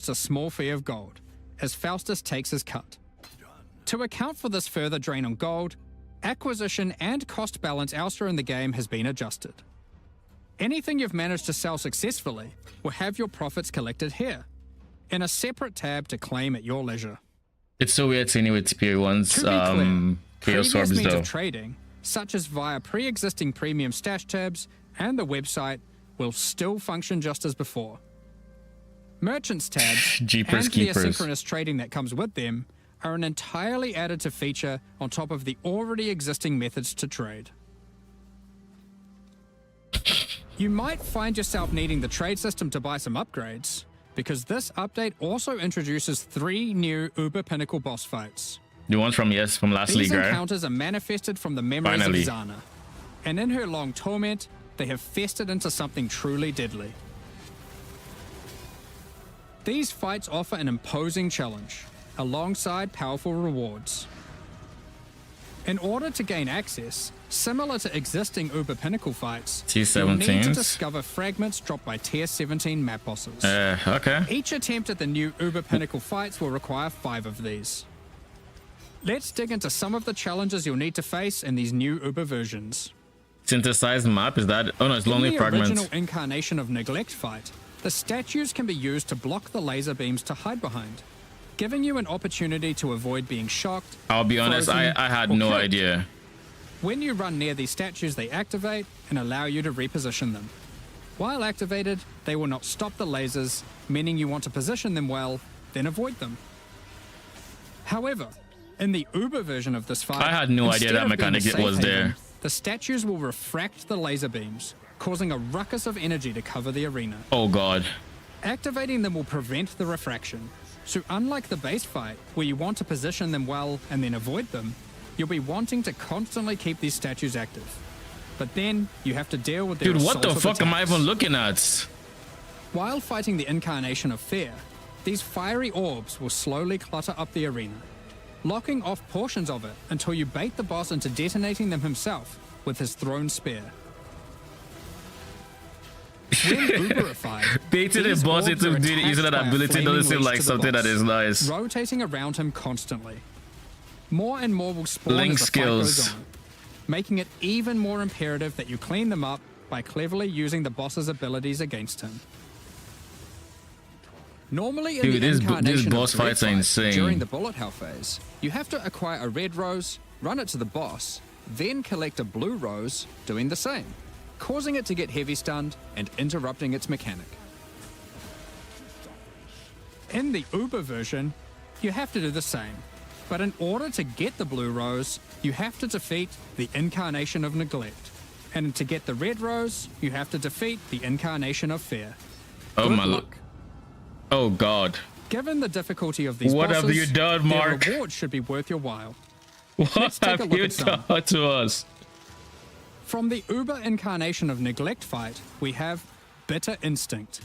a small fee of gold, as Faustus takes his cut. To account for this further drain on gold, acquisition and cost balance elsewhere in the game has been adjusted. Anything you've managed to sell successfully will have your profits collected here, in a separate tab to claim at your leisure. It's so weird seeing it with tier ones. To be clear, Chaos previous orbs means though. of trading, such as via pre-existing premium stash tabs and the website, will still function just as before. Merchants tabs Jeepers and the keepers. asynchronous trading that comes with them are an entirely additive feature on top of the already existing methods to trade. You might find yourself needing the trade system to buy some upgrades, because this update also introduces 3 new Uber Pinnacle boss fights. The ones from last These league, right? encounters are manifested from the memories Finally. of Zana, and in her long torment, they have festered into something truly deadly. These fights offer an imposing challenge, alongside powerful rewards. In order to gain access, similar to existing Uber Pinnacle fights, you'll need to T17s. discover fragments dropped by Tier 17 map bosses. Okay. Each attempt at the new Uber Pinnacle fights will require 5 of these. Let's dig into some of the challenges you'll need to face in these new Uber versions. Synthesized map, is that? Oh no, it's lonely In the fragments. original incarnation of Neglect fight, the statues can be used to block the laser beams to hide behind, giving you an opportunity to avoid being shocked. I'll be honest, frozen, I had or no killed. idea. When you run near these statues, they activate and allow you to reposition them. While activated, they will not stop the lasers, meaning you want to position them well, then avoid them. However, in the Uber version of this fight, I had no idea instead that of being a mechanic safe was haven, there. The statues will refract the laser beams, causing a ruckus of energy to cover the arena. Oh god. Activating them will prevent the refraction. So unlike the base fight, where you want to position them well and then avoid them, you'll be wanting to constantly keep these statues active. But then you have to deal with their Dude, what the assaultive fuck am I attacks. even looking at? While fighting the incarnation of fear, these fiery orbs will slowly clutter up the arena, locking off portions of it until you bait the boss into detonating them himself with his thrown spear. When Uberified, Baiting a these boss orbs into are using attacked that by a ability flaming doesn't seem wedge like to the something that boss, is nice. rotating around him constantly. More and more will spawn Link as the fight goes skills. on, making it even more imperative that you clean them up by cleverly using the boss's abilities against him. Normally in Dude, the this incarnation boss of Dread fights are fight, insane. during the bullet hell phase, you have to acquire a red rose, run it to the boss, then collect a blue rose, doing the same, causing it to get heavy stunned and interrupting its mechanic. In the Uber version, you have to do the same, but in order to get the blue rose, you have to defeat the incarnation of neglect. And to get the red rose, you have to defeat the incarnation of fear. Oh Good my luck. Oh god. Given the difficulty of these What have bosses, you done, Mark? their reward should be worth your while. What Let's take a have look you at some. done to us? From the Uber incarnation of Neglect fight, we have Bitter Instinct,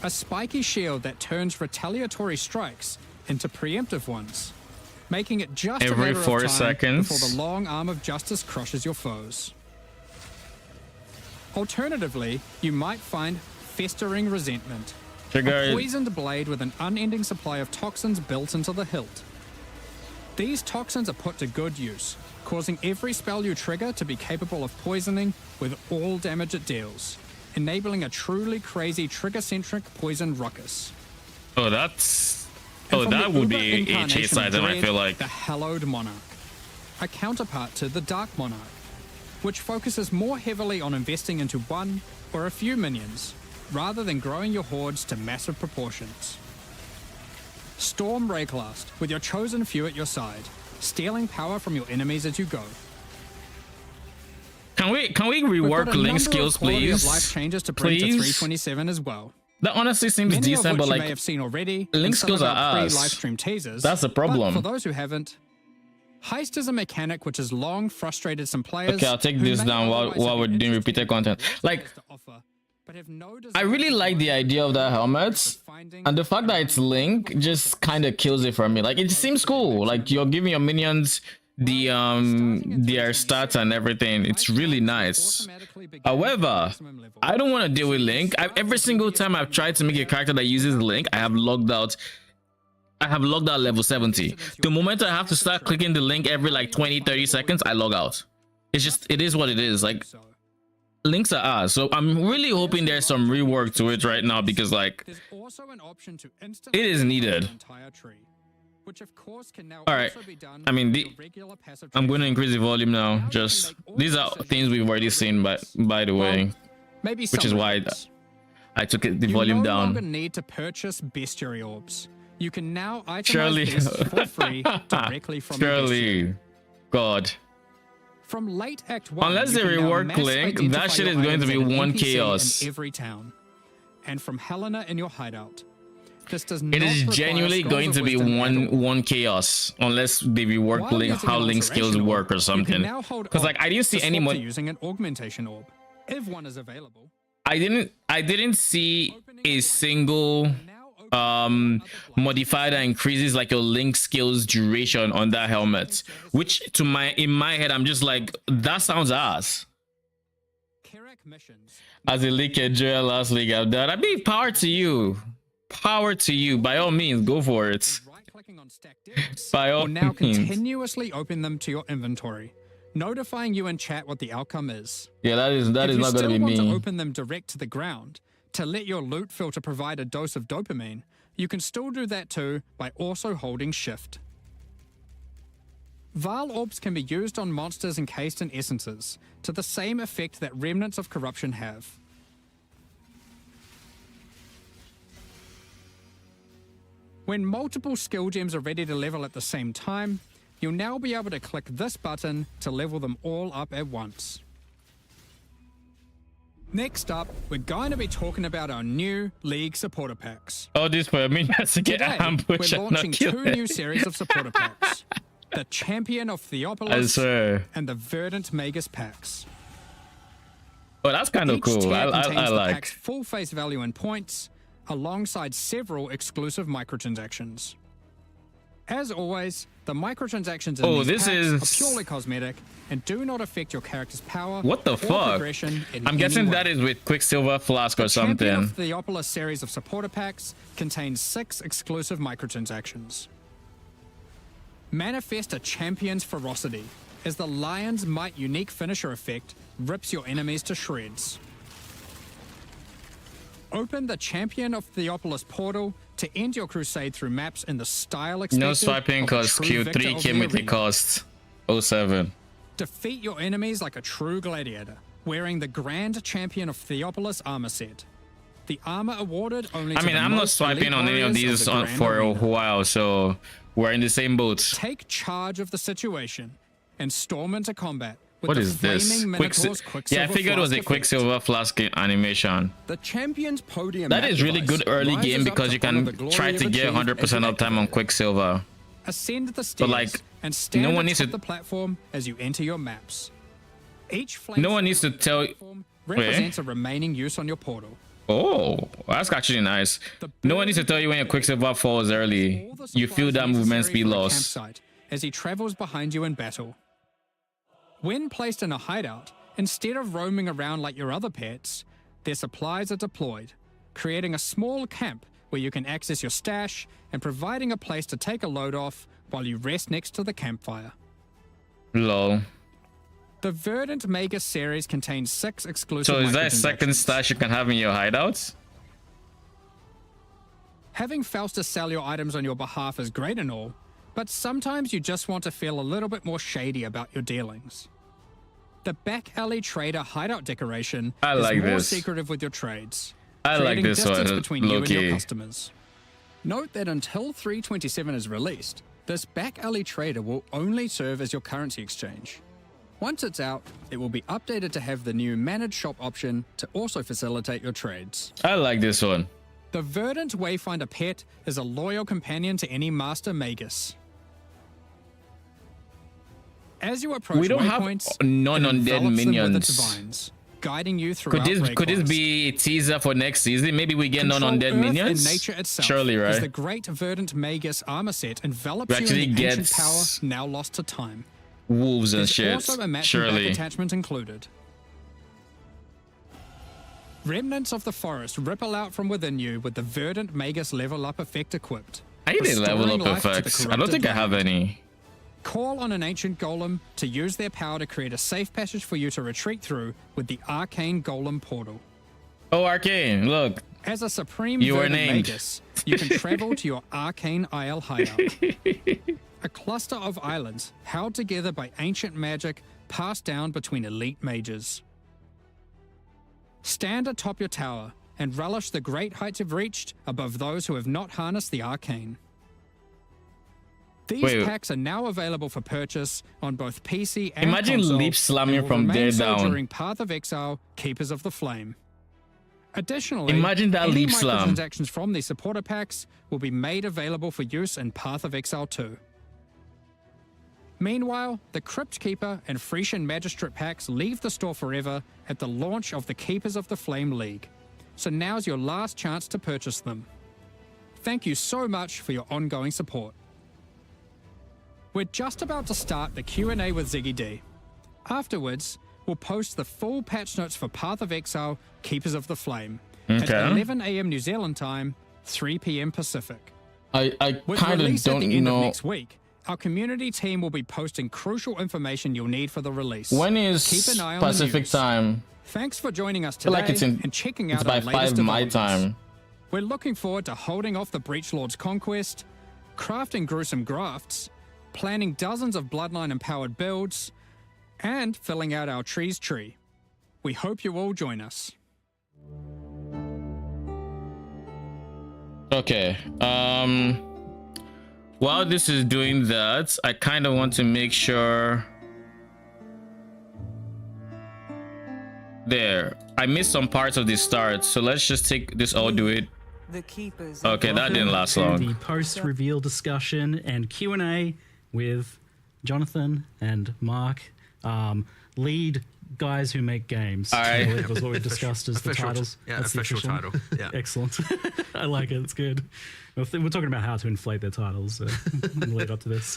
a spiky shield that turns retaliatory strikes into preemptive ones, making it just Every a matter 4 of time seconds. before the long arm of justice crushes your foes. Alternatively, you might find Festering Resentment, a Trigger. poisoned blade with an unending supply of toxins built into the hilt. These toxins are put to good use, causing every spell you trigger to be capable of poisoning with all damage it deals, enabling a truly crazy trigger-centric poison ruckus. Oh, that's. And Oh, from that the would be Uber a incarnation chase of item, I Dread, feel like. the Hallowed Monarch, a counterpart to the Dark Monarch, which focuses more heavily on investing into one or a few minions, rather than growing your hordes to massive proportions. Storm Rayclast, with your chosen few at your side, stealing power from your enemies as you go. Can we We've got rework a link number skills, of quality please? of life changes to bring to Please? 327 as well. That honestly seems Many decent, of but which you like may have seen already link in some skills of are our ass. pre-live stream teasers. That's the But problem. for those who haven't, Heist is a mechanic which has long frustrated some players. Okay, I'll take who this may down while otherwise have we're been doing interested repeated in content. what it Like, has to offer, but have no I desire really to like the learn idea of that helmet, finding and the fact that it's Link just kind of kills it for me. Like, it seems cool. Like, you're giving your minions their stats and everything. It's really nice. However, I don't want to deal with Link. Every single time I've tried to make a character that uses Link, I have logged out. I have logged out level 70. The moment I have to start clicking the link every like 20-30 seconds, I log out. It's just, it is what it is. Like, links are ours. So I'm really hoping there's some rework to it right now, because like, it is needed. All right, I mean, I'm going to increase the volume now. Just, these are things we've already seen, by the way, which is why I took the volume down. You no longer need to purchase bestiary orbs. You can now itemize this for free directly from Surely, God. From late Act 1, unless they rework Link, that shit is going to be one chaos. In every town. And from Helena in your hideout. This does It is genuinely going to be one chaos unless they rework Link, how Link skills work or something. Because like I didn't see anyone using an augmentation orb if one is available. I didn't see a single modifier that increases like your Link skills duration on that helmet, which in my head I'm just like, that sounds ass. As a leaker during last league I've done, I mean, power to you, by all means, go for it. By all now means. Continuously open them to your inventory, notifying you in chat what the outcome is. Yeah, that is not going to be me. If you still want to open them direct to the ground to let your loot filter provide a dose of dopamine, you can still do that too by also holding shift. Val orbs can be used on monsters encased in essences to the same effect that remnants of corruption have. When multiple skill gems are ready to level at the same time, you'll now be able to click this button to level them all up at once. Next up, we're going to be talking about our new League supporter packs. Oh, this for me has to get Today, ambushed. we're launching two new series of supporter packs. The Champion of Theopolis and the Verdant Magus packs. Oh, that's kind of cool. I the like. pack's full face value in points, alongside several exclusive microtransactions. As always, the microtransactions in these packs are purely cosmetic and do not affect your character's power. What the fuck? I'm guessing that is with Quicksilver Flask or something. The Champion of Theopolis series of supporter packs contains 6 exclusive microtransactions. Manifest a champion's ferocity, as the Lion's Might unique finisher effect rips your enemies to shreds. Open the Champion of Theopolis portal to end your crusade through maps in the style expected. No swiping costs Q3 chemically costs 07. Defeat your enemies like a true gladiator, wearing the Grand Champion of Theopolis armor set. The armor awarded only to I'm not swiping on any of these for a while, so we're in the same boat. Take charge of the situation and storm into combat. What is this? Yeah, I figured it was a Quicksilver Flask animation. The Champion's podium that is really good early game because you can try to get 100% uptime on Quicksilver. Ascend the stairs, but like, and stand no one needs to the platform as you enter your maps. Each no one needs to tell represents a remaining use on your portal. Oh, that's actually nice. No one needs to tell you when your Quicksilver falls early. You feel that movement speed loss as he travels behind you in battle. When placed in a hideout, instead of roaming around like your other pets, their supplies are deployed, creating a small camp where you can access your stash and providing a place to take a load off while you rest next to the campfire. Lol. The Verdant Magus series contains 6 exclusive. So is that a second stash you can have in your hideouts? Having Faustus sell your items on your behalf is great and all, but sometimes you just want to feel a little bit more shady about your dealings. The Back Alley Trader hideout decoration is more secretive with your trades. I like this one, between you and your customers. Note that until 327 is released, this Back Alley Trader will only serve as your currency exchange. Once it's out, it will be updated to have the new Managed Shop option to also facilitate your trades. I like this one. The Verdant Wayfinder pet is a loyal companion to any Master Magus. As you approach waypoints, non-undead minions. Vines, guiding you throughout could this be a teaser for next season? Maybe we get non-undead minions? Nature itself, surely, right? As the great Verdant Magus armor set envelops you in the ancient power now lost to time, wolves and There's shit. also a matching back Surely. attachment included. Remnants of the forest ripple out from within you with the Verdant Magus level up effect equipped. I need a level restoring up life to the effects. I don't corrupted think I have land. any. Call on an ancient golem to use their power to create a safe passage for you to retreat through with the Arcane Golem portal. Oh, Arcane, look. As a supreme You are Verdant named. Magus, you can travel to your Arcane Isle hideout. A cluster of islands held together by ancient magic passed down between elite mages. Stand atop your tower and relish the great heights you've reached above those who have not harnessed the arcane. These Wait. packs are now available for purchase on both PC and Imagine console, leap slamming and will from remain there so down. during Path of Exile, Keepers of the Flame. Additionally, Imagine that any leap slam. microtransactions from these supporter packs will be made available for use in Path of Exile 2. Meanwhile, the Crypt Keeper and Frisian Magistrate packs leave the store forever at the launch of the Keepers of the Flame League, so now's your last chance to purchase them. Thank you so much for your ongoing support. We're just about to start the Q&A with Ziggy D. Afterwards, we'll post the full patch notes for Path of Exile, Keepers of the Flame, at Okay. 11 a.m. New Zealand time, 3 p.m. Pacific. I With kind of release at the don't end of know. next week, our community team will be posting crucial information you'll need for the release. When is Keep an eye on the Pacific news. time? Thanks for joining us I feel today like and checking it's out by our latest 5 my developments. time. We're looking forward to holding off the Breach Lord's conquest, crafting gruesome grafts, planning dozens of Bloodline-empowered builds, and filling out our trees tree. We hope you all join us. Okay. While this is doing that, I kind of want to make sure. There. I missed some parts of the start, so let's just take this all do it. The keepers. Okay, that didn't last To long. the post-reveal discussion and Q&A with Jonathan and Mark, lead guys who make games. All right. I believe was what we discussed as the Official- titles. yeah, That's the official title. Yeah. Excellent. I like it. It's good. We're talking about how to inflate their titles in the lead up to this.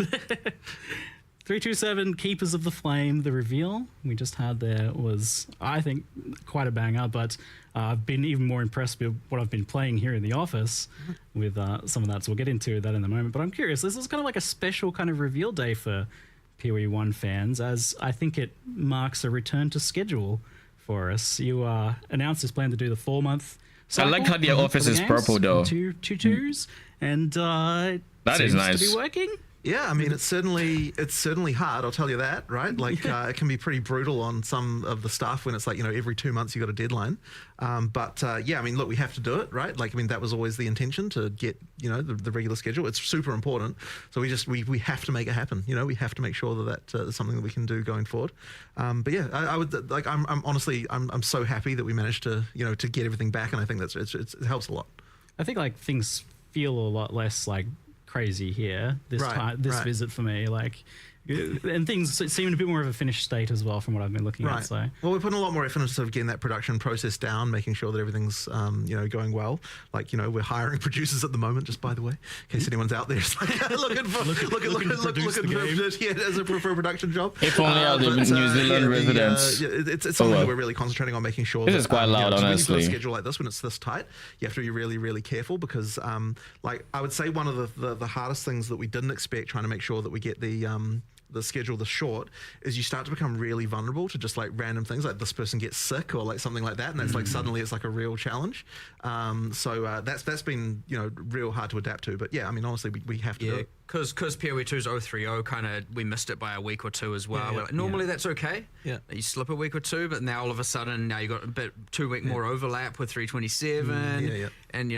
327 Keepers of the Flame, the reveal we just had there was, I think, quite a banger, but I've been even more impressed with what I've been playing here in the office with some of that, so we'll get into that in a moment. But I'm curious, this is kind of like a special kind of reveal day for PoE 1 fans, as I think it marks a return to schedule for us. You announced this plan to do the 4-month I like how the cycle office for the is games, purple, though. Two twos, and it That is seems nice. to be working. Yeah, I mean, it's certainly hard. I'll tell you that, right? Like, it can be pretty brutal on some of the stuff when it's like, every 2 months you got a deadline. But yeah, I mean, look, we have to do it, right? Like, I mean, that was always the intention to get, the regular schedule. It's super important. So we have to make it happen. We have to make sure that is something that we can do going forward. But yeah, I would like. I'm honestly, I'm so happy that we managed to, to get everything back, and I think it helps a lot. I think like things feel a lot less like crazy here this Right, time, this right. visit for me, like, and things seem a bit more of a finished state as well from what I've been looking at. So Well, we're putting a lot more effort into sort of getting that production process down, making sure that everything's, going well. Like, we're hiring producers at the moment, just by the way, in case anyone's out there is like looking at as a for a production job. If only I live in New Zealand residents. It's something that we're really concentrating on, making sure This that, is quite loud, when you honestly. put a schedule like this, when it's this tight, you have to be really, really careful because, like, I would say one of the hardest things that we didn't expect, trying to make sure that we get the schedule this short, is you start to become really vulnerable to just like random things, like this person gets sick or like something like that, and that's like suddenly it's like a real challenge. So that's been real hard to adapt to. But yeah, I mean, honestly, we have to do Yeah, it. because PoE 2's 030 kind of, we missed it by a week or two as well. Yeah, yeah. We're like, normally that's okay. Yeah. You slip a week or two, but now all of a sudden, now you got a bit 2 week more overlap with 327. yeah. And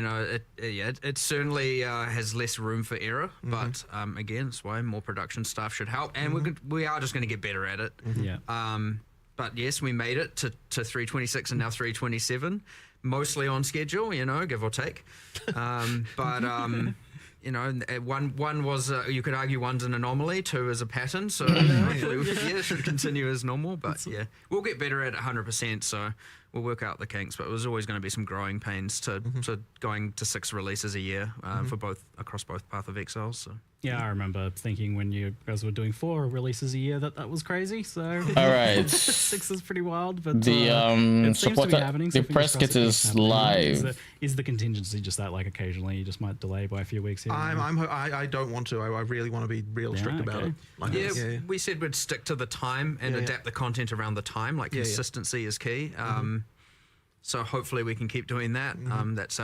it certainly has less room for error. But again, that's why more production staff should help. And we are just going to get better at it. yeah, But yes, we made it to 326 and now 327, mostly on schedule, give or take. One was, you could argue one's an anomaly, 2 is a pattern, so hopefully it should continue as normal. But yeah, we'll get better at it 100%, so we'll work out the kinks, but there's always going to be some growing pains to going to 6 releases a year for both across both Path of Exile. So Yeah, I remember thinking when you guys were doing 4 releases a year that was crazy. So All right. 6 is pretty wild, but The it seems to be supporter, happening. So the fingers press crossed kit it keeps is happening. live. Is the contingency just that like occasionally you just might delay by a few weeks here? I don't want to. I really want to be real strict about okay. it. Like, yeah, we said we'd stick to the time and adapt the content around the time. Like consistency is key. So hopefully we can keep doing that. That's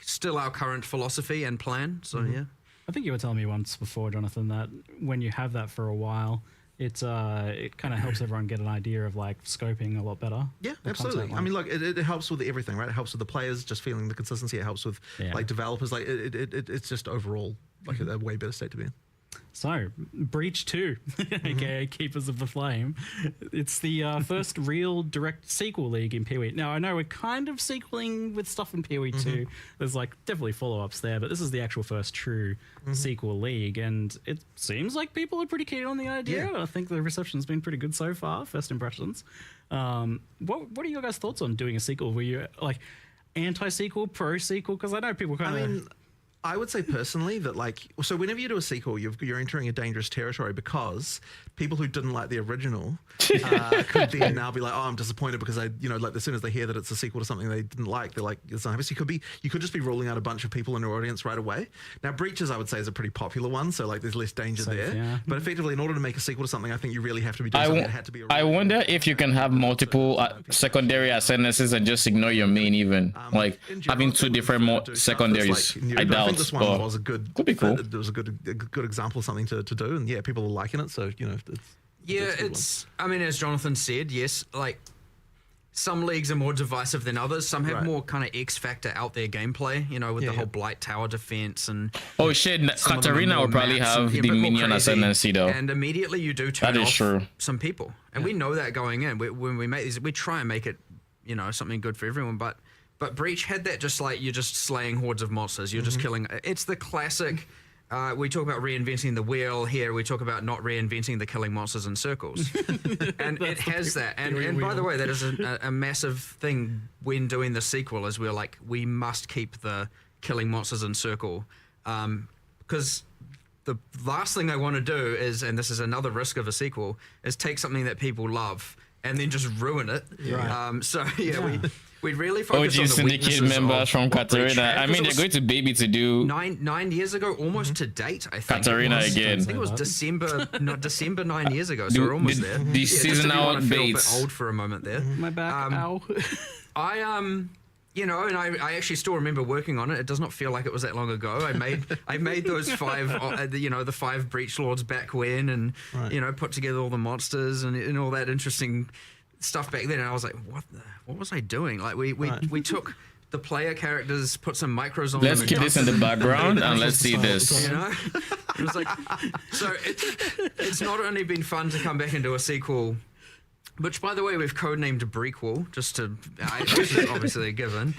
still our current philosophy and plan. So yeah. I think you were telling me once before, Jonathan, that when you have that for a while, it kind of helps everyone get an idea of like scoping a lot better. Yeah, the absolutely. content, I mean, look, it helps with everything, right? It helps with the players just feeling the consistency. It helps with like developers. Like it's just overall like a way better state to be in. So, Breach 2, aka Keepers of the Flame. It's the first real direct sequel league in PoE. Now, I know we're kind of sequeling with stuff in PoE 2. There's like definitely follow-ups there, but this is the actual first true sequel league, and it seems like people are pretty keen on the idea. Yeah. I think the reception's been pretty good so far, first impressions. What are your guys' thoughts on doing a sequel? Were you like anti-sequel, pro-sequel? Because I know people kind of... I mean, I would say personally that like, so whenever you do a sequel, you're entering a dangerous territory because people who didn't like the original could then now be like, oh, I'm disappointed because like as soon as they hear that it's a sequel to something they didn't like, they're like, it's not happy. So you could just be ruling out a bunch of people in your audience right away. Now, Breaches, I would say, is a pretty popular one, so like there's less danger there. Yeah. But effectively, in order to make a sequel to something, I think you really have to be doing something that had to be. I wonder if you can have multiple secondary ascendancies and just ignore your main, even like in general, having 2 different secondaries. Like, I but doubt. I think this one was a good. Could be cool. It was a good example of something to do, and yeah, people are liking it. So It's I mean, as Jonathan said, yes, like some leagues are more divisive than others. Some have more kind of X factor out there gameplay, with the whole Blight Tower defense and Oh shit, some of them are Katarina more will probably maps have and, the a bit more minion crazy. ascendancy though. And immediately you do turn That is off true. some people. And we know that going in. When we make these, we try and make it, something good for everyone. But Breach had that just like you're just slaying hordes of monsters. You're just killing. It's the classic. We talk about reinventing the wheel. Here we talk about not reinventing the killing monsters in circles. And it has that. And by the way, that is a massive thing when doing the sequel is we must keep the killing monsters in circle. Because the last thing I want to do is, and this is another risk of a sequel, is take something that people love and then just ruin it. We really focus OG on the Syndicate weaknesses members of from what Breach Katarina. had, I 'cause mean, it they're was going to baby to do 9 years ago, almost to date, I think. Katarina it was. again. I think it was December 9 years ago, so we're almost there. The just if you seasonal wanna feel a bit baits. old for a moment there. My back, ow. I and I actually still remember working on it. It does not feel like it was that long ago. I made those 5, the 5 Breach Lords back when, and put together all the monsters and all that interesting stuff back then. And I was like, what was I doing? Like we took the player characters, put some micros on Let's them. keep this in the background and let's see this. It was like, so it's not only been fun to come back and do a sequel. Which, by the way, we've codenamed Breakwall, just to which is obviously a given.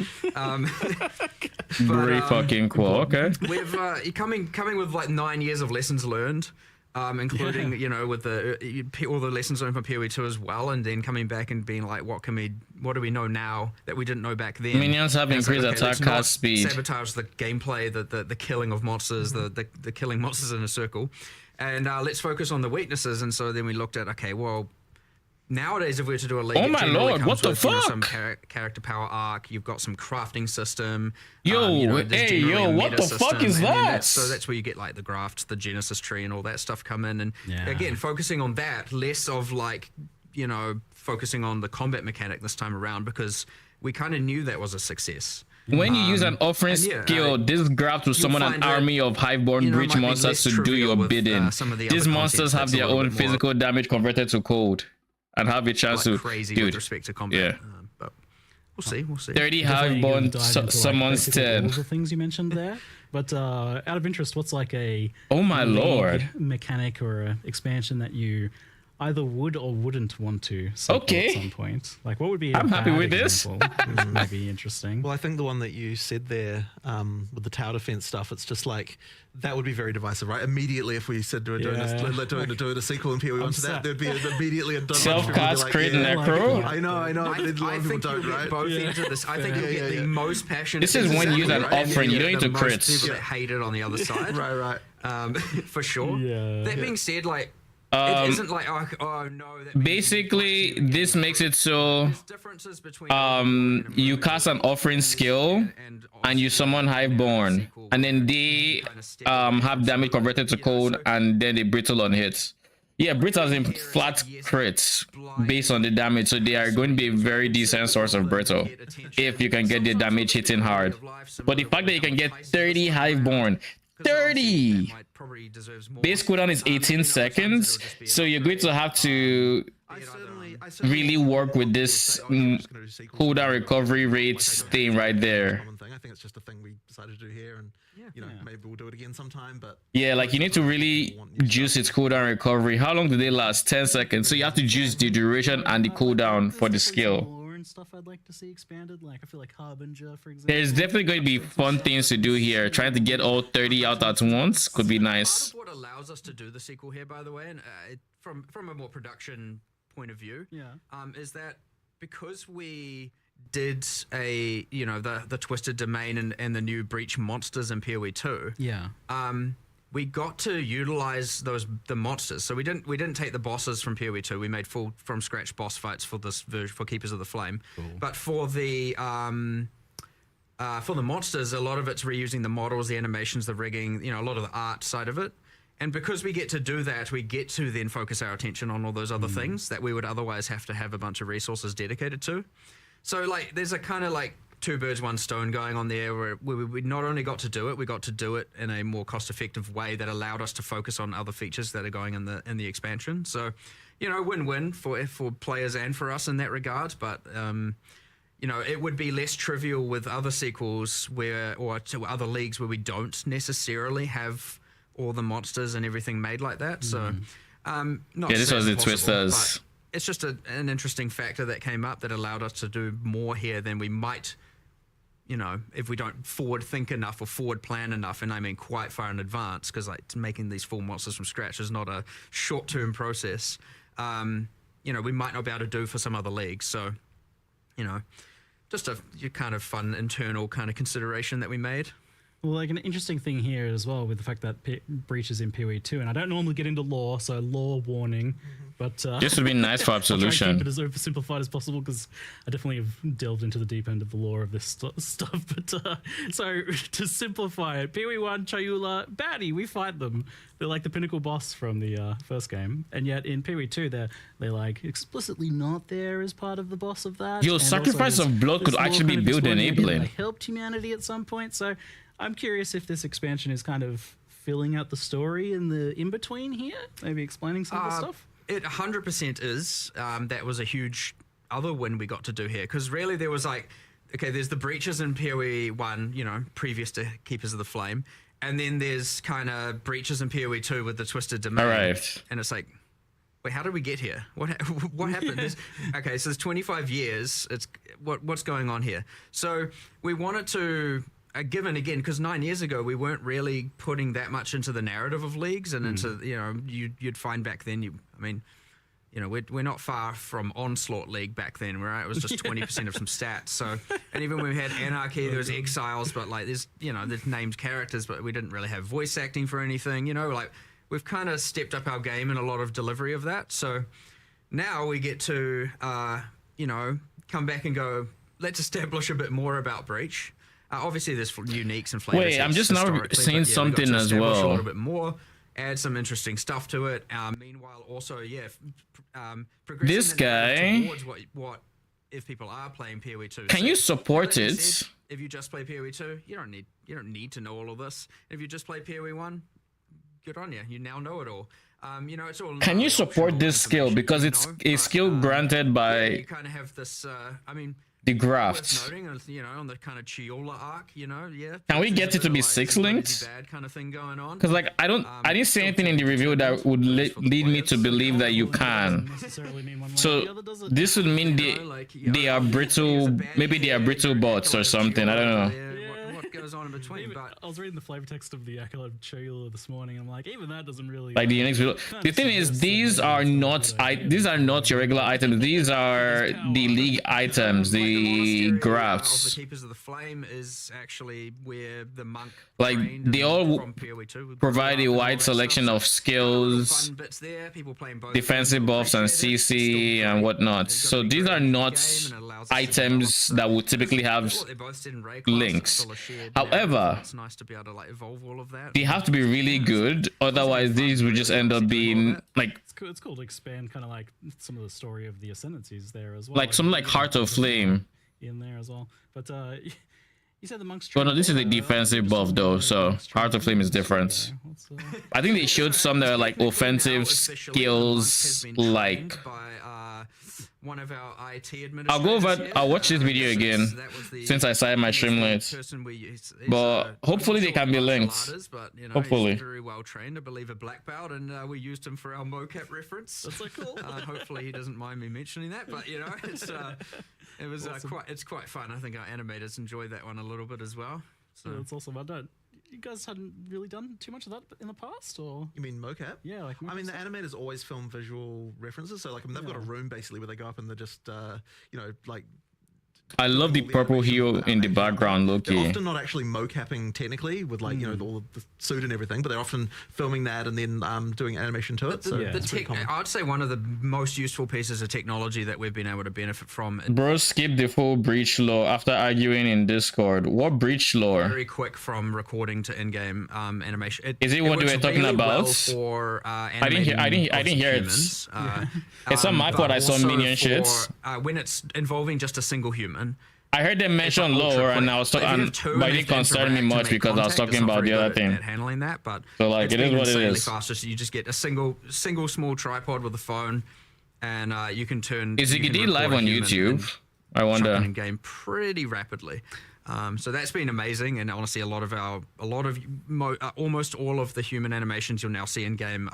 Very fucking cool. Okay. We've coming with like 9 years of lessons learned, including with all the lessons learned from PoE2 as well, and then coming back and being like, what do we know now that we didn't know back then? Minions have And it's like, increased let's attack not cast speed. sabotage the gameplay, the killing of monsters, the killing monsters in a circle, and let's focus on the weaknesses. And so then we looked at, okay, well, nowadays, if we were to do a league, Oh it my generally lord, comes what the with, some fuck? character power arc. You've got some crafting system. Yo, there's hey, generally yo, a what meta the fuck system, is and then that? so that's where you get like the grafts, the Genesis tree, and all that stuff come in. And Yeah. again, focusing on that, less of like focusing on the combat mechanic this time around, because we kind of knew that was a success. When you use an offering and yeah, skill, this graph will summon an find that, army of hiveborn breach might be monsters less to do your trivial with, bidding. some of the These other monsters content have that's a their little own bit more, physical damage converted to cold and have a chance like to. crazy Dude, with respect to combat. yeah. But we'll see. 30 Definitely gonna hiveborn dive into, like, summons basically 10. all the things you mentioned there. But out of interest, what's like a Oh my league lord. mechanic or a expansion that you either would or wouldn't want to support Okay. at some point? Like, what would be? I'm happy with this. This may be interesting. Well, I think the one that you said there with the tower defense stuff, it's just like that would be very divisive, right? Immediately, if we said we're doing, doing a sequel in PoE1 to that, there'd be immediately a bunch of people would be Self-cast like, crit yeah, necro. I know. I A lot of people think don't, you'll right? get both ends of this. I think you'll get the most passionate. This is when you use an and then offering, you don't get need to the most crits. people that hate it on the other side. Right. For sure. Yeah. That being said, like, it isn't like, oh no. That means Basically, this makes it so there's differences between you cast an offering skill and you summon Hiveborn, and then they have damage converted to cold, and then they brittle on hits. Yeah, brittle has in flat crits based on the damage, so they are going to be a very decent source of brittle if you can get the damage hitting hard. But the fact that you can get 30 Hiveborn, 30! Base cooldown is 18 seconds, so you're going to have to really work with this cooldown recovery rates thing right there. I think it's just a thing we decided to do here, and maybe we'll do it again sometime. But Yeah, like you need to really juice its cooldown recovery. How long do they last? 10 seconds. So you have to juice the duration and the cooldown for the skill. And stuff I'd like to see expanded. Like, I feel like Harbinger, for example. There's definitely going to be fun things to do here. Trying to get all 30 out at once could be nice. Part of what allows us to do the sequel here, by the way, and from a more production point of view, is that because we did the Twisted Domain and the new Breach monsters in PoE 2. Yeah. We got to utilize the monsters. So we didn't take the bosses from PoE 2. We made full from scratch boss fights for this version for Keepers of the Flame. Cool. But for the monsters, a lot of it's reusing the models, the animations, the rigging, a lot of the art side of it. And because we get to do that, we get to then focus our attention on all those other things that we would otherwise have to have a bunch of resources dedicated to. So like there's a kind of like two birds, one stone going on there where we not only got to do it, we got to do it in a more cost-effective way that allowed us to focus on other features that are going in the expansion. So, win-win for players and for us in that regard. But it would be less trivial with other sequels or to other leagues where we don't necessarily have all the monsters and everything made like that. So, not Yeah, this was the impossible, Twisters. but it's just an interesting factor that came up that allowed us to do more here than we might, if we don't forward think enough or forward plan enough, and I mean quite far in advance, because like making these full monsters from scratch is not a short-term process. We might not be able to do for some other leagues. So, just a kind of fun internal kind of consideration that we made. Well, like an interesting thing here as well with the fact that Breach is in PoE 2, and I don't normally get into lore, so lore warning. But This would be nice for I'll try and Absolution. keep it as oversimplified as possible because I definitely have delved into the deep end of the lore of this stuff. But so to simplify it, PoE1, Chayula, baddie, we fight them. They're like the pinnacle boss from the first game, and yet in PoE 2 they're like explicitly not there as part of the boss of that. Yo, And Sacrifice also of Blood there's could more actually be kind of build exploring enabling. they helped humanity at some point. So I'm curious if this expansion is kind of filling out the story in the in between here, maybe explaining some of the stuff. It 100% is. That was a huge other win we got to do here, because really there was like, okay, there's the breaches in PoE 1, previous to Keepers of the Flame, and then there's kind of breaches in PoE 2 with the Twisted Domain. Arrived. And it's like, wait, how did we get here? What happened? Okay, so there's 25 years. It's what's going on here? So we wanted to. Given again, because 9 years ago we weren't really putting that much into the narrative of leagues and into you'd find back then we're not far from Onslaught League back then, right? It was just 20% of some stats. So, and even when we had Anarchy, there was Exiles, but like there's named characters, but we didn't really have voice acting for anything. Like we've kind of stepped up our game in a lot of delivery of that. So now we get to come back and go, let's establish a bit more about Breach. Obviously, there's uniques and flavors. Wait, I'm just now historically, saying but, something we got to as establish well. A little bit more, add some interesting stuff to it. Meanwhile, also, progressing This the narrative guy- towards what if people are playing PoE 2. Can you support like I it? said, if you just play PoE 2, you don't need to know all of this. If you just play PoE 1, good on you. You now know it all. It's all. Can you support optional this skill? information, Because it's a skill granted by you kind of have this. The Worth grafts. noting, you know, on the kind of Chiola arc, you know, yeah. Can we there's get a it to bit be of, 6 some linked? bad kind of thing going on. Because like I didn't see anything in the review that would lead me to believe that you can. necessarily mean one way or the So other, does it? this would mean You know, like, you they know, are brittle. Maybe they are brittle bots or something. I don't know. What goes on in between, Even- but I was reading the flavor text of the Acolyte Chiola this morning. I'm like, even that doesn't really Like the Unix video. The thing is, these are not your regular items. These are the league items, like the monastery, of the grafts. Keepers of the Flame is actually where the monk Like, trained they and all from PoE 2 provide a and all wide that selection stuff. of So, skills, fun bits there, people playing both defensive games buffs, and appreciate it. It's still CC and great. whatnot. It's So gotta be these great are in the not game, and it allows us to items develop that would typically have what they both did in Ray class, links. it's all a shared narrative, However, and it's nice to be able to like evolve all of that. they have to be really good, otherwise these would just end up being like It's cool to expand kind of like some of the story of the Ascendancies there as well. like some like Heart of Flame. in there as well. But you said the monks. Well, no, this is a train defensive well, buff though, just so monks Heart of Flame is train different. well. I think they showed some that are like Technically now, offensive officially, the monk has skills, been like trained by one of our IT administrators. I'll go over. here. I'll watch this video again That was the- since I started my he's stream the late. person he's But I'm hopefully not they sure can be what martial linked. art is, but, you know, Hopefully. he's very well trained. I believe a black belt, and we used him for our mocap reference. That's so cool. Hopefully he doesn't mind me mentioning that, but you know, it was quite fun. I think our animators enjoyed that one a little bit as well. So That's awesome. I don't. You guys hadn't really done too much of that in the past, or You mean mocap? yeah, like I mean, the stuff? animators always film visual references. So, like, I mean, they've got a room basically where they go up and they're just, you know, like. I love the all purple animation hero without in the animation. background, They're Loki. often not actually mocapping technically with like you know all of the suit and everything, but they're often filming that and then doing animation to it. So Yeah. the it's pretty common. I'd say one of the most useful pieces of technology that we've been able to benefit from. Bro, skip the full breach lore after arguing in Discord. What breach lore? Very quick from recording to in-game animation. Is it what we works were talking really well about? for, I didn't hear it. humans, It's on my but pod, I saw also minion for, shits. when it's involving just a single human. I heard them mention It's ultra lore, and quick. I was If you talking, have two but and it they didn't have to concern me interact to much make because I was contact, talking it's not about the very other good at thing. handling that, but So, like, it's it is been what it insanely is. Faster, so you just get a single small tripod with a phone, and you can turn. Is you can ZiggyD record live a on human YouTube? and I jump wonder. in game pretty rapidly. So that's been amazing, and honestly, almost all of the human animations you'll now see in game,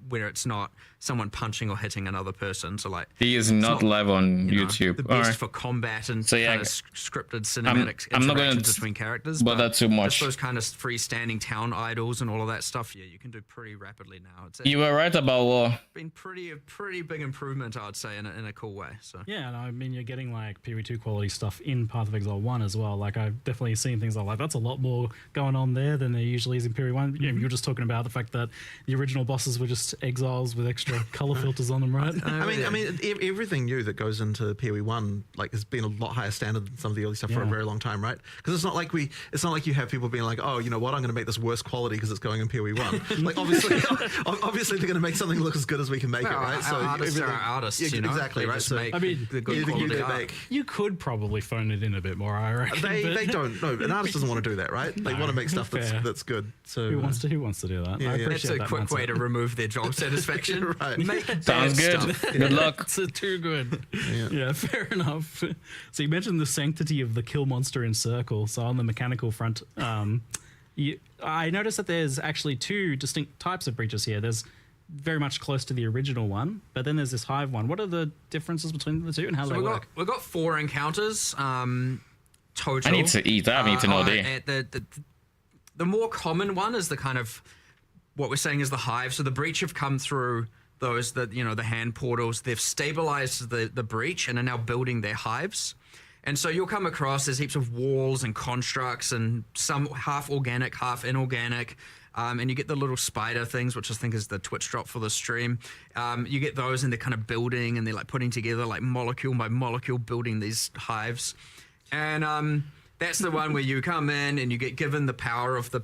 where it's not someone punching or hitting another person. So like He is not live on you know, YouTube. the best Alright. for combat and So, yeah, kind of scripted cinematic I'm not gonna interactions between characters. bother too just much. those kind of freestanding town idols and all of that stuff, yeah, you can do pretty rapidly now. It's You were right about war. been a pretty big improvement, I'd say, in a cool way. So Yeah, and I mean, you're getting like PoE2 quality stuff in Path of Exile 1 as well. Like, I've definitely seen things like that's a lot more going on there than there usually is in PoE 1. You were just talking about the fact that the original bosses were just exiles with extra color filters on them, right? I mean, everything new that goes into PoE1 like has been a lot higher standard than some of the early stuff for a Yeah. very long time, right? Because it's not like you have people being like, oh, you know what, I'm going to make this worse quality because it's going in PoE1. Like, obviously they're going to make something look as good as we can make it, right? our artists are our artists, yeah, you know? exactly, They right? just So make I mean, the good anything you quality can art. make. You could probably phone it in a bit more, I reckon. but They don't. No, an artist doesn't want to do that, right? They want to make stuff fair. that's good. So Who wants to do that? Yeah, I yeah. appreciate That's a that quick way mindset. to remove their job satisfaction. Right. Make bad Sounds good. stuff. Good luck. It's too good. Yeah. Yeah, fair enough. So you mentioned the sanctity of the kill monster in Circle. So on the mechanical front, I noticed that there's actually two distinct types of breaches here. There's very much close to the original one, but then there's this hive one. What are the differences between the two, and how do So they we've work? got 4 encounters total. I need to eat. I haven't eaten all day. The more common one is the kind of what we're saying is the hive. So the breach have come through those the hand portals. They've stabilized the breach and are now building their hives. And so you'll come across there's heaps of walls and constructs and some half organic, half inorganic. And you get the little spider things, which I think is the Twitch drop for the stream. You get those and they're kind of building and they're like putting together like molecule by molecule building these hives. And that's the one where you come in and you get given the power of the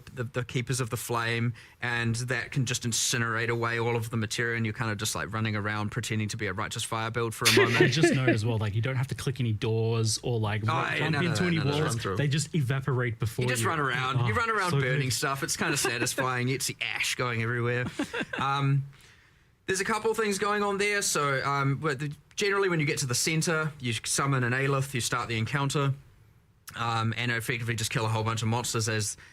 Keepers of the Flame, and that can just incinerate away all of the materia, and you're kind of just like running around pretending to be a Righteous Fire build for a I moment. just know as well, like you don't have to click any doors or like yeah, jump none of into that, any none of that. walls. Run through. They just evaporate before You just run around. You run around so burning good. stuff. It's kind of satisfying. You see ash going everywhere. There's a couple things going on there. So but generally, when you get to the center, you summon an Aelith, you start the encounter, and effectively just kill a whole bunch of monsters.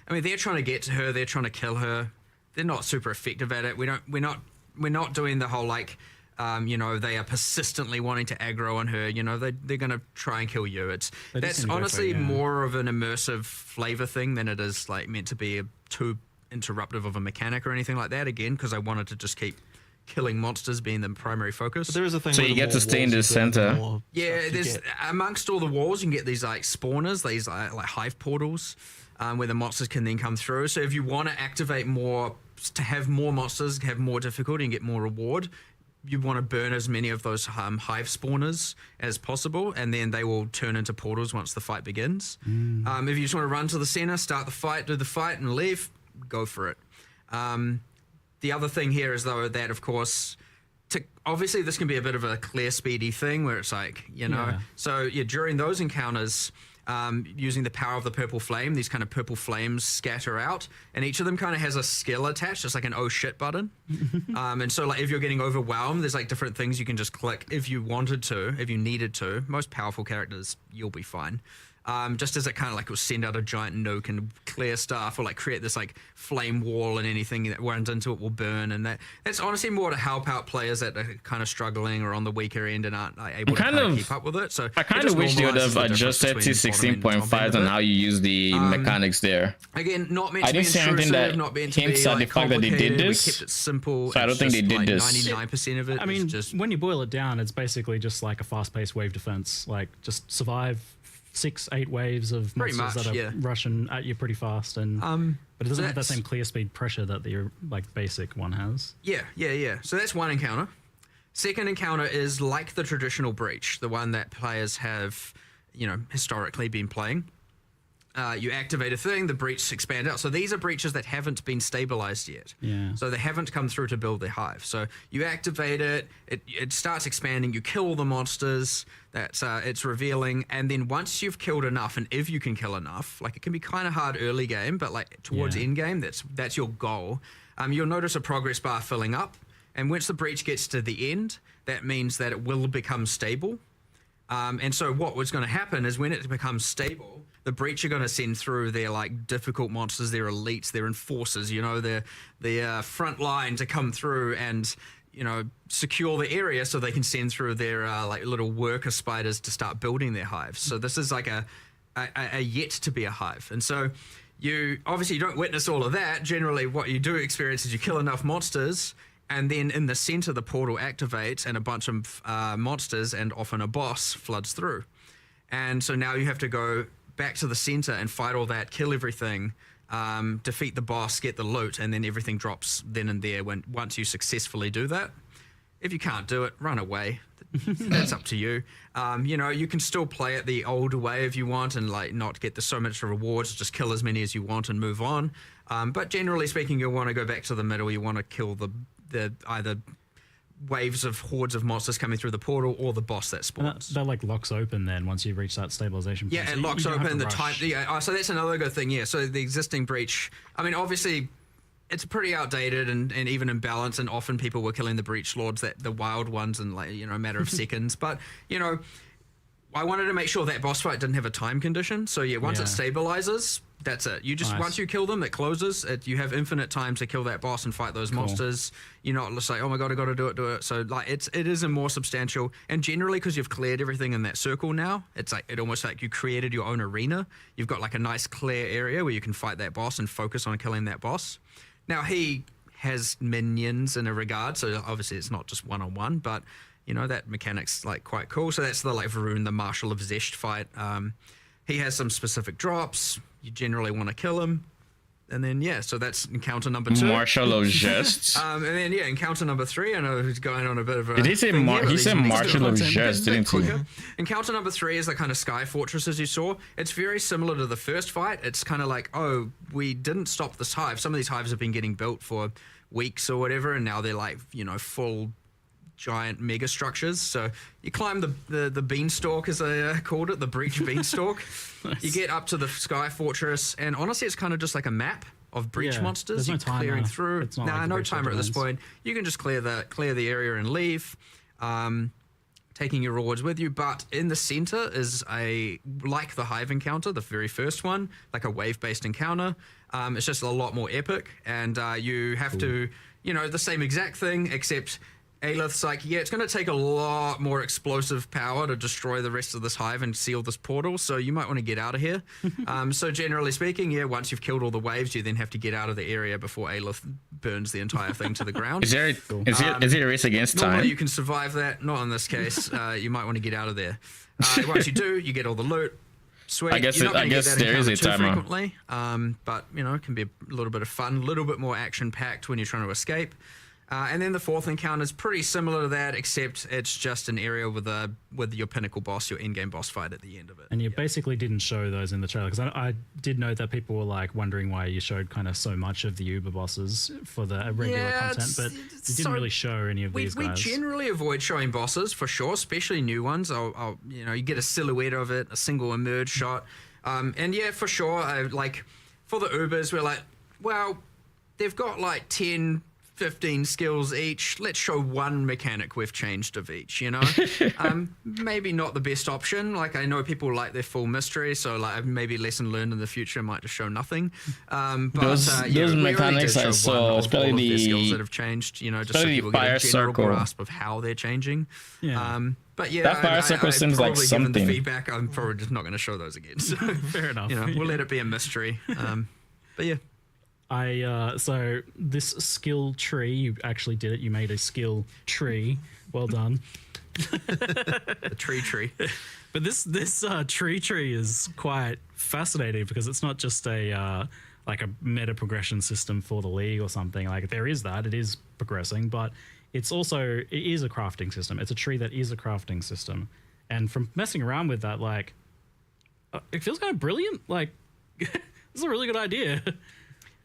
They're trying to get to her, they're trying to kill her. They're not super effective at it. We're not doing the whole like, they are persistently wanting to aggro on her. They're going to try and kill you. That's honestly more of an immersive flavor thing than it is like meant to be too interruptive of a mechanic or anything like that. Again, because I wanted to just keep killing monsters being the primary focus. But there is a thing. So you get to stay in the center. Yeah, there's amongst all the walls you can get these like spawners, these like hive portals, where the monsters can then come through. So if you want to activate more, to have more monsters, have more difficulty and get more reward, you want to burn as many of those hive spawners as possible, and then they will turn into portals once the fight begins. If you just want to run to the center, start the fight, do the fight, and leave, go for it. The other thing here is, though, that, of course, obviously this can be a bit of a clear, speedy thing where it's like, So, during those encounters, using the power of the purple flame, these kind of purple flames scatter out, and each of them kind of has a skill attached, just like an oh shit button. And so, like, if you're getting overwhelmed, there's like different things you can just click if you wanted to, if you needed to. Most powerful characters, you'll be fine. Just as it kind of like will send out a giant nuke and clear stuff, or like create this like flame wall, and anything that runs into it will burn. And that's honestly more to help out players that are kind of struggling or on the weaker end and aren't able to kind of keep up with it. So I kind of wish they would have adjusted to 16.5 on how you use the mechanics there. Again, not meant to I be didn't see anything intrusive, that not meant to be hints at the like fact that they did complicated. this. We kept it simple. So I don't think they did like this. 99% of it. I mean, just when you boil it down, it's basically just like a fast-paced wave defense. Like, just survive 6-8 waves of monsters that are rushing at you pretty fast, and but it doesn't have that same clear speed pressure that the like basic one has. Yeah. So that's one encounter. Second encounter is like the traditional breach, the one that players have, historically been playing. You activate a thing, the breach expand out. So these are breaches that haven't been stabilized yet. Yeah. So they haven't come through to build their hive. So you activate it, it starts expanding, you kill all the monsters, it's revealing, and then once you've killed enough, and if you can kill enough, like it can be kind of hard early game, but like towards end game, that's your goal. You'll notice a progress bar filling up, and once the breach gets to the end, that means that it will become stable. And so what was going to happen is when it becomes stable, the breach are going to send through their like difficult monsters, their elites, their enforcers, their front line to come through and secure the area so they can send through their like little worker spiders to start building their hives. So this is like a yet to be a hive, and so you obviously don't witness all of that. Generally, what you do experience is you kill enough monsters. And then in the center, the portal activates and a bunch of monsters and often a boss floods through. And so now you have to go back to the center and fight all that, kill everything, defeat the boss, get the loot, and then everything drops then and there once you successfully do that. If you can't do it, run away. That's up to you. You can still play it the old way if you want and like not get so much rewards, just kill as many as you want and move on. But generally speaking, you'll want to go back to the middle. You want to kill the either waves of hordes of monsters coming through the portal or the boss that spawns. That like locks open then once you reach that stabilization point. Yeah, it locks open the time. Yeah, so that's another good thing. Yeah, so the existing breach. I mean, obviously, it's pretty outdated and even imbalanced, and often people were killing the breach lords, the wild ones, in like a matter of seconds. But I wanted to make sure that boss fight didn't have a time condition. So once it stabilizes, that's it. You just once you kill them, it closes. You have infinite time to kill that boss and fight those monsters. You're not just like, oh my god, I got to do it. So like it is a more substantial, and generally because you've cleared everything in that circle now, it's like it almost like you created your own arena. You've got like a nice clear area where you can fight that boss and focus on killing that boss. Now he has minions in a regard, so obviously it's not just one-on-one, but that mechanic's like quite cool. So that's the like Varun, the Marshal of Zesht fight. He has some specific drops. You generally want to kill him. And then, so that's encounter number 2. Marshal of Zesht. And then, encounter number 3. I know he's going on a bit of a... Did he say he said Marshal of Zesht, didn't he? Encounter number 3 is the kind of sky fortress, as you saw. It's very similar to the first fight. It's kind of like, oh, we didn't stop this hive. Some of these hives have been getting built for weeks or whatever, and now they're like, full... giant mega structures. So you climb the beanstalk, as I called it, the breach beanstalk. Nice. You get up to the sky fortress, and honestly, it's kind of just like a map of breach monsters. There's no timer. Clearing through. No timer at this point. You can just clear the area and leave. taking your rewards with you. But in the center is like the Hive encounter, the very first one, like a wave-based encounter. It's just a lot more epic, and you have to, the same exact thing, except Aelith's like, yeah, it's going to take a lot more explosive power to destroy the rest of this hive and seal this portal, so you might want to get out of here. So generally speaking, yeah, once you've killed all the waves, you then have to get out of the area before Aelith burns the entire thing to the ground. Is there a race against time? Normally you can survive that. Not in this case. You might want to get out of there. Once you do, you get all the loot. Sweet. I guess there is a timer. Frequently, but it can be a little bit of fun, a little bit more action packed when you're trying to escape. And then the fourth encounter is pretty similar to that, except it's just an area with your pinnacle boss, your in-game boss fight at the end of it. And you basically didn't show those in the trailer, because I did know that people were like wondering why you showed kind of so much of the Uber bosses for the regular content, but you didn't really show any of these guys. We generally avoid showing bosses for sure, especially new ones. You get a silhouette of it, a single emerge shot, and yeah, for sure. Like for the Ubers, we're like, well, they've got like 10. 15 skills each. Let's show one mechanic we've changed of each, Maybe not the best option. Like, I know people like their full mystery, so like maybe lesson learned in the future might just show nothing. But those mechanics I saw, especially the skills that have changed, just so people get a general grasp of how they're changing. Yeah. But yeah, that fire circle seems like something. Given the feedback, I'm probably just not going to show those again. So, fair enough. We'll let it be a mystery. But yeah. So this skill tree, you actually did it. You made a skill tree. Well done. The tree. But this tree is quite fascinating, because it's not just a like a meta progression system for the league or something. Like, there is that, it is progressing, but it is a crafting system. It's a tree that is a crafting system. And from messing around with that, like, it feels kind of brilliant. Like, this is a really good idea.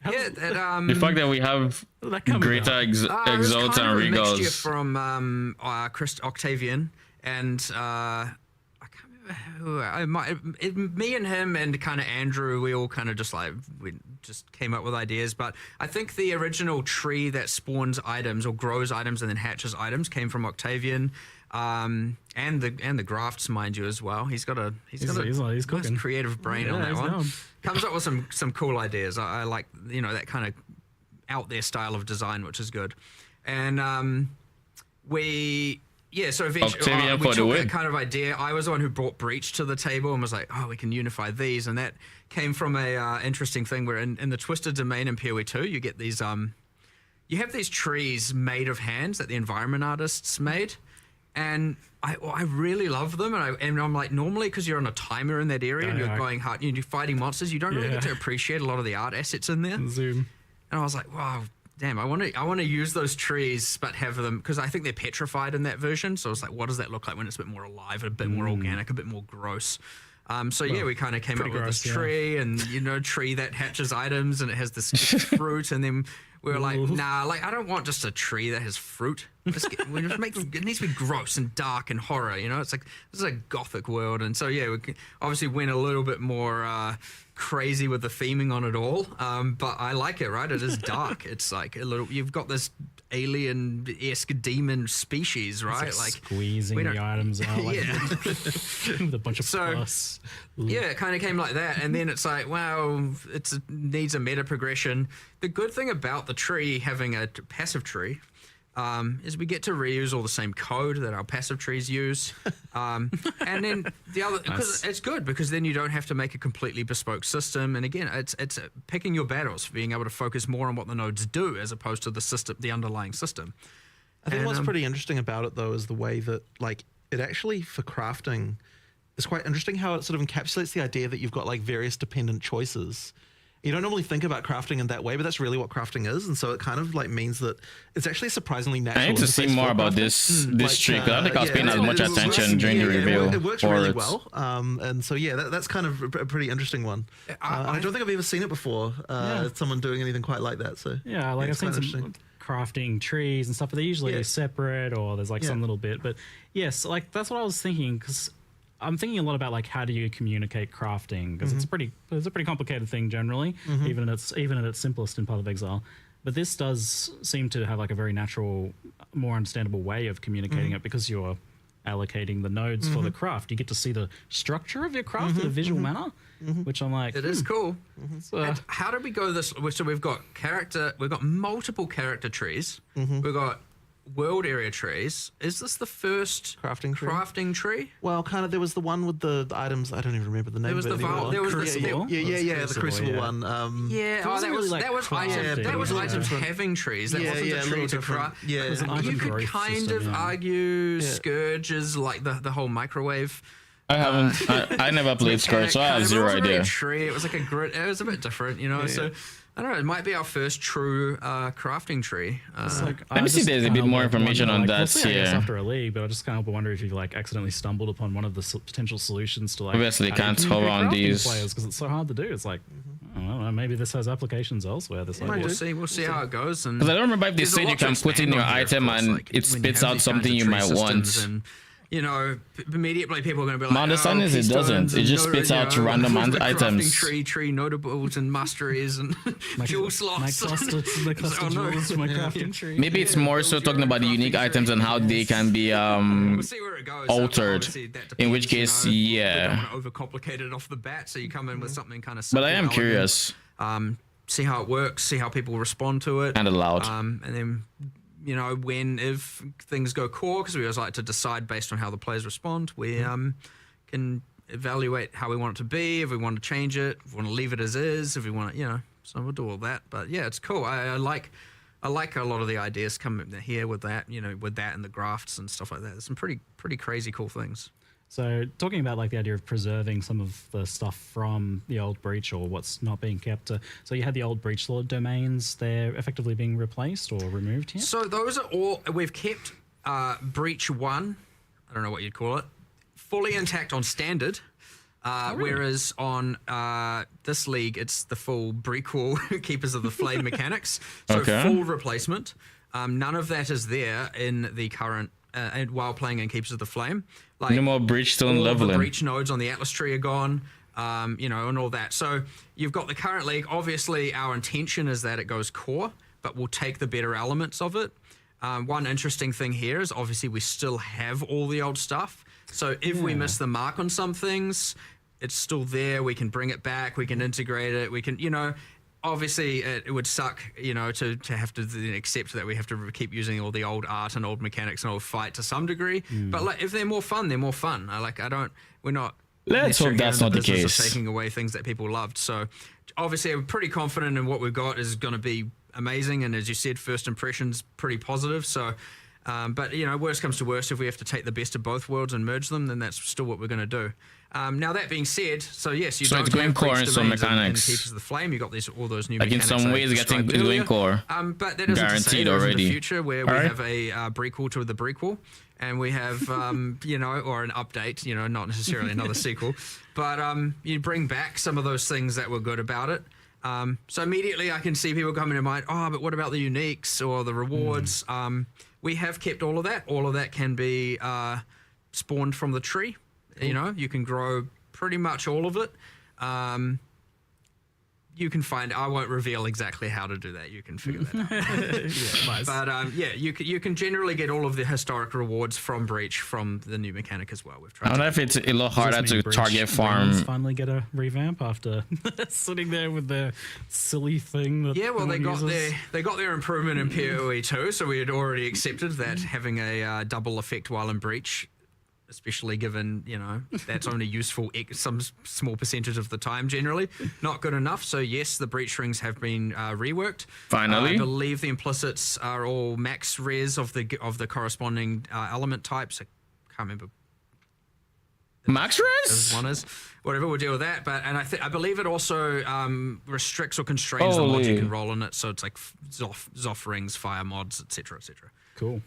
The fact that we have greater exalts and regals. Mixture from Octavian and I can't remember who. Me and him and kind of Andrew, we all kind of we just came up with ideas. But I think the original tree that spawns items or grows items and then hatches items came from Octavian. And the grafts, mind you, as well. He's got a nice creative brain on that one. Comes up with some cool ideas. I like that kind of out there style of design, which is good. And so eventually we took that kind of idea. I was the one who brought Breach to the table and was like, oh, we can unify these, and that came from a interesting thing where in the Twisted Domain in PoE 2, you get these you have these trees made of hands that the environment artists made. And I really love them, and I'm like, normally because you're on a timer in that area and you're going hard, you're fighting monsters, you don't really get to appreciate a lot of the art assets in there. Zoom. And I was like, wow, damn, I want to use those trees, but have them, because I think they're petrified in that version. So I was like, what does that look like when it's a bit more alive, a bit more organic, a bit more gross? We kind of came up with this tree, and tree that hatches items, and it has this fruit, and then we were like, nah, like I don't want just a tree that has fruit. It needs to be gross and dark and horror. It's like this is a gothic world, and so we obviously went a little bit more crazy with the theming on it all. But I like it, right? It is dark. It's like a little. You've got this alien-esque demon species, right? It's like squeezing the items out, with a bunch of plus. Yeah, it kind of came like that, and then it's like, wow, needs a meta progression. The good thing about the tree having a passive tree is we get to reuse all the same code that our passive trees use, and then the other, because it's good because then you don't have to make a completely bespoke system. And again, it's picking your battles, being able to focus more on what the nodes do as opposed to the underlying system. I think what's pretty interesting about it though is the way that like it actually for crafting is quite interesting how it sort of encapsulates the idea that you've got like various dependent choices. You don't normally think about crafting in that way, but that's really what crafting is, and so it kind of like means that it's actually surprisingly natural. I need to see more about this tree, because I don't think I was paying as much attention during the reveal. It works really well, and so that's kind of a pretty interesting one. I don't think I've ever seen it before. Someone doing anything quite like that. So I've seen some crafting trees and stuff, but they're usually separate, or there's like some little bit. But yes, like that's what I was thinking, because I'm thinking a lot about like how do you communicate crafting, because it's a pretty complicated thing generally, even at its simplest in Path of Exile. But this does seem to have like a very natural, more understandable way of communicating it, because you're allocating the nodes for the craft. You get to see the structure of your craft in a visual manner, which I'm like, It is cool. So, And how did we go this? So we've got multiple character trees. We've got world area trees. Is this the first Crafting tree? tree? Well, kind of. There was the one with the items. I don't even remember the name. There was of it the anymore. there was Crucible. the the Crucible yeah. one. yeah. Oh, wasn't that really was like that was crafting. that was Yeah. items having trees. That wasn't a tree to craft. Yeah, was an You item could growth kind system, of yeah. argue Scourge is like the whole microwave. I haven't. I never played Scourge, so I have zero It wasn't really idea. a tree. It was like a grid. It was a bit different, you know. So I don't know. It might be our first true crafting tree. Let me see if there's a bit more information on that We'll see, I guess, here. after a league, but I just kind of wonder if you like accidentally stumbled upon one of the potential solutions to like. Obviously, how do you can't communicate hover on crafting these. players because it's so hard to do. It's like, I don't know, maybe this has applications elsewhere. This idea. We'll see how it goes. And Because I don't remember if they there's a said you lot to can put in expand your on here, of item course, and like, it when you spits have out these something kinds you of might tree want. systems and, you know, immediately people are going to be like, My understanding is it doesn't. It just spits out random items. Tree notables and masteries and jewel slots. My cluster Oh, no. jewels for my crafting tree. Maybe it's more so talking about the unique items and how they can be We'll see where it goes. altered. Obviously, that In which depends, case, you know, yeah. We don't want to overcomplicate it off the bat, so you come in with something kind of. But I simple, am elegant, curious see how it works, see how people respond to it, and allowed. and then you know if things go core, because we always like to decide based on how the players respond. We can evaluate how we want it to be, if we want to change it, if we want to leave it as is, if we want to, you know. So we'll do all that. But yeah, it's cool. I like a lot of the ideas coming here with that, you know, with that and the grafts and stuff like that. There's some pretty crazy cool things. So talking about like the idea of preserving some of the stuff from the old breach or what's not being kept. So you had the old breach lord domains. They're effectively being replaced or removed here. So those are all we've kept. Breach 1, I don't know what you'd call it, fully intact on standard. Really? Whereas on this league, it's the full Breakwall Keepers of the Flame mechanics. So Okay. full replacement. None of that is there in the current, and while playing in Keepers of the Flame. Like No more Breachstone all of the leveling. breach nodes on the Atlas tree are gone, you know, and all that. So you've got the current league. Obviously, our intention is that it goes core, but we'll take the better elements of it. One interesting thing here is obviously we still have all the old stuff. So if we miss the mark on some things, it's still there. We can bring it back. We can integrate it. We can, you know, obviously it would suck, you know, to have to then accept that we have to keep using all the old art and old mechanics and old fight to some degree. But like, if they're more fun, they're more fun. We're not. Let's hope necessarily that's in not the business of case. taking away things that people loved. So obviously I'm pretty confident in what we've got is going to be amazing. And as you said, first impressions pretty positive. So, but you know, worst comes to worst, if we have to take the best of both worlds and merge them, then that's still what we're going to do. Now that being said, so yes, you So don't it's going have core breach in some domains mechanics. and Keepers of the Flame. You got all those new Like in mechanics some I ways, getting described it's going earlier. core. But that isn't to say Guaranteed there's already. in the future where we Alright. have a prequel to the prequel, and we have you know, or an update, you know, not necessarily another sequel, but you bring back some of those things that were good about it. So immediately I can see people coming to mind, oh, but what about the uniques or the rewards? We have kept all of that. All of that can be spawned from the tree. You know, you can grow pretty much all of it. You can find. I won't reveal exactly how to do that. You can figure that out. Yeah, nice. But yeah, you can generally get all of the historic rewards from Breach from the new mechanic as well. We've I tried. wonder if it's a lot harder Does this mean to Breach target wings farm. finally get a revamp after sitting there with their silly thing. That Yeah, well, no they one got uses. their improvement in PoE too, so we had already accepted that having a double effect while in Breach, especially given, you know, that's only useful some small percentage of the time generally, not good enough. So yes, the Breach rings have been reworked. Finally. I believe the implicits are all max res of the corresponding element types. I can't remember. Max As res? one is, whatever, we'll deal with that. But I believe it also restricts or constrains the mods you Holy. can roll in it. So it's like Zoff rings, fire mods, etc., etc. Cool.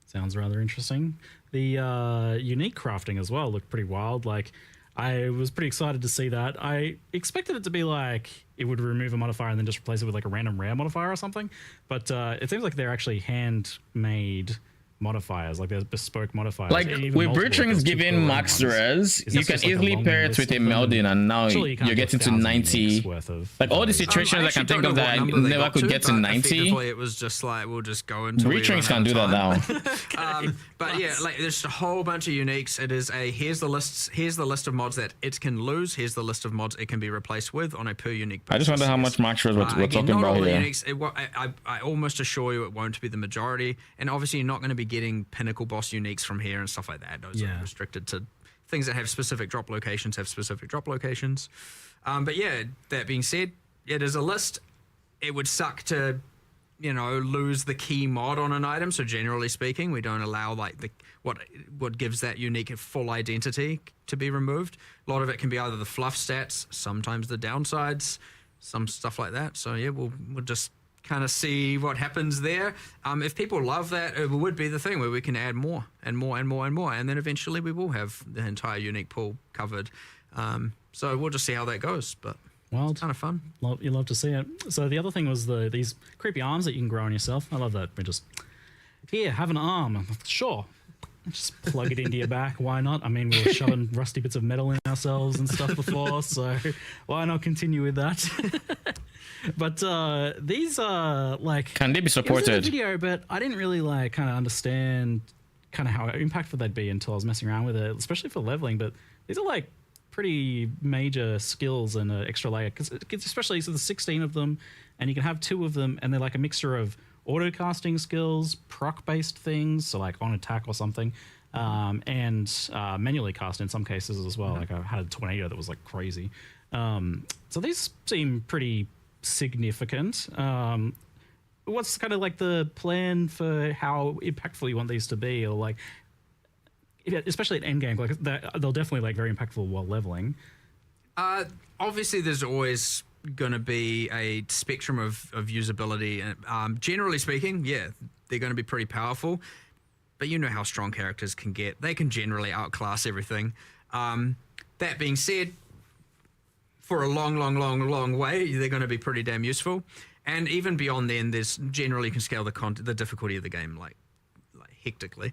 Sounds rather interesting. The unique crafting as well looked pretty wild. Like, I was pretty excited to see that. I expected it to be like it would remove a modifier and then just replace it with like a random rare modifier or something. But it seems like they're actually handmade modifiers, like there's bespoke modifiers. Like even with multiple, Brute Rings there's two given core max ones. res, Is you this can just like a easily long pair it list with a of them? Meldin, and now Surely you can't you're do getting to 1,000 90. uniques worth of Like all the those. situations I can think don't of know that I what number they never got could get to but 90. effectively it was just like we'll just go until Brute we Rings run can out do of that time. now. But yeah, like there's a whole bunch of uniques. It is a here's the list of mods that it can lose. Here's the list of mods it can be replaced with on a per unique basis. I just wonder how much max res we're Again, talking not about all the here. uniques. I almost assure you it won't be the majority. And obviously you're not going to be getting pinnacle boss uniques from here and stuff like that. Those are restricted to things that have specific drop locations. But yeah, that being said, it is a list. It would suck to, lose the key mod on an item. So generally speaking, we don't allow like what gives that unique full identity to be removed. A lot of it can be either the fluff stats, sometimes the downsides, some stuff like that. So yeah, we'll just kind of see what happens there. If people love that, it would be the thing where we can add more and more and more and more, and then eventually we will have the entire unique pool covered. So we'll just see how that goes, but Wild. it's kind of fun. You love to see it. So the other thing was these creepy arms that you can grow on yourself. I love that. We just, here, have an arm. Sure. Just plug it into your back. Why not? I mean, we were shoving rusty bits of metal in ourselves and stuff before, so why not continue with that? But these are like... Can they be It was in supported? the video, but I didn't really like kind of understand kind of how impactful they'd be until I was messing around with it, especially for leveling. But these are like pretty major skills and an extra layer, because especially so there's 16 of them, and you can have 2 of them, and they're like a mixture of auto casting skills, proc based things, so like on attack or something, and manually cast in some cases as well. Like I had a tornado that was like crazy. So these seem pretty significant. What's kind of like the plan for how impactful you want these to be, or like, especially at endgame, like they'll definitely like very impactful while leveling. Obviously, there's always going to be a spectrum of usability. Generally speaking, yeah, they're going to be pretty powerful. But you know how strong characters can get. They can generally outclass everything. That being said, for a long way, they're going to be pretty damn useful. And even beyond then, there's generally you can scale the difficulty of the game like hectically.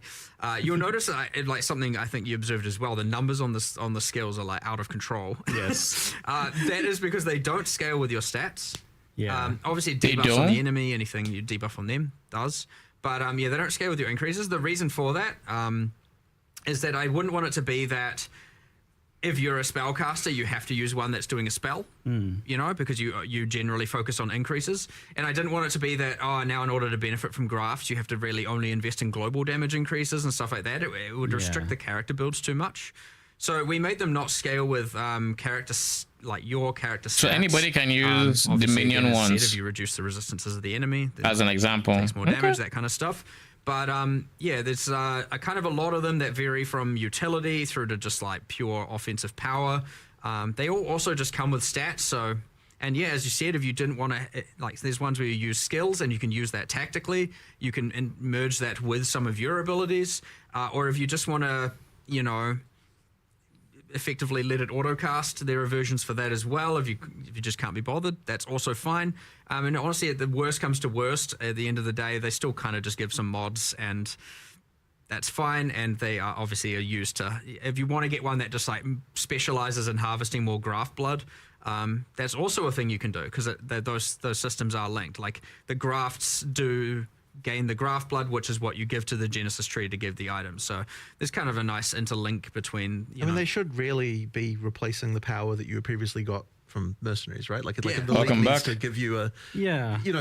You'll notice like something I think you observed as well. The numbers on the skills are like out of control. Yes. That is because they don't scale with your stats. Yeah. Obviously, They debuffs on don't? the enemy, anything you debuff on them does. But yeah, they don't scale with your increases. The reason for that is that I wouldn't want it to be that if you're a spellcaster, you have to use one that's doing a spell, because you generally focus on increases. And I didn't want it to be that, now in order to benefit from grafts, you have to really only invest in global damage increases and stuff like that. It would restrict the character builds too much. So we made them not scale with like your character stats. So anybody can use the Obviously, minion again, as I said, ones if you reduce the resistances of the enemy, then as an example. takes more damage, that kind of stuff. But yeah, there's a kind of a lot of them that vary from utility through to just like pure offensive power. They all also just come with stats. So, and yeah, as you said, if you didn't want to, like, there's ones where you use skills and you can use that tactically. You can merge that with some of your abilities, or if you just want to, effectively let it autocast. There are versions for that as well. If you just can't be bothered, that's also fine. And honestly, the worst comes to worst, at the end of the day, they still kind of just give some mods, and that's fine. And they are obviously used to, if you want to get one that just like specializes in harvesting more graft blood, that's also a thing you can do, because those systems are linked. Like the grafts do gain the graft blood, which is what you give to the Genesis tree to give the item. So there's kind of a nice interlink between. I mean, they should really be replacing the power that you previously got from mercenaries, right? Like, Yeah. the Welcome league back. needs to give you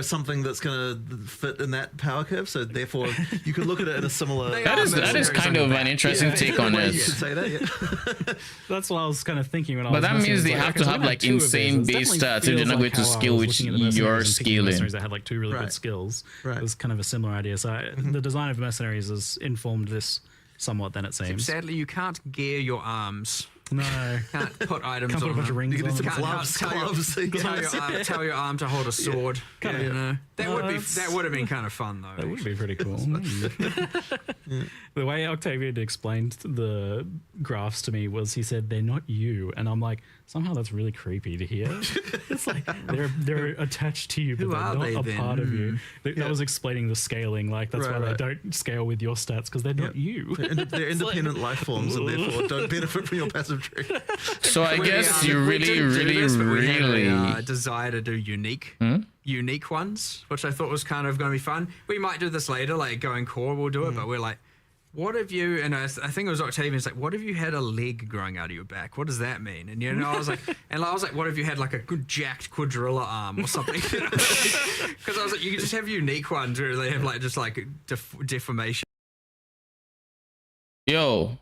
something that's going to fit in that power curve. So therefore, you could look at it in a similar. That is kind of an interesting take on You it. could say that, yeah. That's what I was kind of thinking when I But was that messing means with they it. have Okay, to so have, we had like, 2 of these. insane It base definitely stats if they're feels not going to how I skill was which looking at the mercenaries you're and picking the scaling. mercenaries that had like 2 really Right. good skills. Right. It was kind of a similar idea. So the design of mercenaries has informed this somewhat, then it seems. Sadly, you can't gear your arms. No. Can't put items Can't put on a bunch them. of rings You can do on. some Can't gloves. tell your arm to hold a sword. That would have been kind of fun though. That would be pretty cool. The way Octavian explained the graphs to me was he said, they're not you. And I'm like, somehow that's really creepy to hear. It's like they're attached to you, but Who they're are not they a then? part of you. That was explaining the scaling. Like that's why Right. they don't scale with your stats because they're not you. They're independent life forms and therefore don't benefit from your passive tree. So I guess you we really, didn't do really, this, but we had really. a desire to do unique ones, which I thought was kind of going to be fun. We might do this later, like going core, we'll do it, but we're like, what if you, and I think it was Octavian's like, what if you had a leg growing out of your back? What does that mean? And I was like, what if you had like a good jacked quadrilla arm or something? Because I was like, you could just have unique ones where they have like just like deformation. Yo,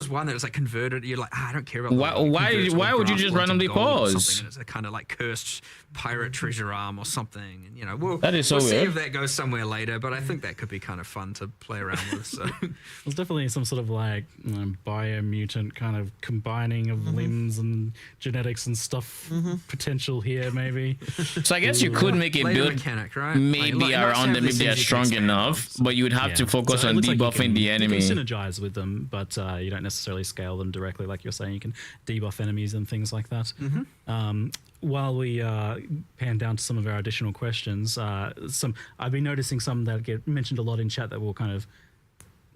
One that was like converted. You're like, I don't care about. Why would you just randomly pause? And it's a kind of like cursed pirate treasure arm or something. And we'll That is so we'll see weird. if that goes somewhere later. But I think that could be kind of fun to play around with. So There's definitely some sort of like biomutant kind of combining of limbs and genetics and stuff potential here, maybe. So I guess you could make a later build mechanic, right? maybe Like, not around have them if these they are things you can strong expand enough, on. but you would have to focus So it on looks like you debuffing the enemy. You can synergize with them, but you don't necessarily scale them directly, like you're saying. You can debuff enemies and things like that. While we pan down to some of our additional questions, I've been noticing some that get mentioned a lot in chat that we'll kind of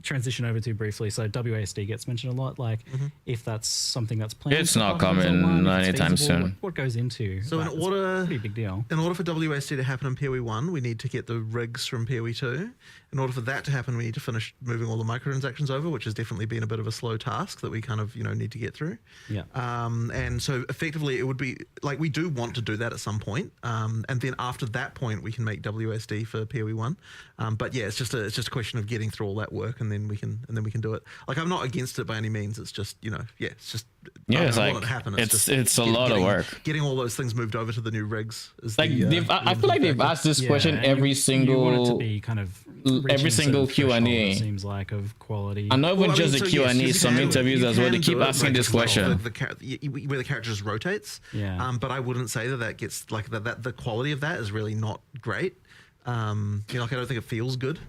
transition over to briefly. So WASD gets mentioned a lot. Like if that's something that's planned, It's for not Path of Exile coming 1, if it's anytime feasible, soon. What goes into? So that? in It's a order, pretty big deal. in order for WSD to happen in PoE 1, we need to get the rigs from PoE 2. In order for that to happen, we need to finish moving all the microtransactions over, which has definitely been a bit of a slow task that we kind of need to get through. Yeah. And so effectively, it would be like we do want to do that at some point, and then after that point, we can make WSD for PoE 1. But yeah, it's just a question of getting through all that work, and then we can do it. Like I'm not against it by any means. It's just it's just Yeah, I it's don't like want it to happen. it's a lot of work. Getting all those things moved over to the new rigs is Like I feel like they've asked this question and every you want it to single be kind of every reaching a single certain threshold, Q&A. it seems like of quality. and not even Well, I just mean, the so Q&A, yes, you some can- interviews you as well. They can keep do it, asking like, this just like question. where the character just rotates. Yeah. But I wouldn't say that gets like that. The quality of that is really not great. Like I don't think it feels good.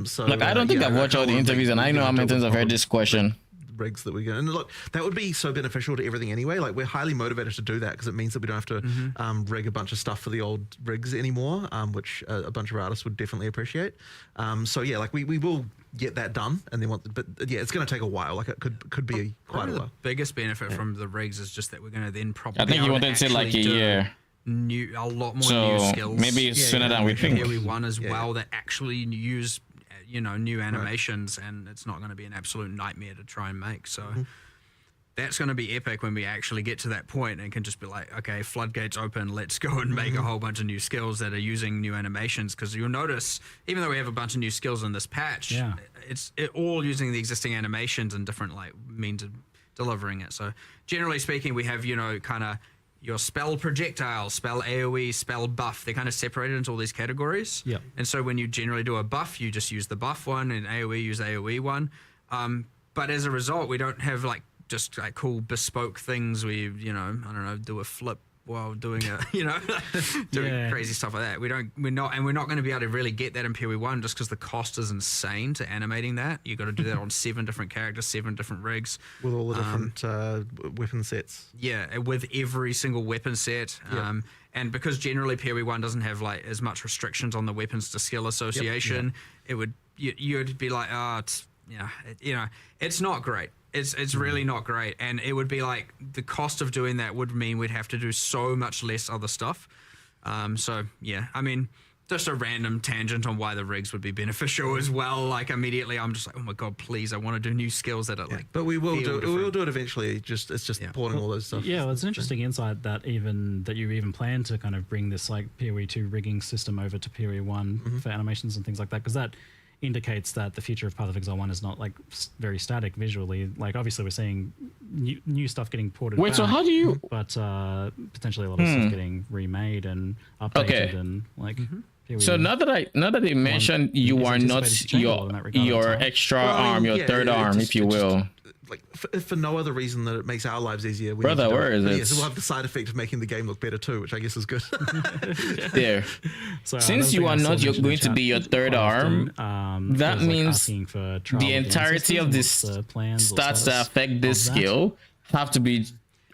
So Like I don't think I've watched all the interviews, and I know how many times I've heard this question. rigs that we get. And look, that would be so beneficial to everything anyway. Like we're highly motivated to do that because it means that we don't have to rig a bunch of stuff for the old rigs anymore, which a bunch of artists would definitely appreciate. So yeah, like we will get that done, and then but yeah, it's going to take a while. Like it could be quite Probably a the while. biggest benefit from the rigs is just that we're going to then probably. I think be you able wanted to say like a actually do year. a lot more So new skills. maybe sooner than we think. Here we won as Yeah. well that actually use new animations, and it's not going to be an absolute nightmare to try and make. So that's going to be epic when we actually get to that point and can just be like, okay, floodgates open, let's go and make a whole bunch of new skills that are using new animations. Because you'll notice, even though we have a bunch of new skills in this patch, it's all using the existing animations and different like means of delivering it. So generally speaking, we have kind of your spell projectile, spell AoE, spell buff. They're kind of separated into all these categories. Yep. And so when you generally do a buff, you just use the buff one, and AoE use the AoE one. But as a result, we don't have like just like cool bespoke things where you I don't know, do a flip while doing a doing crazy stuff like that. We're not going to be able to really get that in PoE 1 just because the cost is insane to animating that. You got to do that on 7 different characters, 7 different rigs With all the different weapon sets. Yeah, with every single weapon set. And because generally PoE 1 doesn't have like as much restrictions on the weapons to skill association, it would you'd be like, it's not great. It's really not great, and it would be like the cost of doing that would mean we'd have to do so much less other stuff. So yeah, I mean, just a random tangent on why the rigs would be beneficial as well. Like immediately, I'm just like, oh my god, please, I want to do new skills that are like. But we will feel do it. different. We will do it eventually. It's just porting all those stuff. Yeah, well, it's an interesting insight that you even plan to kind of bring this like PoE 2 rigging system over to PoE 1 for animations and things like that, because that indicates that the future of Path of Exile 1 is not like very static visually. Like obviously we're seeing new stuff getting ported Wait, back, so how do you? but potentially a lot of stuff getting remade and updated and like. PoE So now that they mentioned you are not your extra arm, your third arm, if you will. Like for no other reason that it makes our lives easier. We Brother, need to do where it. is But it? yeah, so we'll have the side effect of making the game look better too, which I guess is good. There. So, Since you are not going to be your third arm, that means the entirety of this stats that affect this skill have to be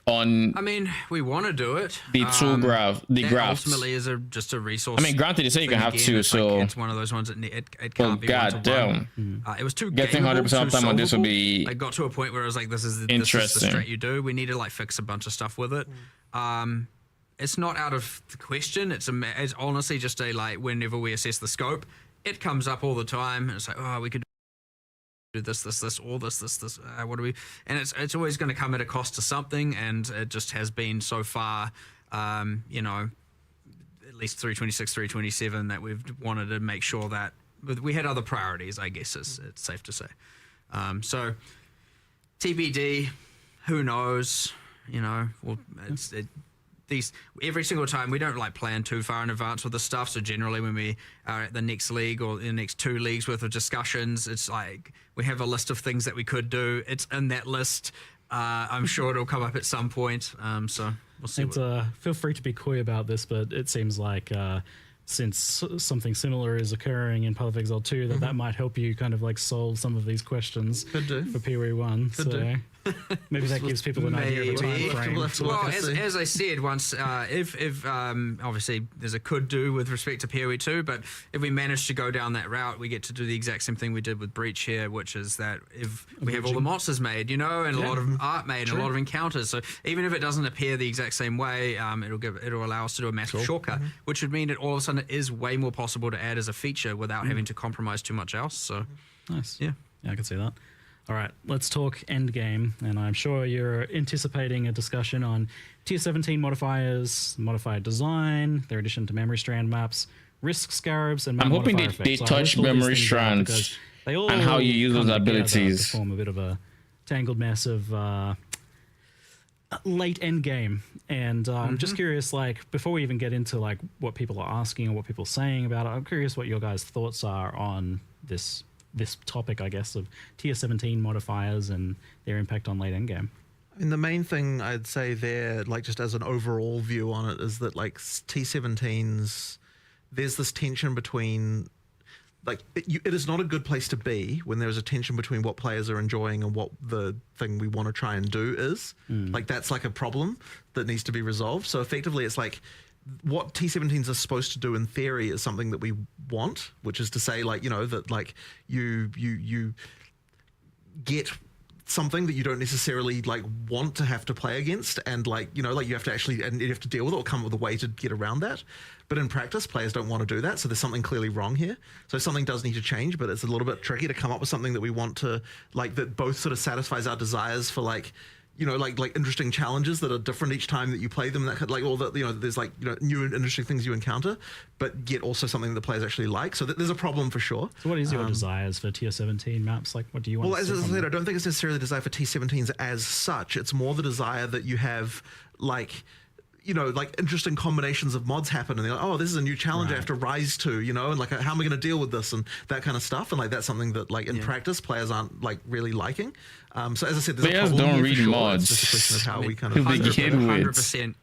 on I mean, we want to do it. the tool graph, the that graphs. ultimately is just a resource. I mean, granted, you say you can thing have again. two, It's so it's one of those ones that it well, can't be one to goddamn. one. It was too Getting gameable, 100% too uptime on this would solvable. be I got to a point where I was like, this is the interesting. strat you do. We need to like fix a bunch of stuff with it. It's not out of the question. It's honestly just a like whenever we assess the scope, it comes up all the time. And it's like, oh, we could do this, or this. What do we? And it's always going to come at a cost to something, and it just has been so far. You know, at least 326, 327 that we've wanted to make sure that we had other priorities. I guess it's safe to say. So TBD, who knows? You know, well, every single time we don't like plan too far in advance with the stuff. So generally when we are at the next league or the next 2 leagues worth of discussions, it's like we have a list of things that we could do. It's in that list. I'm sure it'll come up at some point. So we'll see. Feel free to be coy about this, but it seems like since something similar is occurring in Path of Exile 2, that might help you kind of like solve some of these questions for PoE 1. So maybe that gives people an idea of the time frame. Well, as I said once, if obviously there's a could do with respect to PoE 2, but if we manage to go down that route, we get to do the exact same thing we did with Breach here, which is that if we have all the monsters made, you know, and a lot of art made, and a lot of encounters, so even if it doesn't appear the exact same way, it'll allow us to do a massive shortcut, which would mean that all of a sudden it is way more possible to add as a feature without having to compromise too much else. So nice. Yeah, I can see that. All right, let's talk endgame, and I'm sure you're anticipating a discussion on Tier 17 modifiers, modifier design, their addition to memory strand maps, risk scarabs, and I'm hoping they effects. So touch memory strands they all and how you use those come together abilities. to form a bit of a tangled mess of late endgame. And I'm just curious, like, before we even get into like what people are asking or what people are saying about it, I'm curious what your guys' thoughts are on this topic, I guess, of Tier 17 modifiers and their impact on late endgame. I mean, the main thing I'd say there, like just as an overall view on it, is that like T17s, there's this tension between, like, it is not a good place to be when there is a tension between what players are enjoying and what the thing we want to try and do is. Like, that's like a problem that needs to be resolved. So effectively, it's like, what T17s are supposed to do in theory is something that we want, which is to say, like, you know, that like you get something that you don't necessarily like want to have to play against, and like, you know, like you have to actually, and you have to deal with it or come up with a way to get around that. But in practice, players don't want to do that, so there's something clearly wrong here. So something does need to change, but it's a little bit tricky to come up with something that we want to, like, that both sort of satisfies our desires for, like, you know, like interesting challenges that are different each time that you play them, that could, like, all that, you know, there's like, you know, new and interesting things you encounter, but yet also something that players actually like. So there's a problem for sure. So what is your desires for Tier 17 maps? Like, what do you want? Well, as I said, I don't think it's necessarily the desire for T17s as such. It's more the desire that you have, like, you know, like interesting combinations of mods happen, and they're like, oh, this is a new challenge I have to rise to, you know, and like, how am I going to deal with this, and that kind of stuff. And like, that's something that, like, in practice, players aren't like really liking. So as I said, there's Players a problem don't here read for sure. mods. It's just a question of how we kind To of begin with. 100%.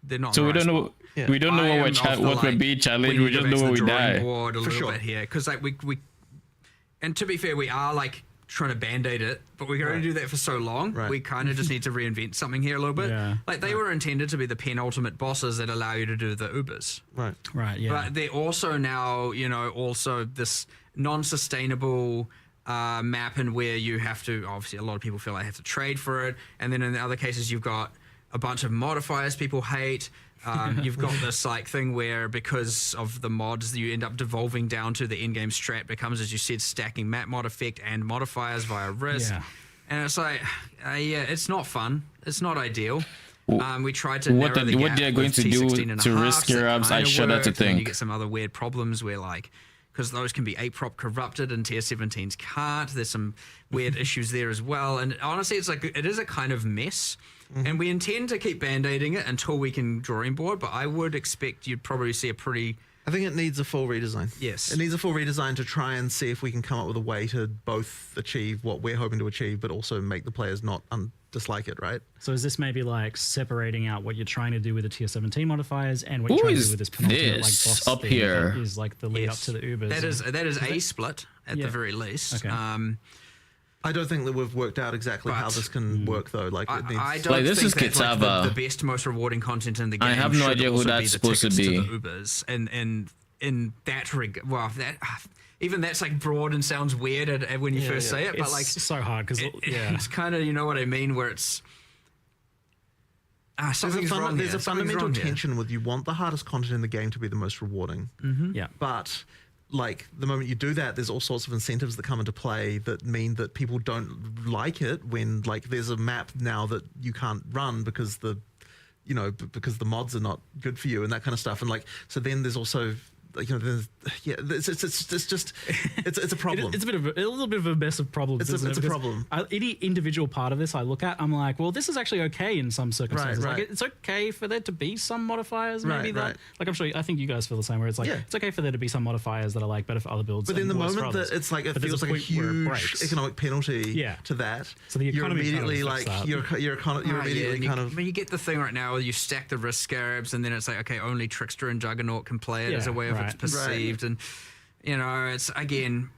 They're not. So we don't know. Yeah. We don't know what would be challenged. We just know where we die. Board a For little sure. bit here, because like we, and to be fair, we are like trying to band-aid it, but we can only do that for so long. Right. We kind of just need to reinvent something here a little bit. Yeah. Like they were intended to be the penultimate bosses that allow you to do the Ubers. Right, yeah. But they're also now, you know, also this non-sustainable map, and where you have to, obviously a lot of people feel they have to trade for it. And then in the other cases, you've got a bunch of modifiers people hate. You've got this like thing where because of the mods, you end up devolving down to the in-game strat becomes, as you said, stacking map mod effect and modifiers via risk. Yeah. And it's like, yeah, it's not fun. It's not ideal. We tried to What narrow the what gap they're going with to do T16 and a to half, risk so your that abs, I kinda shudder to worked, and then think. you get some other weird problems where, like, because those can be APROP corrupted and Tier 17s can't. There's some weird issues there as well. And honestly, it's like, it is a kind of mess. And we intend to keep band-aiding it until we can drawing board, but I would expect you'd probably see a pretty... I think it needs a full redesign. Yes. It needs a full redesign to try and see if we can come up with a way to both achieve what we're hoping to achieve, but also make the players not dislike it, right? So is this maybe like separating out what you're trying to do with the Tier 17 modifiers and what you're trying to do with this penultimate like boss up thing here? That is like the lead up to the Ubers? That is a split at the very least. Okay. I don't think that we've worked out exactly how But- this can work though. Like it needs. I don't Like, this think is that, like, Kitava. the best, most rewarding content in the game. I have no should idea who also that's be the supposed to tickets be. the Ubers, and in that well, that even that's like broad and sounds weird when you first say it, but It's like so hard because it's kind of, you know what I mean, where it's something's wrong. There's here. a Something's fundamental wrong here. tension with you want the hardest content in the game to be the most rewarding. yeah. But like the moment you do that, there's all sorts of incentives that come into play that mean that people don't like it when like there's a map now that you can't run because because the mods are not good for you and that kind of stuff. And like, so then there's also, there's, it's just, it's a problem. It's a little bit of a mess of problems. It's a- isn't it? it's a Because problem. Any individual part of this I look at, I'm like, well, this is actually okay in some circumstances. Right. Like, it's okay for there to be some modifiers, maybe Right. Like, I think you guys feel the same. Where it's like, Yeah. it's okay for there to be some modifiers that are like better for other builds. But then and the worse for moment that others. it's like it But there's feels like a point where it huge breaks. economic penalty Yeah. to that, So the you're economy kind of immediately affects like that. you're immediately you, kind of. I mean, you get the thing right now where you stack the risk scarabs, and then it's like, okay, only Trickster and Juggernaut can play it as a Yeah, way of it's right. perceived, and it's again.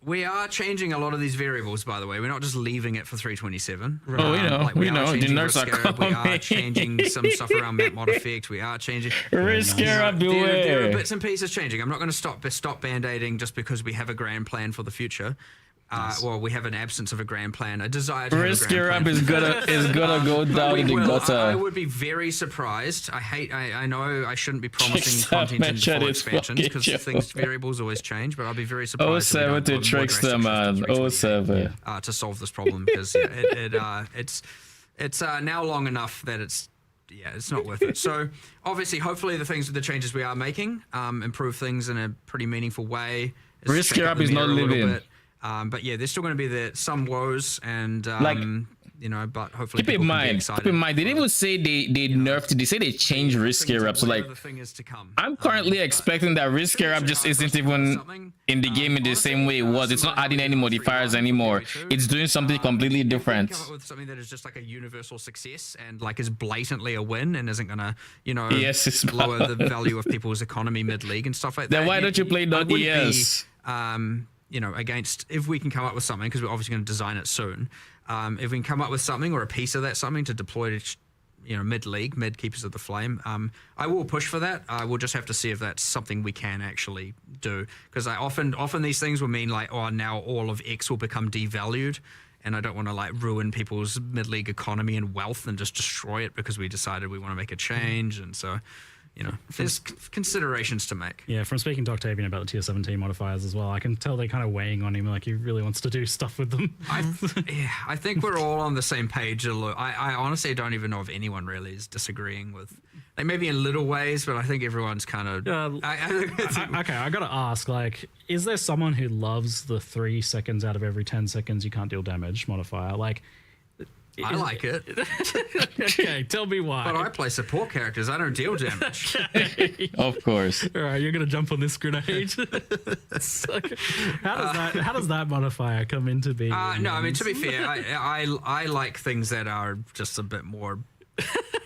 We are changing a lot of these variables, by the way. We're not just leaving it for 327. Oh, we know. We are know. The changing nerds risk are scarab, we are coming. changing some stuff around map mod effect. We are changing. Risk Scarab, There are beware. bits and pieces changing. I'm not going to stop band-aiding just because we have a grand plan for the future. Well, we have an absence of a grand plan, a desire to Risk have a grand Scarab plan. is gonna go But down we in the will. I gutter. would be very surprised. I know I shouldn't be promising Just content in mention full it's expansions fucking because things variables always change. But I'll be very surprised. if we 07 don't to put more Trickster, drastic man. shifts to 328, 07. to solve this problem because it's now long enough that it's not worth it. So obviously, hopefully, the changes we are making improve things in a pretty meaningful way. It's Risk shake up Scarab the is mirror not a little living. bit. But yeah, there's still going to be some woes and but hopefully Keep in people can be mind, excited. they didn't even say they nerfed. They say they changed Risk Scarab. So like, The thing is to come. I'm currently expecting that Risk Scarab just isn't even in the game in the same way it was. It's not adding any modifiers anymore. It's doing something completely different. Come up with something that is just like a universal success and like is blatantly a win and isn't gonna Yes, it's lower the value of people's economy mid-league and stuff like that. Then why don't you play I wouldn't be, .es? Against, if we can come up with something, because we're obviously going to design it soon. If we can come up with something or a piece of that something to deploy to mid-league, mid-keepers of the flame, I will push for that. We'll just have to see if that's something we can actually do, because often these things will mean like, oh, now all of X will become devalued, and I don't want to like ruin people's mid-league economy and wealth and just destroy it because we decided we want to make a change. And so there's considerations to make. Yeah, from speaking to Octavian about the tier 17 modifiers as well, I can tell they're kind of weighing on him, like he really wants to do stuff with them. I think we're all on the same page. I honestly don't even know if anyone really is disagreeing with, like maybe in little ways, but I think everyone's kind of. Okay, I gotta ask, like, is there someone who loves the 3 seconds out of every 10 seconds you can't deal damage modifier? Like, I like it, okay, tell me why. but I play support characters. I don't deal damage. Of course. All right, you're gonna jump on this grenade. So, how does that modifier come into being? No, I mean, to be fair, I like things that are just a bit more.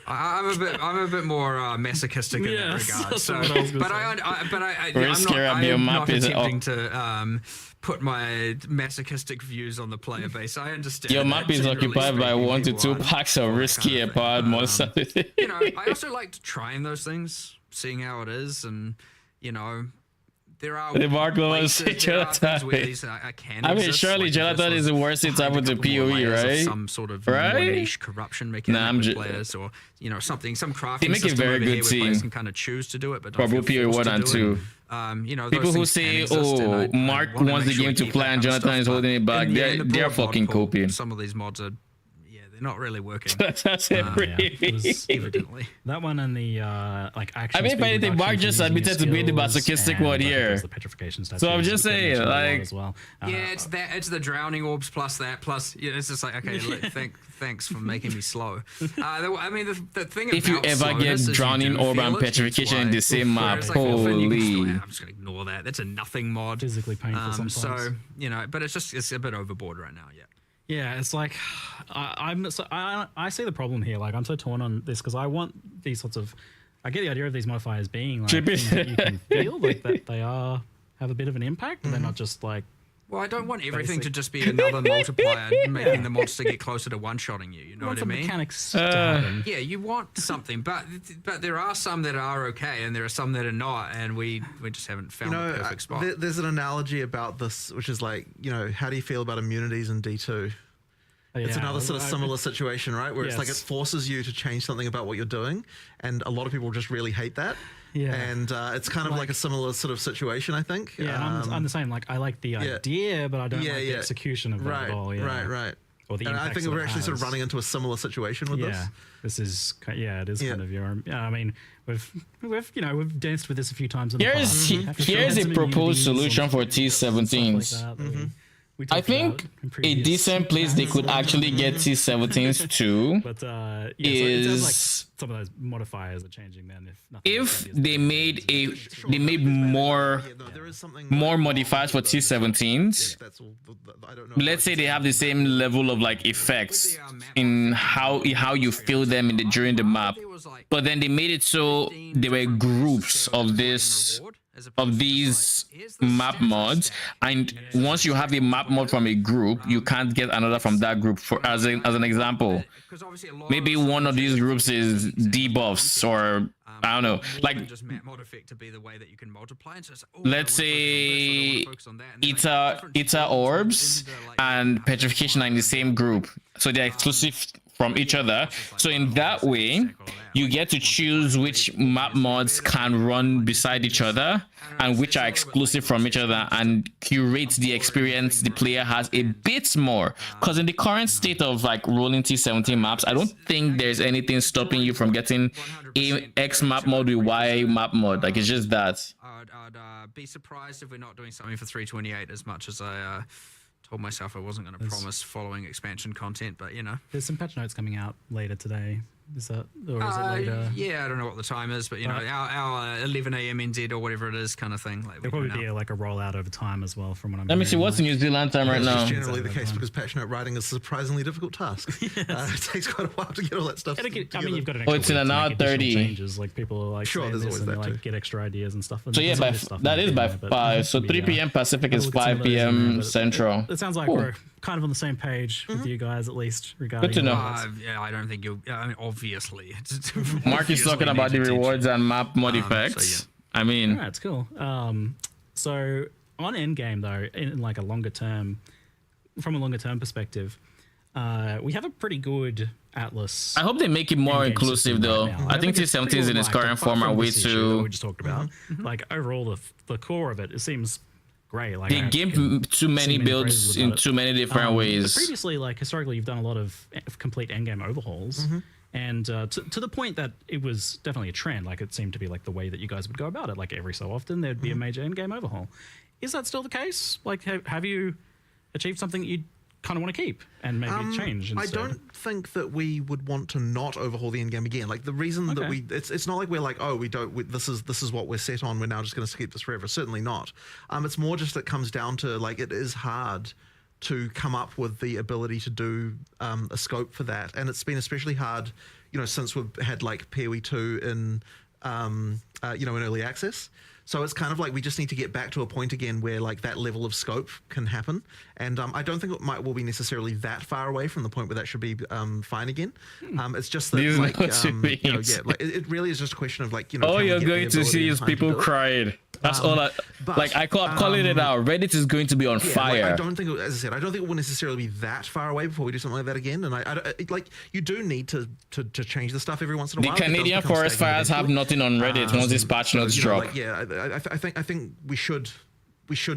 I'm a bit more masochistic in Yes, that regard. that's So, what I was gonna but say. I'm Risk not, Scarab, I your am map not is attempting to put my masochistic views on the player base. I understand. Your that map is generally occupied by speaking, 1 to people 2 aren't packs all of that risky kind of thing. apart monsters. I also liked trying those things, seeing how it is, and there are The Mark Lewis, places, there are things where Jonathan. these can I mean, exist, surely like if Jonathan this is the was worst thing to behind happen a to couple more PoE, layers of right? some sort of Right? more niche corruption mechanic Nah, I'm with ju- players, or something, some crafting They make a system very over good here where players team. can kind of choose to do it, but don't For both feel PoE forced 1 and to 2. do it. Those People who things say, can exist, and I Mark wanna wants make the sure game we to keep play that and kind of Jonathan is stuff, holding it but back, in the end, the they're broad mod fucking pool, copying. Some of these mods are, they're not really working. That's it, Yeah, it was Evidently. that one and the action. I mean, if speed anything, Mark reduction just from using admitted to being the skills, masochistic and one I think here. there's the petrification So I'm statues just that got saying, mentioned a lot like- as well. Yeah, it's the drowning orbs plus that plus it's just like, okay, look, thanks for making me slow. I mean, the thing If you about ever slowness get is you drowning do orb feel and it, hence petrification in why- the same where map, it's like often you can just holy. I'm just gonna ignore that. That's a nothing mod. Physically painful sometimes. So but it's a bit overboard right now. Yeah. Yeah, it's like I see the problem here. Like, I'm so torn on this because I want these sorts of. I get the idea of these modifiers being like Chippy. things that you can feel like that they have a bit of an impact. And they're not just like Well, I don't want everything to just be another multiplier making the monster get closer to one-shotting you. You know what I mean? Mechanics to happen. Yeah, you want something, but there are some that are okay, and there are some that are not, and we just haven't found the perfect spot. There's an analogy about this, which is like, how do you feel about immunities in D2? It's another sort of similar situation, right? Where it's like it forces you to change something about what you're doing, and a lot of people just really hate that. Yeah, and it's kind of like a similar sort of situation, I think. Yeah, I'm the same. Like, I like the idea, but I don't like the execution of that at all. Yeah. Right. Or the and I think we're actually sort of running into a similar situation with this. Yeah, this is it is kind of your. I mean, we've danced with this a few times in the past. Here's a proposed solution for T17s. I think a decent place they could actually get T17s to is like some of those modifiers are changing then. If they made more modifiers for T17s. Let's say they have the same level of like effects in how you feel them during the map, but then they made it so there were groups of these map mods, and once you have a map mod from a group, you can't get another from that group. For as an example, maybe one of these groups is debuffs, or I don't know, like just mod effect to be the way that you can multiply. And so it's, let's say Ita orbs and petrification are in the same group, so they're exclusive from each other. So in that way, you get to choose which map mods can run beside each other and which are exclusive from each other, and curate the experience the player has a bit more. Because in the current state of like rolling T17 maps, I don't think there's anything stopping you from getting a X map mod with Y map mod. Like, it's just that. I'd be surprised if we're not doing something for 328 as much as I told myself I wasn't going to promise following expansion content, but there's some patch notes coming out later today. Is that, or is it later? Yeah, I don't know what the time is, but our 11 a.m. NZ or whatever it is kind of thing. Like, there'll probably be like a rollout over time as well, from what I'm Let me see, what's the New Zealand time right now? It's generally the case because patch note writing is a surprisingly difficult task. It takes quite a while to get all that stuff. I mean, you've got an extra it's in an hour 30. Changes, like people are like, sure, there's always that too. Get extra ideas and stuff. And so yeah, that is by 5. So 3 p.m. Pacific is 5 p.m. Central. It sounds like we're kind of on the same page with you guys, at least regarding. Good to know. I don't think you'll. I mean, obviously. Mark is talking about the rewards and map mod effects. So, I mean, it's cool. So on endgame though, in like a longer term, from a longer term perspective, we have a pretty good Atlas. I hope they make it more inclusive though. I think T17 is in its current form are way too. We just talked about. Like overall, the core of it seems great. Like, they give too many builds in too many different ways. Previously, like historically, you've done a lot of complete endgame overhauls. And to the point that it was definitely a trend. Like, it seemed to be like the way that you guys would go about it. Like, every so often there'd be a major endgame overhaul. Is that still the case? Like, have you achieved something that you kind of want to keep and maybe change instead? I don't think that we would want to not overhaul the endgame again. Like, the reason that it's not like we're like, oh, this is what we're set on, we're now just going to keep this forever. Certainly not. It's more just that it comes down to, like, it is hard to come up with the ability to do a scope for that, and it's been especially hard, since we've had like PoE 2 in in early access. So it's kind of like we just need to get back to a point again where like that level of scope can happen, and I don't think will be necessarily that far away from the point where that should be fine again. It's just that like it really is just a question of like all you're going to see is people crying. That's all I'm calling it out. Reddit is going to be on fire. Like, I don't think, as I said, I don't think it will necessarily be that far away before we do something like that again. And like you do need to change the stuff every once in a while. The Canadian forest fires have nothing on Reddit once these patch notes drop. I think we should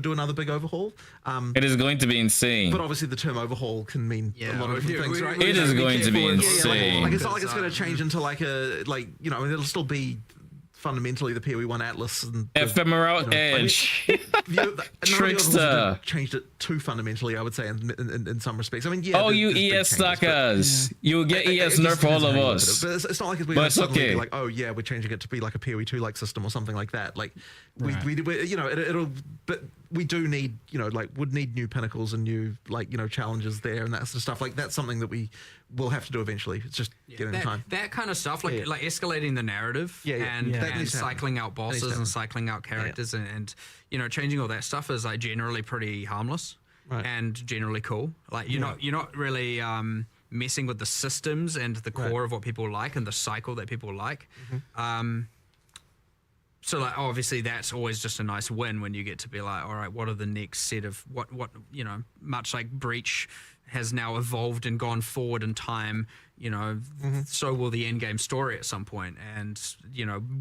do another big overhaul. It is going to be insane. But obviously the term overhaul can mean a lot of different things, right? It is going to be insane. Like, it's not like it's going to change into like it'll still be fundamentally the PoE 1 Atlas and ephemeral edge. Trickster changed it too fundamentally, I would say, in some respects. I mean, you ES suckers, you'll get ES nerf for all of us. But it's not like we're going to suddenly be like, oh yeah, we're changing it to be like a PoE 2 like system or something like that. Like it'll, but we do need would need new pinnacles and new challenges there and that sort of stuff. Like, that's something that we will have to do eventually. It's just getting the time. That kind of stuff, like escalating the narrative and cycling out bosses and cycling out characters and changing all that stuff is like generally pretty harmless. and generally cool. Like you're not really messing with the systems and the core of what people like and the cycle that people like. So like obviously that's always just a nice win when you get to be like, all right, what are the next set of what much like Breach has now evolved and gone forward in time, so will the end game story at some point, and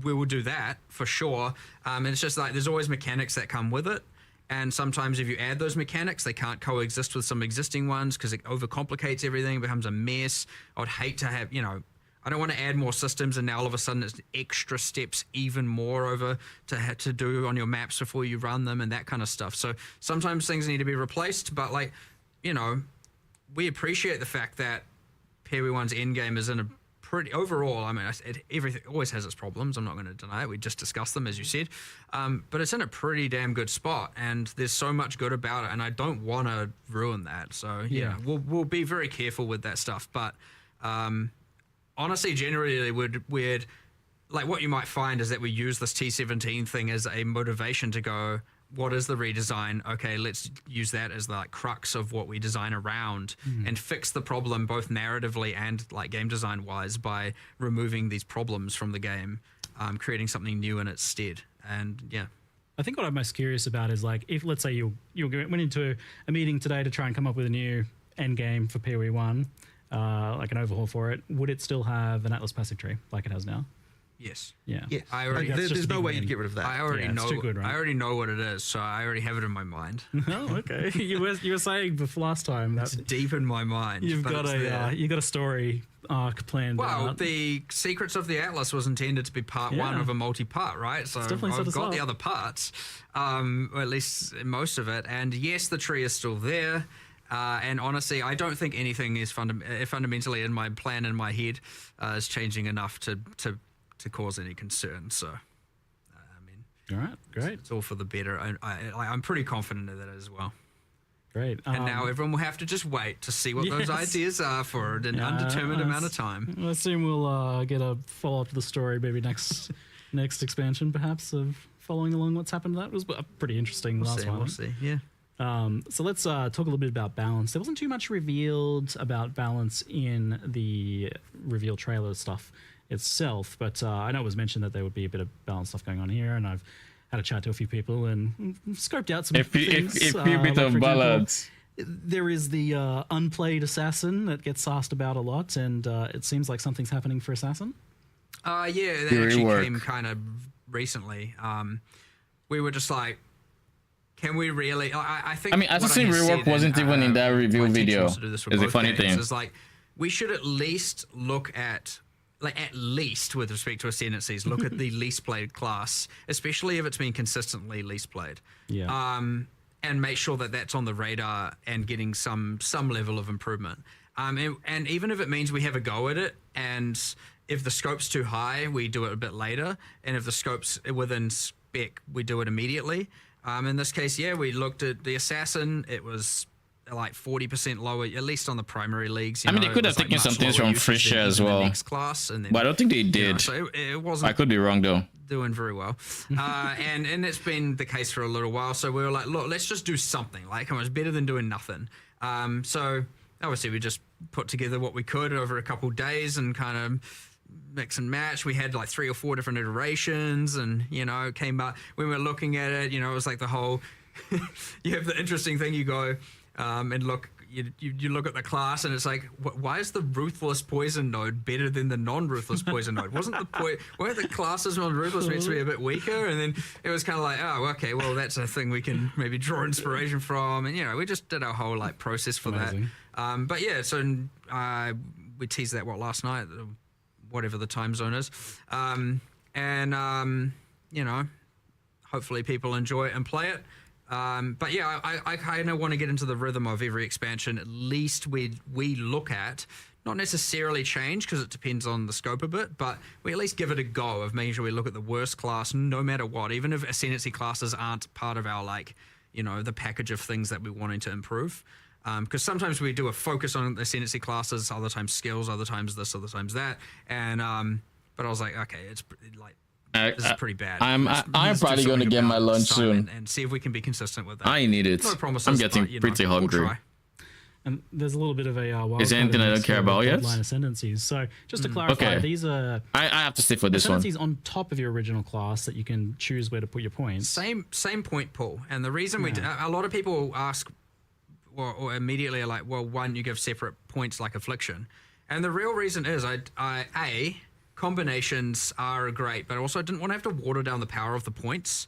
we will do that for sure. And it's just like there's always mechanics that come with it, and sometimes if you add those mechanics, they can't coexist with some existing ones because it overcomplicates everything, becomes a mess. I would hate to have I don't want to add more systems and now all of a sudden it's extra steps even more over to have to do on your maps before you run them and that kind of stuff. So sometimes things need to be replaced, but like, we appreciate the fact that PoE1's endgame is in a pretty, overall, I mean, everything always has its problems. I'm not going to deny it. We just discussed them, as you said. But it's in a pretty damn good spot and there's so much good about it and I don't want to ruin that. So we'll be very careful with that stuff. But, honestly, generally, we'd like what you might find is that we use this T17 thing as a motivation to go, what is the redesign? Okay, let's use that as the crux of what we design around and fix the problem both narratively and like game design wise by removing these problems from the game, creating something new in its stead. And I think what I'm most curious about is like if let's say you went into a meeting today to try and come up with a new end game for PoE1. Like an overhaul for it, would it still have an Atlas passive tree like it has now? Yes. Yeah. Yes. There's no way you'd get rid of that. I already know. It's too good, right? I already know what it is, so I already have it in my mind. Oh, okay. You were saying before last time that it's deep in my mind. You've got a story arc planned. Well, the Secrets of the Atlas was intended to be part one of a multi-part, right? So I've got the other parts, or at least most of it. And yes, the tree is still there. And honestly, I don't think anything is fundamentally in my plan in my head is changing enough to cause any concern. So, I mean, all right, great. It's all for the better. I'm pretty confident of that as well. Great. And now everyone will have to just wait to see what those ideas are for an undetermined amount of time. I assume we'll get a follow-up to the story, maybe next expansion, perhaps, of following along what's happened. That was pretty interesting last one. We'll see, yeah. So let's talk a little bit about balance. There wasn't too much revealed about balance in the reveal trailer stuff itself, but I know it was mentioned that there would be a bit of balance stuff going on here, and I've had a chat to a few people and scoped out some things. A few bit of balance. There is the unplayed assassin that gets asked about a lot, and it seems like something's happening for assassin. Yeah, that actually came kind of recently. We were just like, can we really? I think. I mean, Assassin Rework wasn't even in that review video. It's a funny thing. It's like we should at least look at, with respect to ascendancies, look at the least played class, especially if it's been consistently least played. Yeah. And make sure that that's on the radar and getting some level of improvement. And even if it means we have a go at it, and if the scope's too high, we do it a bit later, and if the scope's within spec, we do it immediately. In this case, we looked at the assassin. It was like 40% lower, at least on the primary leagues. I mean, they could have taken some things from Frisha as well. Next class, and then, but I don't think they did. So it wasn't. I could be wrong though. Doing very well, and it's been the case for a little while. So we were like, look, let's just do something. Like, it's better than doing nothing. So obviously, we just put together what we could over a couple of days and kind of mix and match. We had like 3 or 4 different iterations, and came up when we were looking at it. It was like the whole. You have the interesting thing. You go and look. You look at the class, and it's like, why is the ruthless poison node better than the non-ruthless poison node? Weren't the classes on ruthless meant to be a bit weaker? And then it was kind of like, oh, okay, well, that's a thing we can maybe draw inspiration from, and we just did our whole like process for Amazing. that. But yeah, so we teased that last night, whatever the time zone is, hopefully people enjoy it and play it. But yeah, I kind of want to get into the rhythm of every expansion. At least we look at, not necessarily change because it depends on the scope a bit, but we at least give it a go of making sure we look at the worst class no matter what, even if ascendancy classes aren't part of our the package of things that we're wanting to improve. Because sometimes we do a focus on ascendancy classes, other times skills, other times this, other times that, and but I was like, okay, it's like This is pretty bad. I'm Let's do probably going to something get my about it lunch this time soon. and see if we can be consistent with that. I need it. No promises, I'm getting but, you know, pretty we'll hungry. try. And there's a little bit of a wild Is there card anything in I this don't care for the about yet? Bloodline ascendancies. So just to clarify, Okay. these are I have to stick with this one. ascendancies on top of your original class that you can choose where to put your points. Same point pool. And the reason a lot of people ask or immediately are like, well, why don't you give separate points like Affliction? And the real reason is combinations are great, but also I didn't want to have to water down the power of the points.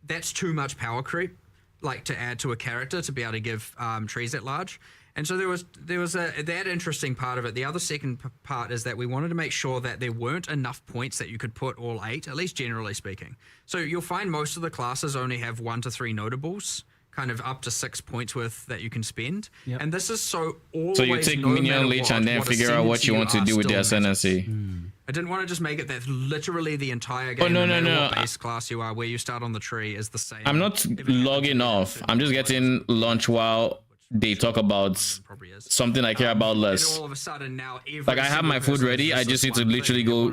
That's too much power creep, like to add to a character to be able to give trees at large. And so there was that interesting part of it. The other second part is that we wanted to make sure that there weren't enough points that you could put all 8, at least generally speaking. So you'll find most of the classes only have 1 to 3 notables, kind of up to 6 points worth that you can spend. Yep. And this is so always So you take no minion matter leech what, and then what figure out what you want to ascendancy do with the are still matters. ascendancy. I didn't want to just make it that literally the entire game, no, no no, matter no. what base class you are, where you start on the tree is the same. I'm not logging off. I'm just getting lunch while they talk about Probably is. something I care about And less. all of a sudden now, Like I have my food ready. I just need to literally go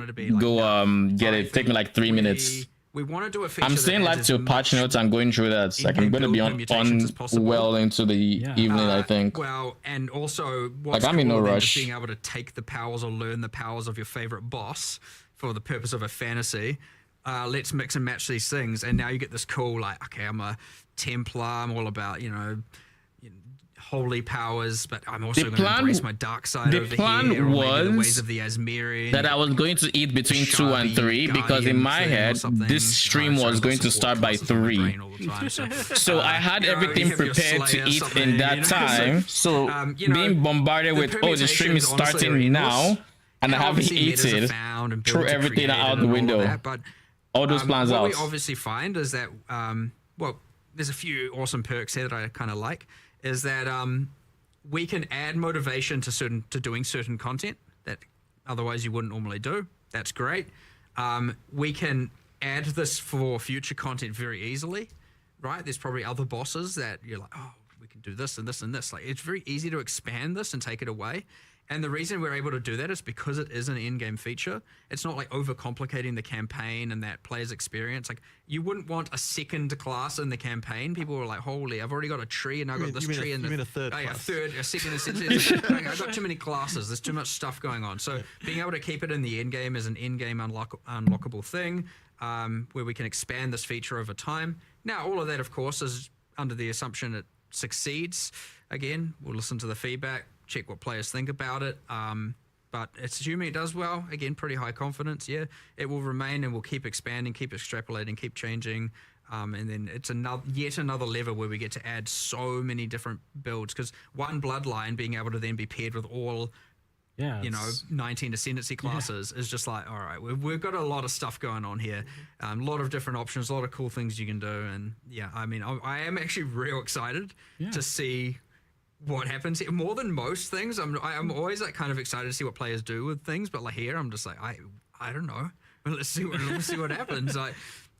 get it. Take me like 3 minutes. We want to do a feature I'm staying that live adds to as patch much notes. I'm going through that. Like I'm going to be on well into the evening. I think. Well, and also, what's I'm in no cool then is rush. being able to take the powers or learn the powers of your favorite boss for the purpose of a fantasy. Let's mix and match these things, and now you get this cool, like, okay, I'm a Templar. I'm all about, holy powers, but I'm also going to embrace my dark side the over plan here. Or maybe the was ways of the Asmerian. that I was going to eat between 2 and 3 because in my head this stream was going to start by 3. So I had everything prepared to eat in that time. So being bombarded with, oh, the stream is starting now, and I haven't eaten, threw everything out the window. All those plans what out. we obviously find is that, there's a few awesome perks here that I kind of like, is that we can add motivation to doing certain content that otherwise you wouldn't normally do. That's great. We can add this for future content very easily, right? There's probably other bosses that you're like, oh, we can do this and this and this. Like, it's very easy to expand this and take it away. And the reason we're able to do that is because it is an in-game feature. It's not like overcomplicating the campaign and that player's experience. Like, you wouldn't want a second class in the campaign. People were like, holy, I've already got a tree and I've got this tree. You mean a third class? A second. It's like, I've got too many classes. There's too much stuff going on. So being able to keep it in the end game is an in-game unlockable thing where we can expand this feature over time. Now, all of that, of course, is under the assumption it succeeds. Again, we'll listen to the feedback, check what players think about it. But it's assuming it does well, again, pretty high confidence. Yeah, it will remain and we'll keep expanding, keep extrapolating, keep changing. And then it's yet another lever where we get to add so many different builds, because one bloodline being able to then be paired with all 19 ascendancy classes is just like, all right, we've got a lot of stuff going on here, a lot of different options, a lot of cool things you can do. And yeah, I mean, I am actually real excited to see what happens here. More than most things, I'm always like kind of excited to see what players do with things, but like here I'm just like, I don't know. Let's see what happens. Like,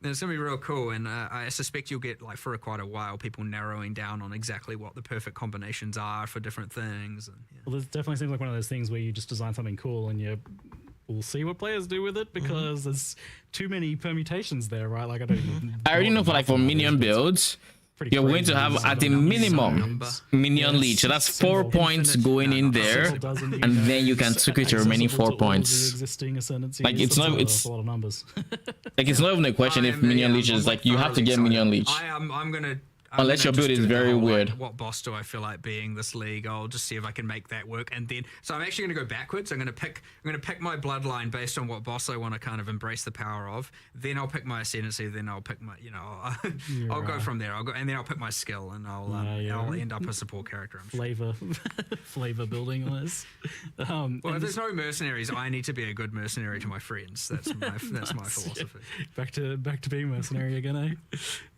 it's gonna be real cool, and I suspect you'll get, like, for quite a while, people narrowing down on exactly what the perfect combinations are for different things. And, Well, this definitely seems like one of those things where you just design something cool and we'll see what players do with it, because there's too many permutations there, right? Like, I already know for minion builds, you're going to have at a minimum minion leech. So that's 4 points going in there, and then you can tweak your remaining 4 points. Like, it's not, it's a lot of numbers. like, it's not even a question if minion leech is like, you have to get minion leech. I'm gonna Unless your build is very weird. What boss do I feel like being this league? I'll just see if I can make that work. And then, so I'm actually going to go backwards. I'm going to pick my bloodline based on what boss I want to kind of embrace the power of. Then I'll pick my ascendancy. Then I'll pick my, I'll go from there. And then I'll pick my skill, and I'll end up a support character. I'm sure. Flavor building on this. Well, if there's no mercenaries, I need to be a good mercenary to my friends. That's my philosophy. Back to being mercenary again,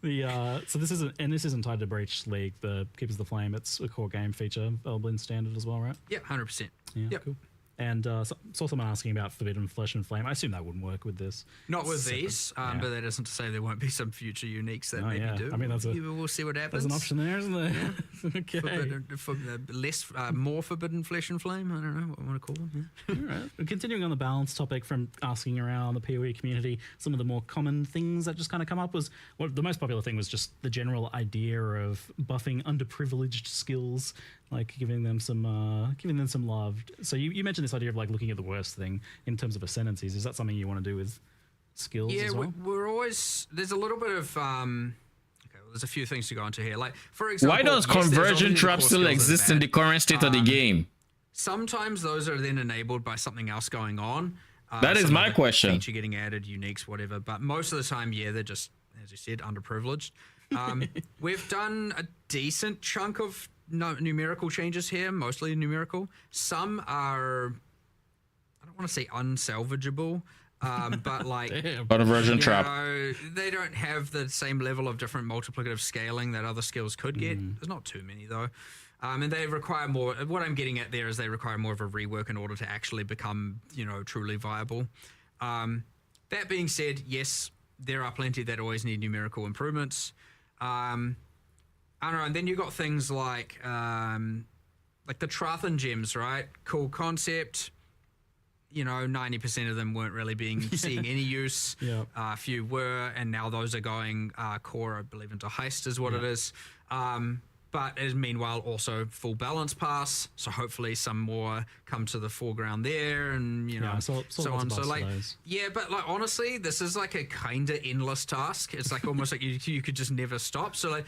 eh? So this isn't tied to Breach League. The Keepers of the Flame, it's a core game feature, Elblin standard as well, right? Yeah, 100%. Yeah, yep. Cool. And saw someone asking about Forbidden Flesh and Flame. I assume that wouldn't work with this. Not with these, but that isn't to say there won't be some future uniques that maybe do. I mean, we'll see what happens. There's an option there, isn't there? Okay. More Forbidden Flesh and Flame. I don't know what I want to call them. Yeah. All right. Continuing on the balance topic from asking around the PoE community, some of the more common things that just kind of come up was, well, the most popular thing was just the general idea of buffing underprivileged skills, like giving them some love. So you mentioned this idea of like looking at the worst thing in terms of ascendancies. Is that something you want to do with skills as well? we're always, there's a little bit of there's a few things to go into here. Like, for example, Why does conversion trap still exist in the current state of the game? Sometimes those are then enabled by something else going on. That is some my other question. Feature getting added, uniques, whatever. But most of the time, they're just, as you said, underprivileged. We've done a decent chunk of numerical changes here, mostly numerical. Some are, I don't want to say unsalvageable, but like Conversion trap. they don't have the same level of different multiplicative scaling that other skills could get. There's not too many though. And they require more. What I'm getting at there is they require more of a rework in order to actually become, truly viable. That being said, yes, there are plenty that always need numerical improvements. I don't know. And then you got things like the Trathan gems, right? Cool concept. 90% of them weren't really seeing any use. Yeah. A few were, and now those are going core, I believe, into heist is what it is. But is meanwhile also full balance pass, so hopefully some more come to the foreground there, and so on. So like, but like honestly, this is like a kind of endless task. It's like almost like you could just never stop. So like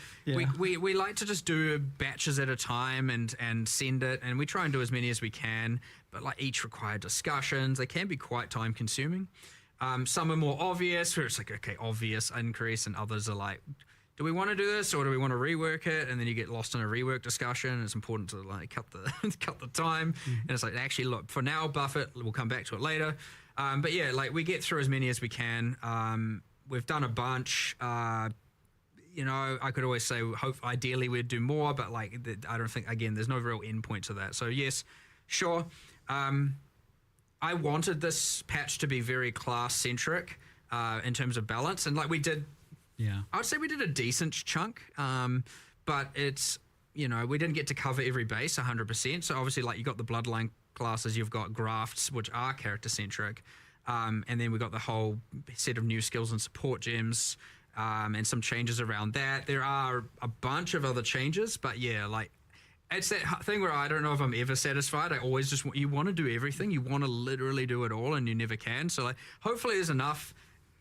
we like to just do batches at a time and send it, and we try and do as many as we can. But like each require discussions. They can be quite time consuming. Some are more obvious, where it's like obvious increase, and others are like, do we want to do this or do we want to rework it? And then you get lost in a rework discussion. It's important to like cut the time. And it's like, actually, look, for now, buff it. We'll come back to it later. But yeah, like we get through as many as we can. We've done a bunch. I could always say, ideally we'd do more, but like, I don't think, again, there's no real end point to that. So yes, sure. I wanted this patch to be very class centric in terms of balance. And like we did, I would say we did a decent chunk, but it's, we didn't get to cover every base 100%. So obviously, like you got the bloodline classes, you've got grafts, which are character centric. And then we got the whole set of new skills and support gems, and some changes around that. There are a bunch of other changes, but yeah, like it's that thing where I don't know if I'm ever satisfied. I always just you want to do everything. You want to literally do it all, and you never can. So like, hopefully there's enough.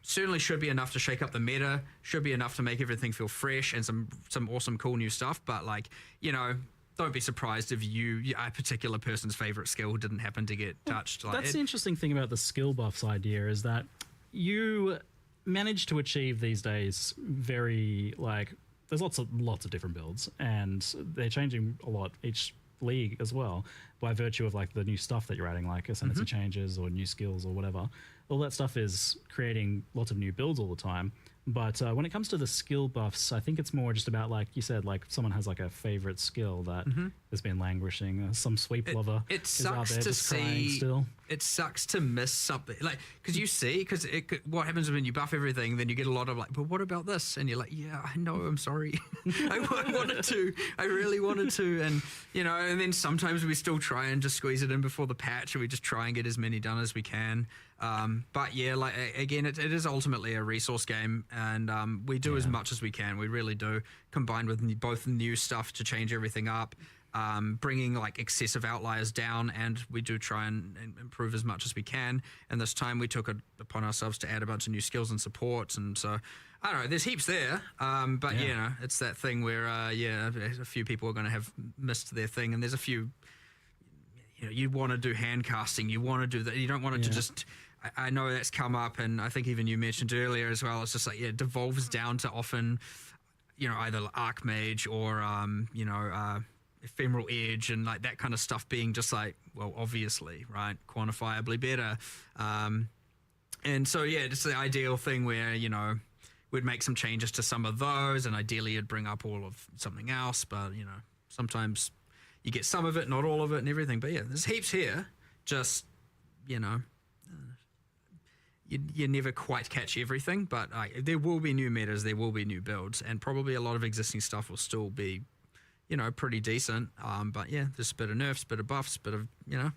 Certainly should be enough to shake up the meta, should be enough to make everything feel fresh and some awesome, cool new stuff. But like, don't be surprised if a particular person's favorite skill didn't happen to get touched. Like that's the interesting thing about the skill buffs idea is that you manage to achieve these days there's lots of different builds, and they're changing a lot each league as well by virtue of like the new stuff that you're adding, like ascendancy changes or new skills or whatever. All that stuff is creating lots of new builds all the time. But when it comes to the skill buffs, I think it's more just about, like you said, like someone has like a favorite skill that has been languishing. Some sweep lover is out there just crying still. It sucks to miss something, like because what happens when you buff everything, then you get a lot of like, but what about this? And you're like, yeah, I know, I'm sorry, I really wanted to, and and then sometimes we still try and just squeeze it in before the patch, and we just try and get as many done as we can. But yeah, like again, it is ultimately a resource game, and we do as much as we can. We really do, combined with both new stuff to change everything up, bringing like excessive outliers down, and we do try and improve as much as we can. And this time we took it upon ourselves to add a bunch of new skills and supports, and so I don't know, there's heaps there, but it's that thing where a few people are going to have missed their thing, and there's a few, you want to do hand casting, you want to do that, you don't want it to just, I know that's come up, and I think even you mentioned earlier as well, it's just like, it devolves down to often, either Archmage or, Ephemeral Edge and like that kind of stuff being just like, well, obviously, right, quantifiably better. And so, just the ideal thing where, we'd make some changes to some of those, and ideally you'd bring up all of something else, but, sometimes you get some of it, not all of it and everything. But yeah, there's heaps here. just, you know, you never quite catch everything, but there will be new metas, there will be new builds, and probably a lot of existing stuff will still be, you know, pretty decent. But yeah, there's a bit of nerfs, bit of buffs, bit of, you know,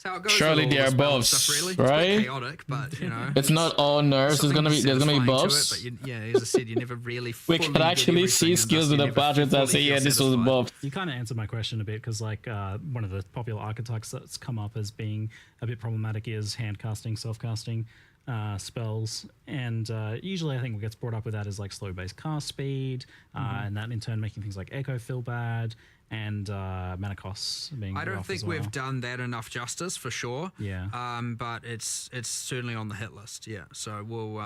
that's how it goes. Surely with all there are this battle buffs, stuff, really. right? It's a bit chaotic, but you know, It's not all nerfs. There's gonna be satisfying to buffs. it, but yeah, as I said, you never really. We fully can get actually see everything, and skills thus with you the never patches that fully say, feel yeah, this was satisfied. buffed. You kind of answered my question a bit because, like, one of the popular archetypes that's come up as being a bit problematic is hand casting, self casting spells, and usually I think what gets brought up with that is like slow base cast speed, and that in turn making things like echo feel bad, and mana costs being. I don't rough think as well. we've done that enough justice for sure. Yeah. But it's certainly on the hit list. Yeah. So we'll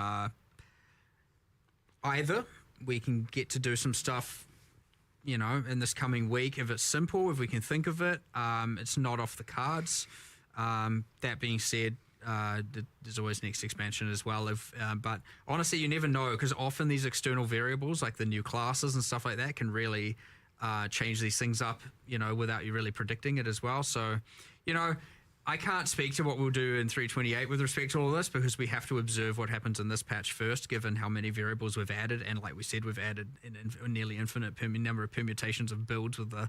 either we can get to do some stuff, you know, in this coming week if it's simple, if we can think of it. It's not off the cards. That being said, there's always next expansion as well. But honestly, you never know, because often these external variables like the new classes and stuff like that can really change these things up, you know, without you really predicting it as well. So, you know, I can't speak to what we'll do in 3.28 with respect to all of this, because we have to observe what happens in this patch first, given how many variables we've added. And like we said, we've added a nearly infinite number of permutations of builds with the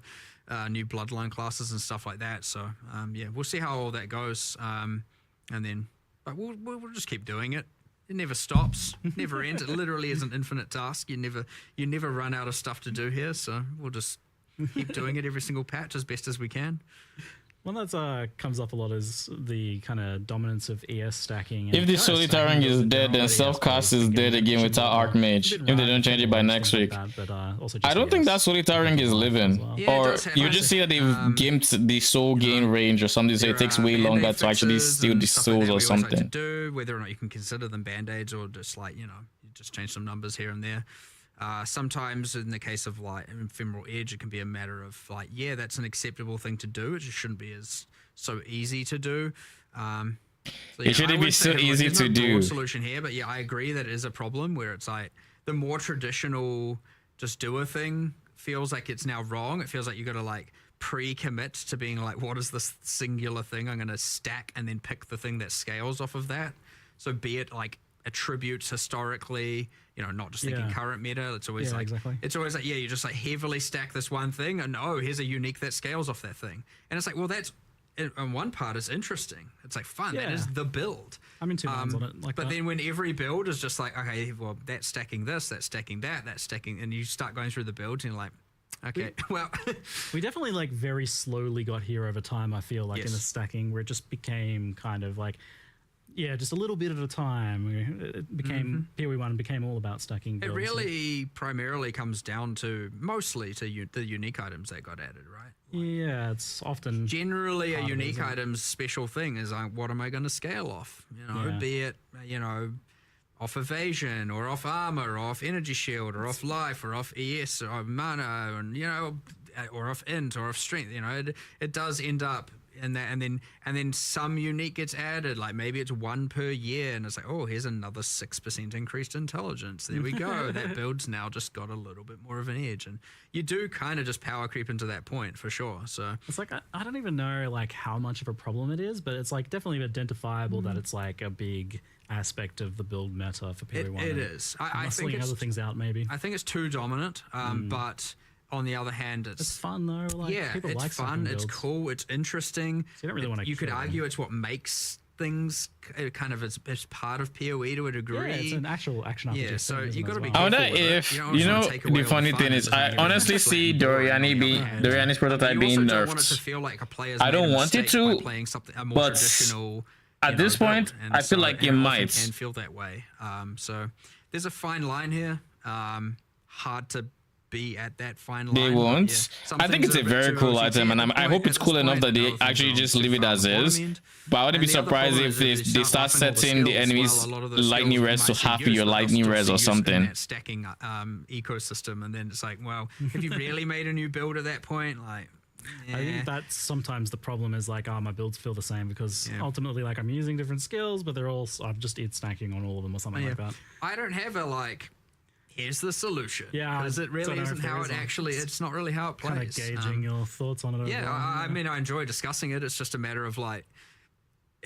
new bloodline classes and stuff like that. So, yeah, we'll see how all that goes. And then, but we'll just keep doing it. It never stops, never ends. It literally is an infinite task. You never run out of stuff to do here. So we'll just keep doing it every single patch as best as we can. One that comes up a lot is the kind of dominance of ES stacking. If the solitaring is dead, then self-cast is dead again without Archmage. If they don't change it by next week. I don't think that solitaring is living. Yeah, Or you just see that they've gimped the soul gain range or something, so it takes way longer to actually steal the souls or something. Whether or not you can consider them band-aids or just like, you know, you just change some numbers here and there. Sometimes in the case of like Ephemeral Edge, it can be a matter of like, yeah, that's an acceptable thing to do. It just shouldn't be so easy to do. So, yeah, it shouldn't be so easy to do. Solution here, but yeah, I agree that it is a problem where it's like the more traditional just do a thing feels like it's now wrong. It feels like you got to like pre-commit to being like, what is this singular thing I'm going to stack and then pick the thing that scales off of that. So be it like attributes historically, you know, not just thinking current meta. It's always it's always like, yeah, you just like heavily stack this one thing and oh, here's a unique that scales off that thing. And it's like, well, that's on one part is interesting. It's like fun. That is the build. I'm in two minds on it. Like but then when every build is just like, okay, well, that's stacking this, that's stacking that, that's stacking, and you start going through the builds and you're like, okay, well, we definitely like very slowly got here over time. I feel like in the stacking where it just became kind of like, yeah, just a little bit at a time. It became PoE1 became all about stacking builds. It really primarily comes down to mostly to the unique items that got added, right? Yeah, it's often generally a unique item's special thing is like, what am I going to scale off? You know, be it, you know, off evasion or off armor or off energy shield or off life or off ES or mana, and you know, or off int or off strength. You know, it does end up in that, and then some unique gets added. Like maybe it's one per year, and it's like, oh, here's another 6% increased intelligence. There we go. That build's now just got a little bit more of an edge, and you do kind of just power creep into that point for sure. So it's like I don't even know like how much of a problem it is, but it's like definitely identifiable that it's like a big aspect of the build meta for PoE1. It is. I think it's other things out maybe. I think it's too dominant, but on the other hand, it's fun though. Like, yeah, people it's like fun. It's cool. It's interesting. So you don't really want to. You could argue it's what makes things kind of it's part of PoE to a degree. Yeah, it's an actual action RPG. Yeah, so you got to be. I wonder if you know the funny thing is, I honestly see Doriani's prototype being nerfed. I don't want it to, but at this point, I feel like it might. Can feel that way. So there's a fine line here. Hard to be at that fine line. They won't. Yeah. I think it's a very cool item, and I hope it's cool enough that they actually just leave it as is. But I wouldn't be surprised if they start setting the enemies lightning res to half of your lightning res or something. That stacking ecosystem, and then it's like, well, have you really made a new build at that point? Like, yeah. I think that's sometimes the problem is like, oh, my builds feel the same because ultimately, like, I'm using different skills, but they're all I've just stacking on all of them or something like that. I don't have a like, here's the solution. Yeah, because it really isn't how it actually. It's not really how it plays. Kind of gauging your thoughts on it. Yeah, I mean, I enjoy discussing it. It's just a matter of like,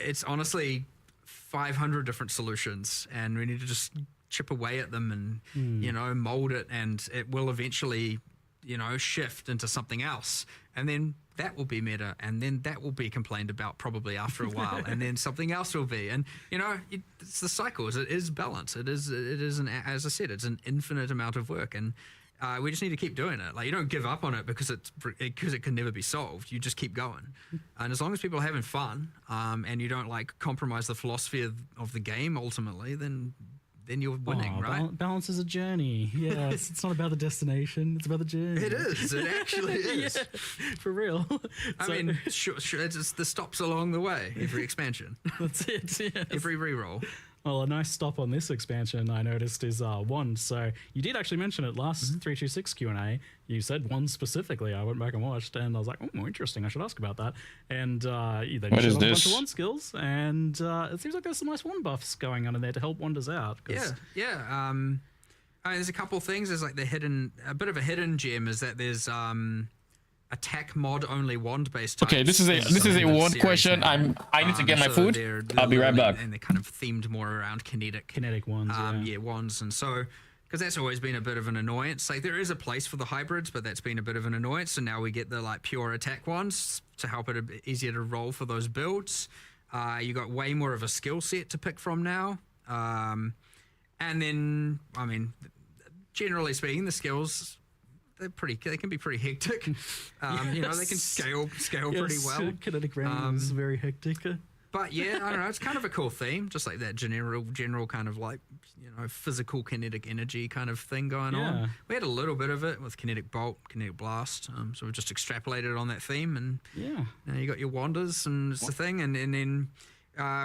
it's honestly 500 different solutions, and we need to just chip away at them and mold it, and it will eventually shift into something else, and then that will be meta, and then that will be complained about probably after a while, and then something else will be, and it's the cycles. It is balance. It is as I said, it's an infinite amount of work, and we just need to keep doing it. Like, you don't give up on it because it can never be solved. You just keep going, and as long as people are having fun, and you don't like compromise the philosophy of the game ultimately, then you're winning, right? Balance is a journey. Yeah, it's not about the destination. It's about the journey. It is. It actually is. Yeah, for real. I mean, sure. It's just the stops along the way. Every expansion. That's it. Yes. Every reroll. Well, a nice stop on this expansion I noticed is wands. So you did actually mention it last 326 Q&A. You said wands specifically. I went back and watched, and I was like, oh, interesting. I should ask about that. And then you showed off a bunch of wand skills, and it seems like there's some nice wand buffs going on in there to help wanders out. Yeah. I mean, there's a couple things. There's like a bit of a hidden gem is that there's attack mod only wand based. Okay, this is a wand question. I need to get my food. They're I'll be right back. And they're kind of themed more around kinetic wands. Wands, and so because that's always been a bit of an annoyance. Like, there is a place for the hybrids, but that's been a bit of an annoyance. So now we get the like pure attack ones to help it a bit easier to roll for those builds. You got way more of a skill set to pick from now, and then I mean, generally speaking, the skills. They can be pretty hectic. They can scale pretty well. Kinetic ramming is very hectic. But yeah, I don't know. It's kind of a cool theme, just like that general kind of like physical kinetic energy kind of thing going on. We had a little bit of it with kinetic bolt, kinetic blast. So we just extrapolated on that theme, and you got your wanders, and it's the thing. And then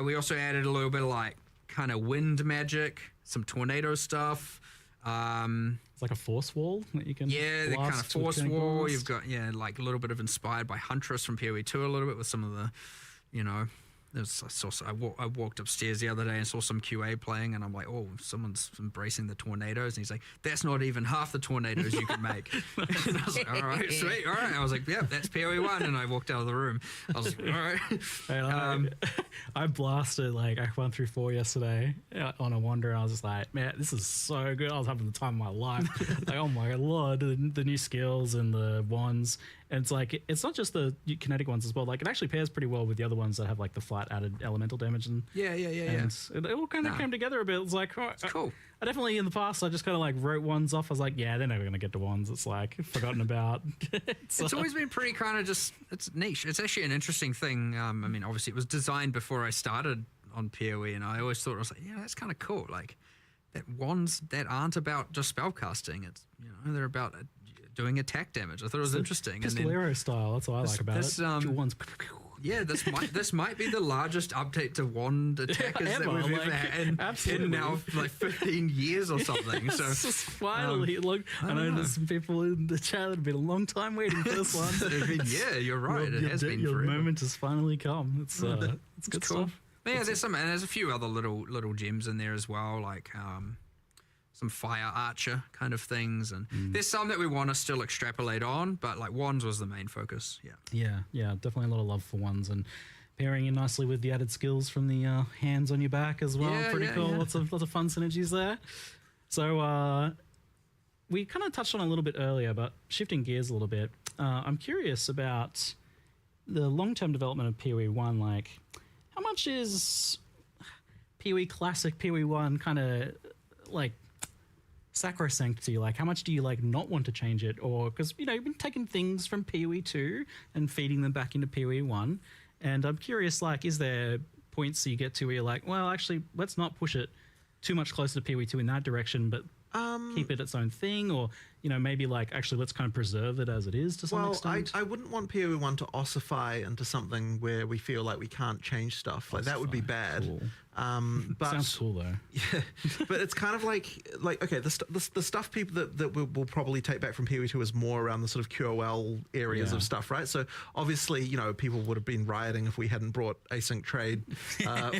we also added a little bit of like kind of wind magic, some tornado stuff. It's like a force wall that you can. Yeah, the kind of force wall. You've got like a little bit of inspired by Huntress from PoE 2 a little bit with some of the, I walked upstairs the other day and saw some QA playing, and I'm like, oh, someone's embracing the tornadoes, and he's like, that's not even half the tornadoes you can make. And I was like, all right, sweet, all right. I was like, yeah, that's PoE 1, and I walked out of the room. I was like, all right. I blasted I went through 4 yesterday on a wander, and I was just like, man, this is so good. I was having the time of my life. Like, oh my lord, the new skills and the wands. And it's like, it's not just the kinetic ones as well. Like, it actually pairs pretty well with the other ones that have like the flat added elemental damage. And it all kind of came together a bit. It was like, oh, it's cool. I definitely in the past I just kind of like wrote ones off. I was like, yeah, they're never going to get to wands. It's like forgotten about. It's always been pretty kind of just, it's niche. It's actually an interesting thing. I mean, obviously it was designed before I started on PoE, and I always thought, I was like, yeah, that's kind of cool. Like, that wands that aren't about just spellcasting. It's, they're about doing attack damage. I thought it was interesting. Pistolero style. That's what I like about it. Wands. Yeah, this might be the largest update to wand attackers that we've ever had in now like 15 years or something. So finally, look, I know there's some people in the chat that have been a long time waiting for this one. Yeah, you're right. It has been your forever. moment has finally come. It's good cool stuff. Yeah, there's a few other little gems in there as well, like some fire archer kind of things, and there's some that we want to still extrapolate on, but like wands was the main focus. Yeah, definitely a lot of love for wands, and pairing in nicely with the added skills from the hands on your back as well. Pretty cool. Yeah. Lots of fun synergies there. So we kind of touched on it a little bit earlier, but shifting gears a little bit, I'm curious about the long-term development of PoE 1. Like, how much is PoE Classic, PoE 1 kind of like sacrosanct to you? Like, how much do you like not want to change it? Or because you've been taking things from PoE 2 and feeding them back into PoE 1, and I'm curious, like, is there points you get to where you're like, well, actually, let's not push it too much closer to PoE 2 in that direction, but keep it its own thing, or maybe like actually let's kind of preserve it as it is to some extent? I wouldn't want PoE 1 to ossify into something where we feel like we can't change stuff. Like, that would be bad. Cool. But sounds cool though. Yeah, but it's kind of like okay, the stuff people that we'll probably take back from PoE 2 is more around the sort of QOL areas of stuff, right? So obviously, people would have been rioting if we hadn't brought async trade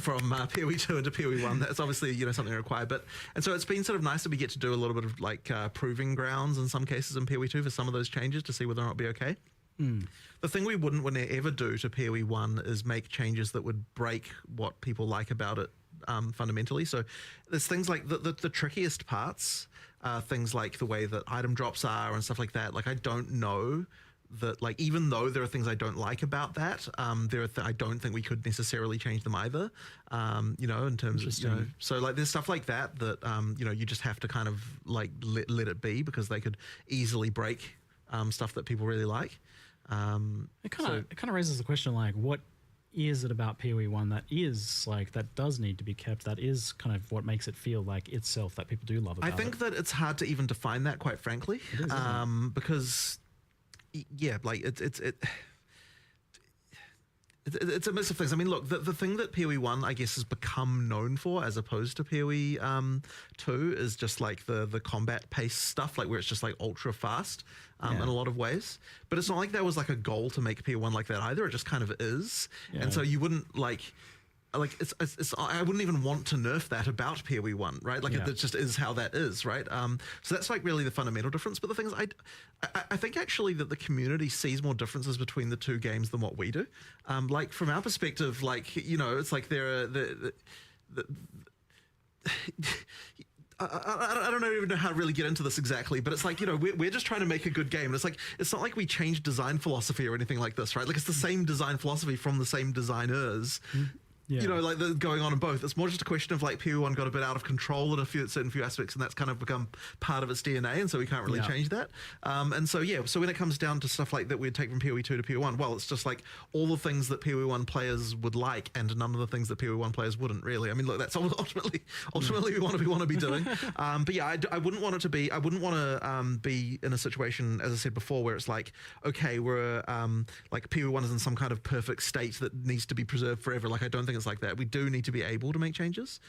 from PoE 2 into PoE 1. That's obviously something required. And so it's been sort of nice that we get to do a little bit of like proving grounds in some cases in PoE 2 for some of those changes to see whether or not it'll be okay. The thing we wouldn't ever do to PoE 1 is make changes that would break what people like about it fundamentally. So there's things like the trickiest parts, things like the way that item drops are and stuff like that. Like I don't know that, like, even though there are things I don't like about that, I don't think we could necessarily change them either. You know, in terms of, you know, so like there's stuff like that you know, you just have to kind of like let it be, because they could easily break stuff that people really like. It kind of raises the question, like, what is it about PoE 1 that is like, that does need to be kept, that is kind of what makes it feel like itself, that people do love about it? I think that it's hard to even define that, quite frankly, because yeah, like it's a mix of things. I mean, look, the thing that PoE 1, I guess, has become known for, as opposed to PoE 2, is just like the combat pace stuff, like where it's just like ultra fast in a lot of ways. But it's not like there was like a goal to make PoE 1 like that either. It just kind of is. And so you wouldn't like it's I wouldn't even want to nerf that about PoE 1, right? Like it just is how that is, right? So that's like really the fundamental difference. But the thing is, I think actually that the community sees more differences between the two games than what we do. Like from our perspective, like, you know, it's like there are I don't even know how to really get into this exactly, but it's like, you know, we're just trying to make a good game. And it's like, it's not like we changed design philosophy or anything like this, right? Like it's the same design philosophy from the same designers. You know, like going on in both. It's more just a question of like PoE 1 got a bit out of control in certain few aspects, and that's kind of become part of its DNA, and so we can't really change that. And so so when it comes down to stuff like that we'd take from PoE 2 to PoE 1, well, it's just like all the things that PoE 1 players would like, and none of the things that PoE 1 players wouldn't really. I mean, look, that's ultimately we want to be doing. But yeah, I wouldn't want it to be. I wouldn't want to be in a situation, as I said before, where it's like, okay, we're like PoE 1 is in some kind of perfect state that needs to be preserved forever. Like I don't think it's like that. We do need to be able to make changes.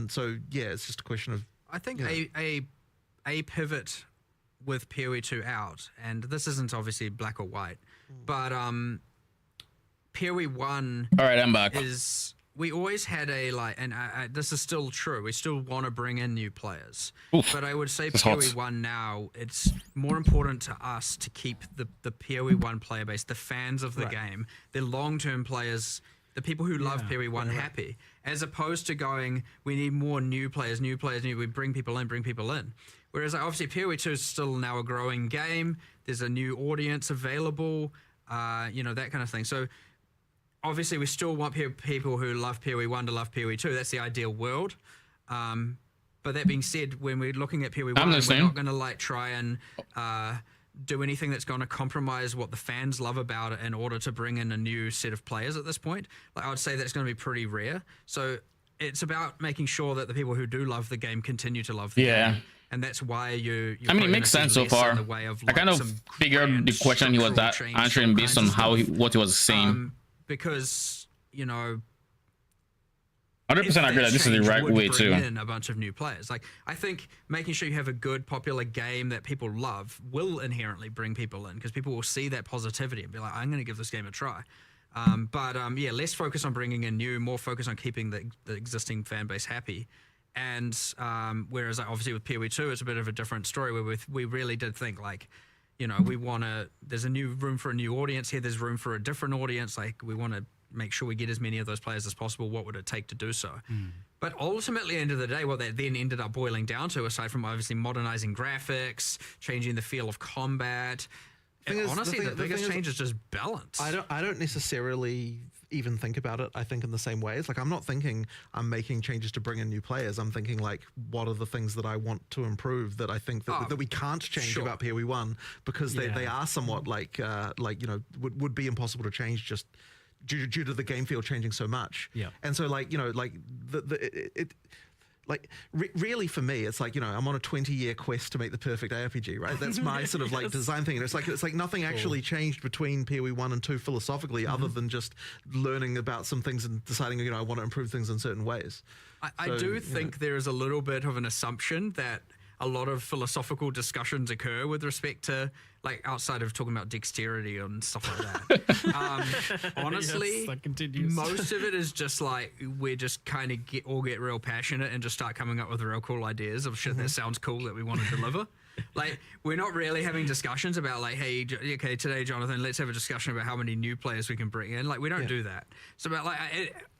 So yeah, it's just a question of, I think a pivot with PoE 2 out, and this isn't obviously black or white, but PoE 1. All right, I'm back. Is we always had a like, and this is still true. We still want to bring in new players, but I would say PoE 1 now, it's more important to us to keep the PoE 1 player base, the fans of the game, the long-term players, the people who love PoE 1 happy, as opposed to going, we need more new players, we bring people in. Whereas obviously PoE 2 is still now a growing game. There's a new audience available, you know, that kind of thing. So obviously we still want people who love PoE 1 to love PoE 2. That's the ideal world. But that being said, when we're looking at PoE 1, we're not going to like try and do anything that's going to compromise what the fans love about it in order to bring in a new set of players at this point. Like I would say that's going to be pretty rare. So it's about making sure that the people who do love the game continue to love the game. And that's why you I mean, it makes sense so far. I kind of figured the question he was answering based on what he was saying. Because, you know, 100% agree that this is the right way too. In a bunch of new players. Like, I think making sure you have a good, popular game that people love will inherently bring people in, because people will see that positivity and be like, I'm going to give this game a try. Yeah, less focus on bringing in new, more focus on keeping the existing fan base happy. And whereas obviously with PoE 2, it's a bit of a different story where we really did think like, you know, we want to, there's a new room for a new audience here. There's room for a different audience. Like we want to make sure we get as many of those players as possible. What would it take to do so? But ultimately, at the end of the day, what that then ended up boiling down to, aside from obviously modernizing graphics, changing the feel of combat, honestly, the biggest change is just balance. I don't necessarily even think about it, I think, in the same ways. Like, I'm not thinking I'm making changes to bring in new players. I'm thinking, like, what are the things that I want to improve that I think that we can't change about PoE 1, because they are somewhat like you know, would be impossible to change just due to the game field changing so much. And so, like, you know, like really for me, it's like, you know, I'm on a 20-year quest to make the perfect ARPG, right? That's my sort of like design thing. And it's like nothing actually changed between PoE 1 and 2 philosophically, other than just learning about some things and deciding, you know, I want to improve things in certain ways. I do think there is a little bit of an assumption that a lot of philosophical discussions occur with respect to, like, outside of talking about dexterity and stuff like that. Honestly, most of it is just like, we're just kind of get real passionate and just start coming up with real cool ideas of shit that sounds cool that we want to deliver. Like, we're not really having discussions about like, hey, okay, today, Jonathan, let's have a discussion about how many new players we can bring in. Like, we don't do that. So, about like,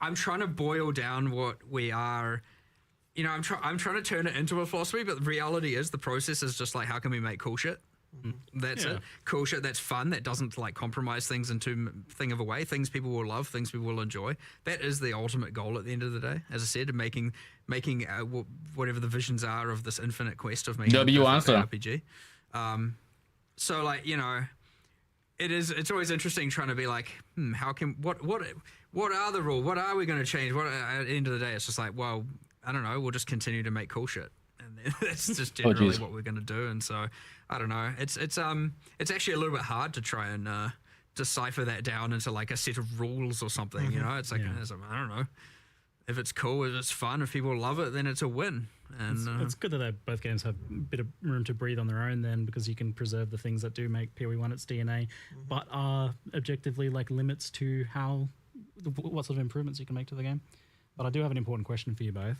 I'm trying to boil down what we are. You know, I'm trying to turn it into a philosophy, but the reality is the process is just like, how can we make cool shit? That's it. Cool shit that's fun, that doesn't like compromise things in too thing of a way. Things people will love, things people will enjoy. That is the ultimate goal at the end of the day. As I said, making whatever the visions are of this infinite quest of making W a perfect answer. RPG. So like, you know, it's always interesting trying to be like, how can what are the rules? What are we going to change? What at the end of the day, it's just like, well, I don't know. We'll just continue to make cool shit. And that's just generally what we're going to do. And so, I don't know. It's actually a little bit hard to try and decipher that down into like a set of rules or something. You know, it's like I don't know. If it's cool, if it's fun, if people love it, then it's a win. And it's good that both games have a bit of room to breathe on their own, then, because you can preserve the things that do make PoE1 its DNA, but are objectively like limits to what sort of improvements you can make to the game. But I do have an important question for you both.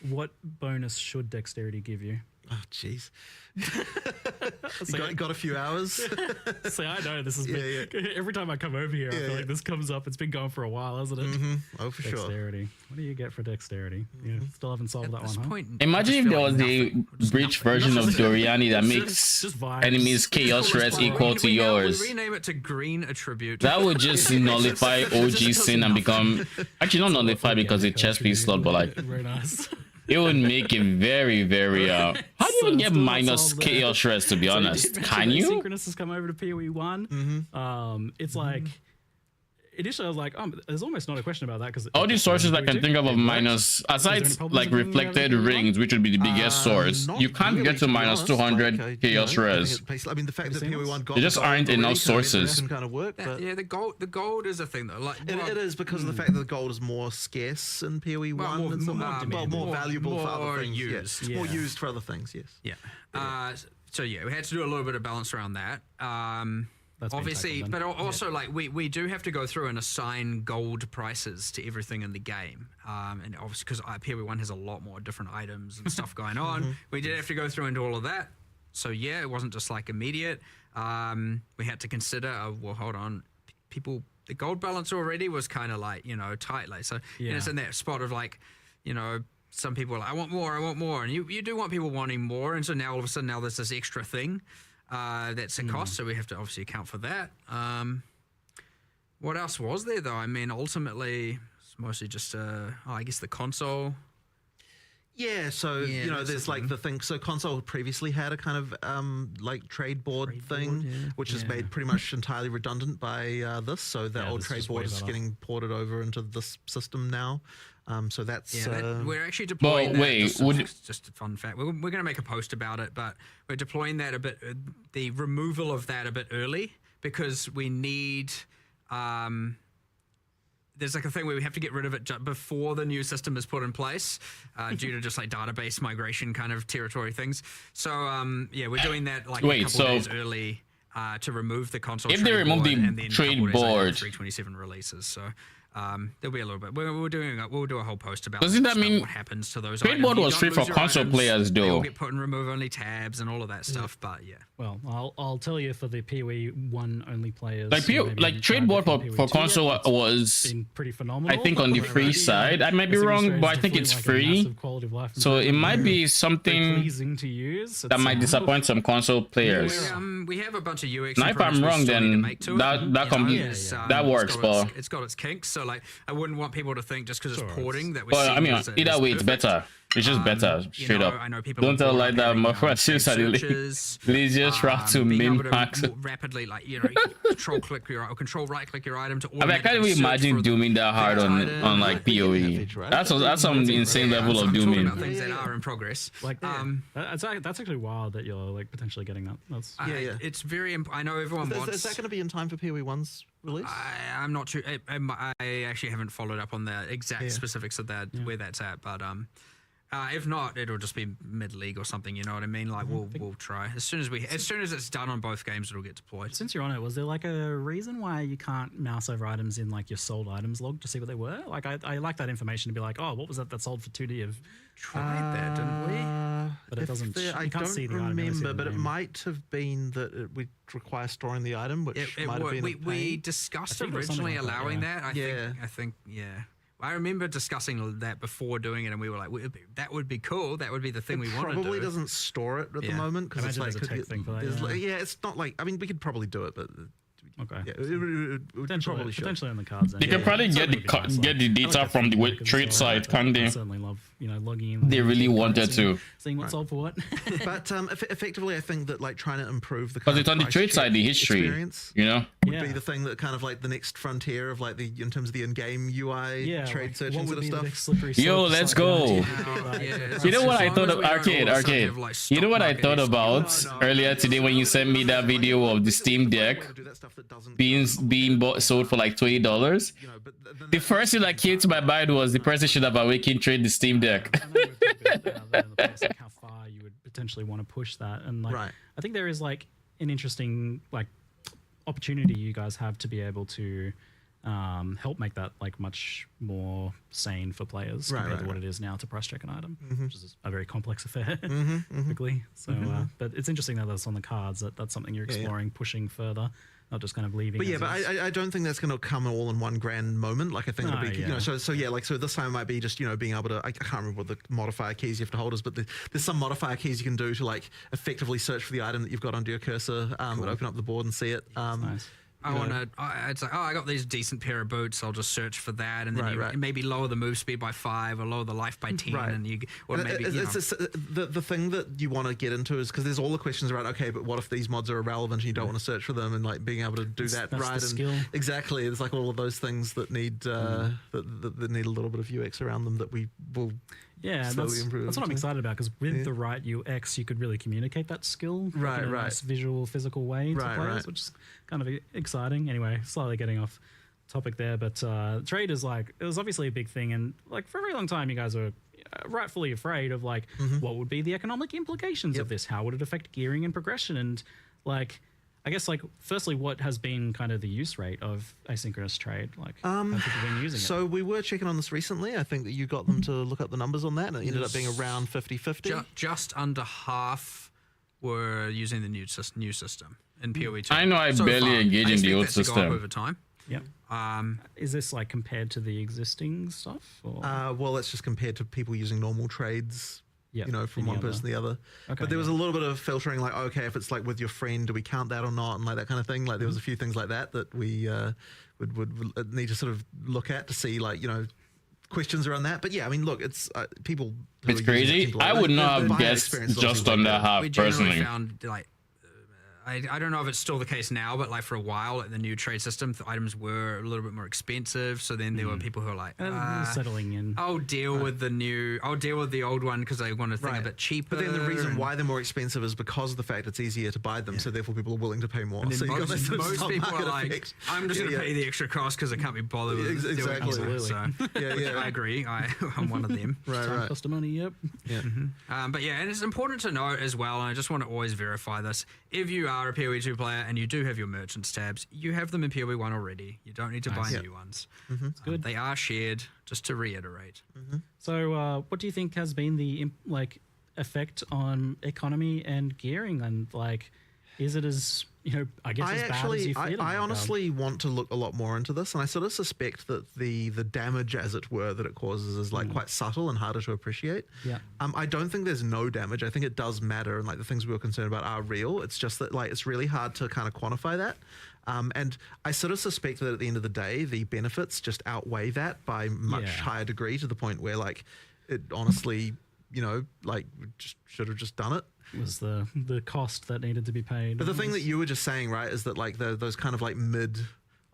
What bonus should dexterity give you? Oh, jeez. got a few hours. See, I know this has been... Every time I come over here, I feel like this comes up. It's been going for a while, hasn't it? Oh, for dexterity. sure. What do you get for dexterity? You still haven't solved that one, huh? Imagine if there was a breach version of Doriani that makes just vibes. enemies chaos shreds equal to yours. We rename it to green attribute. That would just nullify OG sin and become... Actually, not nullify because it's chess piece slot, but like... Very nice. It would make it very, very... How do you even get minus chaos shreds, to be honest? Can you? Synchronous has come over to PoE1. It's like... Initially, I was like, there's almost not a question about that, because all these sources I can think of minus, aside like reflected rings, which would be the biggest source, you can't really, get to minus 200 chaos res. I mean, the fact that PoE1 got there just aren't enough sources. kind of work, but Yeah, the gold is a thing though. Like it is because of the fact that the gold is more scarce in PoE1 and more valuable for other things. Used. More used for other things. Yes. Yeah. So yeah, we had to do a little bit of balance around that. That's been obviously, tackled but then. also like we do have to go through and assign gold prices to everything in the game, and obviously because PoE1 has a lot more different items and stuff going on, we did have to go through and do all of that. So yeah, it wasn't just like immediate. We had to consider, well, hold on, people, the gold balance already was kind of like, you know, tight, like so. And it's in that spot of like, you know, some people are like, I want more, and you do want people wanting more, and so now all of a sudden there's this extra thing. That's a cost, so we have to obviously account for that. What else was there though? I mean, ultimately, it's mostly just, I guess the console. Yeah, so you know, there's like the thing. So console previously had a kind of like trade board thing, which is made pretty much entirely redundant by this. So that old trade board is getting ported over into this system now. So that's we're actually deploying. Well, wait, just a fun fact. We're going to make a post about it, but we're deploying that a bit, the removal of that a bit early, because we need. There's like a thing where we have to get rid of it before the new system is put in place, due to just like database migration kind of territory things. So yeah, we're doing that like a couple days early to remove the console. If they remove the trade board, 327 releases. So. There'll be a little bit. We'll do a whole post about. Doesn't that mean what happens to those? Trade board was free for console players, though. They'll get put in remove only tabs and all of that stuff. But yeah. Well, I'll tell you, for the PoE1 only players, like trade board for console was been pretty phenomenal. I think on the free side. I might be wrong, but I think it's free. So it might be something pleasing to use. that might disappoint some console players. We have a bunch of UX. Now, if I'm wrong, then that works, but it's got its kinks. So like, I wouldn't want people to think just because it's porting that we're. Well, I mean, either way, it's better. It's just better, straight up. I know people don't tell like that, my friend. Seriously, easiest route to min max. Rapidly, like, you know, control right click your item to. I mean, I can't even imagine dooming that hard on like PoE. That's some insane level of dooming. Things that are in progress. Like, that's actually wild that you're like potentially getting that. That's it's very. I know everyone wants. Is that going to be in time for PoE1's release? I'm not sure. I actually haven't followed up on the exact specifics of that, where that's at, but If not, it'll just be mid-league or something. You know what I mean? Like we'll try as soon as it's done on both games, it'll get deployed. Since you're on it, was there like a reason why you can't mouse over items in like your sold items log to see what they were? Like I like that information to be like, oh, what was that sold for 2D of? Tried that, didn't we? But it doesn't. I You can't don't see the item. remember, but it might have been that it would require storing the item, which It might have would. been. We discussed I think it was something originally like that, allowing yeah. that. I think. I remember discussing that before doing it, and we were like, that would be cool. That would be the thing we want to do. Probably doesn't store it at the Yeah. moment because it's Imagine like there's a tech thing for that, there's yeah. like- yeah, it's not like, I mean, we could probably do it, but Okay. yeah, it probably should. Potentially on the cards. You can probably get the data from the trade site, can't they? I certainly love logging in. They really wanted to. Seeing what's sold for what. But effectively, I think that like trying to improve the Because kind it's of on the price trade check side, the history, experience you know? would be the thing that kind of like the next frontier of like in terms of the in-game UI trade search and sort of stuff. Yo, let's go. You know what I thought of arcade? You know what I thought about earlier today when you sent me that video of the Steam Deck being sold for like $20? The first thing that came to my mind was the person should have awakened trade the Steam Deck. I know we've talked about that in the past, like how far you would potentially want to push that, and like Right. I think there is like an interesting like opportunity you guys have to be able to help make that like much more sane for players compared to what it is now to price check an item, which is a very complex affair typically. So, but it's interesting that that's on the cards. That's something you're exploring, pushing further, not just kind of leaving. But yeah, as but is. I don't think that's going to come all in one grand moment. Like I think it'll be, you know, so yeah, like so this time it might be just being able to. I can't remember what the modifier keys you have to hold is, but there's some modifier keys you can do to like effectively search for the item that you've got under your cursor, and open up the board and see it. Nice. I want to. It's like, I got these decent pair of boots. I'll just search for that, and then you maybe lower the move speed by 5 or lower the life by 10, and you or and maybe the thing that you want to get into is because there's all the questions around. Okay, but what if these mods are irrelevant and you don't want to search for them, and like being able to do that that's right the skill. Exactly. There's like all of those things that need that need a little bit of UX around them that we will. Yeah, slowly improve that's what I'm too. excited about because with the right UX, you could really communicate that skill in a nice visual, physical way to players, which is kind of exciting. Anyway, slightly getting off topic there, but trade is like, it was obviously a big thing, and like for a very long time, you guys were rightfully afraid of like what would be the economic implications of this? How would it affect gearing and progression? And like, I guess like firstly, what has been kind of the use rate of asynchronous trade? Like, how have people been using it? So we were checking on this recently. I think that you got them to look up the numbers on that, and it ended up being around 50-50. just under half were using the new system in PoE 2. I know I barely engage in the old system. Over time. Yep. Is this like compared to the existing stuff? Or? Well, that's just compared to people using normal trades. Yep, You know, from any one person to the other. Okay, But there was a little bit of filtering, like, okay, if it's like with your friend, do we count that or not? And like that kind of thing. Like there was a few things like that that we would need to sort of look at to see, like, questions around that. But yeah, I mean, look, it's people. who It's are using crazy. it can I like, would the not have buyer guessed experience is just obviously on that better. half We generally personally. found like. I don't know if it's still the case now, but like for a while, like the new trade system, the items were a little bit more expensive. So then there were people who were like, settling in. I'll deal with the old one because I want a thing a bit cheaper. But then the reason why they're more expensive is because of the fact it's easier to buy them, so therefore people are willing to pay more. And then So you got most, this sort of most stock people are market like, effect. I'm just going to pay the extra cost because I can't be bothered with doing it. Exactly. So, Yeah. I agree. I'm one of them. Right. Cost of money, yep. Yeah. But yeah, and it's important to note as well, and I just want to always verify this. If you are a PoE 2 player and you do have your merchants tabs, you have them in PoE 1 already. You don't need to buy new ones. Good. They are shared, just to reiterate. So, what do you think has been the effect on economy and gearing, and like, is it as I guess as bad as you feel? I honestly want to look a lot more into this, and I sort of suspect that the damage, as it were, that it causes is like quite subtle and harder to appreciate. Yeah. I don't think there's no damage. I think it does matter, and like the things we were concerned about are real. It's just that like it's really hard to kind of quantify that. And I sort of suspect that at the end of the day, the benefits just outweigh that by much higher degree, to the point where like it honestly, like just should have just done it. Was the cost that needed to be paid. But the thing that you were just saying, right, is that like those kind of like mid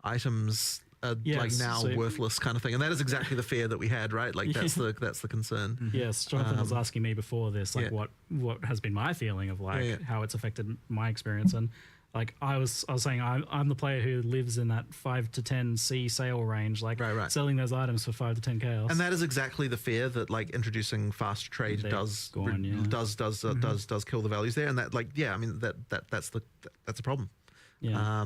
items are like now worthless kind of thing, and that is exactly the fear that we had, right? Like that's the concern. Yes, Jonathan was asking me before this, like what has been my feeling of like how it's affected my experience, and like I was saying, I'm the player who lives in that 5 to 10 C sale range, like Right. selling those items for 5 to 10 chaos. And that is exactly the fear that like introducing fast trade does kill the values there. And that like, yeah, I mean that's a problem. Yeah.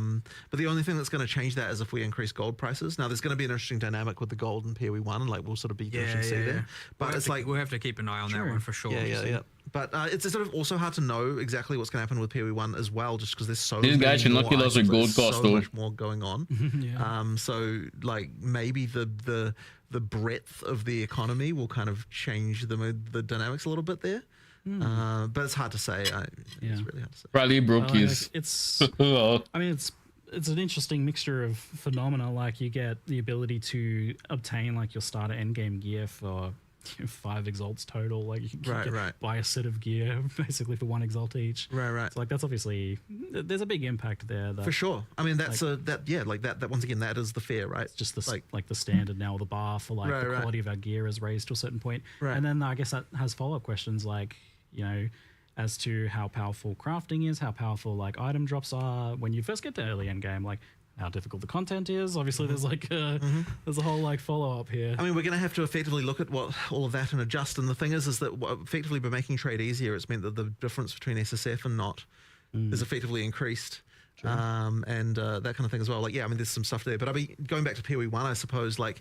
But the only thing that's going to change that is if we increase gold prices. Now, there's going to be an interesting dynamic with the gold and PoE1, and like we'll sort of be interesting to see there. But it's like we'll have to keep an eye on that one for sure. Yeah. But it's sort of also hard to know exactly what's going to happen with PoE1 as well, just because there's so These guys should not kill us with gold cost, though. much more going on. So like maybe the breadth of the economy will kind of change the dynamics a little bit there. But it's hard to say. It's really hard to say. Probably brookies. It's I mean it's an interesting mixture of phenomena. Like you get the ability to obtain like your starter endgame gear for 5 exalts total. Like you can buy a set of gear basically for 1 exalt each. Right. So like that's obviously there's a big impact there. For sure. I mean that's that once again that is the fear, right? It's just the like the standard now, the bar for like the quality of our gear is raised to a certain point. Right. And then I guess that has follow-up questions like, you know, as to how powerful crafting is, how powerful like item drops are when you first get to early end game, like how difficult the content is. Obviously, there's like there's a whole like follow up here. I mean, we're going to have to effectively look at what all of that and adjust. And the thing is that effectively by making trade easier, it's meant that the difference between SSF and not is effectively increased. And that kind of thing as well. Like, yeah, I mean, there's some stuff there. But I mean, going back to PoE1, I suppose, like,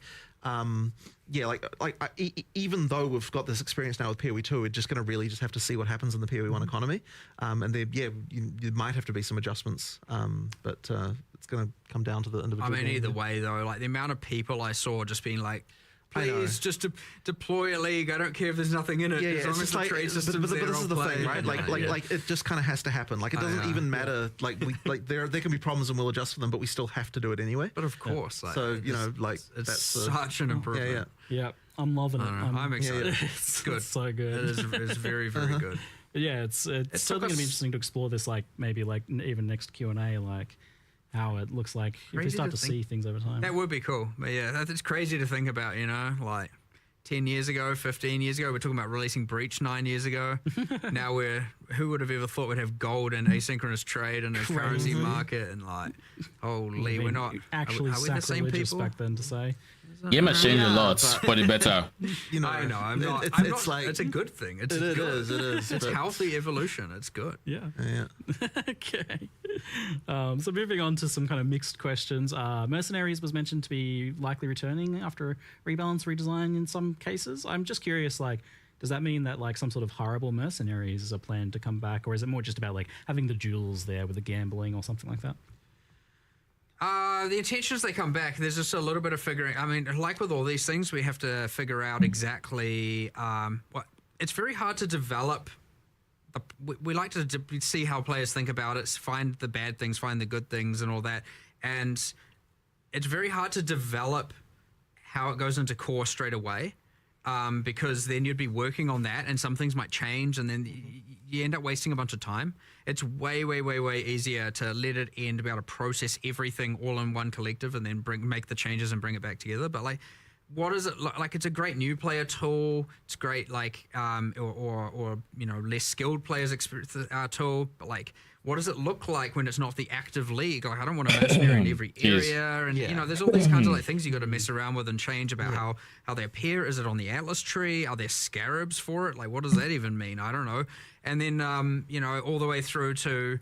even though we've got this experience now with PoE2, we're just going to really just have to see what happens in the PoE1 economy. And there, you might have to be some adjustments. But it's going to come down to the individual. I mean, either way, though, like the amount of people I saw just being like, please just deploy a league. I don't care if there's nothing in it. Yeah, as long as the trade system's but there, this is the I'll play. thing, right? Like it just kind of has to happen. Like it doesn't even matter. Like there can be problems and we'll adjust for them, but we still have to do it anyway. But of course, like, so you know, like it's that's such an improvement. Yeah, I'm loving it. I'm excited. It's good. It's so good. It's very good. But yeah, it's certainly going to be interesting to explore this. Like maybe like even next Q&A, like how it looks like if we start to see things over time. That would be cool. But yeah, it's crazy to think about. You know, like 10 years ago, 15 years ago, we're talking about releasing Breach 9 years ago. Now who would have ever thought we'd have gold and asynchronous trade and a currency market and like, holy, we're not actually are we the same sacrilegious people? back then to say. Game has changed a lot for the better. You know, I know. I'm not. It's like it's a good thing. It is. It's healthy evolution. It's good. Yeah. Yeah. Okay. So moving on to some kind of mixed questions. Mercenaries was mentioned to be likely returning after a rebalance redesign in some cases. I'm just curious, like, does that mean that like some sort of horrible mercenaries are planned to come back, or is it more just about like having the duels there with the gambling or something like that? The intention is they come back. There's just a little bit of figuring. I mean, like with all these things, we have to figure out exactly what. It's very hard to develop. We like to see how players think about it, find the bad things, find the good things, and all that. And it's very hard to develop how it goes into core straight away, because then you'd be working on that, and some things might change, and then you end up wasting a bunch of time. It's way easier to let it end, be able to process everything all in one collective, and then make the changes and bring it back together. But like, what does it look like? It's a great new player tool. It's great, like, or you know, less skilled players experience tool. But like, what does it look like when it's not the active league? Like, I don't want a mercenary in every area, and you know, there's all these kinds of like things you got to mess around with and change about how they appear. Is it on the Atlas tree? Are there scarabs for it? Like, what does that even mean? I don't know. And then you know, all the way through to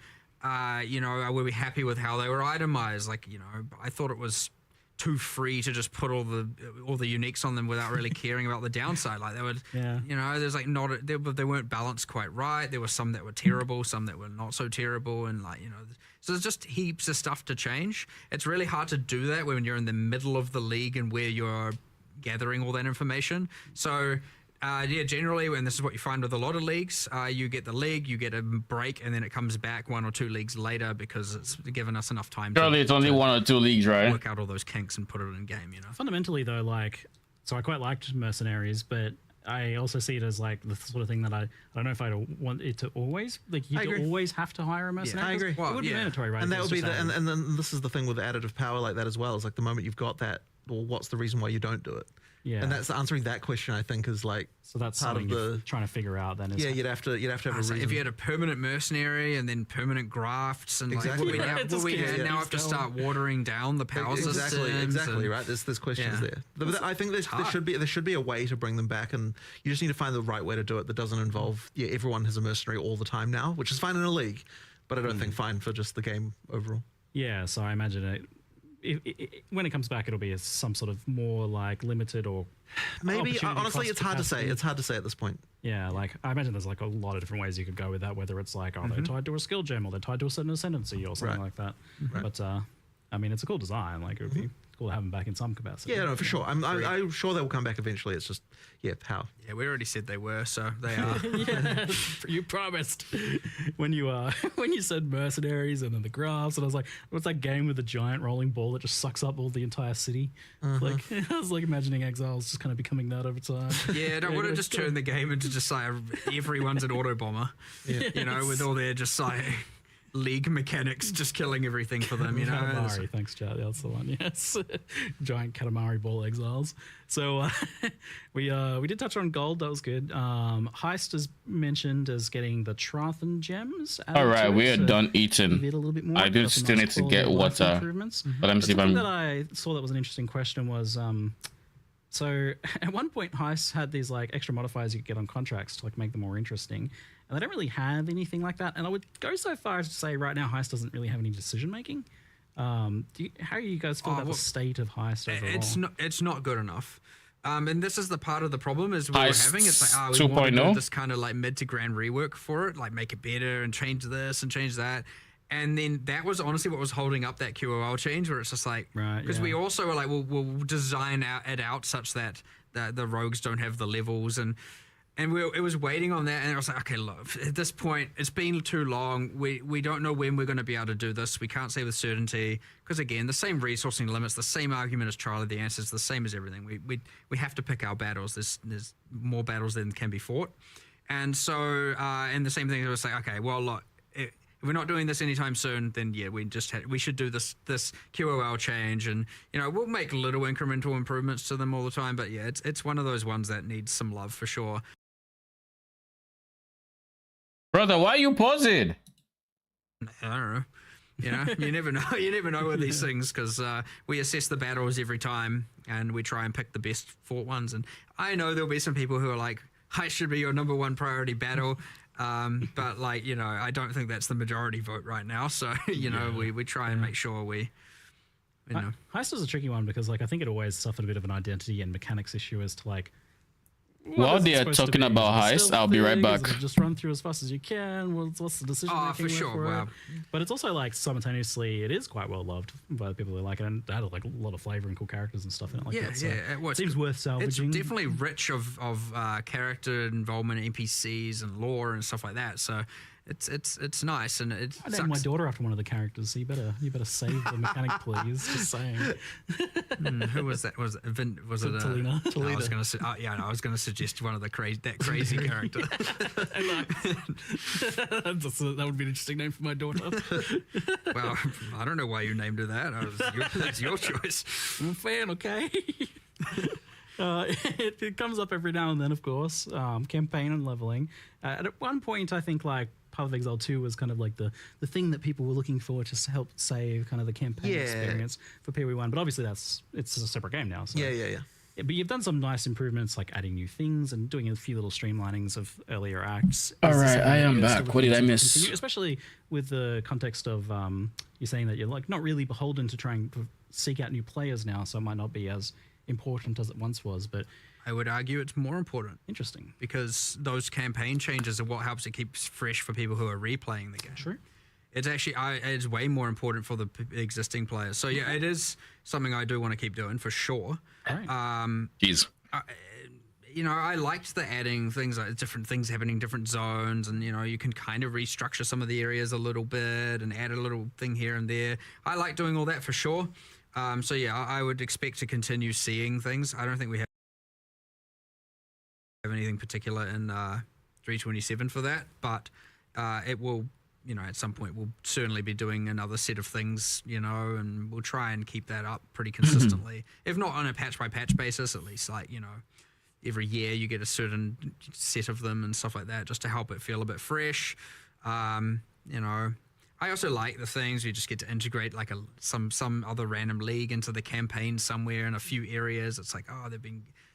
you know, were we happy with how they were itemized? Like, you know, I thought it was too free to just put all the uniques on them without really caring about the downside. Like they would, you know, there's like they weren't balanced quite right. There were some that were terrible, some that were not so terrible, and like, you know, so there's just heaps of stuff to change. It's really hard to do that when you're in the middle of the league and where you're gathering all that information. So yeah, generally, when this is what you find with a lot of leagues, you get the league, you get a break, and then it comes back 1 or 2 leagues later because it's given us enough time. Surely it's only 1 or 2 leagues, right? Work out all those kinks and put it in game, you know. Fundamentally, though, like, so I quite liked Mercenaries, but I also see it as like the sort of thing that I don't know if I want it to always, like, you always have to hire a mercenary. I agree. Well, it would be mandatory, right? And that would be and then this is the thing with additive power like that as well. Is like the moment you've got that, well, what's the reason why you don't do it? Yeah. And that's answering that question, I think, is like So that's part of something you're the trying to figure out then. Is yeah. You'd have to have a So reason. if you had a permanent mercenary and then permanent grafts, and Exactly, like, right. It just will we keeps now have to going. start watering down the power systems? Exactly, and- right. There's questions Yeah. there. But I think there hard. should be a way to bring them back, and you just need to find the right way to do it that doesn't involve everyone has a mercenary all the time now, which is fine in a league, but I don't think fine for just the game overall. Yeah, so I imagine when it comes back, it'll be some sort of more like limited or Maybe opportunity honestly, cost it's hard to say. capacity. It's hard to say at this point. Yeah, like I imagine there's like a lot of different ways you could go with that. Whether it's like, they're tied to a skill gem, or they're tied to a certain ascendancy, or something Right. like that. But I mean, it's a cool design. Like it would be cool to have them back in some capacity. Yeah, no, for sure. I'm sure they will come back eventually. It's just how. Yeah, we already said they were, so they are. Yeah, you promised when you when you said mercenaries and then the graphs, and I was like, what's that game with the giant rolling ball that just sucks up all the entire city? Like I was like imagining Exile's just kind of becoming that over time. Yeah, no, would have just turned the game into just like everyone's an auto bomber, you know, with all their just like league mechanics, just killing everything for them, you know. Katamari, thanks, Charlie. That's the one. Yes, giant Katamari ball exiles. So we did touch on gold. That was good. Heist is mentioned as getting the Trathan gems. All right, we are done Give eating. it a little bit more. I do Got some still nice need to quality get of life water. improvements. But let me see if something I'm. that I saw that was an interesting question was so at one point Heist had these like extra modifiers you could get on contracts to like make them more interesting, and they don't really have anything like that. And I would go so far as to say right now Heist doesn't really have any decision making. How do you guys feel about the state of Heist overall? It's not good enough. And this is the part of the problem is we were Heist having. It's like, we want to 2.0? do this kind of like mid to grand rework for it, like make it better and change this and change that. And then that was honestly what was holding up that QOL change, where it's just like, Right, because yeah. we also were like, we'll design it out such that the rogues don't have the levels, and it was waiting on that, and I was like, okay, look, at this point, it's been too long. We don't know when we're going to be able to do this. We can't say with certainty, because again, the same resourcing limits, the same argument as Charlie. The answer is the same as everything. We have to pick our battles. There's more battles than can be fought, and so and the same thing. I was like, okay, well, look. If we're not doing this anytime soon, then yeah, we should do this QOL change, and you know we'll make little incremental improvements to them all the time. But yeah, it's one of those ones that needs some love for sure. Brother, why you pausing? I don't know. You know, you never know. You never know with these things, because we assess the battles every time, and we try and pick the best fought ones. And I know there'll be some people who are like, "Heist should be your #1 priority battle." But like, you know, I don't think that's the majority vote right now. So, you know, we try and make sure we, you know. Heist is a tricky one because like I think it always suffered a bit of an identity and mechanics issue as to like. While they are talking about Heist, I'll be right back. Just run through as fast as you can. What's the decision making? Oh, for sure. Wow. But it's also like simultaneously, it is quite well loved by the people who like it, and it had like a lot of flavor and cool characters and stuff in it. Like Yeah, that, so yeah. Well, it seems worth salvaging. It's definitely rich of character involvement, NPCs and lore and stuff like that. So it's nice, and it I named my daughter after one of the characters, so you better save the mechanic, please. Just saying. Who was that? Was it Talina? I was going to I was going to suggest one of the crazy character. That would be an interesting name for my daughter. Well, I don't know why you named her that. That's your choice. I'm a fan, okay? It comes up every now and then, of course. Campaign and leveling. At one point, I think like Path of Exile 2 was kind of like the thing that people were looking for to help save kind of the campaign experience for PoE1. But obviously, it's a separate game now. So. Yeah. But you've done some nice improvements, like adding new things and doing a few little streamlinings of earlier acts. All Is this right, something I that am you're back. still What did I looking to miss? continue? Especially with the context of you're saying that you're like not really beholden to trying to seek out new players now, so it might not be as important as it once was. But I would argue it's more important interesting. because those campaign changes are what helps it keep fresh for people who are replaying the game. True. It's actually it's way more important for the existing players. So yeah, it is something I do want to keep doing for sure. Right. Jeez. You know, I liked the adding things like different things happening in different zones, and you know, you can kind of restructure some of the areas a little bit and add a little thing here and there. I like doing all that for sure. So yeah, I would expect to continue seeing things. I don't think we have anything particular in 327 for that, but it will you know, at some point we'll certainly be doing another set of things, you know, and we'll try and keep that up pretty consistently. If not on a patch by patch basis, at least like, you know, every year you get a certain set of them and stuff like that, just to help it feel a bit fresh. You know, I also like the things you just get to integrate like some other random league into the campaign somewhere in a few areas. It's like, oh,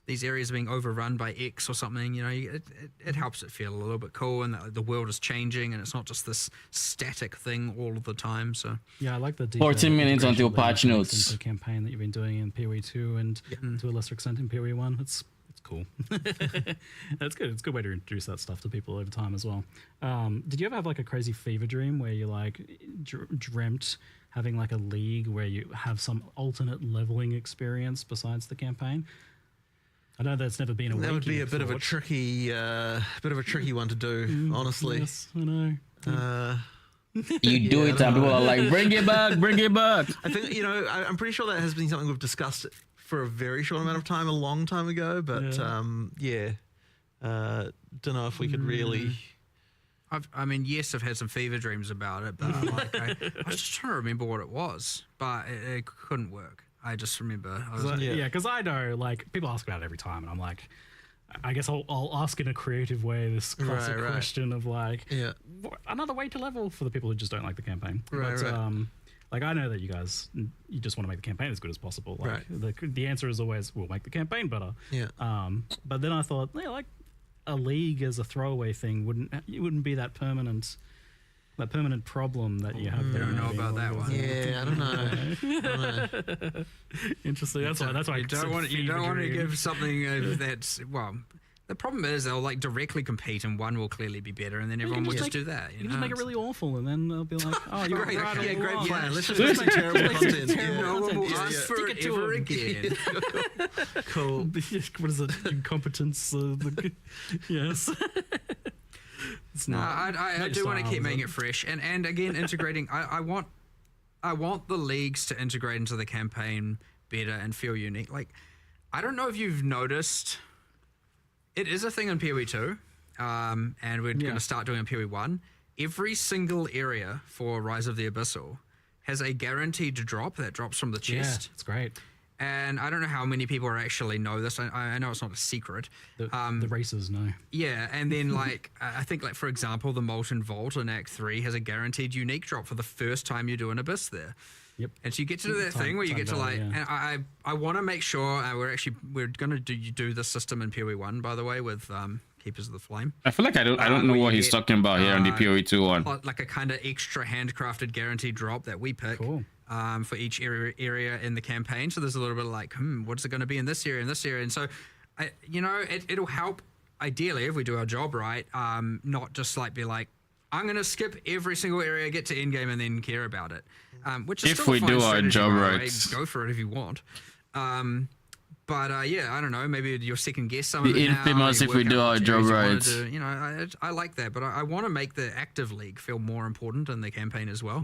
these areas are being overrun by X or something. You know, it helps it feel a little bit cool, and the world is changing, and it's not just this static thing all of the time. So yeah, I like the 14 minutes until patch notes. The campaign that you've been doing in PoE 2 and to a lesser extent in PoE 1. It's cool. That's good. It's a good way to introduce that stuff to people over time as well. Did you ever have like a crazy fever dream where you like dreamt having like a league where you have some alternate leveling experience besides the campaign? I know that's never been a. That would be a bit of a tricky one to do, honestly. Yes, I know. You do it, and people are like, bring it back, bring it back. I think, you know, I'm pretty sure that has been something we've discussed for a very short amount of time, a long time ago. But don't know if we could really. I mean, yes, I've had some fever dreams about it, but like, I was just trying to remember what it was, but it couldn't work. I just remember. Because I know, like, people ask about it every time, and I'm like, I guess I'll ask in a creative way this classic question of like, another way to level for the people who just don't like the campaign. Like, I know that you guys, you just want to make the campaign as good as possible. Like, the answer is always, we'll make the campaign better. Yeah. But then I thought, like, a league as a throwaway thing wouldn't be that permanent problem that you have. I don't know about that one. Yeah, I don't know. Interesting. That's why you don't want to give something that's, well, the problem is they'll like directly compete and one will clearly be better, and then everyone will just do that. You just make it really awful, and then they'll be like, "Oh, you're great, right, great plan. Let's just make terrible content. No one will ask for it ever again." Cool. What is it? Incompetence. Yes. No, I do want to keep making it fresh, and again integrating. I want the leagues to integrate into the campaign better and feel unique. Like, I don't know if you've noticed. It is a thing in PoE 2, and we're going to start doing it in PoE 1. Every single area for Rise of the Abyssal has a guaranteed drop that drops from the chest. Yeah, it's great. And I don't know how many people actually know this. I know it's not a secret. The racers know. Yeah, and then like I think like for example, the Molten Vault in Act 3 has a guaranteed unique drop for the first time you do an Abyss there. Yep. And so you get to do that thing where you get to like, and I want to make sure we're gonna do this system in PoE 1, by the way, with Keepers of the Flame. I feel like I don't know what he's talking about here on the PoE 2 one. Like a kind of extra handcrafted guaranteed drop that we pick. Cool. For each area in the campaign. So there's a little bit of like, what's it going to be in this area and this area? And so, it'll help ideally if we do our job right, not just like be like, I'm going to skip every single area, get to endgame, and then care about it. Which is if still we a fine do our job right, go for it if you want. But I don't know. Maybe you're second guess some of the it now. Infamous if we do our job right. I like that, but I want to make the active league feel more important in the campaign as well.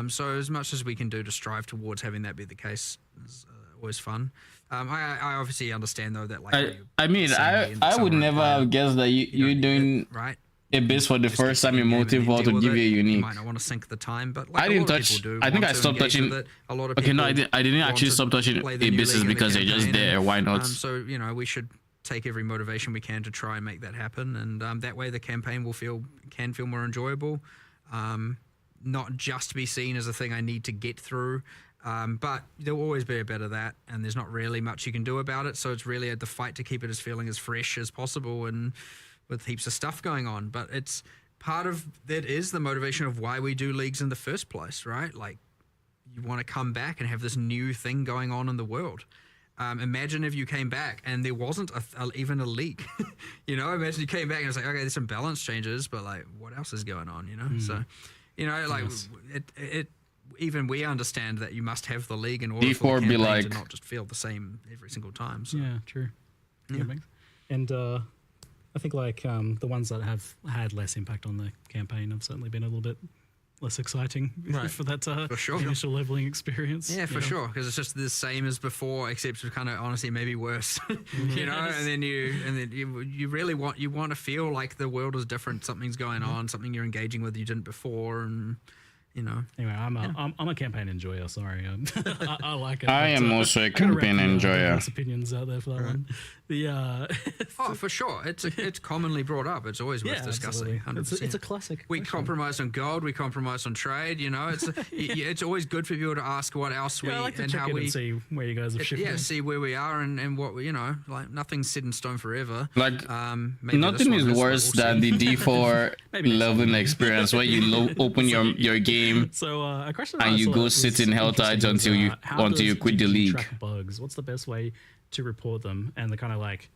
So as much as we can do to strive towards having that be the case is always fun. I obviously understand though that like I would never have guessed that you're doing right. Abyss for the first time in Multi-Vault would give you a unique. You might not want to sink the time, but like I didn't touch. I think I stopped touching. A lot of okay, no, I didn't actually stop touching Abysses because they're just there. Why not? So we should take every motivation we can to try and make that happen, and that way the campaign can feel more enjoyable. Not just be seen as a thing I need to get through, but there'll always be a bit of that, and there's not really much you can do about it. So it's really the fight to keep it as feeling as fresh as possible, and with heaps of stuff going on. But it's part of that is the motivation of why we do leagues in the first place, right? Like, you want to come back and have this new thing going on in the world. Imagine if you came back and there wasn't even a league. Imagine you came back and it's like, okay, there's some balance changes, but like, what else is going on? So. Like it. Even we understand that you must have the league in order for the campaign to not just feel the same every single time. So. Yeah, true. Yeah. And I think like the ones that have had less impact on the campaign have certainly been a little bit less exciting for that sure. initial leveling experience. Yeah, for sure, because it's just the same as before, except kind of honestly maybe worse. You know, and then you really want to feel like the world is different, something's going on, something you're engaging with you didn't before, and you know. Anyway, I'm a campaign enjoyer. Sorry, I like it. I am also a campaign enjoyer. Opinions out there for that one. For sure, it's commonly brought up. It's always worth discussing. 100%. It's a classic. We compromised on gold. We compromised on trade. You know, it's always good for people to ask what else we I like to and check how in we and see where you guys have shifted. Yeah, see where we are and what we, you know, like nothing's set in stone forever. Like maybe nothing is worse than the D4 leveling experience where you open your game. So a question and you go sit in Hell Tides until you quit the league. Track bugs. What's the best way to report them? And the kind of like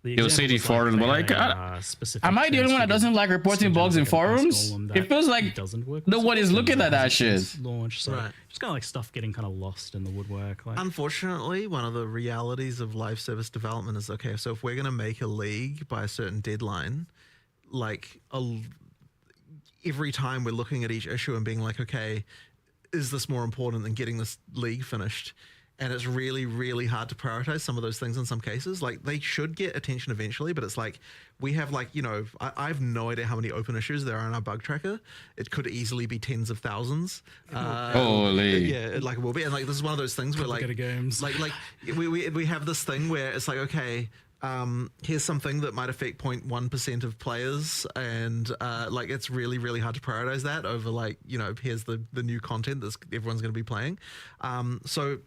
they'll say the forums, but like, am I the only one that doesn't like reporting bugs in forums? It feels like nobody's looking at that shit. Launch, so just kind of like stuff getting kind of lost in the woodwork. Like, unfortunately, one of the realities of live service development is, okay, so if we're going to make a league by a certain deadline, like every time we're looking at each issue and being like, okay, is this more important than getting this league finished? And it's really, really hard to prioritize some of those things in some cases. Like, they should get attention eventually, but it's like, we have like, you know, I have no idea how many open issues there are in our bug tracker. It could easily be tens of thousands. Holy. Yeah, like it will be. And like, this is one of those things where like, games. like we have this thing where it's like, okay, here's something that might affect 0.1% of players, and like it's really, really hard to prioritize that over like, you know, here's the new content that everyone's going to be playing. So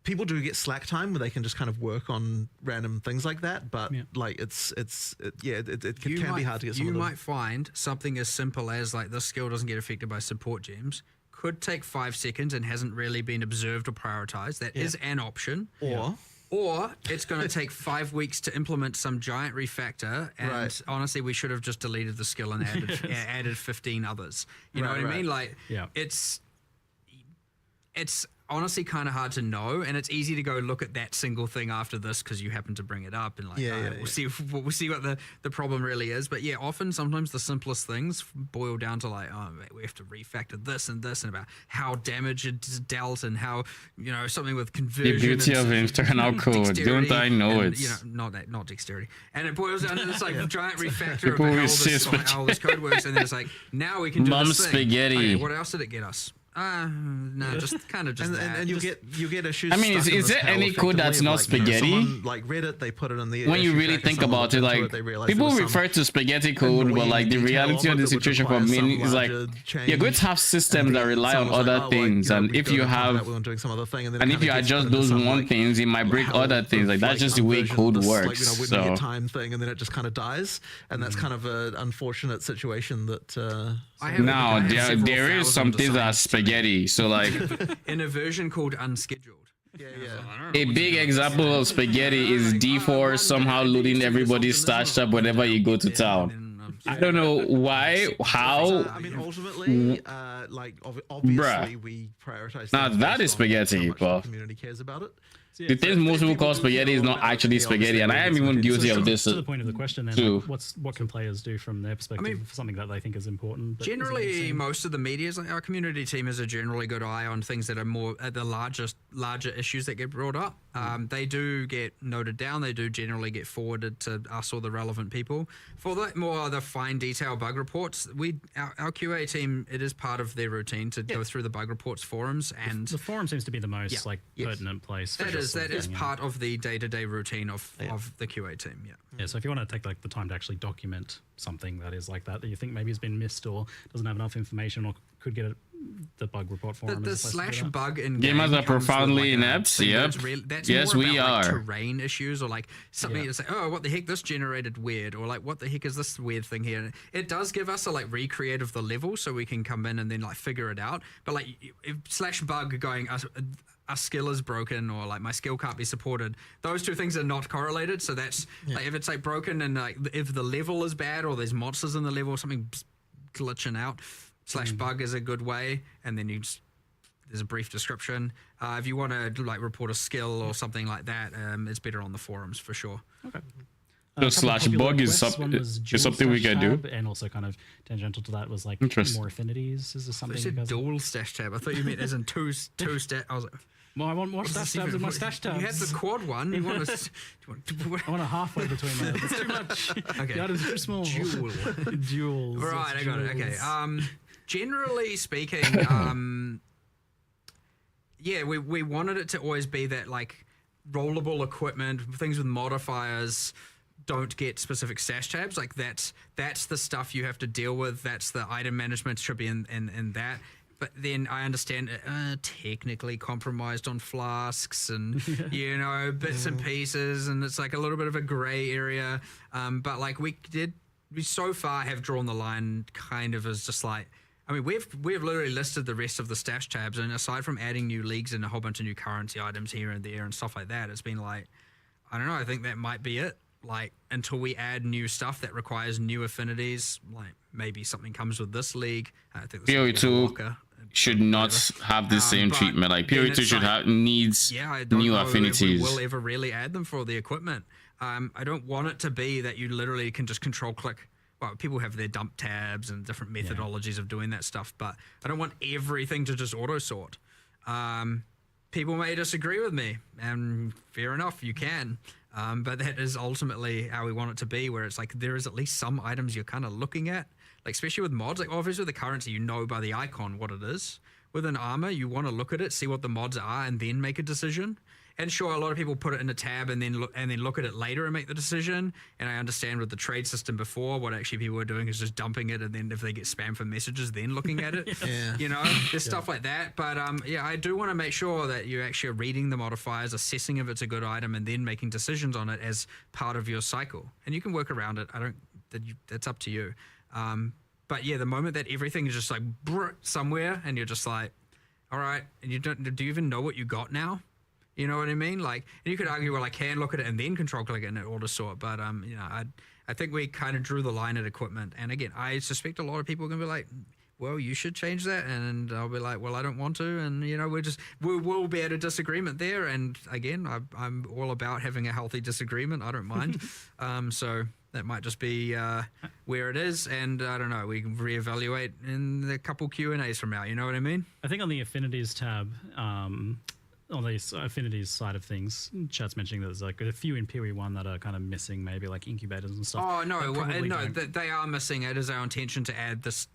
people do get slack time where they can just kind of work on random things like that, but like it can be hard to get some of them. You might find something as simple as like this skill doesn't get affected by support gems. Could take 5 seconds and hasn't really been observed or prioritized. That is an option. Or it's going to take 5 weeks to implement some giant refactor, and honestly, we should have just deleted the skill and added 15 others. You know what I mean? Like, it's honestly kind of hard to know, and it's easy to go look at that single thing after this because you happen to bring it up, and like we'll see what the problem really is. But sometimes the simplest things boil down to like, oh, we have to refactor this and about how damage is dealt and how, you know, something with conversion. The beauty of internal code, don't I know it? You know, not dexterity, and it boils down to this like giant refactor of how this code works, and then it's like, now we can do this thing. Spaghetti. Okay, what else did it get us? No, just kind of just that. And you get issues. I mean, is there any code that's not spaghetti? You know, someone, like Reddit, they put it in the. When you really think about it, like people refer to spaghetti code, but like the reality of the situation for me is like you're going to have systems that rely on other things, and if you have, and if you adjust those one things, it might break other things. Like that's just the way code works. So time thing, and then it just kind of dies, and that's kind of an unfortunate situation that. Now there is some things that are spaghetti. So like in a version called unscheduled. A big example of spaghetti is D4 somehow looting everybody's stash up whenever you go to town. I don't know why, how. I mean, ultimately, like obviously we prioritize. Now that is spaghetti, but the community cares about it. The things most people call spaghetti is not actually spaghetti, and I am even guilty of this. To the point of the question, then, like, what can players do from their perspective for something that they think is important? Generally, most of the media, like our community team, has a generally good eye on things that are more at the larger issues that get brought up. They do get noted down. They do generally get forwarded to us or the relevant people. For the fine detail bug reports, our QA team, it is part of their routine to go through the bug reports forums, and the forum seems to be the most pertinent place. That is part of the day-to-day routine of the QA team. Yeah. So if you want to take like the time to actually document something that is like that you think maybe has been missed or doesn't have enough information or could get the bug report forum. The slash bug in gamers are profoundly inept. Yep. Yes, we are. Terrain issues or like something that's like, oh, what the heck, this generated weird, or like, what the heck is this weird thing here? And it does give us a like recreate of the level, so we can come in and then like figure it out. But like if slash bug going a skill is broken or like my skill can't be supported, those two things are not correlated. So that's like if it's like broken and like if the level is bad or there's monsters in the level or something glitching out, slash bug is a good way, and then there's a brief description. If you want to like report a skill or something like that, it's better on the forums for sure. Okay. slash popular bug is requests. some- One was is dual something we stash can do. tab, and also kind of tangential to that was like Interesting. more affinities. Is this something You you said guys? dual stash tab. I thought you meant as in two stat. I was like, Well, I want more stash tabs in my stash tabs. You had the quad one. You want to? I want a halfway between them. It's too much. Okay. The items are too small. Dual. Jewels. Right, I got it. Okay. Jewels. Generally speaking, yeah, we wanted it to always be that like rollable equipment, things with modifiers don't get specific stash tabs. Like that's the stuff you have to deal with. That's the item management should be in that. But then I understand technically compromised on flasks and you know bits and pieces, and it's like a little bit of a gray area. But like we so far have drawn the line kind of as just like. I mean, we've literally listed the rest of the stash tabs, and aside from adding new leagues and a whole bunch of new currency items here and there and stuff like that, it's been like, I don't know, I think that might be it. Like, until we add new stuff that requires new affinities, like maybe something comes with this league. I think this would be a PoE2 blocker. should not have the same but treatment. Like then PoE2 it's should like- have needs Yeah, I don't new know if affinities. we will ever really add them for the equipment. I don't want it to be that you literally can just control click. Well, people have their dump tabs and different methodologies of doing that stuff, but I don't want everything to just auto sort. People may disagree with me, and fair enough, you can. But that is ultimately how we want it to be, where it's like there is at least some items you're kind of looking at, like especially with mods. Like obviously with the currency, you know by the icon what it is. With an armor, you want to look at it, see what the mods are, and then make a decision. And sure, a lot of people put it in a tab and then look at it later and make the decision. And I understand with the trade system before, what actually people were doing is just dumping it, and then if they get spam for messages, then looking at it. Yeah. You know, there's stuff like that. But yeah, I do want to make sure that you actually are reading the modifiers, assessing if it's a good item, and then making decisions on it as part of your cycle. And you can work around it. That's up to you. But yeah, the moment that everything is just like somewhere, and you're just like, all right, and do you even know what you got now? You know what I mean? Like, and you could argue, well, I can look at it and then control click it and it auto sort. But you know, I think we kind of drew the line at equipment. And again, I suspect a lot of people are gonna be like, well, you should change that, and I'll be like, well, I don't want to, and you know, we'll be at a disagreement there. And again, I'm all about having a healthy disagreement. I don't mind. So that might just be where it is, and I don't know. We can reevaluate in a couple Q&As from now. You know what I mean? I think on the affinities tab, on the affinities side of things, chat's mentioning there's like a few in PoE 1 that are kind of missing, maybe like incubators and stuff. Oh no, That probably no, don't- they are missing. It is our intention to add this.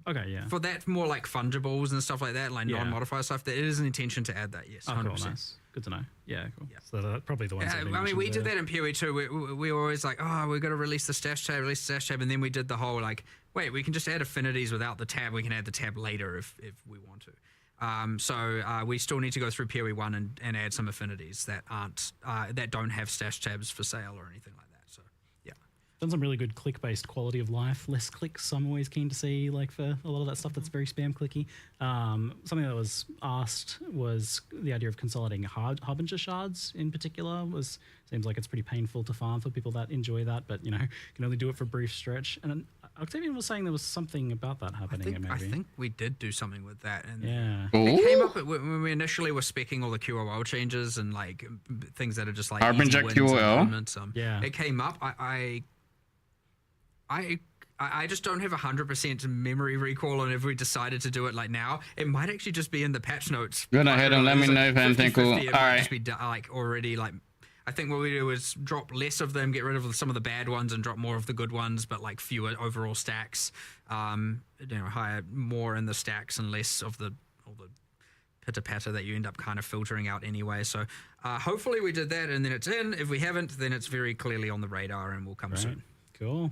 Okay, yeah. For that, more like fungibles and stuff like that, like Yeah. non-modifier stuff. That it is an intention to add that. Yes, Oh, 100%. cool, nice. Good to know. Yeah, cool. So that's probably the ones. Yeah, I mean, we did that in PoE 2. We were always like, oh, we've got to release the stash tab, and then we did the whole like, wait, we can just add affinities without the tab. We can add the tab later if we want to. So we still need to go through PoE 1 and add some affinities that aren't that don't have stash tabs for sale or anything like that. So yeah. Done some really good click-based quality of life, less clicks. I'm always keen to see, like, for a lot of that stuff that's very spam clicky. Something that was asked was the idea of consolidating harbinger shards in particular. Seems like it's pretty painful to farm for people that enjoy that, but you know, can only do it for a brief stretch. And Octavian was saying there was something about that happening. I think we did do something with that, and Yeah. it came up when we initially were speccing all the QOL changes and like things that are just like Harbinger easy wins and QOL? improvements, Yeah. it came up. I just don't have 100% memory recall on if we decided to do it like now. It might actually just be in the patch notes. Go ahead and let me know if anything cool. 50-50, it All might right. just be like already like. I think what we do is drop less of them, get rid of some of the bad ones, and drop more of the good ones, but like fewer overall stacks. You know, higher more in the stacks and less of all the pitter patter that you end up kind of filtering out anyway. So hopefully we did that, and then it's in. If we haven't, then it's very clearly on the radar and will come Right. soon. Cool.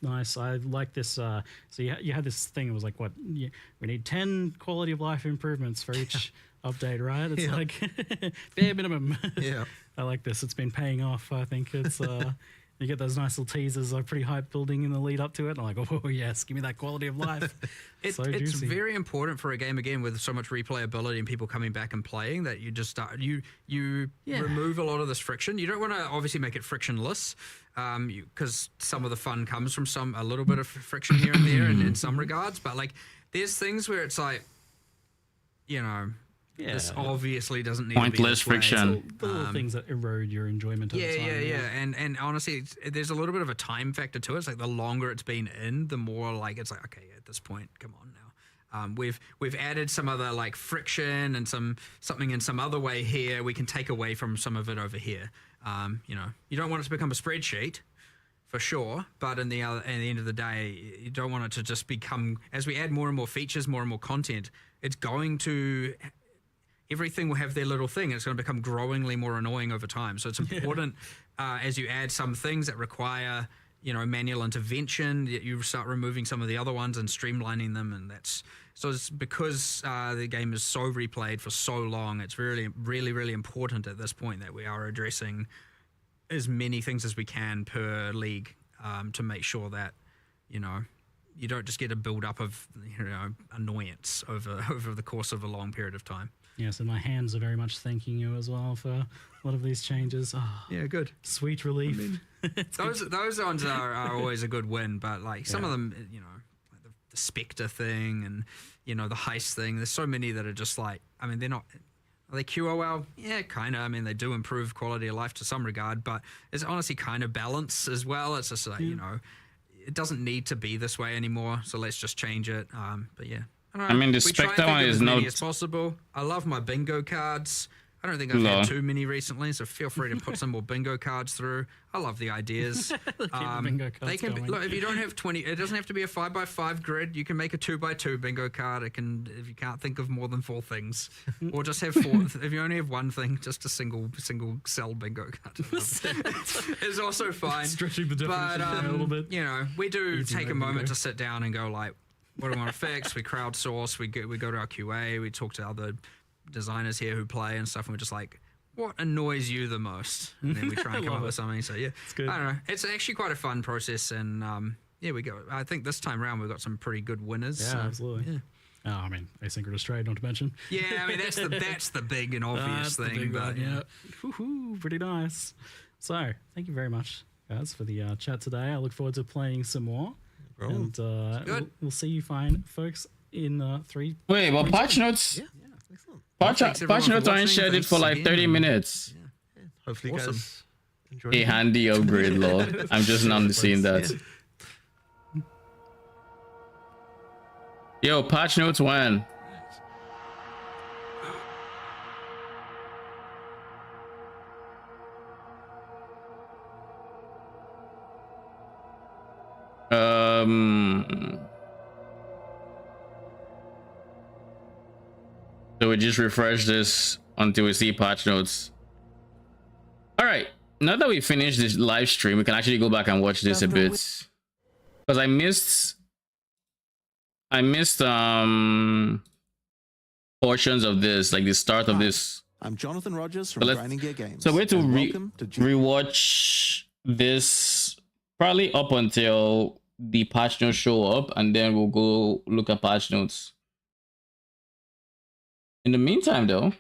Nice. I like this. So you had this thing. It was like, what? We need 10 quality of life improvements for each update, right? It's Yeah. like bare minimum. Yeah. I like this. It's been paying off. I think it's. You get those nice little teasers, like pretty hype building in the lead up to it. And I'm like, oh yes, give me that quality of life. It's juicy. very important for a game again with so much replayability and people coming back and playing that you just start you remove a lot of this friction. You don't want to obviously make it frictionless, because some of the fun comes from a little bit of friction here and there in some regards. But like, there's things where it's like, you know, This Yeah. obviously doesn't need to be Pointless this way. friction. The little things that erode your enjoyment over Yeah, time. and honestly, there's a little bit of a time factor to it. It's like the longer it's been in, the more like it's like, okay, at this point, come on now. We've added some other like friction and something in some other way here. We can take away from some of it over here. You know, you don't want it to become a spreadsheet, for sure, but at the end of the day, you don't want it to just become. As we add more and more features, more and more content, it's going to. Everything will have their little thing. It's going to become growingly more annoying over time. So it's important as you add some things that require, you know, manual intervention, that you start removing some of the other ones and streamlining them. And that's so it's because the game is so replayed for so long. It's really, really, really important at this point that we are addressing as many things as we can per league to make sure that, you know, you don't just get a build up of, you know, annoyance over the course of a long period of time. Yes, and my hands are very much thanking you as well for a lot of these changes. Oh, Yeah, good. sweet relief. I mean, those ones are always a good win, but like some of them, you know, like the Spectre thing and, you know, the heist thing. There's so many that are just like, I mean, they're not. Are they QOL? Yeah, kind of. I mean, they do improve quality of life to some regard, but it's honestly kind of balance as well. It's just like, you know, it doesn't need to be this way anymore, so let's just change it. But yeah. I mean, the We try and Spectre think one of is as many not. as possible. I love my bingo cards. I don't think I've No. had too many recently, so feel free to put some more bingo cards through. I love the ideas. bingo cards They can be, going. look, if you don't have 20, it doesn't have to be a 5x5 grid. You can make a 2x2 bingo card. It can, if you can't think of more than 4 things, or just have 4. If you only have one thing, just a single cell bingo card. It's also fine. Stretching the definition But a little bit. you know, we do Easy take a mode moment bingo. to sit down and go like, what do we want to fix? We crowdsource. We go to our QA. We talk to other designers here who play and stuff, and we're just like, what annoys you the most? And then we try and come up with something. So yeah, good. I don't know. It's actually quite a fun process, and yeah, we go. I think this time around we've got some pretty good winners. Yeah, so, absolutely. Yeah. Oh, I mean, asynchronous trade, not to mention. Yeah, I mean that's the big and obvious That's the thing, big but one, yeah. Woohoo, pretty nice. So, thank you very much, guys, for the chat today. I look forward to playing some more. And Good. we'll see you fine folks in 3. Wait, but patch notes. Yeah, excellent. Patch Thanks, everyone, notes for aren't watching. scheduled Thanks for like again. 30 minutes. Hopefully, you Awesome. guys enjoyed A it. handy upgrade, lord. I'm just not seeing that. Yo, patch notes when? So we just refresh this until we see patch notes. All right, now that we finished this live stream, we can actually go back and watch this a bit, because I missed portions of this, like the start of this. I'm Jonathan Rogers from So let's- Grinding Gear Games. So we're to and welcome to rewatch this probably up until the patch notes show up, and then we'll go look at patch notes. In the meantime, though,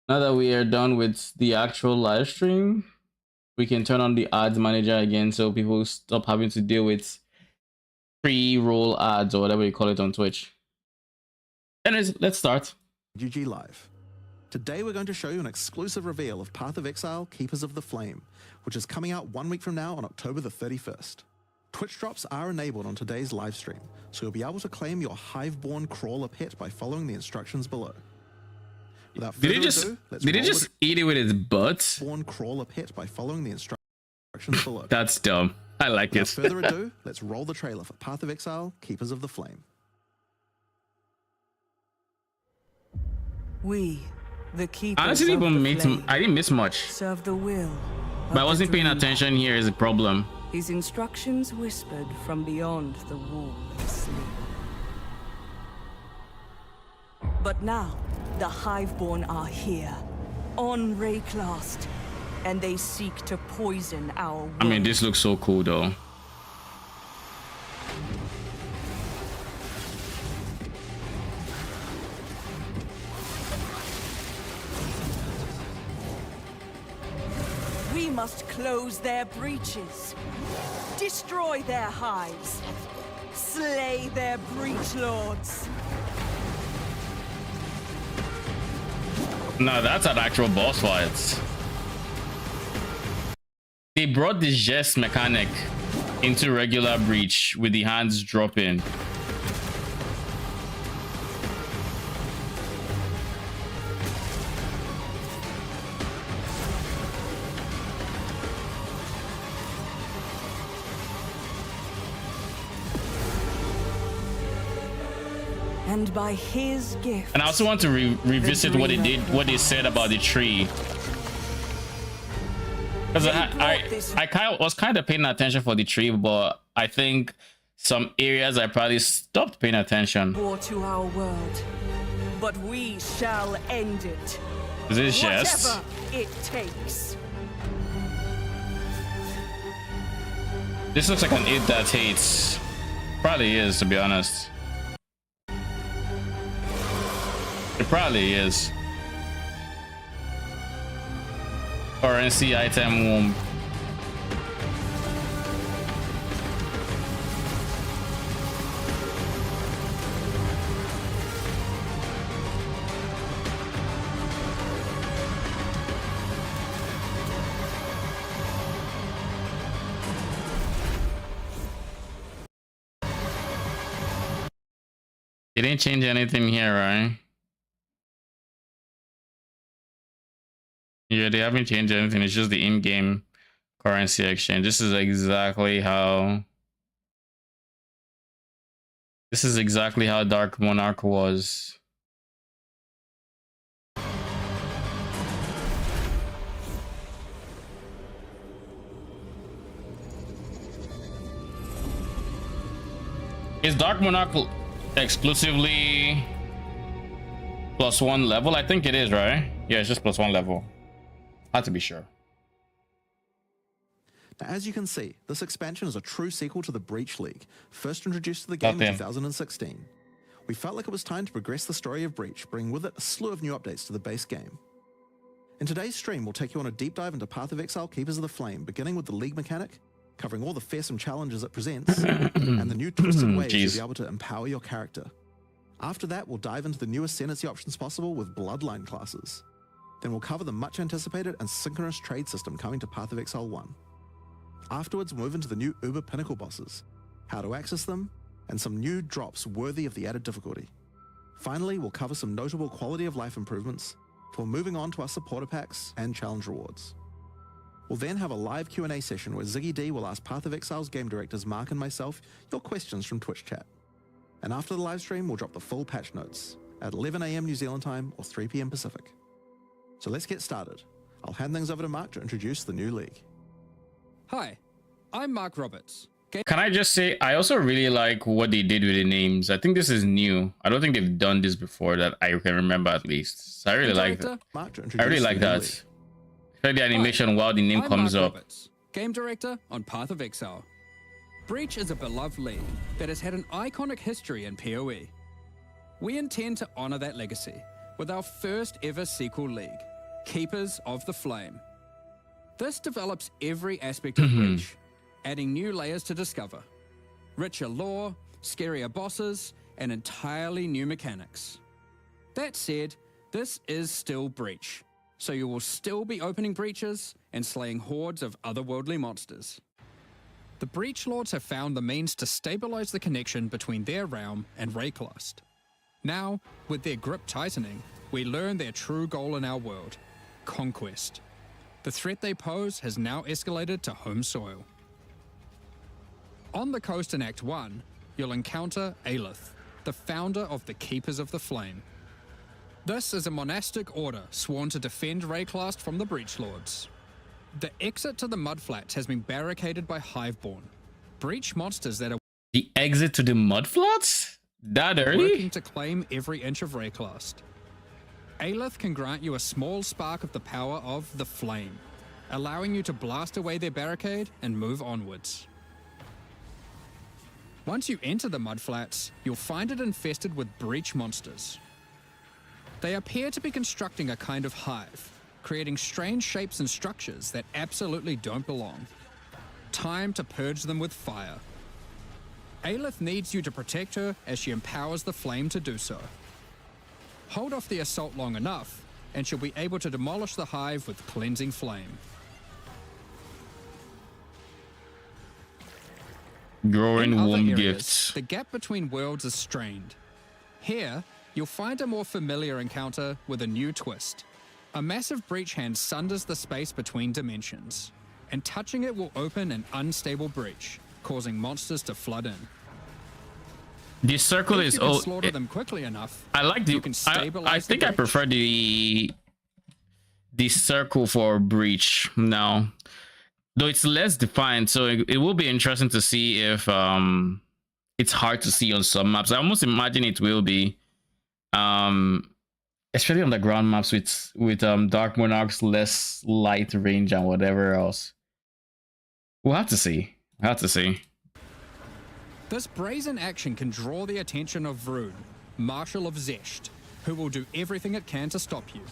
now that we are done with the actual live stream, we can turn on the ads manager again, so people stop having to deal with pre-roll ads or whatever you call it on Twitch. Anyways, let's start. GG Live. Today we're going to show you an exclusive reveal of Path of Exile, Keepers of the Flame, which is coming out 1 week from now on October the 31st. Twitch drops are enabled on today's live stream, so you'll be able to claim your Hive-born crawler pet by following the instructions below. Without Did further he just ado, let's did he roll just eat it with his butt? the Hive-born crawler pet by following the instructions below. That's dumb. I like Without it. further ado, let's roll the trailer for Path of Exile, Keepers of the Flame. We, the keepers Honestly, of the flame, I didn't miss much, serve the will. but I wasn't paying attention. Here is the problem. His instructions whispered from beyond the wall of sleep. But now, the Hiveborn are here, on Rayclast, and they seek to poison our world. I mean, this looks so cool, though. We must close their breaches, destroy their hives, slay their breach lords. No, that's an actual boss fight. They brought this jest mechanic into regular Breach with the hands dropping. And by his gift. And I also want to revisit what they said about the tree. Because I was kind of paying attention for the tree, but I think some areas I probably stopped paying attention. War to our world, but we shall end it. Is this just? Whatever it takes. This looks like an It That Hates. Probably is, to be honest. It probably is. Currency item womb. They didn't change anything here, right? Yeah, they haven't changed anything. It's just the in-game currency exchange. This is exactly how Dark Monarch was. Is Dark Monarch exclusively +1 level? I think it is, right? Yeah, it's just +1 level. Had to be sure. Now, as you can see, this expansion is a true sequel to the Breach League, first introduced to the game in 2016. We felt like it was time to progress the story of Breach, bringing with it a slew of new updates to the base game. In today's stream, we'll take you on a deep dive into Path of Exile Keepers of the Flame, beginning with the League mechanic, covering all the fearsome challenges it presents, and the new twisted ways you'll be able to empower your character. After that, we'll dive into the new ascendancy options possible with Bloodline classes. Then we'll cover the much anticipated and synchronous trade system coming to Path of Exile 1. Afterwards, we'll move into the new Uber Pinnacle bosses, how to access them, and some new drops worthy of the added difficulty. Finally, we'll cover some notable quality of life improvements before moving on to our supporter packs and challenge rewards. We'll then have a live Q&A session where Ziggy D will ask Path of Exile's game directors Mark and myself your questions from Twitch chat. And after the live stream, we'll drop the full patch notes at 11 AM New Zealand time or 3 PM Pacific. So let's get started. I'll hand things over to Mark to introduce the new league. Hi, I'm Mark Roberts. Can I just say, I also really like what they did with the names. I think this is new. I don't think they've done this before that I can remember, at least. So I really like that. I really like that. I like the animation while the name comes up. Roberts, game director on Path of Exile. Breach is a beloved league that has had an iconic history in PoE. We intend to honor that legacy with our first ever sequel league, Keepers of the Flame. This develops every aspect of Breach, adding new layers to discover, richer lore, scarier bosses, and entirely new mechanics. That said, this is still Breach, so you will still be opening breaches and slaying hordes of otherworldly monsters. The Breach Lords have found the means to stabilize the connection between their realm and Rayclast. Now, with their grip tightening, we learn their true goal in our world, conquest. The threat they pose has now escalated to home soil. On the coast in Act 1, you'll encounter Aelith, the founder of the Keepers of the Flame. This is a monastic order sworn to defend Rayclast from the Breach Lords. The exit to the Mudflats has been barricaded by Hiveborn, Breach monsters that are The exit to the Mudflats? That early? working to claim every inch of Rayclast. Aelith can grant you a small spark of the power of the Flame, allowing you to blast away their barricade and move onwards. Once you enter the Mudflats, you'll find it infested with Breach monsters. They appear to be constructing a kind of hive, creating strange shapes and structures that absolutely don't belong. Time to purge them with fire. Aelith needs you to protect her as she empowers the Flame to do so. Hold off the assault long enough, and she'll be able to demolish the hive with Cleansing Flame. Growing In other womb areas, gifts. the gap between worlds is strained. Here, you'll find a more familiar encounter with a new twist. A massive breach hand sunders the space between dimensions, and touching it will open an unstable breach, causing monsters to flood in. This circle If is you can oh, slaughter them quickly enough, I like the. you can I stabilize think the I breach. prefer the circle for breach now, though it's less defined. So it will be interesting to see if it's hard to see on some maps. I almost imagine it will be, especially on the ground maps with Dark Monarchs, less light range and whatever else. We'll have to see. We'll have to see. This brazen action can draw the attention of Vroon, Marshal of Zesht, who will do everything it can to stop you.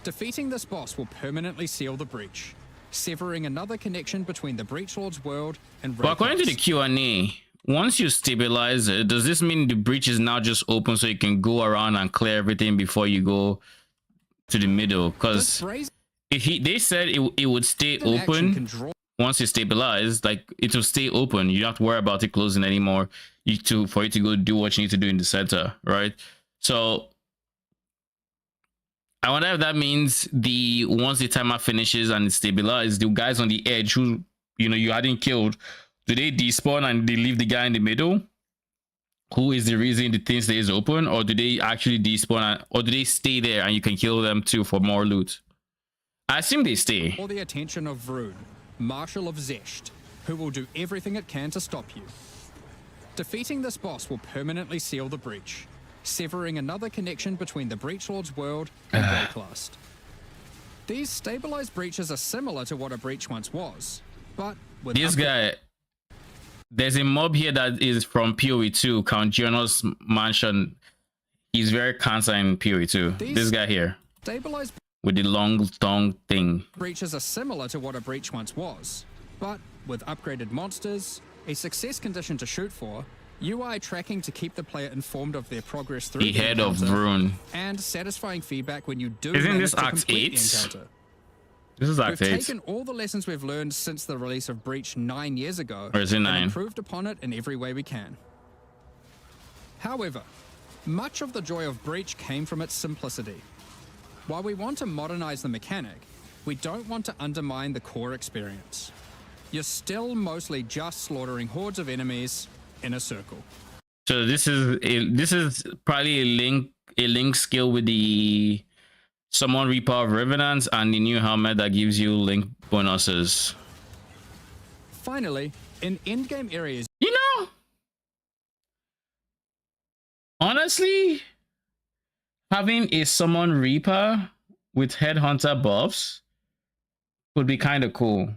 Defeating this boss will permanently seal the breach, severing another connection between the Breachlord's world and But according to the Q&A, once you stabilize it, does this mean the breach is now just open so you can go around and clear everything before you go to the middle? Because they said it would stay open once you stabilize, like it will stay open. You don't have to worry about it closing anymore. For you to go do what you need to do in the center, right? So I wonder if that means once the timer finishes and it's stabilized, the guys on the edge who you hadn't killed, do they despawn and they leave the guy in the middle? Who is the reason the thing stays open, or do they actually despawn, or do they stay there and you can kill them too for more loot? I assume they stay. For the attention of Vroon, Marshal of Zesht, who will do everything it can to stop you. Defeating this boss will permanently seal the breach, severing another connection between the Breachlord's world and Breaklast. These stabilized breaches are similar to what a breach once was, but with This guy, there's a mob here that is from PoE2, Count Jonas Mansion. He's very cancer in PoE2. This guy here stabilized with the long tongue thing. breaches are similar to what a breach once was, but with upgraded monsters, a success condition to shoot for, UI tracking to keep the player informed of their progress through The head of encounter, Vroon. and satisfying feedback when you do Isn't manage this to Act complete 8? the encounter. This is Act We've 8. taken all the lessons we've learned since the release of Breach 9 years ago Or is it 9? and improved upon it in every way we can. However, much of the joy of Breach came from its simplicity. While we want to modernize the mechanic, we don't want to undermine the core experience. You're still mostly just slaughtering hordes of enemies in a circle. So this is probably a link skill with the Summon Reaper of Revenants and the new helmet that gives you link bonuses. Finally, in endgame areas, Honestly, having a Summon Reaper with Headhunter buffs would be kind of cool.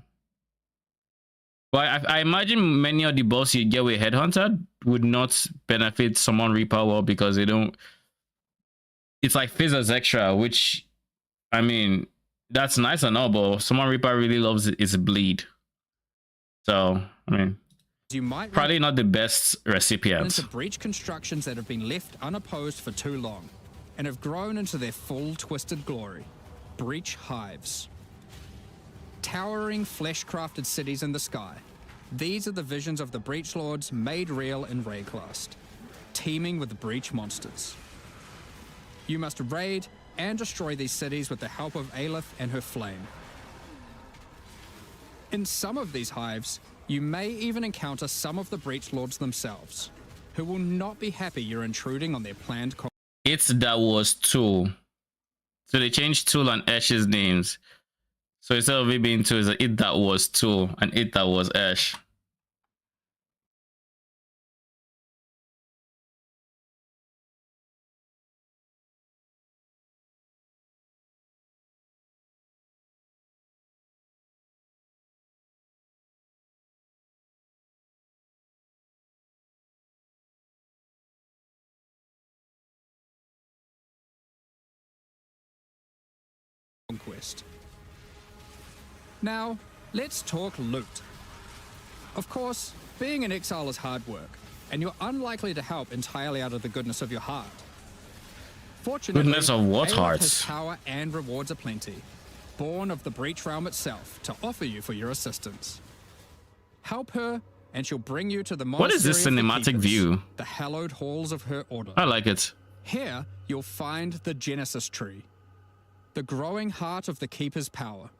But I imagine many of the buffs you get with Headhunter would not benefit Summon Reaper well because they don't. It's like Fizzer's Extra, which, I mean, that's nice and all, but Summon Reaper really loves its bleed. So, I mean, you might probably not the best recipient. into breach constructions that have been left unopposed for too long and have grown into their full twisted glory. Breach hives. Towering flesh-crafted cities in the sky. These are the visions of the Breachlords made real in Rayclast, teeming with breach monsters. You must raid and destroy these cities with the help of Aelith and her flame. In some of these hives, you may even encounter some of the Breachlords themselves, who will not be happy you're intruding on their planned It's that was Tool. So they changed Tool and Ash's names. So instead of it being Tool, it's it that was Tool and it that was Ash. conquest. Now, let's talk loot. Of course, being an exile is hard work, and you're unlikely to help entirely out of the goodness of your heart. Fortunately, Goodness of what Aelith hearts. has power and rewards aplenty, born of the Breach Realm itself, to offer you for your assistance. Help her, and she'll bring you to the What is this Monastery of the cinematic Keepers, view? the hallowed halls of her order. I like it. Here, you'll find the Genesis Tree, the growing heart of the Keeper's power.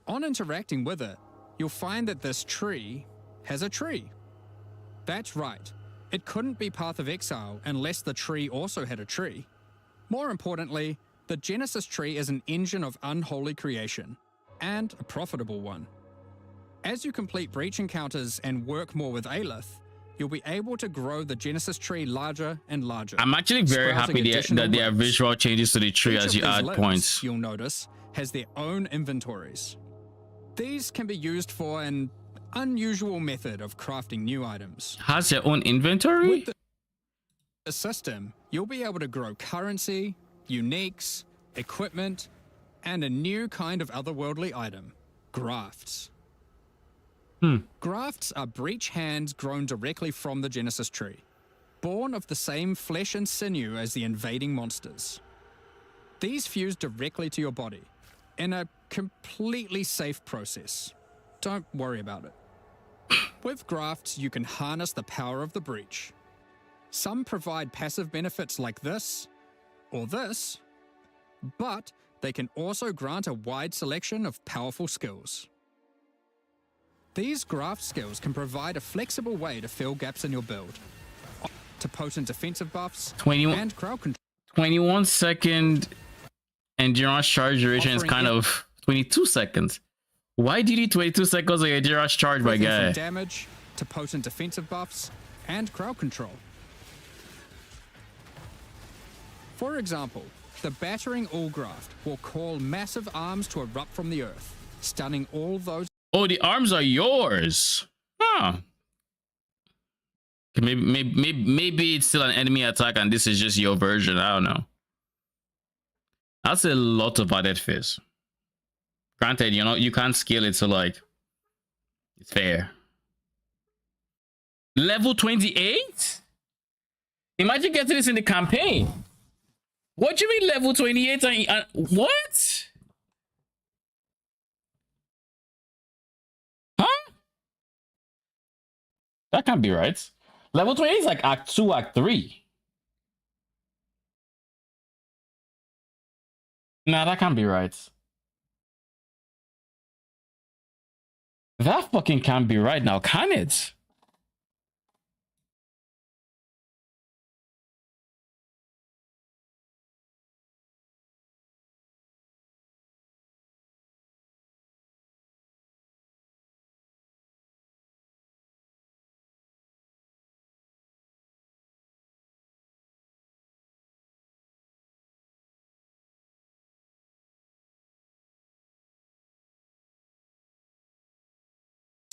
On interacting with it, you'll find that this tree has a tree. That's right. It couldn't be Path of Exile unless the tree also had a tree. More importantly, the Genesis Tree is an engine of unholy creation, and a profitable one. As you complete Breach encounters and work more with Aelith, you'll be able to grow the Genesis Tree larger and larger. I'm actually very sprouting happy additional that there are limbs. visual changes to the tree Each as of you these add limbs, points. you'll notice, has their own inventories. These can be used for an unusual method of crafting new items. Has your own inventory? With the system, you'll be able to grow currency, uniques, equipment, and a new kind of otherworldly item, grafts. Grafts are breach hands grown directly from the Genesis Tree, born of the same flesh and sinew as the invading monsters. These fuse directly to your body in a completely safe process. Don't worry about it. With grafts, you can harness the power of the breach. Some provide passive benefits like this, or this, but they can also grant a wide selection of powerful skills. These graft skills can provide a flexible way to fill gaps in your build, to potent defensive buffs 21 and crowd control. 21-second endurance charge duration is Offering kind of 22 seconds. Why do you need 22 seconds of endurance charge, my Everything guy? from damage to potent defensive buffs and crowd control. For example, the Battering All Graft will call massive arms to erupt from the earth, stunning all those. Oh, the arms are yours. Huh. Okay, maybe it's still an enemy attack and this is just your version. I don't know. That's a lot of added fizz. Granted, you know, you can't scale it, so like, it's fair. Level 28? Imagine getting this in the campaign. What do you mean level 28? What? Huh? That can't be right. Level 28 is like Act 2, Act 3. Nah, that can't be right. That fucking can't be right now, can it?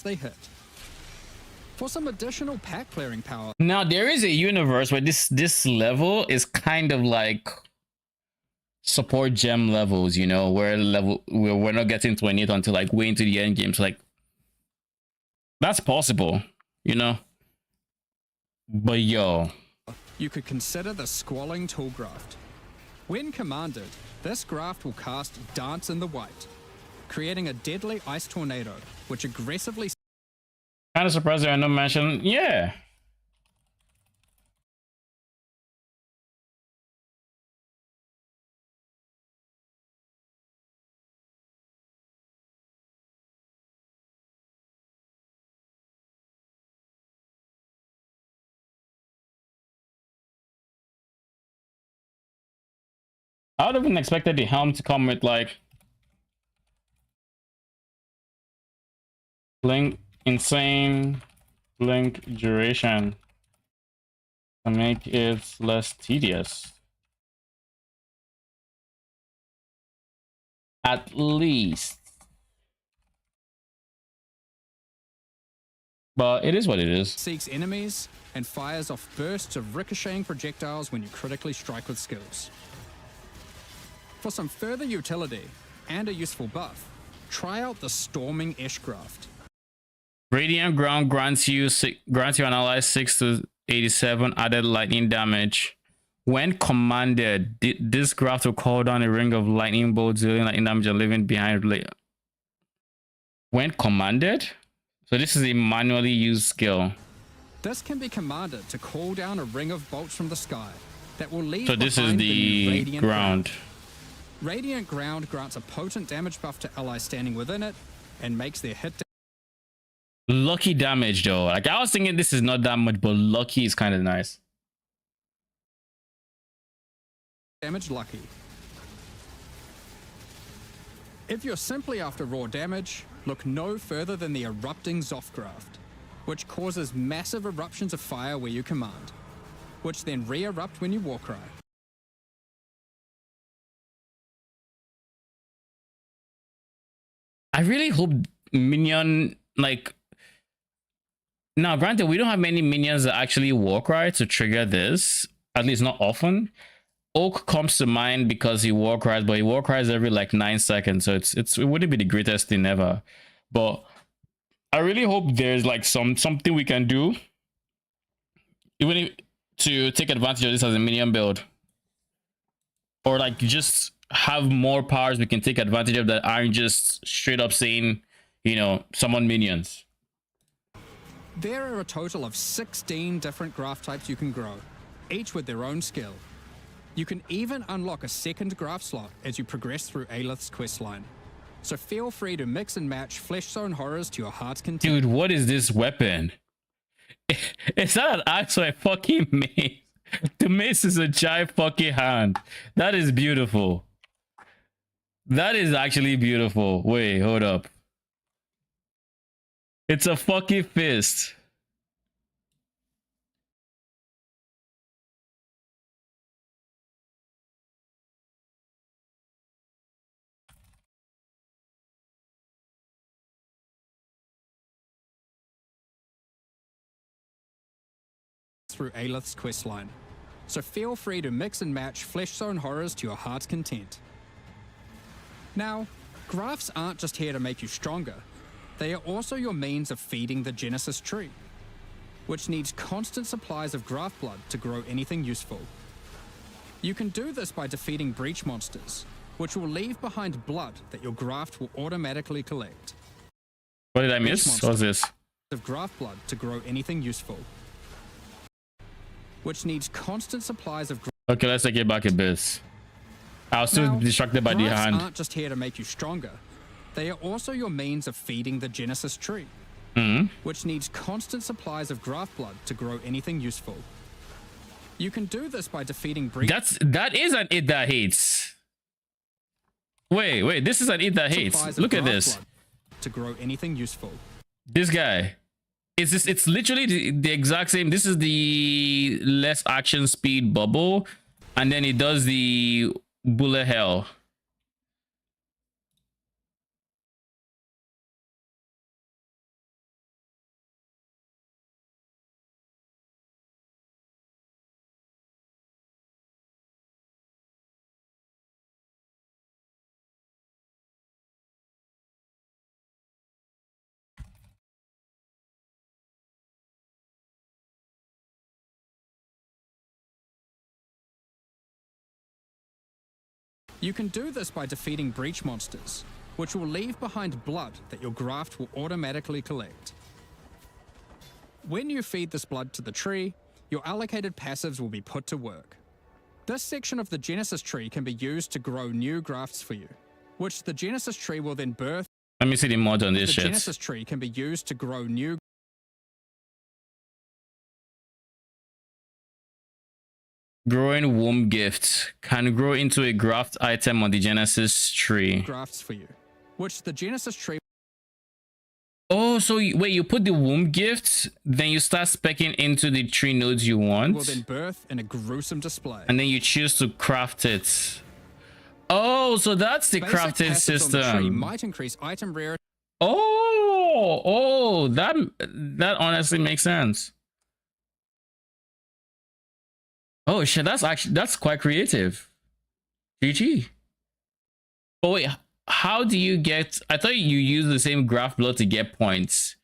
They hit. For some additional pack clearing power, Now there is a universe where this level is kind of like support gem levels, you know, where we're not getting 28 until like way into the end games. Like that's possible, you know. But yo, you could consider the Squalling Tool Graft. When commanded, this graft will cast Dance in the White, creating a deadly ice tornado, which aggressively. kind of surprised there are no mention. Yeah. I would have been expected the helm to come with like insane blink duration to make it less tedious. At least. But it is what it is. Seeks enemies and fires off bursts of ricocheting projectiles when you critically strike with skills. For some further utility and a useful buff, try out the Storming Eshgraft. Radiant Ground grants you an ally 6 to 87 added lightning damage When commanded, this graft will call down a ring of lightning bolts dealing lightning damage and leaving behind. When commanded? So this is a manually used skill. This can be commanded to call down a ring of bolts from the sky that will leave. So this is the Radiant ground. Radiant Ground grants a potent damage buff to allies standing within it and makes their hit Lucky damage though. Like I was thinking this is not that much, but lucky is kind of nice. damage lucky. If you're simply after raw damage, look no further than the erupting Zothgraft, which causes massive eruptions of fire where you command, which then re-erupt when you Warcry. I really hope minion, like, now granted we don't have many minions that actually Warcry to trigger this, at least not often. Oak comes to mind because he Warcries, but he Warcries every like 9 seconds, so it wouldn't be the greatest thing ever. But I really hope there's like something we can do, even if, to take advantage of this as a minion build, or like just have more powers we can take advantage of that aren't just straight up saying, you know, summon minions. There are a total of 16 different graft types you can grow, each with their own skill. You can even unlock a second graft slot as you progress through Aelith's questline. So feel free to mix and match Flesh Zone horrors to your heart's content. Dude, what is this weapon? It's not an axe or a fucking mace. The mace is a giant fucking hand. That is beautiful. That is actually beautiful. Wait, hold up. It's a fucking fist. Through Aelith's questline. So feel free to mix and match Flesh Zone horrors to your heart's content. Now, grafts aren't just here to make you stronger. They are also your means of feeding the Genesis tree, which needs constant supplies of graft blood to grow anything useful. You can do this by defeating breach monsters, which will leave behind blood that your graft will automatically collect. What did I miss? What was this? Of graft blood to grow anything useful, which needs constant supplies of. Okay, let's take it back a bit. I was still distracted by the grafts hand. Aren't just here to make you stronger. They are also your means of feeding the Genesis tree, which needs constant supplies of graft blood to grow anything useful. You can do this by defeating breach. That is an it that hates. Wait, this is an it that hates. Look at this. To grow anything useful. This guy. It's literally the exact same. This is the less action speed bubble, and then it does the bullet hell. You can do this by defeating breach monsters, which will leave behind blood that your graft will automatically collect. When you feed this blood to the tree, your allocated passives will be put to work. This section of the Genesis tree can be used to grow new grafts for you, which the Genesis tree will then birth. Let me see the mod on this the shit. Genesis tree can be used to grow new. Growing womb gift can grow into a graft item on the Genesis tree. Grafts for you, which the Genesis tree. Oh, so wait, you put the womb gift, then you start specking into the tree nodes you want, will then birth in a gruesome display. and then you choose to craft it. Oh, so that's the Basic crafted passives on the tree system. might increase item rarity. Oh, that honestly makes sense. Oh shit, that's quite creative. GG. Oh wait, how do you get? I thought you use the same graft blood to get points.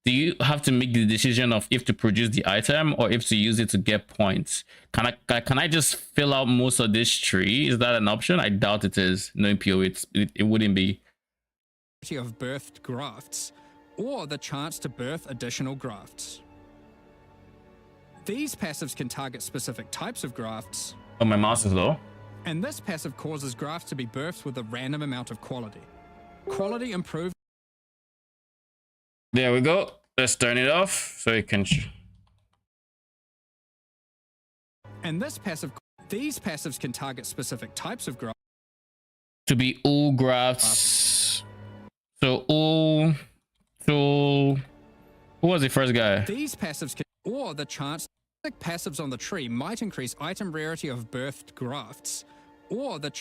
do you have to make the decision of if to produce the item or if to use it to get points? Can I just fill out most of this tree? Is that an option? I doubt it is. No PO, it wouldn't be. Of birthed grafts, or the chance to birth additional grafts. These passives can target specific types of grafts, Oh, my mouse is low. and this passive causes grafts to be birthed with a random amount of quality. Quality improves. There we go. Let's turn it off so you can. And these passives can target specific types of grafts. To be all grafts. So all. So who was the first guy? These passives can, or the chance passives on the tree might increase item rarity of birthed grafts, or the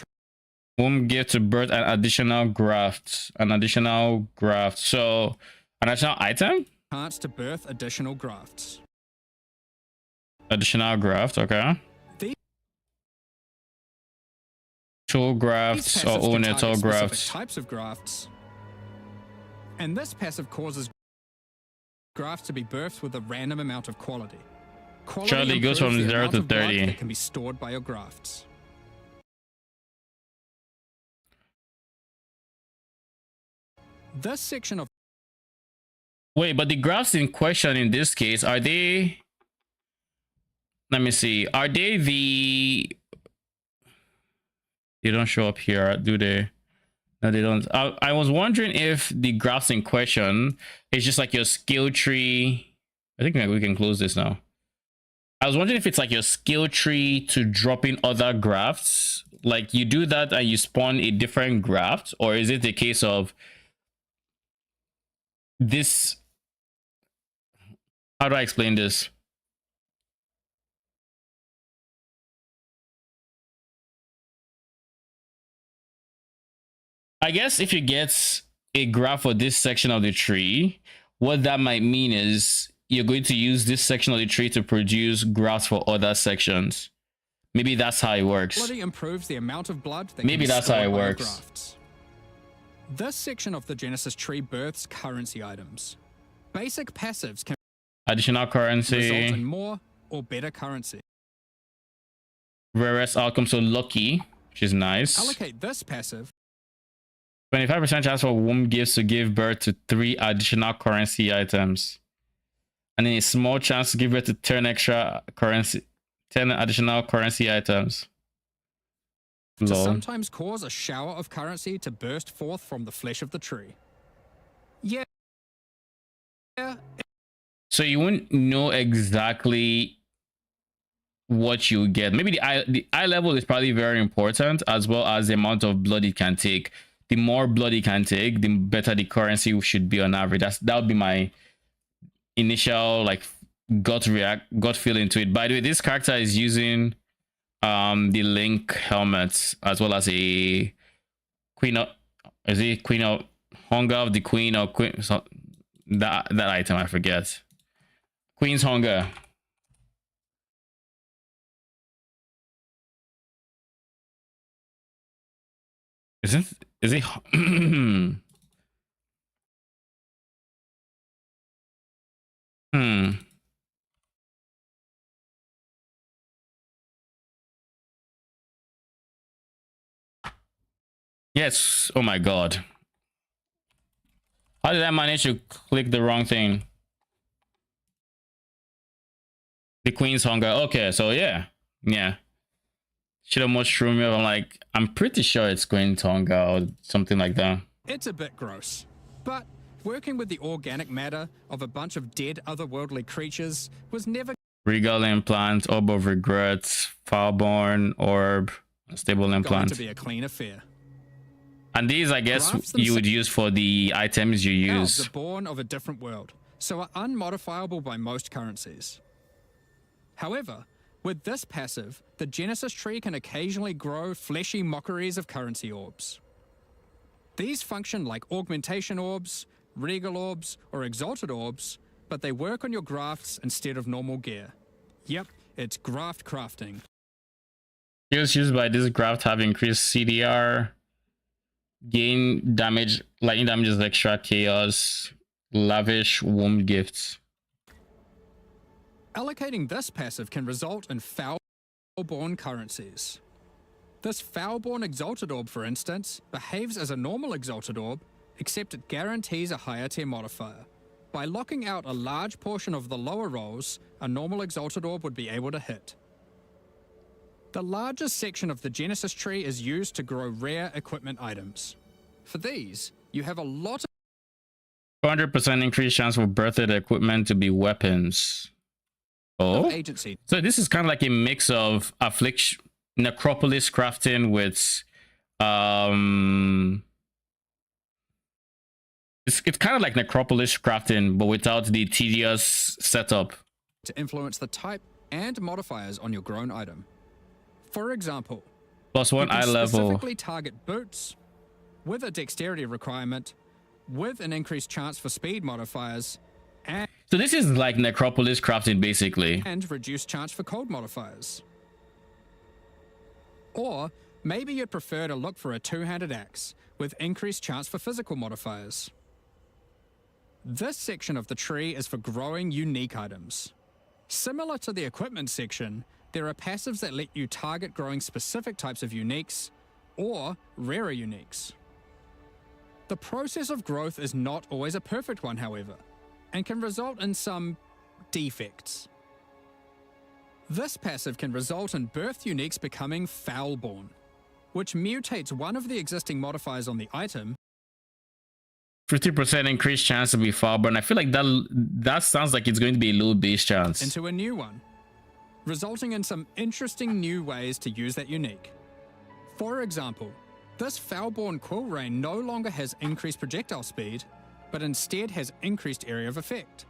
Womb give to birth an additional graft. An additional graft. So an additional item? chance to birth additional grafts. Additional graft, okay. These Tool grafts or passives can own target tool specific grafts. types of grafts. And this passive causes grafts to be birthed with a random amount of quality. Quality Charlie goes improves from the 0 amount to of blood 30. that can be stored by your grafts. This section of Wait, but the grafts in question in this case, are they... Let me see. Are they the... They don't show up here, do they? No, they don't. I was wondering if the grafts in question is just like your skill tree. I think we can close this now. I was wondering if it's like your skill tree to drop in other grafts. Like you do that and you spawn a different graft, or is it the case of this? How do I explain this? I guess if you get a graph for this section of the tree, what that might mean is you're going to use this section of the tree to produce graphs for other sections. Maybe that's how it works. quality improves the amount of blood that Maybe can be that's how stored it by your works. grafts. This section of the Genesis tree births currency items. Basic passives can Additional result in currency, more or better currency. rarest outcome, so lucky, which is nice. Allocate this passive 25% chance for womb gifts to give birth to 3 additional currency items. And then a small chance to give birth to 10 additional currency items. to Lol. sometimes cause a shower of currency to burst forth from the flesh of the tree. Yeah. So you wouldn't know exactly what you get. Maybe the eye level is probably very important, as well as the amount of blood it can take. The more blood it can take, the better the currency should be on average. That would be my initial like gut feeling to it. By the way, this character is using the Link helmet as well as a Queen of Hunger of the Queen or Queen, so that item I forget. Queen's Hunger. Is it Yes. Oh my god. How did I manage to click the wrong thing? The Queen's Hunger. Okay, so yeah. Should have mushroom me. I'm like, I'm pretty sure it's Queen's Hunger or something like that. It's a bit gross, but working with the organic matter of a bunch of dead otherworldly creatures was never Regal implant, orb of regrets, Fireborn orb, stable going implant. to be a clean affair. And these, I guess, Grafts you would use for the items you Elves use. are born of a different world, so are unmodifiable by most currencies. However, with this passive, the Genesis tree can occasionally grow fleshy mockeries of currency orbs. These function like augmentation orbs, regal orbs, or exalted orbs, but they work on your grafts instead of normal gear. Yep, it's graft crafting. Skills used by this graft have increased CDR, gain damage, lightning damage is extra chaos, Lavish womb gifts. Allocating this passive can result in foul-born currencies. This foul-born Exalted Orb, for instance, behaves as a normal Exalted Orb, except it guarantees a higher tier modifier. By locking out a large portion of the lower rolls, a normal Exalted Orb would be able to hit. The largest section of the Genesis tree is used to grow rare equipment items. For these, you have a lot of 400% increased chance for birthed equipment to be weapons. Oh, agency. So this is kind of like a mix of affliction, necropolis crafting with it's kind of like necropolis crafting but without the tedious setup To influence the type and modifiers on your grown item. For example, +1 you can eye level. specifically target boots with a dexterity requirement, with an increased chance for speed modifiers, So this is like necropolis crafting basically. and reduced chance for cold modifiers. Or maybe you'd prefer to look for a two-handed axe with increased chance for physical modifiers. This section of the tree is for growing unique items. Similar to the equipment section, there are passives that let you target growing specific types of uniques or rarer uniques. The process of growth is not always a perfect one, however, and can result in some defects. This passive can result in birth uniques becoming foul-born, which mutates one of the existing modifiers on the item 50% increased chance to be foul-born. I feel like that sounds like it's going to be a low base chance. into a new one, resulting in some interesting new ways to use that unique. For example, this foul-born Quill Rain no longer has increased projectile speed, but instead has increased area of effect.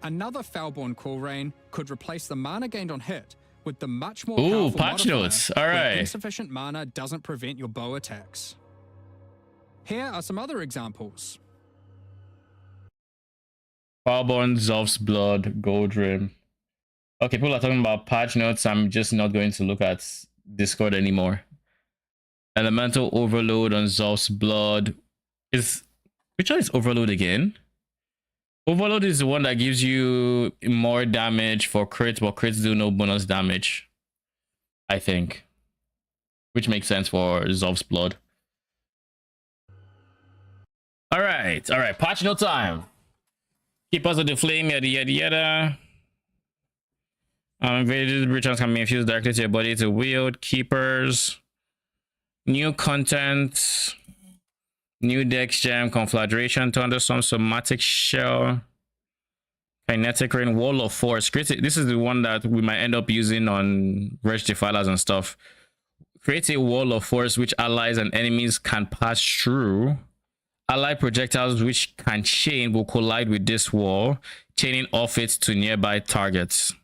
Another foul-born Quill Rain could replace the mana gained on hit with the much more Ooh, powerful patch modifier notes. All where right. insufficient mana doesn't prevent your bow attacks. Here are some other examples. Foulborn, Zolf's Blood, Gold Rim. Okay, people are talking about patch notes. I'm just not going to look at Discord anymore. Elemental Overload on Zolf's Blood. Which one is Overload again? Overload is the one that gives you more damage for crits, but crits do no bonus damage, I think. Which makes sense for Zolf's Blood. All right, patch note time. Keepers of the Flame, yada yada yada. Invaded rituals can be infused directly to your body to wield. Keepers. New content. New Dex Gem, Conflagration, Thunderstorm, Somatic Shell, Kinetic Rain, Wall of Force. This is the one that we might end up using on Wretch Defilers and stuff. Create a Wall of Force which allies and enemies can pass through. Allied projectiles which can chain will collide with this wall, chaining off it to nearby targets.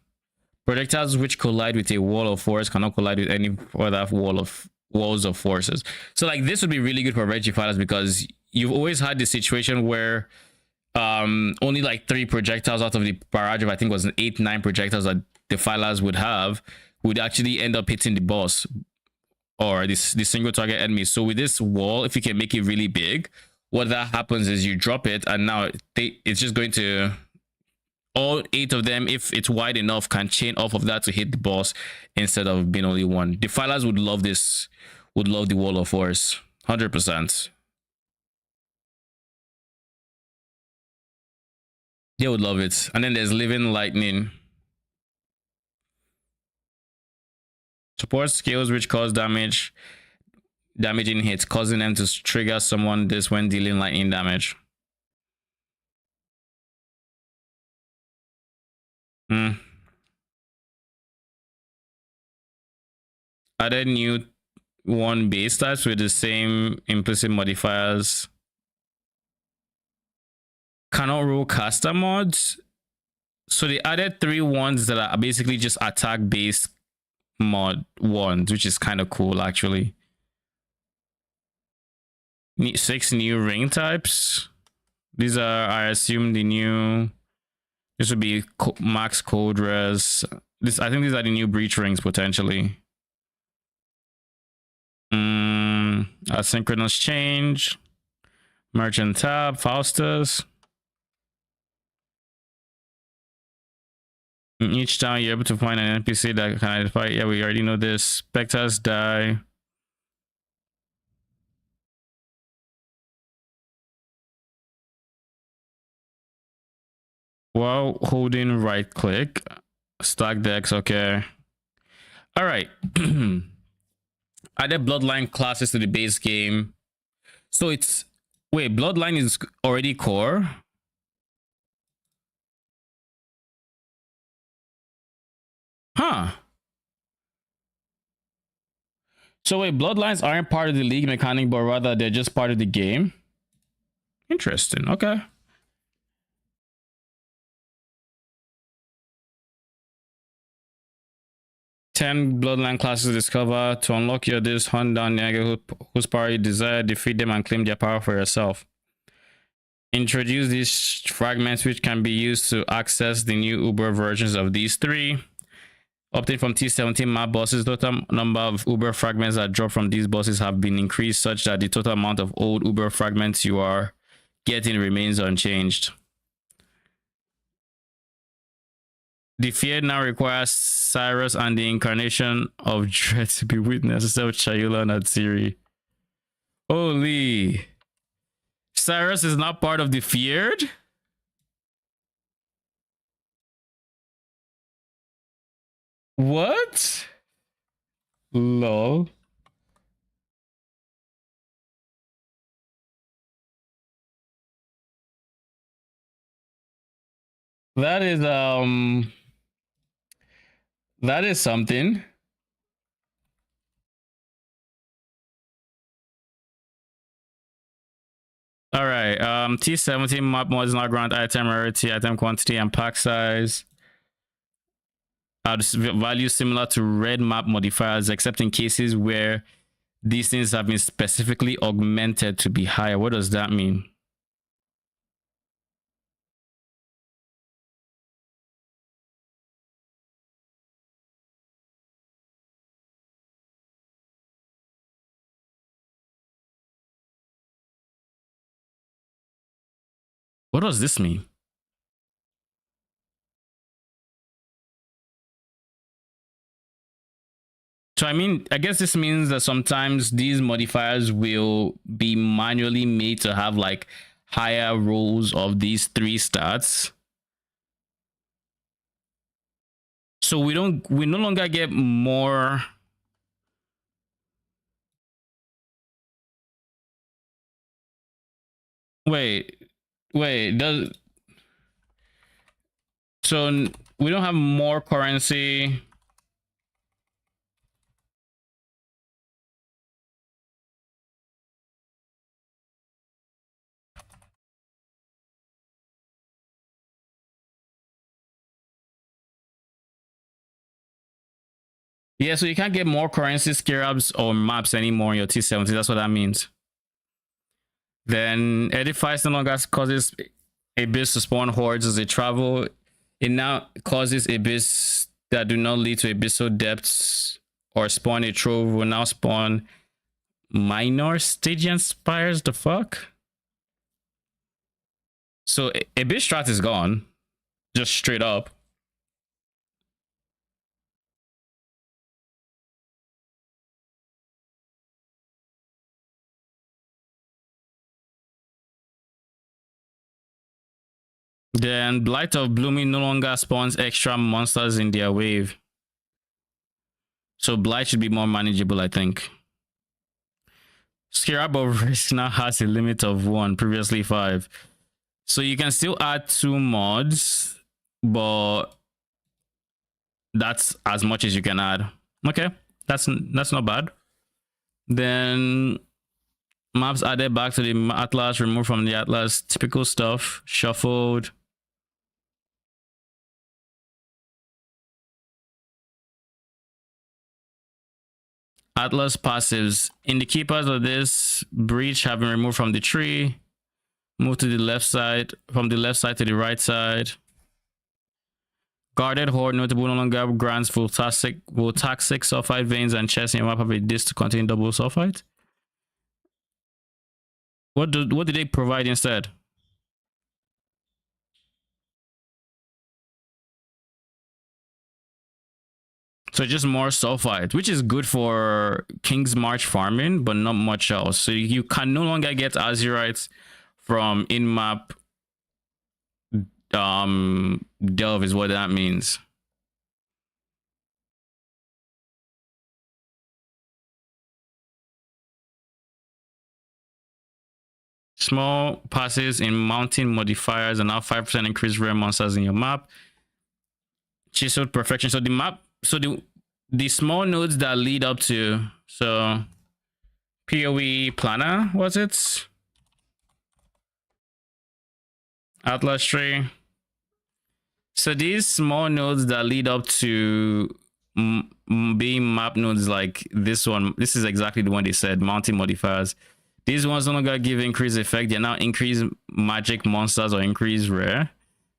Projectiles which collide with a Wall of Force cannot collide with any other walls of forces. So like this would be really good for Wretch Defilers because you've always had this situation where only like 3 projectiles out of the barrage of I think was 8-9 projectiles that Defilers would have would actually end up hitting the boss or the single target enemy. So with this wall, if you can make it really big, what that happens is you drop it and now it's just going to, all 8 of them, if it's wide enough, can chain off of that to hit the boss instead of being only one. Defilers would love this, would love the Wall of Force, 100%. They would love it. And then there's Living Lightning. Support skills which cause damaging hits, causing them to trigger someone this when dealing lightning damage. Added new 1 base types with the same implicit modifiers. Cannot roll caster mods. So they added 3 ones that are basically just attack based mod ones, which is kind of cool actually. 6 new ring types. These are, I assume, the new. This would be max code res. I think these are the new breach rings potentially. Asynchronous change. Merchant tab. Faustus. In each town, you're able to find an NPC that can identify. Yeah, we already know this. Spectres die. While holding right click. Stack decks, okay. Alright. Added bloodline classes to the base game. So it's wait, bloodline is already core. Huh. So wait, bloodlines aren't part of the league mechanic, but rather they're just part of the game. Interesting. Okay. Ten bloodline classes discover. To unlock your this, hunt down Niagara whose power you desire, defeat them, and claim their power for yourself. Introduce these fragments which can be used to access the new Uber versions of these three. Obtained from T17 map bosses, total number of Uber fragments that drop from these bosses have been increased such that the total amount of old Uber fragments you are getting remains unchanged. The fear now requires Cyrus and the incarnation of Dread to be witnessed instead of Chayula and Atsiri. Holy. Cyrus is not part of the feared? What? Lol. That is something. All right. T17 map mods not grant item rarity, item quantity, and pack size. Value similar to red map modifiers, except in cases where these things have been specifically augmented to be higher. What does that mean? What does this mean? So I mean, I guess this means that sometimes these modifiers will be manually made to have like higher rolls of these three stats. So we no longer get more. Wait, does so we don't have more currency. Yeah, so you can't get more currency, scarabs, or maps anymore in your T70. That's what that means. Then Edify no longer causes abyss to spawn hordes as they travel. It now causes abyss that do not lead to abyssal depths or spawn a trove will now spawn minor Stygian spires. The fuck? So abyss strat is gone. Just straight up. Then Blight of Blooming no longer spawns extra monsters in their wave. So Blight should be more manageable, I think. Scarab of Risk now has a limit of 1, previously 5. So you can still add 2 mods, but that's as much as you can add. Okay, that's not bad. Then maps added back to the Atlas, removed from the Atlas, typical stuff, shuffled. Atlas passives. In the keepers of this breach have been removed from the tree. Move to the left side, from the left side to the right side. Guarded Horde notable no longer grants voltaxic sulfide veins and chests in your map have a disc to contain double sulfide. What did they provide instead? So just more sulfite, which is good for King's March farming, but not much else. So you can no longer get azurites from in-map delve is what that means. Small passes in mountain modifiers and now 5% increase rare monsters in your map. Chiseled perfection. So the map, so the small nodes that lead up to, so PoE planner, was it? Atlas tree. So these small nodes that lead up to being map nodes like this one, this is exactly the one they said, mountain modifiers. These ones no longer give increased effect. They're now increase magic monsters or increase rare.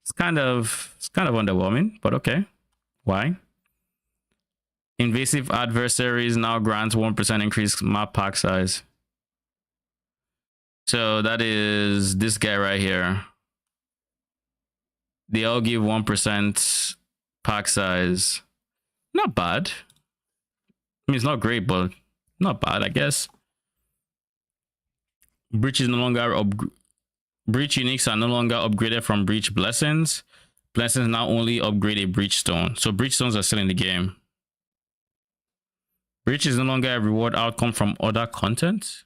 It's kind of underwhelming, but okay. Why? Invasive adversaries now grant 1% increased map pack size. So that is this guy right here. They all give 1% pack size. Not bad. I mean, it's not great, but not bad, I guess. Breach is no longer breach uniques are no longer upgraded from breach blessings. Blessings now only upgrade a breach stone. So breach stones are still in the game. Breach is no longer a reward outcome from other content.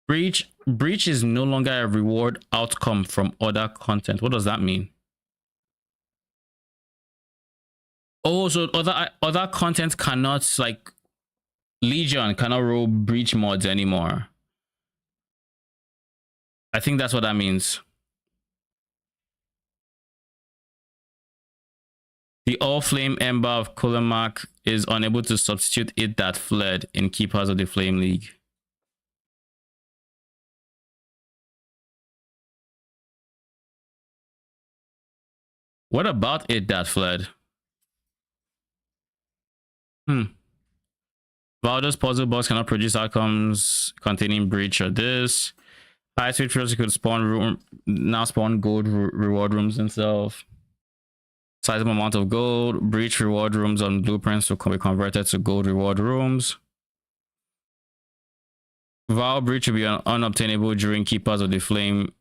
Breach is no longer a reward outcome from other content. What does that mean? Oh, so other content cannot, like Legion cannot roll breach mods anymore. I think that's what that means. The All Flame Ember of Kulemak is unable to substitute it that fled in Keepers of the Flame League. What about it that fled? Valdo's puzzle box cannot produce outcomes containing breach or this. High sweet trills could spawn now spawn gold reward rooms themselves. Sizable amount of gold. Breach reward rooms on blueprints will be converted to gold reward rooms. Vow breach will be unobtainable during Keepers of the Flame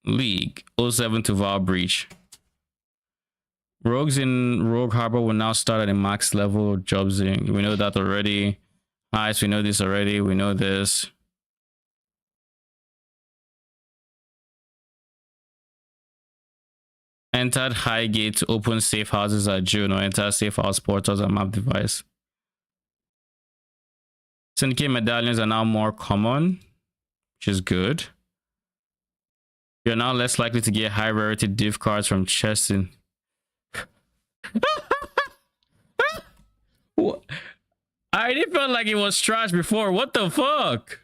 League. 07 to Vow breach. Rogues in Rogue Harbor will now start at a max level jobs. We know that already. Nice, we know this already. We know this. Entered Highgate to open safe houses at June or enter safe house portals on map device. Syndicate medallions are now more common, which is good. You're now less likely to get high rarity div cards from chests in. I already felt like it was trash before. What the fuck?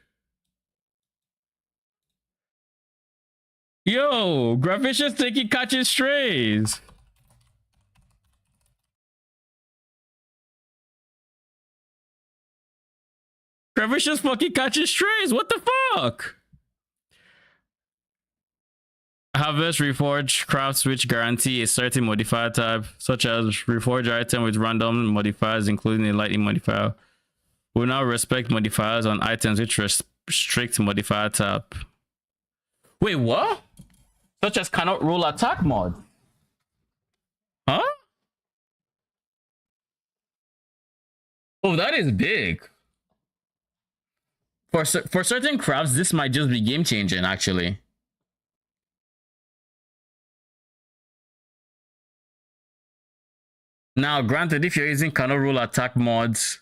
Yo, Gravicious thinking catching strays. Gravicious fucking catching strays. What the fuck? Harvest Reforge crafts which guarantee a certain modifier type, such as Reforge item with random modifiers, including a lightning modifier. Will now respect modifiers on items which restrict modifier type. Wait, what? Such as cannot roll attack mod. Huh? Oh, that is big. For certain crafts, this might just be game changing, actually. Now, granted, if you're using cannot roll attack mods,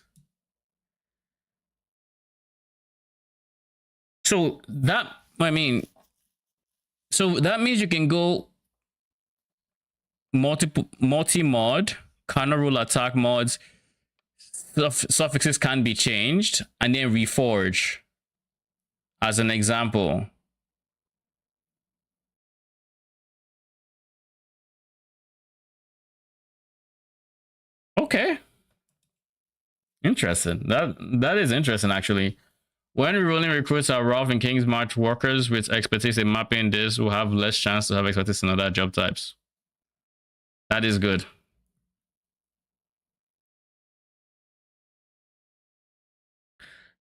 so that means you can go multi-mod, cannot roll attack mods, suffixes can be changed, and then reforge as an example. Okay. Interesting. That is interesting, actually. When rerolling recruits are Rolf and King's March workers with expertise in mapping this will have less chance to have expertise in other job types. That is good.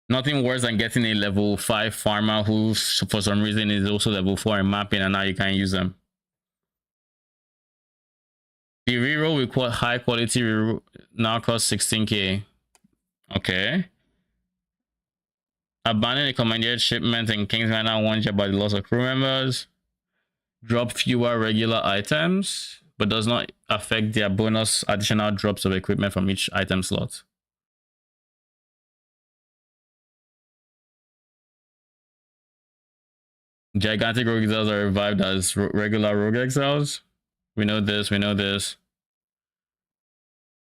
Nothing worse than getting a level 5 farmer who for some reason is also level 4 in mapping and now you can't use them. The reroll with high quality reroll now costs 16k. Okay. Abandon a commanded shipment in King's Manor 1 jet by the loss of crew members. Drop fewer regular items, but does not affect their bonus additional drops of equipment from each item slot. Gigantic rogue exiles are revived as regular rogue exiles. We know this, we know this.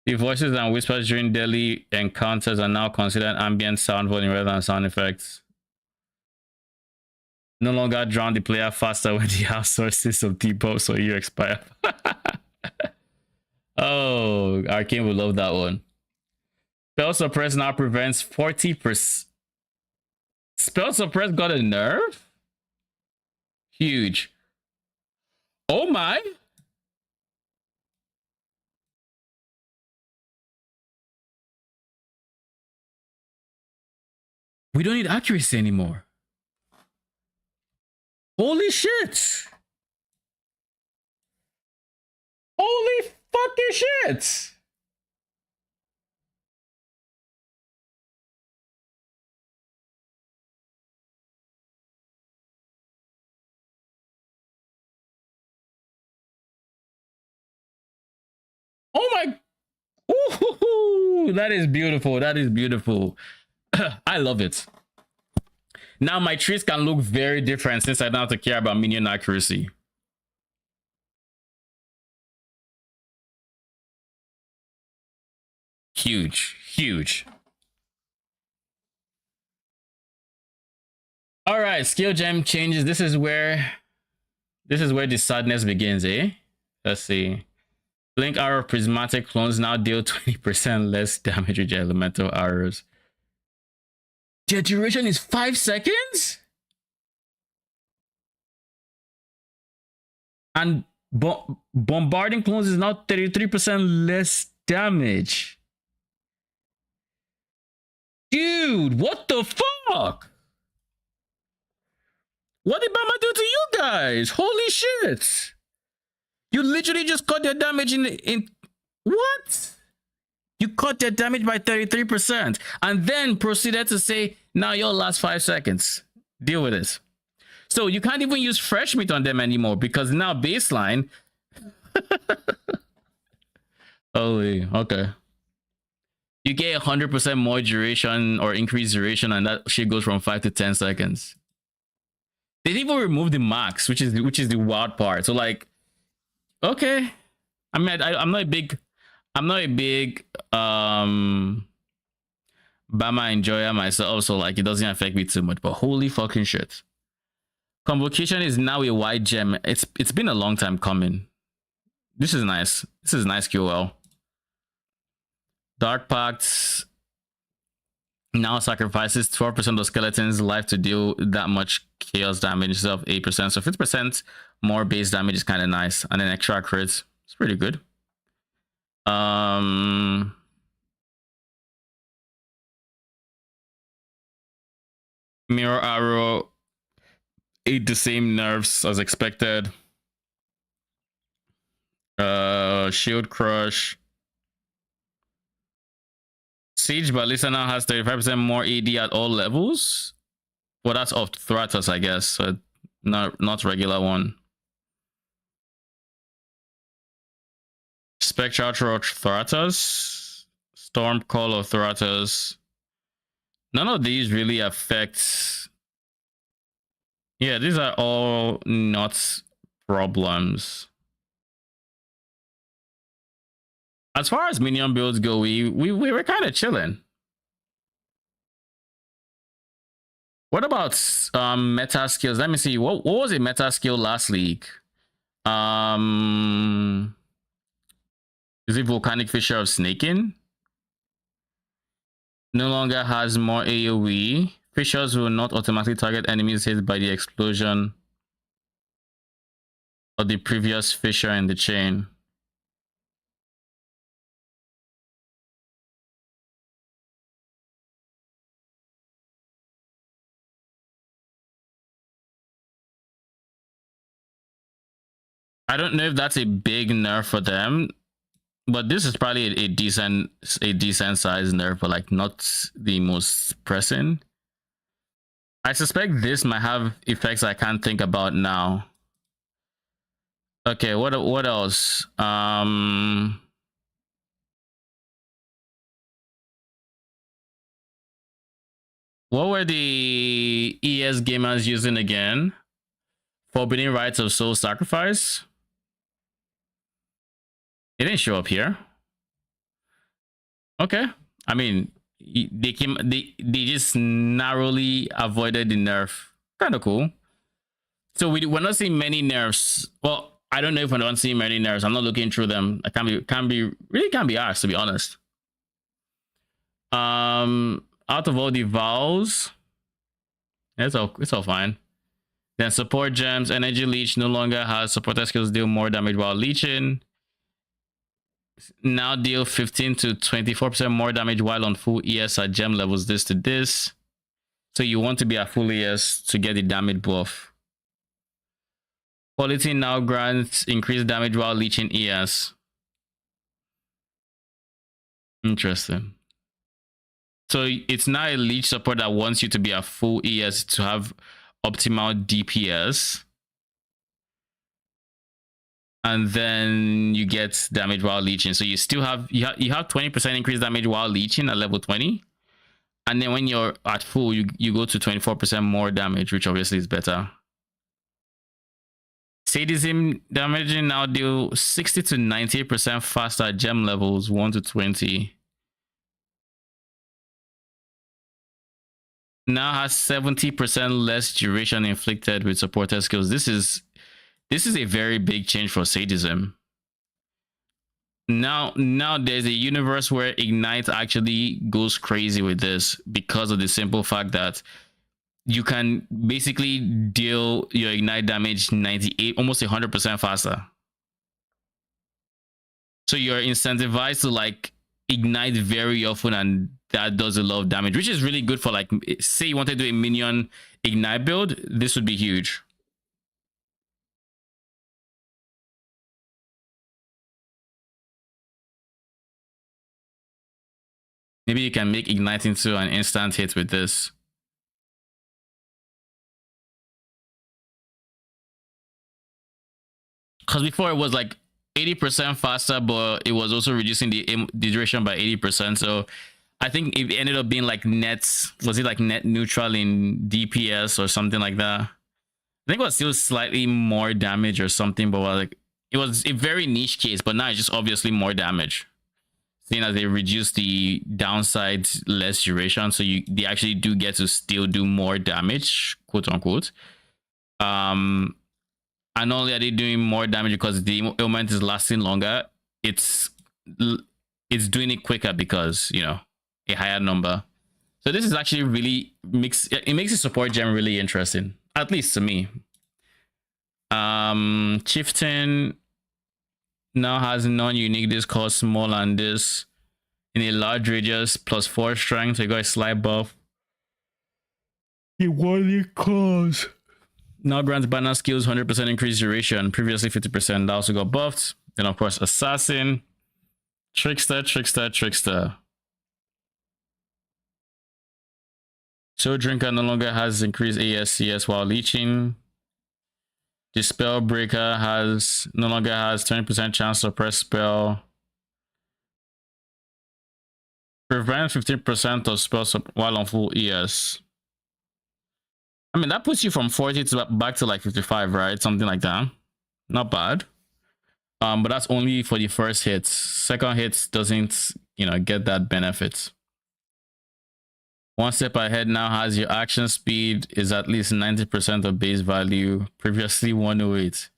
The voices and whispers during daily encounters are now considered ambient sound volume rather than sound effects. No longer drown the player faster when the house sources of debuffs or you expire. Oh, Arcane would love that one. Spell Suppress now prevents 40%. Spell Suppress got a nerf? Huge. Oh my. We don't need accuracy anymore. Holy shit. Holy fucking shit. Oh my. Ooh, that is beautiful. That is beautiful. I love it. Now my trees can look very different since I don't have to care about minion accuracy. Huge, huge. All right, skill gem changes. This is where the sadness begins, eh? Let's see. Blink arrow prismatic clones now deal 20% less damage with your elemental arrows. Their duration is 5 seconds? And bombarding clones is now 33% less damage. Dude, what the fuck? What did Bama do to you guys? Holy shit. You literally just cut their damage in what? You cut their damage by 33% and then proceeded to say, now your last 5 seconds. Deal with this. So you can't even use fresh meat on them anymore because now baseline. Holy, okay. You get 100% more duration or increased duration and that shit goes from 5 to 10 seconds. They didn't even remove the max, which is the wild part. So like, okay. I mean, I'm not a big Bama enjoyer myself, so like it doesn't affect me too much, but holy fucking shit. Convocation is now a white gem. It's been a long time coming. This is nice. This is nice QL. Dark Pact now sacrifices 12% of skeletons life to deal that much chaos damage instead of 8%. So 50% more base damage is kind of nice. And then extra crits. It's pretty good. Mirror Arrow ate the same nerfs as expected. Shield Crush. Siege Ballista now has 35% more AD at all levels. Well, that's of Thratos, I guess. So not regular one. Spectral Thratos. Storm Call of Thratos. None of these really affect. Yeah, these are all not problems. As far as minion builds go, we were kind of chilling. What about meta skills? Let me see. What was a meta skill last league? Is it Volcanic Fissure of Snaking? No longer has more AoE. Fissures will not automatically target enemies hit by the explosion of the previous fissure in the chain. I don't know if that's a big nerf for them, but this is probably a decent size nerf, but like not the most pressing. I suspect this might have effects I can't think about now. Okay, what else? What were the ES gamers using again? Forbidden Rites of Soul Sacrifice? It didn't show up here. Okay. I mean, they just narrowly avoided the nerf. Kind of cool. So we're not seeing many nerfs. Well, I don't know if we're not seeing many nerfs. I'm not looking through them. I can't be asked, to be honest. Out of all the vowels, it's all fine. Then support gems, energy leech no longer has supporter skills deal more damage while leeching. Now deal 15 to 24% more damage while on full ES at gem levels this to this. So you want to be at full ES to get the damage buff. Quality now grants increased damage while leeching ES. Interesting. So it's now a leech support that wants you to be at full ES to have optimal DPS. And then you get damage while leeching. So you still have you have 20% increased damage while leeching at level 20. And then when you're at full, you go to 24% more damage, which obviously is better. Sadism damaging now deal 60 to 98% faster at gem levels 1 to 20. Now has 70% less duration inflicted with supporter skills. This is a very big change for sadism. Now there's a universe where Ignite actually goes crazy with this because of the simple fact that you can basically deal your Ignite damage 98, almost 100% faster. So you're incentivized to like Ignite very often, and that does a lot of damage, which is really good for like, say you want to do a minion Ignite build, this would be huge. Maybe you can make Ignite into an instant hit with this. Because before it was like 80% faster, but it was also reducing the duration by 80%. So I think it ended up being like was it like net neutral in DPS or something like that? I think it was still slightly more damage or something, but like it was a very niche case, but now it's just obviously more damage. Seeing as they reduce the downside less duration, so they actually do get to still do more damage, quote unquote. And not only are they doing more damage because the ailment is lasting longer, it's doing it quicker because, you know, a higher number. So this is actually really makes the support gem really interesting, at least to me. Chieftain now has non-unique this called small and this in a large radius plus 4 strength. So you got a slight buff. It only cause now grants banner skills 100% increased duration. Previously 50%. That also got buffed. Then of course assassin, trickster. So drinker no longer has increased ASCS while leeching. Dispel breaker no longer has 20% chance to press spell. Prevent 15% of spells while on full ES. I mean, that puts you from 40 to back to like 55, right? Something like that. Not bad. But that's only for the first hits. Second hits doesn't, you know, get that benefit. One step ahead now has your action speed is at least 90% of base value. Previously 108.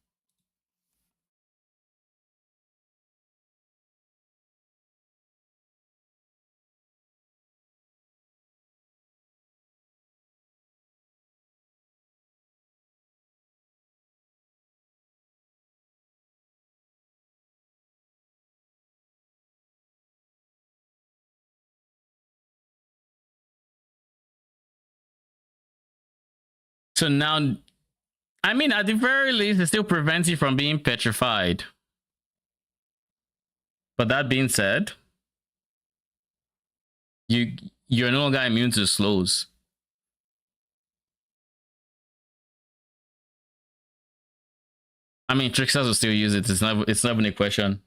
So now I mean, at the very least, it still prevents you from being petrified. But that being said, you're no longer immune to slows. I mean, tricksters will still use it. It's not even a question.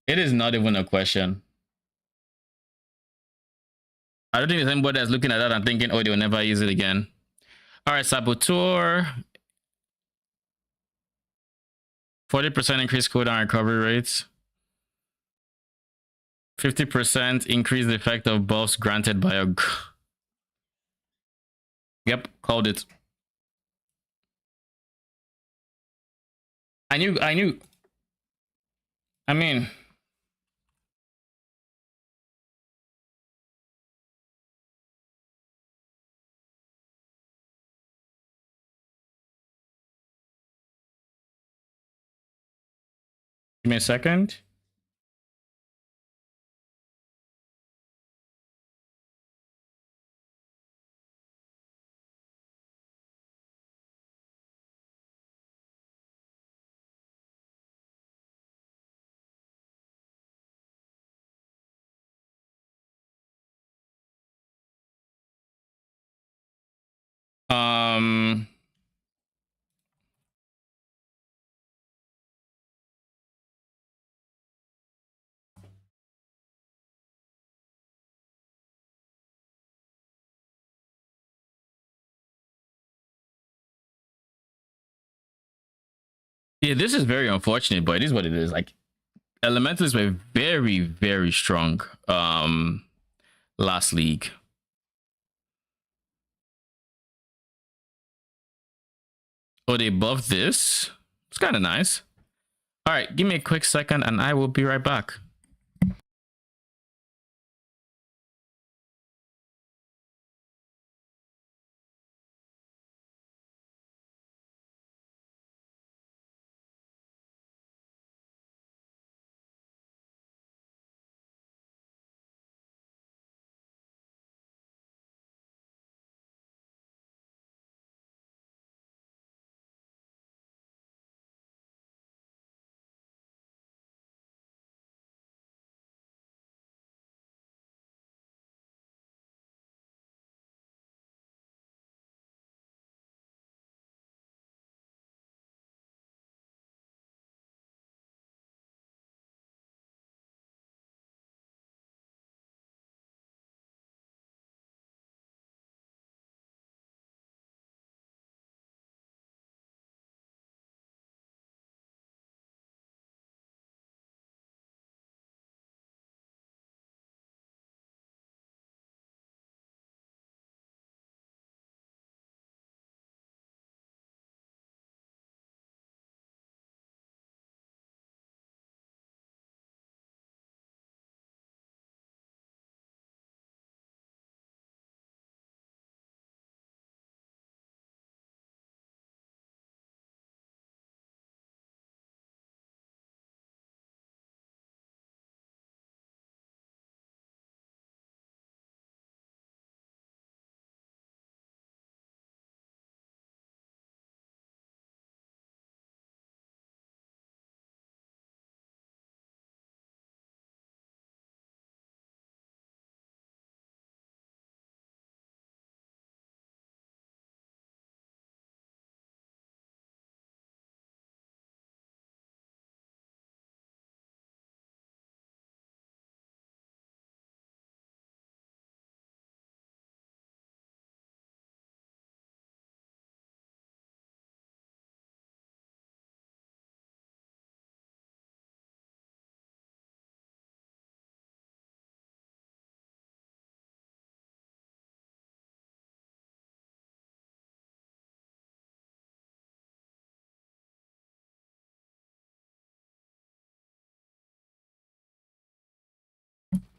It is not even a question. I don't think there's anybody that's looking at that and thinking, oh, they'll never use it again. All right, Saboteur. 40% increase cooldown recovery rates. 50% increase the effect of buffs granted by a... Yep, called it. I knew. I mean... Give me a second. Yeah, this is very unfortunate, but it is what it is. Like, elementalists were very, very strong last league. Oh, they buffed this. It's kind of nice. All right, give me a quick second and I will be right back.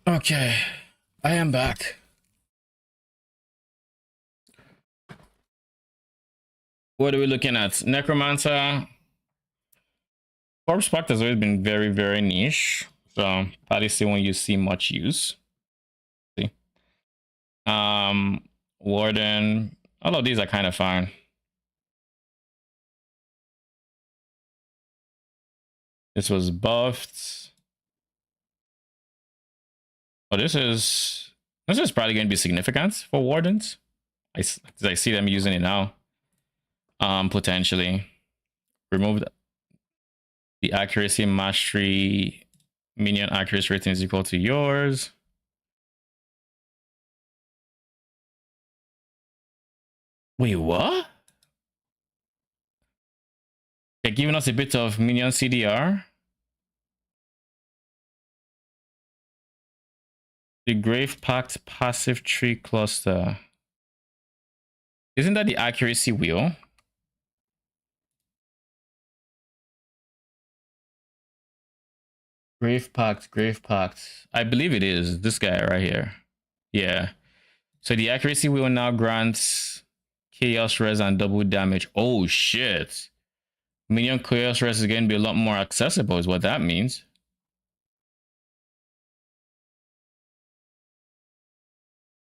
Okay, I am back. What are we looking at? Necromancer. Corpse Pact has always been very, very niche. So probably still won't you see much use. See. Warden. All of these are kind of fine. This was buffed. Oh, this is probably going to be significant for wardens. I see them using it now. Potentially remove the accuracy mastery. Minion accuracy rating is equal to yours. Wait, what? They're giving us a bit of minion CDR. The Grave Pact passive tree cluster. Isn't that the accuracy wheel? Grave Pact. I believe it is this guy right here. Yeah. So the accuracy wheel now grants chaos res and double damage. Oh shit. Minion chaos res is going to be a lot more accessible, is what that means.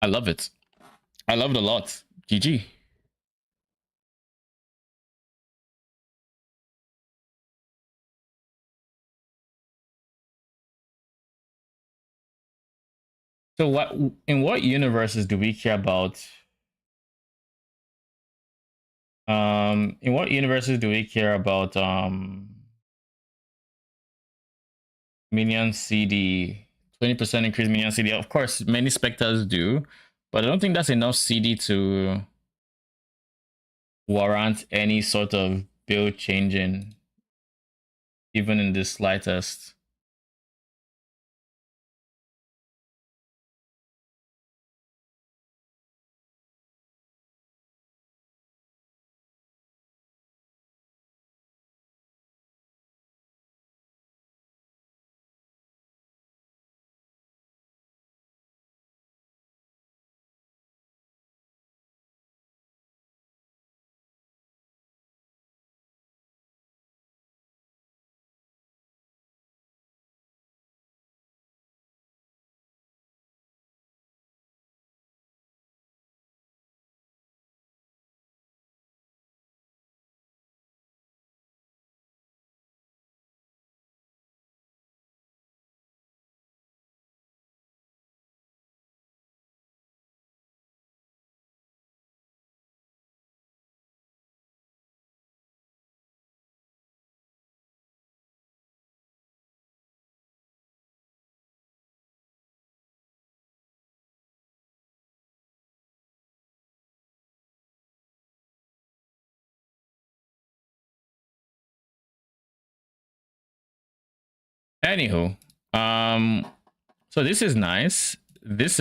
I love it. I love it a lot. GG. So in what universes do we care about? In what universes do we care about minion CD? 20% increase minion CD. Of course, many specters do, but I don't think that's enough CD to warrant any sort of build changing, even in the slightest. Anywho, so this is nice. This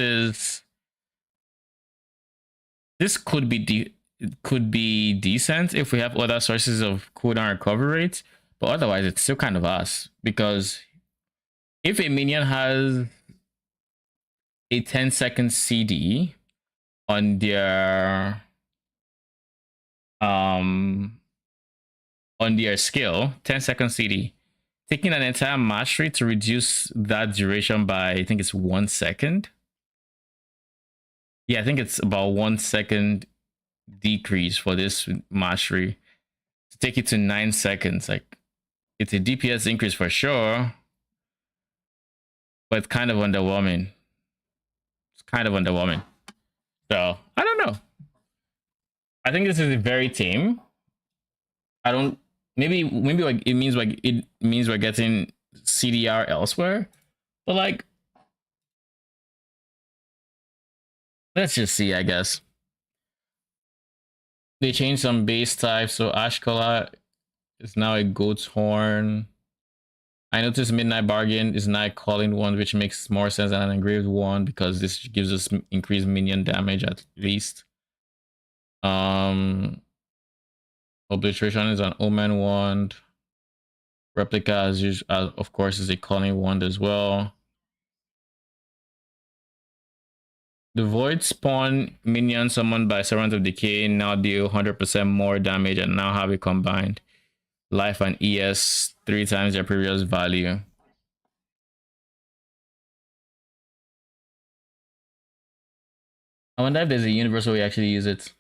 could be decent if we have other sources of cooldown recovery rate, but otherwise it's still kind of ass, because if a minion has a 10-second CD on their skill, 10-second CD, taking an entire mastery to reduce that duration by, I think it's 1 second. Yeah, I think it's about 1 second decrease for this mastery to take it to 9 seconds. Like, it's a DPS increase for sure, but it's kind of underwhelming. So I don't know. I think this is very tame. I don't. Maybe like it means we're getting CDR elsewhere, but like, let's just see. I guess they changed some base types, so Ash Color is now a goat's horn. I noticed Midnight Bargain is now a calling one, which makes more sense than an engraved one, because this gives us increased minion damage at least. Obliteration is an Omen wand. Replica, as usual, of course, is a calling wand as well. The Void Spawn minion summoned by Servant of Decay now deal 100% more damage and now have a combined life and ES 3 times their previous value. I wonder if there's a universe where we actually use it.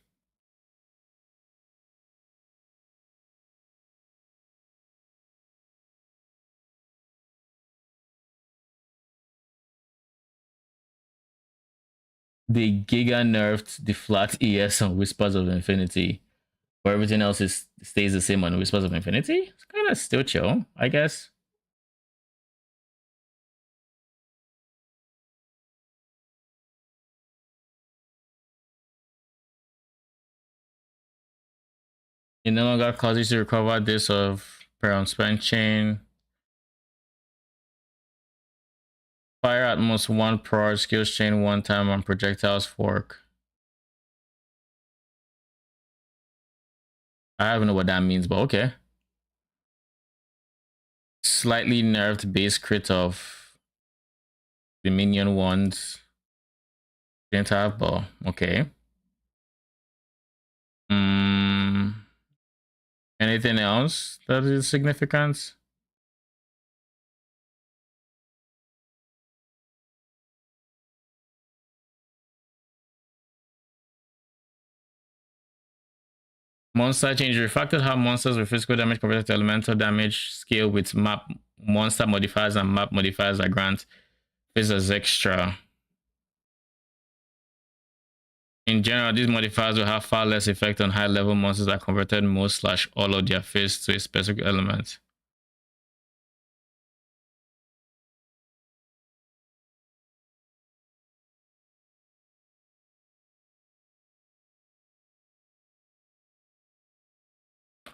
they giga nerfed the flat ES on Whispers of Infinity, where everything else stays the same on Whispers of Infinity. It's kind of still chill, I guess. It no longer causes you to recover this of per unspent chain. Fire at most one per skills chain one time on projectiles fork. I don't know what that means, but okay. Slightly nerfed base crit of the minion ones. Didn't have, but okay. Anything else that is significant? Monster change refactored how monsters with physical damage converted to elemental damage scale with map monster modifiers and map modifiers that grant this as extra. In general, these modifiers will have far less effect on high level monsters that converted most / all of their face to a specific element.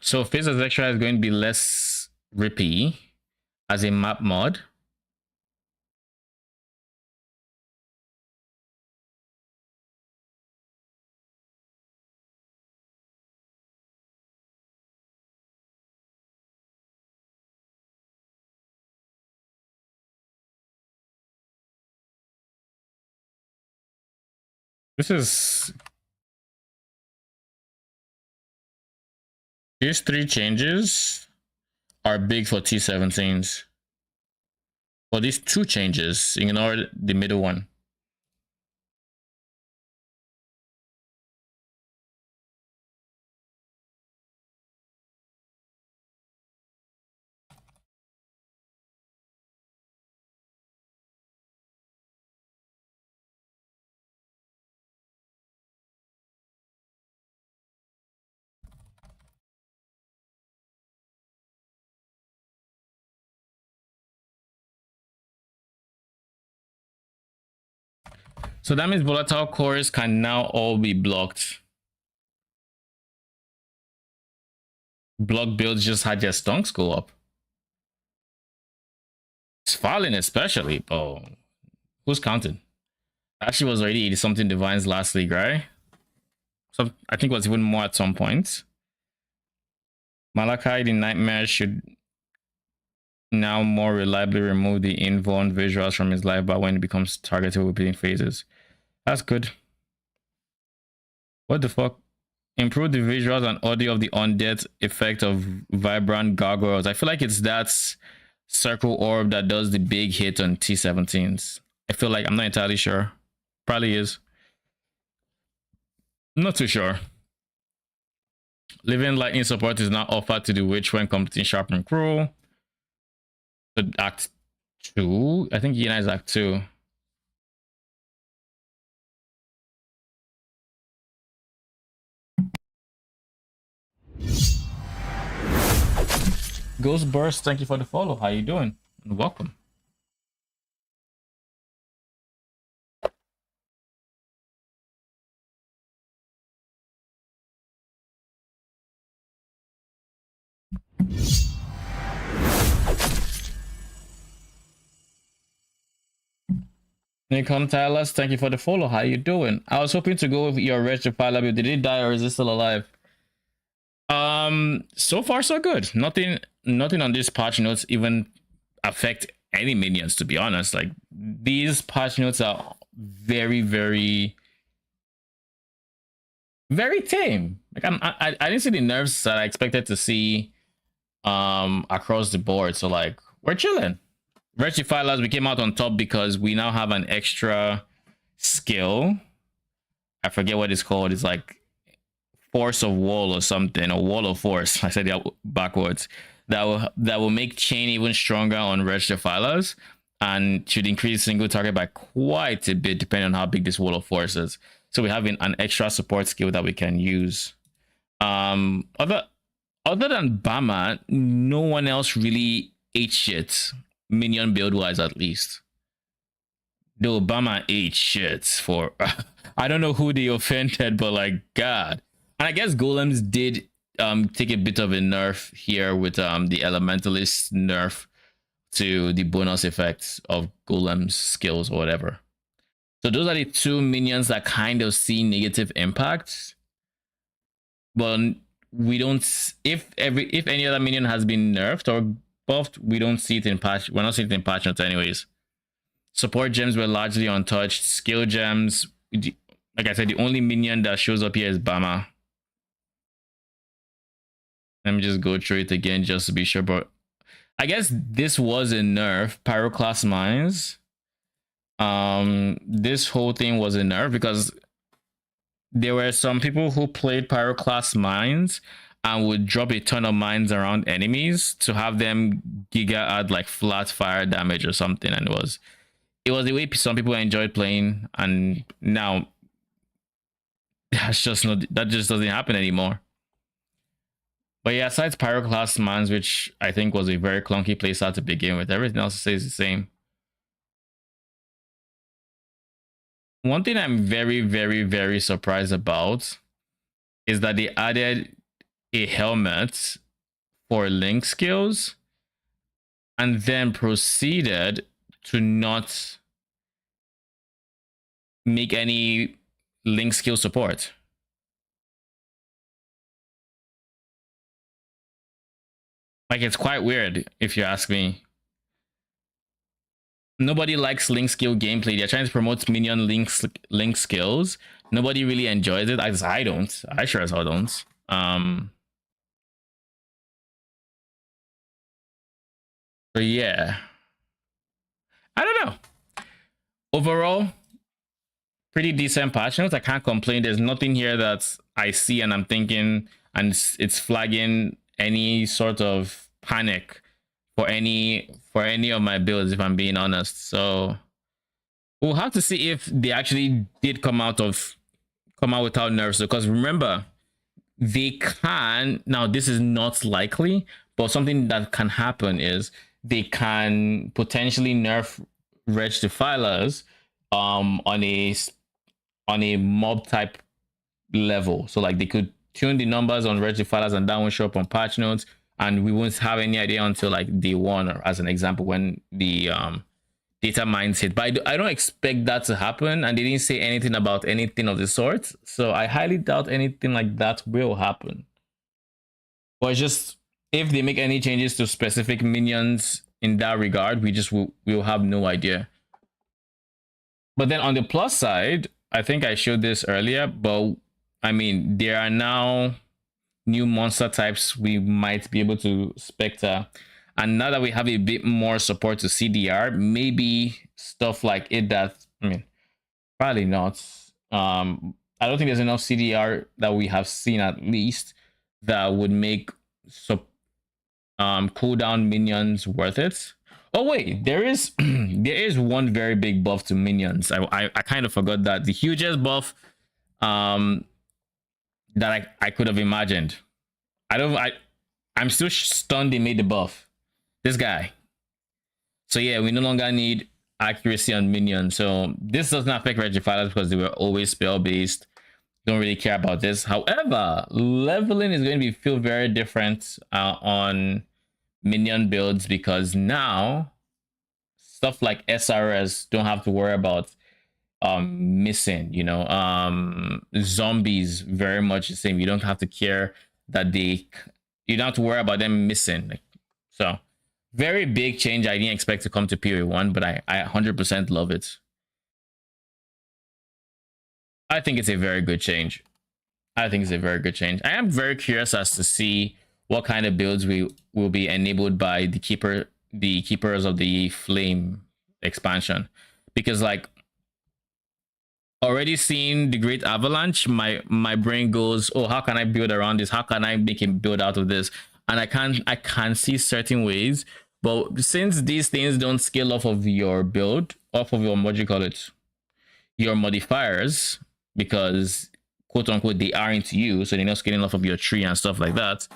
So face as extra is going to be less rippy as a map mod. These 3 changes are big for T17s. For these 2 changes, ignore the middle one. So that means volatile cores can now all be blocked. Block builds just had their stonks go up. It's falling especially. Oh, who's counting? Actually was already 80 something divines last league, right? So I think it was even more at some point. Malachi the Nightmare should now more reliably remove the invuln visuals from his life bar when it becomes targeted with repeating phases. That's good. What the fuck? Improve the visuals and audio of the undead effect of vibrant gargoyles. I feel like it's that circle orb that does the big hit on T17s. I feel like, I'm not entirely sure. Probably is. Not too sure. Living lightning support is now offered to the witch when completing sharp and cruel. So Act 2. I think Yena is Act 2. Ghost Burst, thank you for the follow. How you doing? And welcome. Nikom Tyler, thank you for the follow. How you doing? I was hoping to go with your Wretched Pilot, but did he die or is he still alive? So far so good. Nothing on these patch notes even affect any minions, to be honest. Like, these patch notes are very, very, very tame. Like, I didn't see the nerfs that I expected to see across the board. So like, we're chilling. Rectifilers, we came out on top because we now have an extra skill. I forget what it's called. It's like Force of Wall or something, or Wall of Force. I said that backwards. That will make chain even stronger on Rectifilers. and should increase single target by quite a bit depending on how big this wall of force is. So we have an extra support skill that we can use. Other than Bama, no one else really ate shit, minion build wise at least. Though Bama ate shit for I don't know who they offended, but like God. And I guess golems did take a bit of a nerf here with the elementalist nerf to the bonus effects of golem's skills or whatever. So those are the two minions that kind of see negative impacts. But we don't, if any other minion has been nerfed or buffed, we don't see it in patch. We're not seeing it in patch notes anyways. Support gems were largely untouched. Skill gems, like I said, the only minion that shows up here is Bama. Let me just go through it again just to be sure. But I guess this was a nerf. Pyroclast mines. This whole thing was a nerf because there were some people who played Pyroclast mines and would drop a ton of mines around enemies to have them giga add like flat fire damage or something, and it was the way some people enjoyed playing, and now that just doesn't happen anymore. But yeah, aside Pyroclast mines, which I think was a very clunky playstyle to begin with, everything else stays the same. One thing I'm very, very, very surprised about is that they added a helmet for link skills and then proceeded to not make any link skill support. Like, it's quite weird if you ask me. Nobody likes link skill gameplay. They're trying to promote minion link skills. Nobody really enjoys it. I don't. I sure as hell don't. But yeah, I don't know. Overall, pretty decent patch notes. I can't complain. There's nothing here that I see and I'm thinking and it's flagging any sort of panic for any of my builds, if I'm being honest. So we'll have to see if they actually did come out without nerfs, because remember, they can, now this is not likely, but something that can happen is they can potentially nerf reg defilers on a mob type level. So like they could tune the numbers on reg defilers and that won't show up on patch notes, and we won't have any idea until like day one, or as an example, when the data mines hit. But I don't expect that to happen, and they didn't say anything about anything of the sort, so I highly doubt anything like that will happen. But it's just, if they make any changes to specific minions in that regard, we'll have no idea. But then on the plus side, I think I showed this earlier, but I mean, there are now new monster types we might be able to specter, and now that we have a bit more support to CDR, maybe stuff like it that, I mean, probably not. I don't think there's enough CDR that we have seen, at least, that would make cooldown minions worth it. Oh wait, there is there is one very big buff to minions. I kind of forgot that. The hugest buff that I could have imagined. I'm still stunned they made the buff. This guy. So yeah, we no longer need accuracy on minions. So this doesn't affect Regifilers because they were always spell based. Don't really care about this. However, leveling is going to feel very different on minion builds, because now stuff like SRS don't have to worry about missing, you know. Zombies, very much the same. You don't have to care that you don't have to worry about them missing. So very big change. I didn't expect to come to PoE1, but I 100% love it. I think it's a very good change. I am very curious as to see what kind of builds will be enabled by the Keepers of the Flame expansion, because like, already seeing the Great Avalanche, my brain goes, oh, how can I build around this? How can I make a build out of this? And I can see certain ways But since these things don't scale off of your build, off of your, what do you call it, your modifiers, because quote unquote they aren't you, so they're not scaling off of your tree and stuff like that.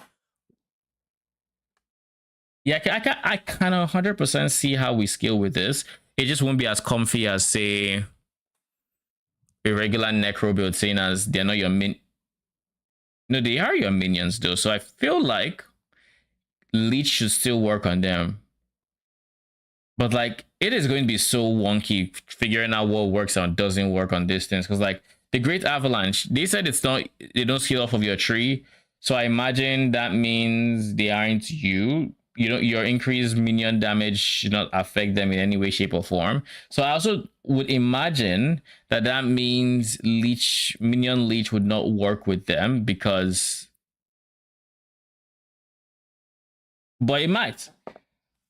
Yeah, I kind of 100% see how we scale with this. It just won't be as comfy as, say, a regular necro build, saying as they're not your no, they are your minions though, so I feel like leech should still work on them. But like, it is going to be so wonky figuring out what works and doesn't work on these things, because like the Great Avalanche, they said it's not, they don't scale off of your tree, so I imagine that means they aren't you. You know, your increased minion damage should not affect them in any way, shape, or form. So I also would imagine that that means leech, minion leech would not work with them, because, but it might.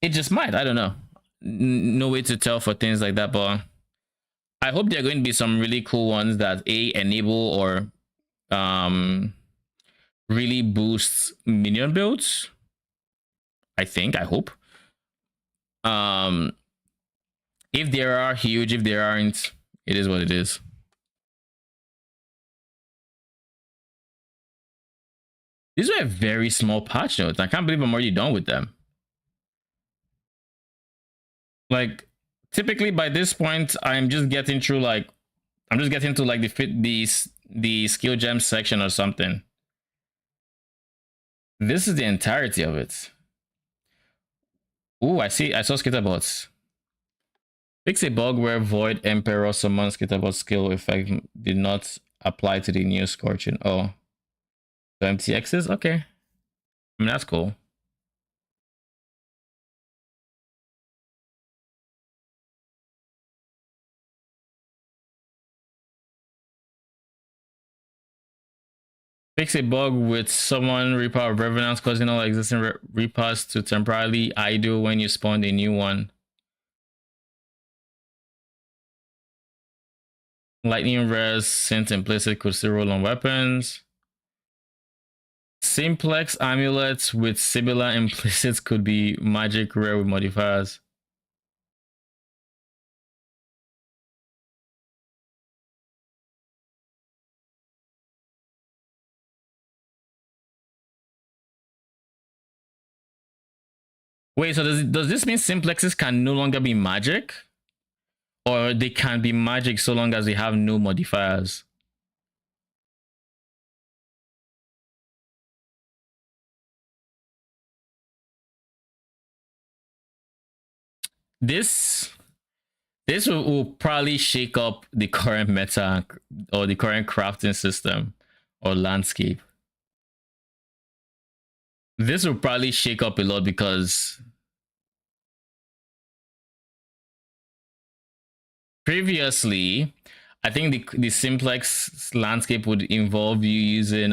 It just might. I don't know. No way to tell for things like that, but I hope there are going to be some really cool ones that enable or really boosts minion builds. I hope. If there are, huge. If there aren't, it is what it is. These were very small patch notes. I can't believe I'm already done with them. Like, typically by this point, I'm just getting through, like, I'm just getting to like the skill gem section or something. This is the entirety of it. Ooh, I saw Skitterbots. Fix a bug where Void Emperor summon Skitterbot skill effect did not apply to the new Scorching. Oh. The MTXs? Okay. I mean, that's cool. Fix a bug with someone Reaper of Revenants causing all existing Reapers to temporarily idle when you spawn a new one. Lightning Res sent implicit could still roll on weapons. Simplex amulets with similar implicits could be magic rare with modifiers. Wait, so does this mean simplexes can no longer be magic? Or they can be magic so long as they have no modifiers? This will probably shake up the current meta or the current crafting system or landscape. This will probably shake up a lot, because previously, I think the simplex landscape would involve you using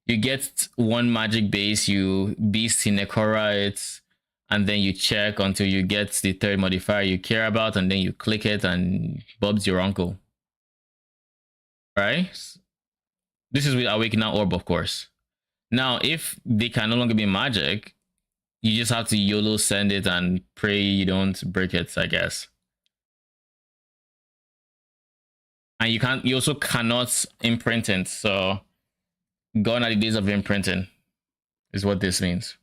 you get one magic base, you beast in Nekora it, and then you check until you get the third modifier you care about, and then you click it and Bob's your uncle. Right? This is with Awakening Orb, of course. Now, if they can no longer be magic, you just have to YOLO send it and pray you don't break it, I guess. And you also cannot imprint it, so gone are the days of imprinting, is what this means.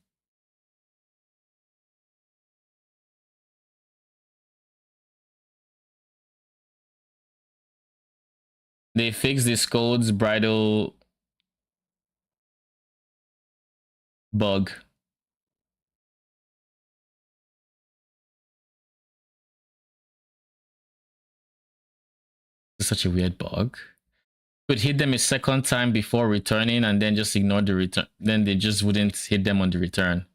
They fixed the Scold's bridal bug. It's such a weird bug. Could hit them a second time before returning and then just ignore the return. Then they just wouldn't hit them on the return.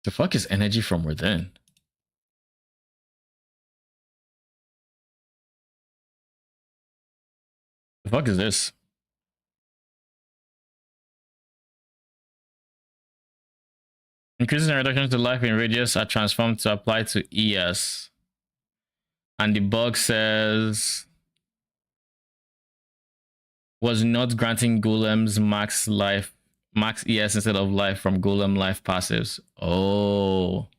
The fuck is energy from within? The fuck is this? Increases and reductions to life in radius are transformed to apply to ES. And the bug says was not granting golems max ES instead of life from golem life passives. Oh,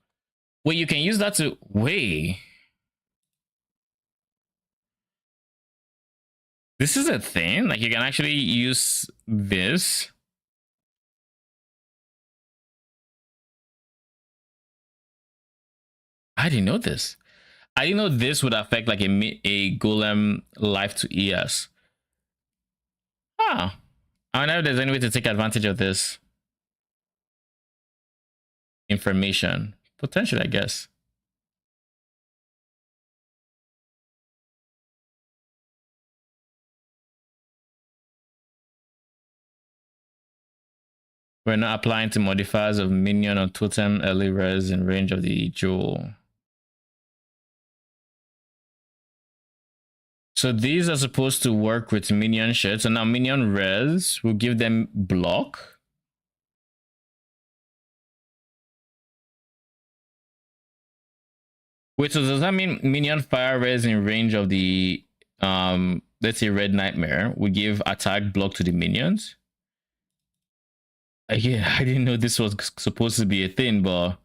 wait, you can use that to wait. This is a thing. Like you can actually use this. I didn't know this. I didn't know this would affect like a golem life to ES. Ah, I wonder if there's any way to take advantage of this information. Potentially, I guess. We're not applying to modifiers of minion or totem early res in range of the jewel. So these are supposed to work with minion shit. So now minion res will give them block. Wait, so does that mean minion fire res in range of the let's say red nightmare will give attack block to the minions? Yeah, I didn't know this was supposed to be a thing, but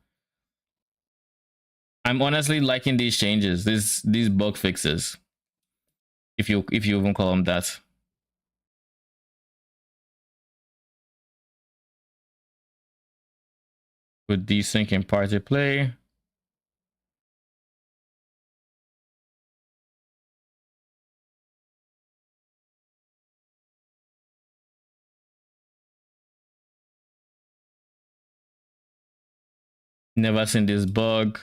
I'm honestly liking these changes, these bug fixes. If you even call them that. With desync in party play. Never seen this bug.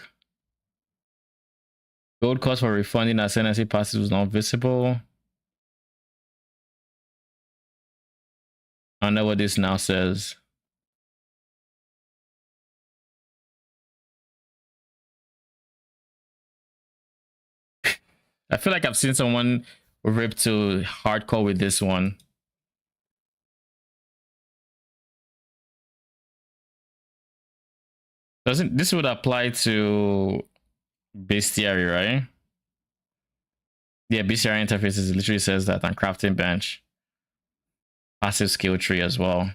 Gold cost for refunding ascendancy passes was not visible. I don't know what this now says. I feel like I've seen someone rip to hardcore with this one. Doesn't this would apply to bestiary, right? Yeah, bestiary interfaces literally says that on crafting bench. Passive skill tree as well.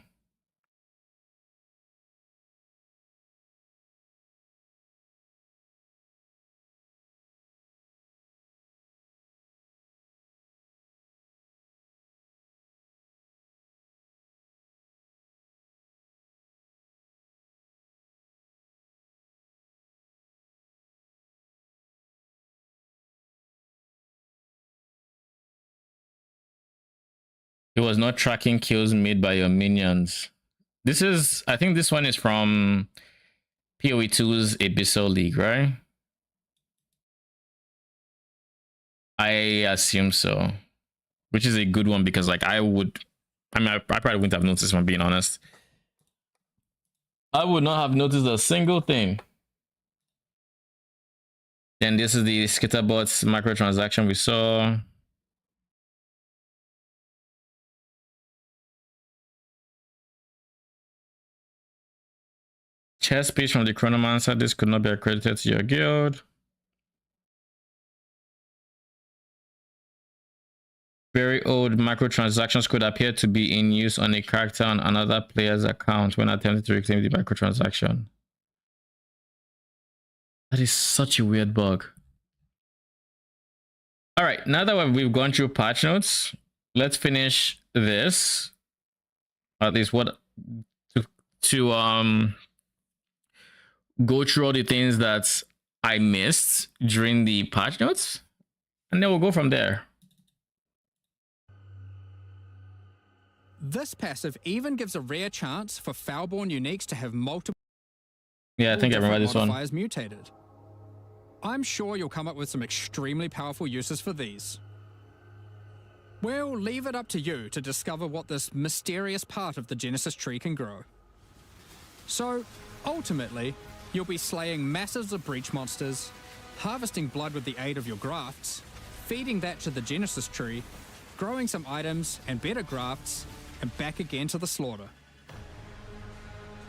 It was not tracking kills made by your minions. This is, I think this one is from PoE2's Abyssal League, right? I assume so. Which is a good one because like I probably wouldn't have noticed, if I'm being honest. I would not have noticed a single thing. Then this is the Skitterbots microtransaction we saw. Chess piece from the Chronomancer. This could not be accredited to your guild. Very old microtransactions could appear to be in use on a character on another player's account when attempting to reclaim the microtransaction. That is such a weird bug. All right, now that we've gone through patch notes, let's finish this. At least what to go through all the things that I missed during the patch notes, and then we'll go from there. This passive even gives a rare chance for Foulborn uniques to have multiple Yeah, I think I remember this one. modifiers mutated. I'm sure you'll come up with some extremely powerful uses for these. We'll leave it up to you to discover what this mysterious part of the Genesis tree can grow. So, ultimately, you'll be slaying masses of breach monsters, harvesting blood with the aid of your grafts, feeding that to the Genesis tree, growing some items and better grafts, and back again to the slaughter.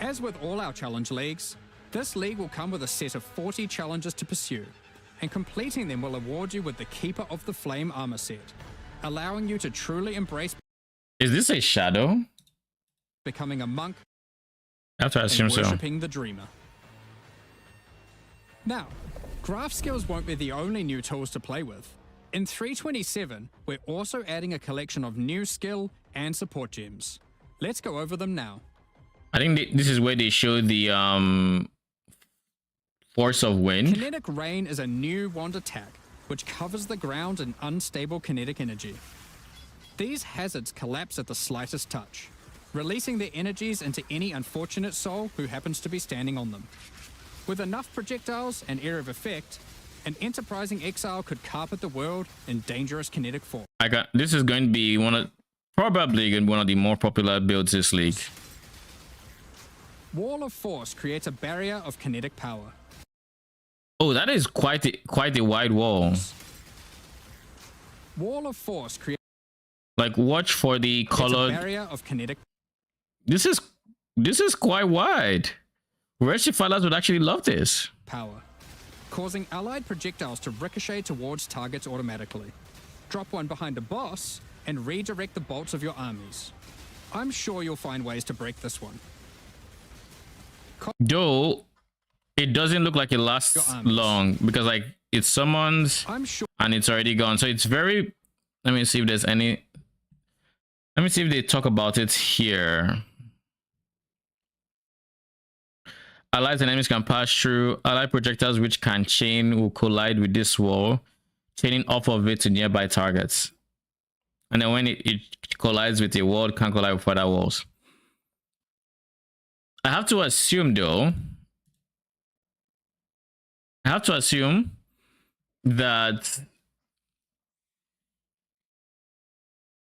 As with all our challenge leagues, this league will come with a set of 40 challenges to pursue, and completing them will award you with the Keeper of the Flame armor set, allowing you to truly embrace Is this a shadow? becoming a monk, I have to assume and so. worshipping the dreamer. Now, graph skills won't be the only new tools to play with. In 327, we're also adding a collection of new skill and support gems. Let's go over them now. I think this is where they show the force of wind. Kinetic Rain is a new wand attack, which covers the ground in unstable kinetic energy. These hazards collapse at the slightest touch, releasing their energies into any unfortunate soul who happens to be standing on them. With enough projectiles and area of effect, an enterprising exile could carpet the world in dangerous kinetic form. This is going to be probably one of the more popular builds this league. Wall of Force creates a barrier of kinetic power. Oh, that is quite a wide wall. Wall of Force creates Like, watch for the a colored. barrier of kinetic This is quite wide. Rescue fighters would actually love this. power, causing allied projectiles to ricochet towards targets automatically. Drop one behind a boss and redirect the bolts of your armies. I'm sure you'll find ways to break this one. Though it doesn't look like it lasts Your armies. long because like it summons I'm sure and it's already gone. So it's very. Let me see if there's any. Let me see if they talk about it here. Allies and enemies can pass through. Allied projectiles which can chain will collide with this wall, chaining off of it to nearby targets. And then when it collides with a wall, it can collide with further walls. I have to assume though. I have to assume that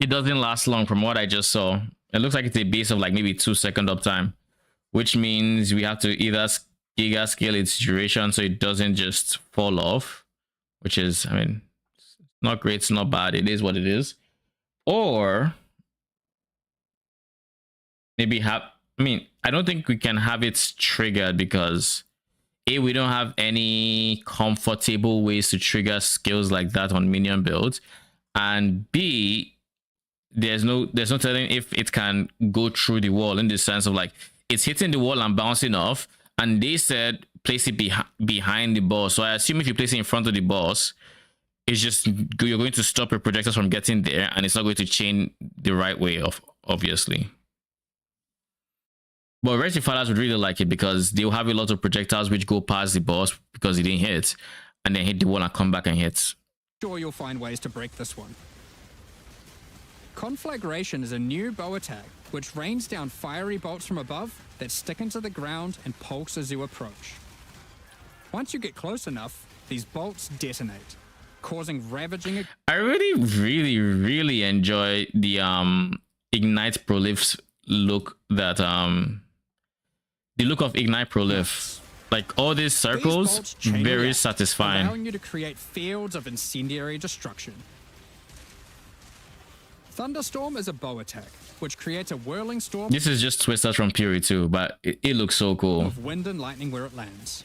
it doesn't last long from what I just saw. It looks like it's a base of like maybe 2 second uptime, which means we have to either giga scale its duration so it doesn't just fall off, which is, I mean, it's not great, it's not bad, it is what it is. Or maybe I don't think we can have it triggered because A, we don't have any comfortable ways to trigger skills like that on minion builds, and B, there's no telling if it can go through the wall, in the sense of like it's hitting the wall and bouncing off, and they said place it behind the boss. So I assume if you place it in front of the boss, it's just you're going to stop your projectors from getting there, and it's not going to chain the right way of obviously. But Rescue Fighters would really like it because they'll have a lot of projectiles which go past the boss because it didn't hit, and then hit the wall and come back and hit. sure you'll find ways to break this one. Conflagration is a new bow attack which rains down fiery bolts from above that stick into the ground and pulse as you approach. Once you get close enough, these bolts detonate, causing ravaging. I really enjoy the Ignite Prolif's look that the look of Ignite Prolif. Like all these circles, bolts chain very react, satisfying. allowing you to create fields of incendiary destruction. Thunderstorm is a bow attack, which creates a whirling storm This is just Twisters from Fury 2, but it looks so cool. of wind and lightning where it lands.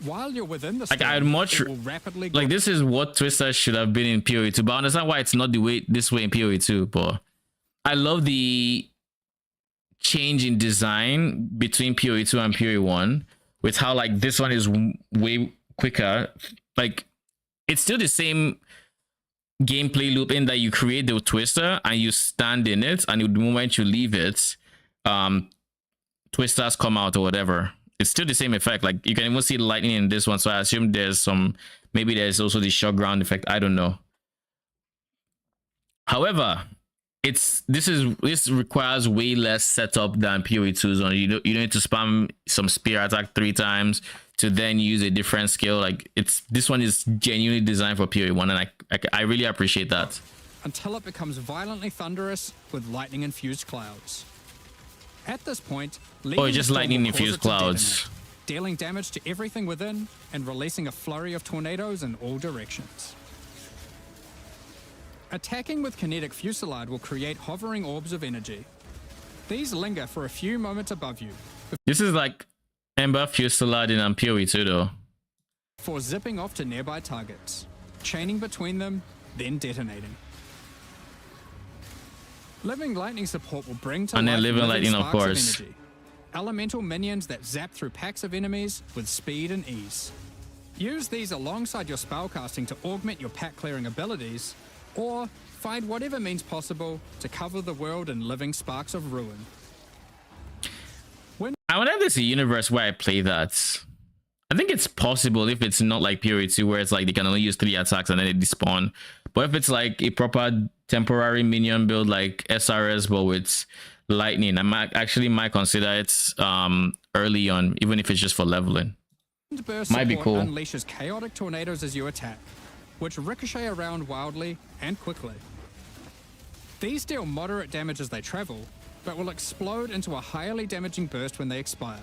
While you're within the Like storm, I'd much it will rapidly like this is what Twisters should have been in Fury 2, but I understand why it's not this way in Fury 2. But I love the change in design between Fury 2 and Fury 1, with how like this one is way quicker. Like it's still the same gameplay loop in that you create the twister and you stand in it, and the moment you leave it, twisters come out or whatever. It's still the same effect. Like you can even see lightning in this one, so I assume maybe there's also the shock ground effect. I don't know. However, this requires way less setup than PoE2 zone. You don't need to spam some spear attack 3 times to then use a different skill. Like this one is genuinely designed for PoE1, and I really appreciate that. until it becomes violently thunderous with lightning-infused clouds. At this point, just lightning-infused clouds, detonate, dealing damage to everything within and releasing a flurry of tornadoes in all directions. Attacking with kinetic fusillade will create hovering orbs of energy. These linger for a few moments above you This is like Ember Fusillade in PoE2 though. before zipping off to nearby targets, chaining between them, then detonating. Living Lightning support will bring to And then life Living Lightning, of sparks course. energy. Elemental minions that zap through packs of enemies with speed and ease. Use these alongside your spellcasting to augment your pack clearing abilities, or find whatever means possible to cover the world in living sparks of ruin. I wonder if there's a universe where I play that. I think it's possible if it's not like Purity, where it's like they can only use 3 attacks and then they despawn. But if it's like a proper temporary minion build like SRS but with lightning, I might consider it early on, even if it's just for leveling. Burst Might be support cool. unleashes chaotic tornadoes as you attack, which ricochet around wildly and quickly. These deal moderate damage as they travel, but will explode into a highly damaging burst when they expire.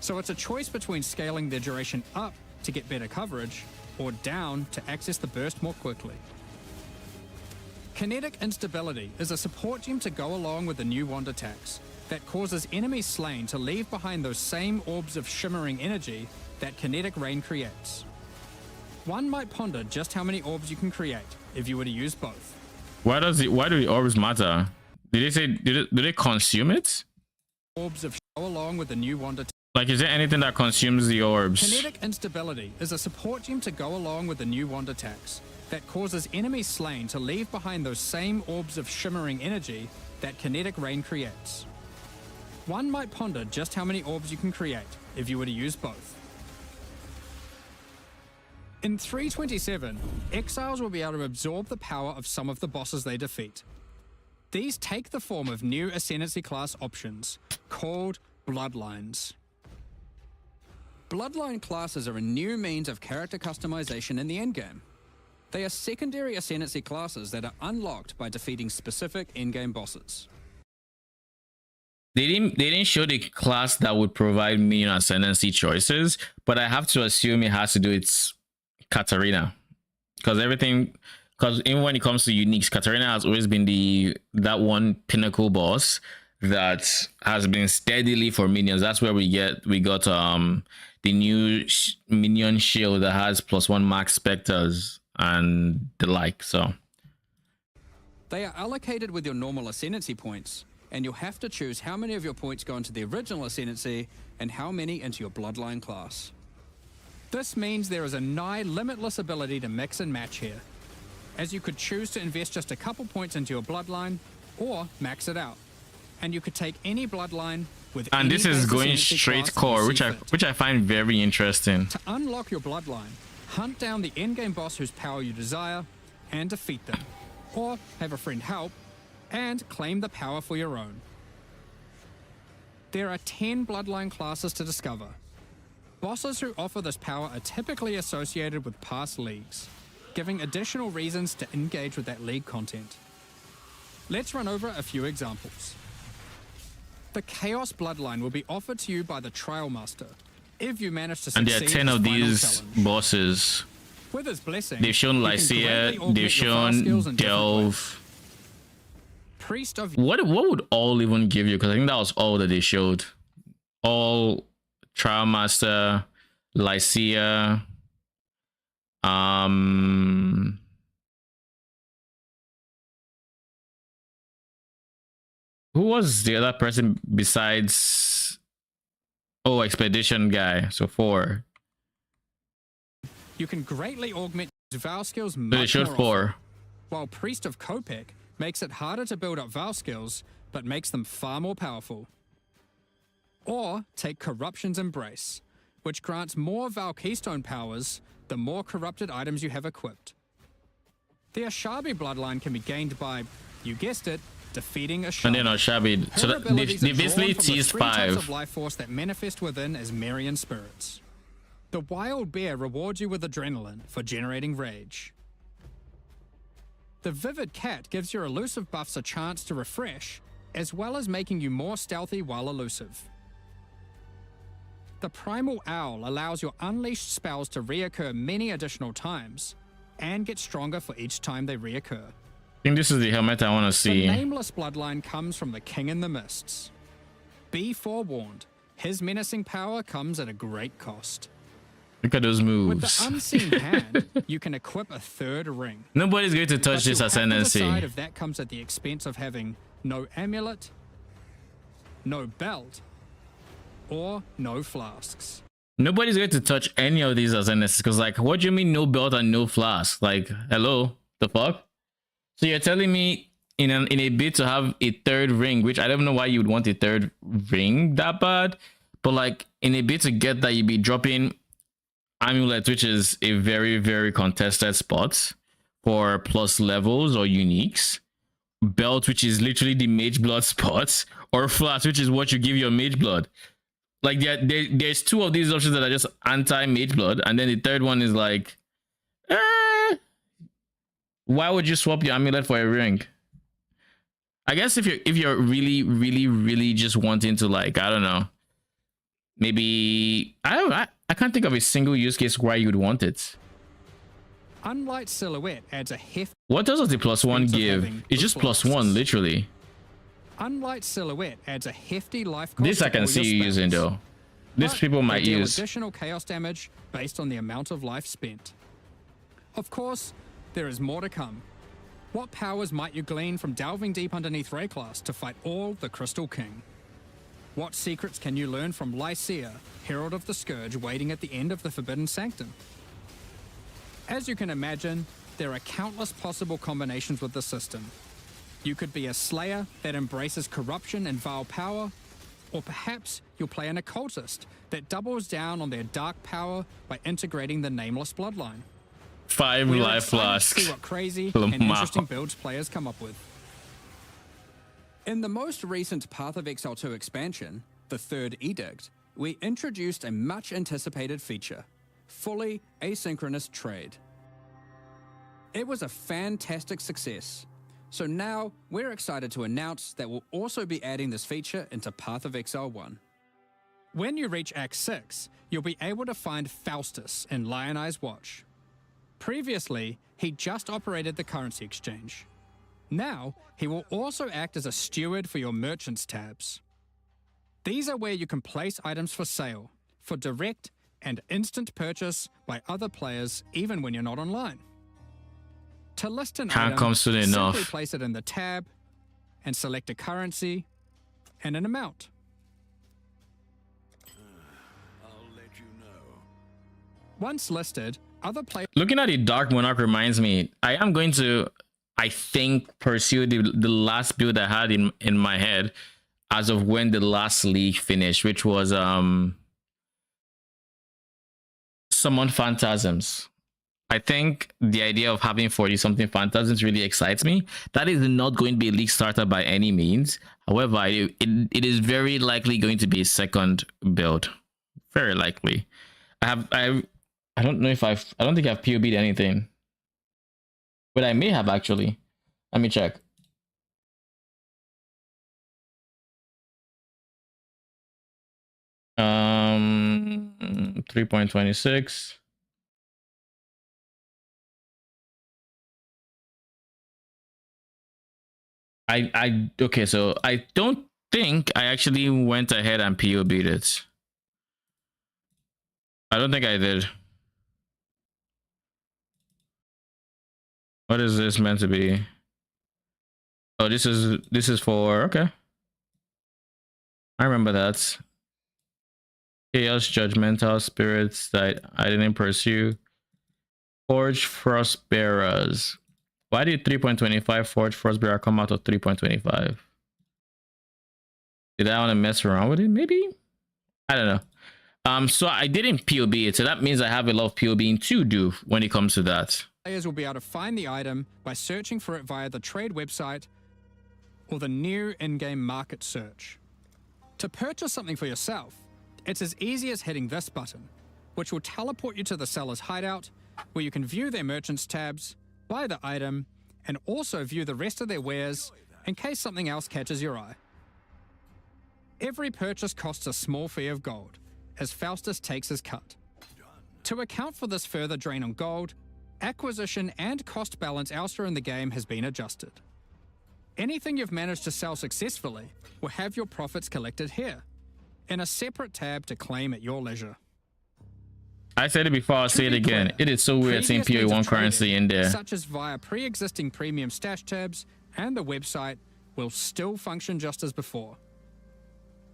So it's a choice between scaling their duration up to get better coverage, or down to access the burst more quickly. Kinetic Instability is a support gem to go along with the new wand attacks that causes enemies slain to leave behind those same orbs of shimmering energy that Kinetic Rain creates. One might ponder just how many orbs you can create if you were to use both. Why do the orbs matter? Did they say do they consume it? Orbs of go along with the new wand attacks. Like, is there anything that consumes the orbs? Kinetic Instability is a support gem to go along with the new wand attacks that causes enemies slain to leave behind those same orbs of shimmering energy that Kinetic Rain creates. One might ponder just how many orbs you can create if you were to use both. In 327, Exiles will be able to absorb the power of some of the bosses they defeat. These take the form of new Ascendancy class options, called Bloodlines. Bloodline classes are a new means of character customization in the endgame. They are secondary Ascendancy classes that are unlocked by defeating specific endgame bosses. They didn't show the class that would provide me Ascendancy choices, but I have to assume it has to do with Katarina, because even when it comes to uniques, Katarina has always been that one pinnacle boss that has been steadily for minions. That's where we got the new minion shield that has +1 max specters and the like. So They are allocated with your normal Ascendancy points, and you'll have to choose how many of your points go into the original Ascendancy and how many into your Bloodline class. This means there is a nigh limitless ability to mix and match here, as you could choose to invest just a couple points into your Bloodline or max it out, and you could take any Bloodline with and any this is base going Ascendancy straight class that core, you which see I fit. find very interesting. To unlock your Bloodline, hunt down the endgame boss whose power you desire and defeat them, or have a friend help and claim the power for your own. There are 10 Bloodline classes to discover. Bosses who offer this power are typically associated with past leagues, giving additional reasons to engage with that league content. Let's run over a few examples. The Chaos Bloodline will be offered to you by the Trial Master, if you manage to And succeed there are 10 his of final these challenge. bosses. With his blessing, They've shown you can Lycia, greatly augment they've your fire skills shown in different ways. Delve. Priest of What would all even give you? Because I think that was all that they showed. All Trial Master, Lycia, who was the other person besides Expedition guy? So 4. you can greatly augment your vow skills So they much showed more 4. often, while Priest of Kopek makes it harder to build up vow skills, but makes them far more powerful. Or take Corruption's Embrace, which grants more vow keystone powers the more corrupted items you have equipped. The Ashabi bloodline can be gained by, you guessed it, defeating Ashabi. And they're not shabby. So Her that, abilities they are drawn basically from the teased 3 types 5. of life force that manifest within as Marian spirits. The Wild Bear rewards you with adrenaline for generating rage. The Vivid Cat gives your elusive buffs a chance to refresh, as well as making you more stealthy while elusive. The Primal Owl allows your unleashed spells to reoccur many additional times, and get stronger for each time they reoccur. I think this is the helmet I want to The see. Nameless bloodline comes from the King in the Mists. Be forewarned, his menacing power comes at a great cost. Look at those With moves. the Unseen Hand, you can equip a 3rd ring. Nobody's going to touch But this you'll have to Ascendancy. decide if that comes at the expense of having no amulet, no belt, or no flasks. Nobody's going to touch any of these as NS because, like, what do you mean no belt and no flask? Like, hello, the fuck? So you're telling me in a bid to have a third ring, which I don't know why you would want a third ring that bad, but like in a bid to get that, you'd be dropping amulet, which is a very, very contested spot for plus levels or uniques, belt, which is literally the mage blood spots, or flask, which is what you give your mage blood. Like there's two of these options that are just anti mage blood, and then the third one is like, why would you swap your amulet for a ring? I guess if you're really just wanting to, like, I don't know, maybe I can't think of a single use case why you would want it. Unlight Silhouette adds a heft. What does the +1 give? It's just +1, literally. Unlight Silhouette adds a hefty life cost. This I can see you using though. This people might deal use additional chaos damage based on the amount of life spent. Of course, there is more to come. What powers might you glean from delving deep underneath Wraeclast to fight all the Crystal King? What secrets can you learn from Lycia, Herald of the Scourge, waiting at the end of the Forbidden Sanctum? As you can imagine, there are countless possible combinations with the system. You could be a Slayer that embraces corruption and vile power, or perhaps you'll play an occultist that doubles down on their dark power by integrating the Nameless bloodline. 5 We're life excited to flasks. see what crazy and interesting builds players come up with. In the most recent Path of Exile 2 expansion, the Third Edict, we introduced a much anticipated feature, fully asynchronous trade. It was a fantastic success, so now we're excited to announce that we'll also be adding this feature into Path of Exile 1. When you reach Act 6, you'll be able to find Faustus in Lion Eye's Watch. Previously, he just operated the currency exchange. Now, he will also act as a steward for your merchants tabs. These are where you can place items for sale, for direct and instant purchase by other players even when you're not online. To list an Can't item, come soon simply enough. place it in the tab and select a currency and an amount. Once listed, other players Looking at the Dark Monarch reminds me, I am going to, I think, pursue the last build I had in my head as of when the last league finished, which was Summon Phantasms. I think the idea of having 40-something Phantasms really excites me. That is not going to be a league starter by any means. However, it is very likely going to be a second build. Very likely. I don't know if I don't think I've POB'd anything. But I may have actually. Let me check. 3.26. Okay, so I don't think I actually went ahead and POB'd it. I don't think I did. What is this meant to be? Oh, this is for, okay. I remember that. Chaos Judgmental Spirits that I didn't pursue. Forge Frostbearers. Why did 3.25 Forge Frostbearer come out of 3.25? Did I want to mess around with it? Maybe? I don't know. So I didn't POB it, so that means I have a lot of POBing to do when it comes to that. Players will be able to find the item by searching for it via the trade website or the new in-game market search. To purchase something for yourself, it's as easy as hitting this button, which will teleport you to the seller's hideout, where you can view their merchants tabs, buy the item, and also view the rest of their wares in case something else catches your eye. Every purchase costs a small fee of gold, as Faustus takes his cut. To account for this further drain on gold, acquisition and cost balance elsewhere in the game has been adjusted. Anything you've managed to sell successfully will have your profits collected here, in a separate tab to claim at your leisure. I said it before, I'll say it again. It is so weird seeing Previous means of PoE1 currency trading, in there. such as via pre-existing premium stash tabs and the website, will still function just as before.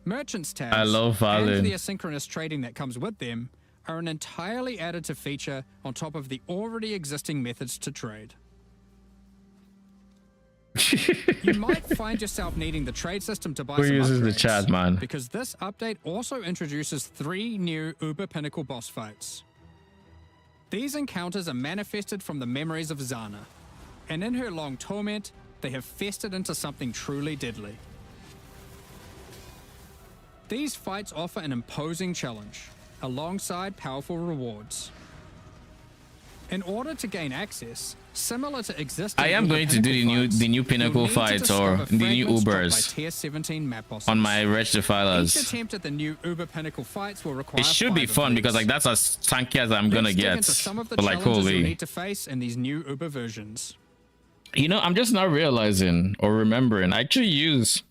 Merchants tabs I love Valid. and the asynchronous trading that comes with them are an entirely additive feature on top of the already existing methods to trade. You might find yourself needing the trade system to buy Who some uses the upgrades, chat, man? because this update also introduces 3 new Uber Pinnacle boss fights. These encounters are manifested from the memories of Zana, and in her long torment, they have festered into something truly deadly. These fights offer an imposing challenge, alongside powerful rewards. In order to gain access, similar to existing I am Uber going to do the new Pinnacle Pinnacle fights, fights or you'll need to the new discover fragments Ubers dropped by tier 17 map bosses. on my Reg Each Defilers. attempt at the new Uber Pinnacle fights will require It should be 5 of fun because these. like that's as tanky as I'm gonna Let's dig get. into some of the But like challenges you'll holy, need to face in these new Uber versions. you know, I'm just not realizing or remembering. I use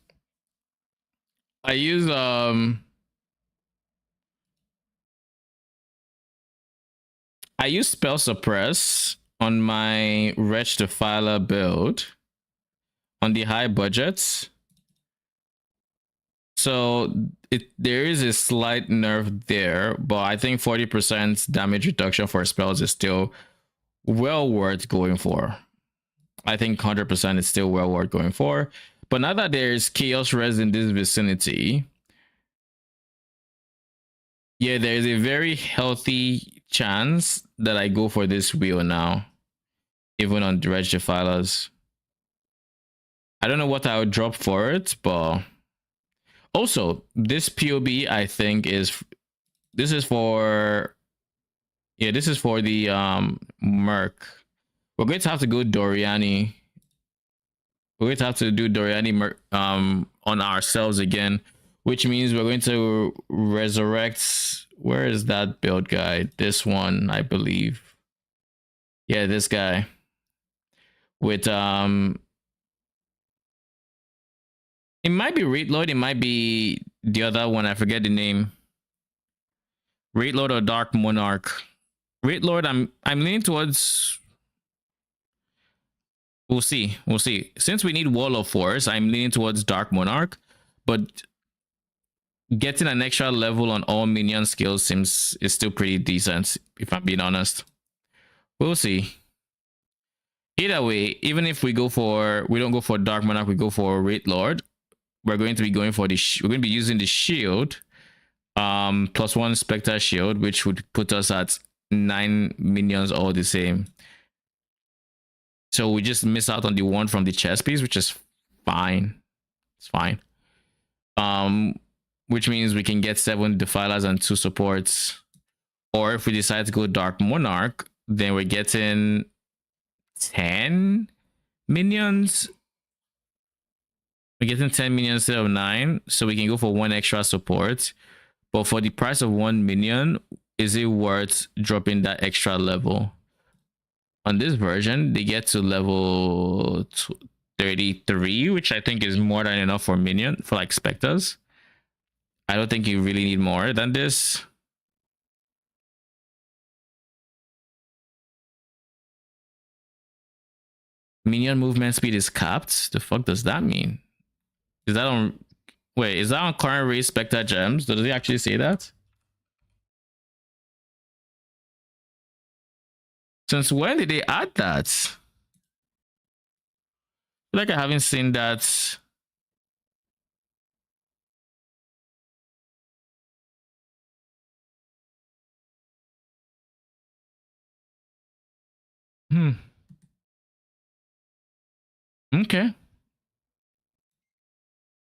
spell suppress on my Wretch Defiler build on the high budgets. So there is a slight nerf there, but I think 40% damage reduction for spells is still well worth going for. I think 100% is still well worth going for. But now that there's Chaos Res in this vicinity, yeah, there's a very healthy chance that I go for this wheel now, even on Dredge Defilers. I don't know what I would drop for it, but also this POB I think this is for the Merc. We're going to have to go Doriani. We're going to have to do Doriani on ourselves again, which means we're going to resurrect. Where is that build guide? This one, I believe. Yeah, this guy. With it might be Raid Lord, it might be the other one, I forget the name. Raid Lord or Dark Monarch. Raid Lord, I'm leaning towards. We'll see. Since we need Wall of Force, I'm leaning towards Dark Monarch, but getting an extra level on all minion skills is still pretty decent, if I'm being honest. We'll see. Either way, even if we don't go for Dark Monarch, we go for Raid Lord, we're going to be going for we're going to be using the shield, +1 Spectre shield, which would put us at 9 minions all the same. So we just miss out on the one from the chess piece, which is fine. It's fine. Which means we can get 7 Defilers and 2 supports. Or if we decide to go Dark Monarch, then we're getting 10 minions. We're getting 10 minions instead of 9. So we can go for 1 extra support. But for the price of 1 minion, is it worth dropping that extra level? On this version, they get to level 33, which I think is more than enough for minion, for like Spectres. I don't think you really need more than this. Minion movement speed is capped. The fuck does that mean? Is that on... Wait, is that on current race Spectre gems? Does it actually say that? Since when did they add that? I feel like I haven't seen that. Okay.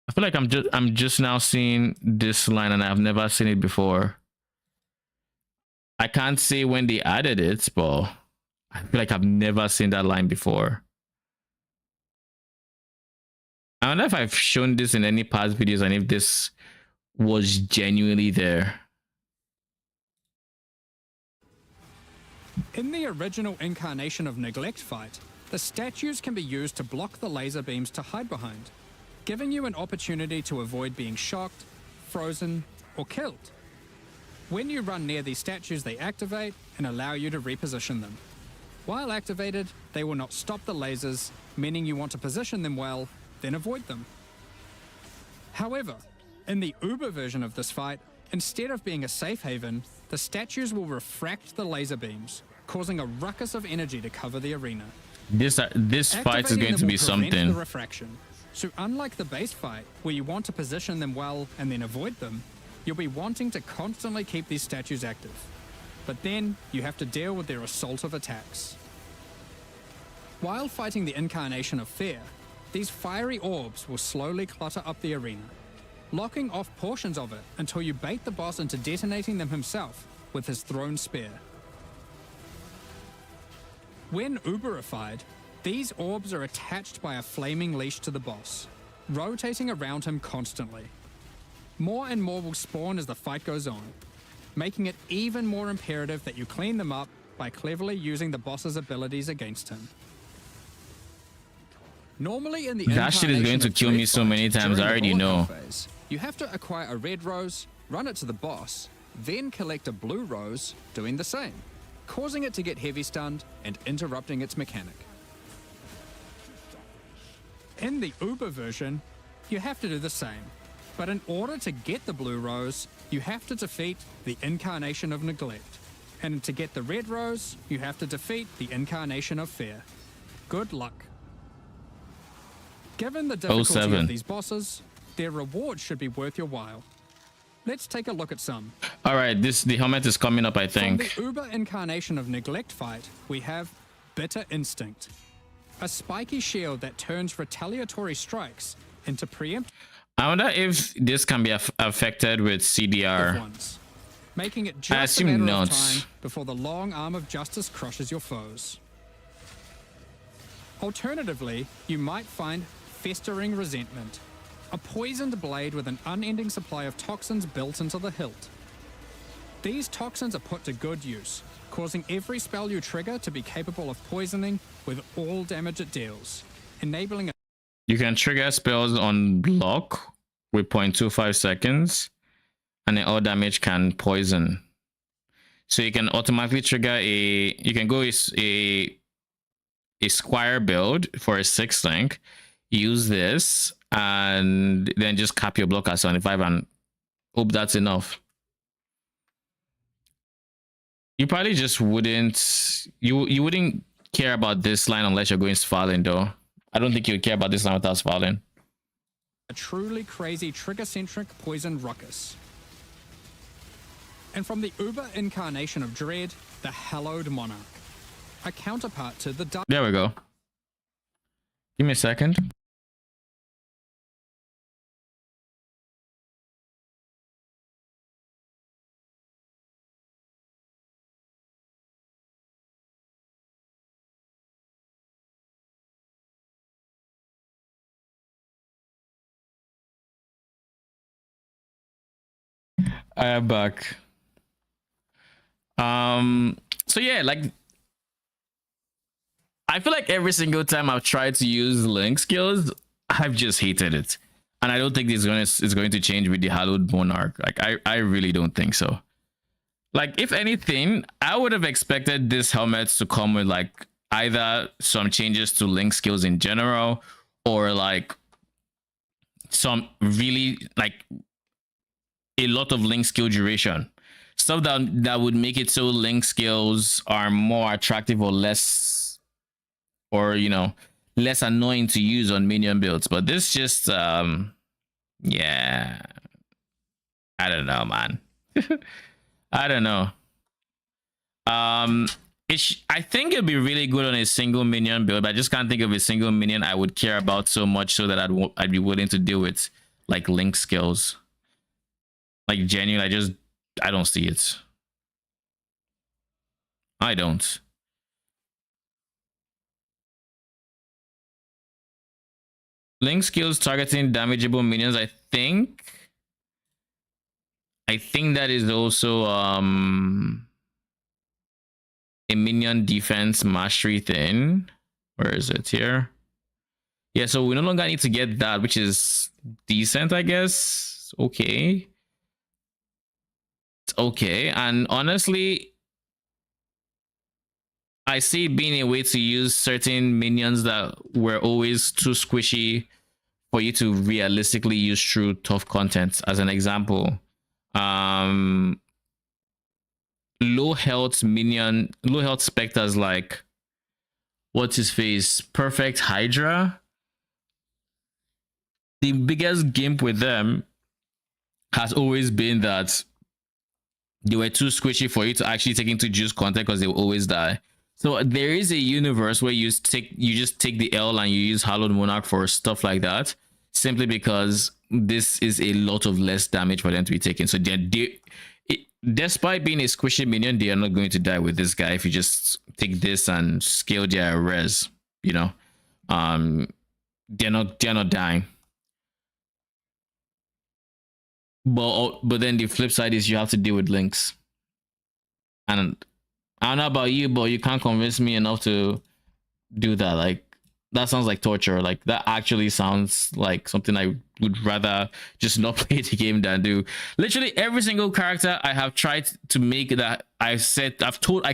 I feel like I'm just now seeing this line and I've never seen it before. I can't say when they added it, but I feel like I've never seen that line before. I don't know if I've shown this in any past videos and if this was genuinely there. In the original incarnation of Neglect fight, the statues can be used to block the laser beams to hide behind, giving you an opportunity to avoid being shocked, frozen, or killed. When you run near these statues, they activate and allow you to reposition them. While activated, they will not stop the lasers, meaning you want to position them well then avoid them. However, in the Uber version of this fight, instead of being a safe haven, the statues will refract the laser beams, causing a ruckus of energy to cover the arena. This fight is Activating going them to be will prevent something. the refraction. So unlike the base fight, where you want to position them well and then avoid them, you'll be wanting to constantly keep these statues active. But then you have to deal with their assaultive attacks. While fighting the incarnation of fear, these fiery orbs will slowly clutter up the arena, locking off portions of it until you bait the boss into detonating them himself with his thrown spear. When Uberified, these orbs are attached by a flaming leash to the boss, rotating around him constantly. More and more will spawn as the fight goes on, making it even more imperative that you clean them up by cleverly using the boss's abilities against him. Normally in the That shit is going to kill me so many times, I already know. Phase, you have to acquire a red rose, run it to the boss, then collect a blue rose, doing the same, causing it to get heavy stunned and interrupting its mechanic. In the Uber version, you have to do the same, but in order to get the blue rose, you have to defeat the incarnation of neglect, and to get the red rose, you have to defeat the incarnation of fear. Good luck. Given the difficulty 07. of these bosses, their rewards should be worth your while. Let's take a look at some. All right, the helmet is coming up, I think. From the Uber incarnation of neglect fight, we have Bitter Instinct, a spiky shield that turns retaliatory strikes into preemptive I wonder if this can be affected with CDR. ones, making it I just a assume matter of not. time before the long arm of justice crushes your foes. Alternatively, you might find Festering Resentment, a poisoned blade with an unending supply of toxins built into the hilt. These toxins are put to good use, causing every spell you trigger to be capable of poisoning with all damage it deals, enabling a You can trigger spells on block with 0.25 seconds, and then all damage can poison. So you can automatically trigger you can go a squire build for a 6 link, use this, and then just cap your block at 75 and hope that's enough. You probably just wouldn't you wouldn't care about this line unless you're going Svalin though. I don't think you would care about this line without Svalin. a truly crazy trigger-centric poison ruckus. And from the Uber incarnation of Dread, the Hallowed Monarch, a counterpart to the There we go. Give me a second. I am back. So yeah, like I feel like every single time I've tried to use link skills, I've just hated it. And I don't think it's going to change with the Hallowed Monarch. Like I really don't think so. Like if anything, I would have expected this helmet to come with like either some changes to link skills in general, or like some really like a lot of link skill duration, stuff that would make it so link skills are more attractive or less, or you know, less annoying to use on minion builds. But this just yeah, I don't know, man. I don't know. I think it'd be really good on a single minion build, but I just can't think of a single minion I would care about so much so that I'd be willing to deal with like link skills. Like genuinely, I don't see it. I don't. Link skills targeting damageable minions. I think that is also a minion defense mastery thing. Where is it here? Yeah, so we no longer need to get that, which is decent, I guess. Okay. It's okay. And honestly, I see it being a way to use certain minions that were always too squishy for you to realistically use through tough content. As an example, low health specters like what's his face, Perfect Hydra. The biggest gimp with them has always been that they were too squishy for you to actually take into juice content because they will always die. So there is a universe where you just take the L and you use Hallowed Monarch for stuff like that, simply because this is a lot of less damage for them to be taken. So despite being a squishy minion, they are not going to die with this guy if you just take this and scale their res. You know, they're not dying. But then the flip side is you have to deal with links, and I don't know about you, but you can't convince me enough to do that. Like, that sounds like torture. Like, that actually sounds like something I would rather just not play the game than do. Literally every single character I have tried to make that I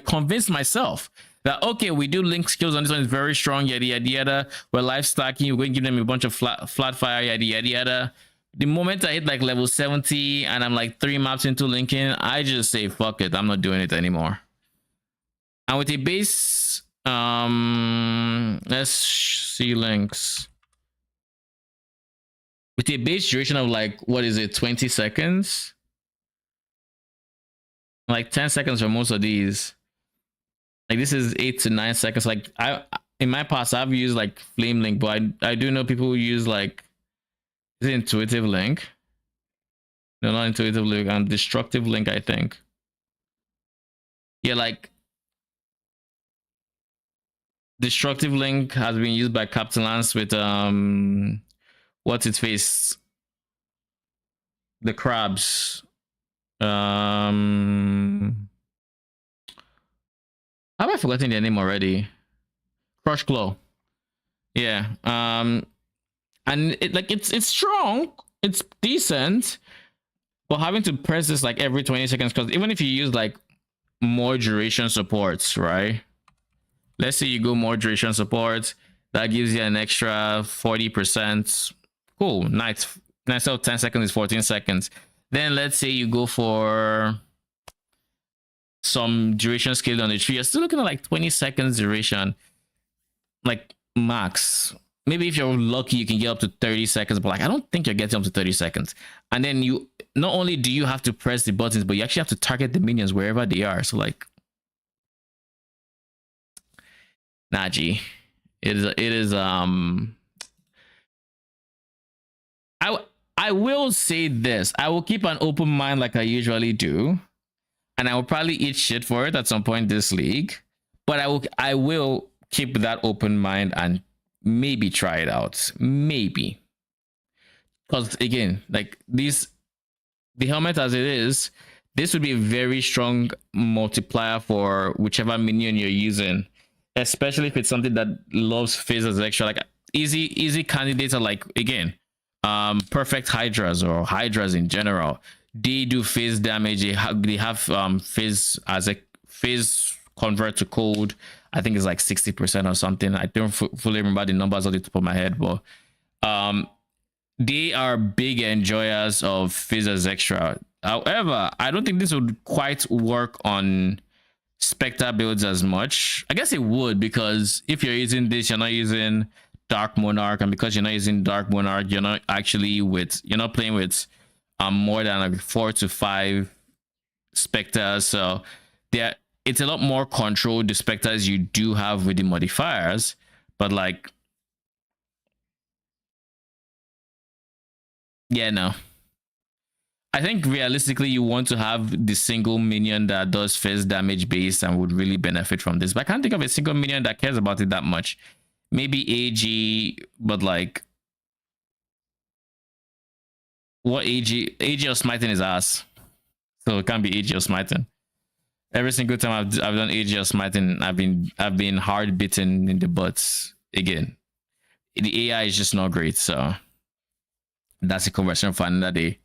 convinced myself that, okay, we do link skills on this one is very strong, yada yada yada. We're life stacking, we're going to give them a bunch of flat fire, yada yada yada. The moment I hit like level 70 and I'm like 3 maps into linking, I just say fuck it, I'm not doing it anymore. And with a base, let's see links. With a base duration of like, what is it, 20 seconds? Like 10 seconds for most of these. Like, this is 8 to 9 seconds. Like, in my past, I've used like Flame Link, but I do know people who use like, is it Intuitive Link? No, not Intuitive Link, and Destructive Link, I think. Yeah, like, Destructive Link has been used by Captain Lance with what's its face? The crabs. Have I forgotten their name already? Crush Claw. Yeah. And it's strong, it's decent, but having to press this like every 20 seconds, because even if you use like more duration supports, right? Let's say you go more duration support, that gives you an extra 40%. Cool, nice. Nice. So 10 seconds is 14 seconds. Then let's say you go for some duration scale on the tree, you're still looking at like 20 seconds duration, like max. Maybe if you're lucky, you can get up to 30 seconds, but like, I don't think you're getting up to 30 seconds. And then you, not only do you have to press the buttons, but you actually have to target the minions wherever they are. So like, nah, G. It is, I will say this. I will keep an open mind like I usually do. And I will probably eat shit for it at some point this league. But I will keep that open mind and maybe try it out. Maybe. Because again, like the helmet as it is, this would be a very strong multiplier for whichever minion you're using. Especially if it's something that loves phase as extra. Like easy candidates are like, again, Perfect Hydras or Hydras in general. They do phase damage. They have phase as a phase convert to cold. I think it's like 60% or something. I don't fully remember the numbers off the top of my head, but they are big enjoyers of phase as extra. However, I don't think this would quite work on Spectre builds as much. I guess it would, because if you're using this, you're not using Dark Monarch, and because you're not using Dark Monarch, you're not playing with more than like 4 to 5 specters. So it's a lot more controlled, the specters you do have with the modifiers. But like, yeah, no. I think realistically you want to have the single minion that does phase damage base and would really benefit from this. But I can't think of a single minion that cares about it that much. Maybe AG, but like, what AG of smiting is ass, so it can't be AG of smiting. Every single time I've done AG of smiting, I've been hard bitten in the butts. Again, the AI is just not great, so that's a conversation for another day.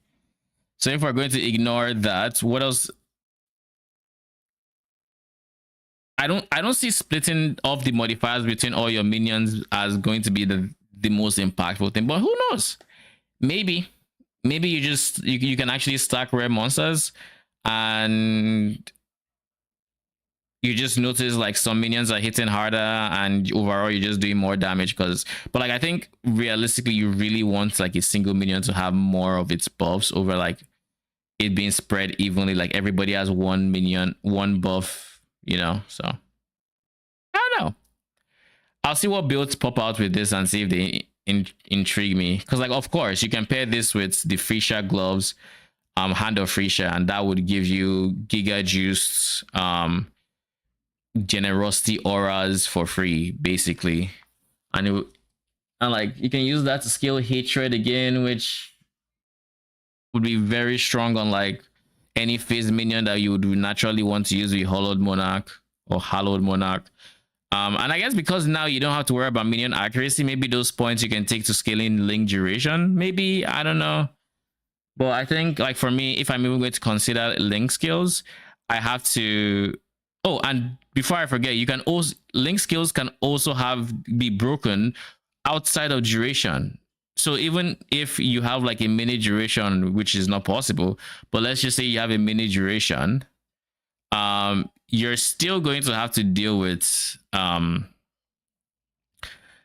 So if we're going to ignore that, what else? I don't see splitting off the modifiers between all your minions as going to be the the most impactful thing. But who knows? Maybe you can actually stack rare monsters, and you just notice like some minions are hitting harder, and overall you're just doing more damage. But like, I think realistically you really want like a single minion to have more of its buffs over like it being spread evenly, like everybody has one minion, one buff, you know. So I don't know. I'll see what builds pop out with this and see if they intrigue me, because like, of course you can pair this with the Freesia gloves, Hand of Freesia, and that would give you Giga Juice, generosity auras for free basically, and like you can use that to scale hatred again, which would be very strong on like any phase minion that you would naturally want to use with Hollowed Monarch or Hallowed Monarch. And I guess because now you don't have to worry about minion accuracy, maybe those points you can take to scaling link duration, maybe, I don't know. But I think like for me, if I'm even going to consider link skills, I have to, oh, and before I forget, you can also, link skills can also be broken outside of duration. So even if you have like a mini duration, which is not possible, but let's just say you have a mini duration, you're still going to have to deal with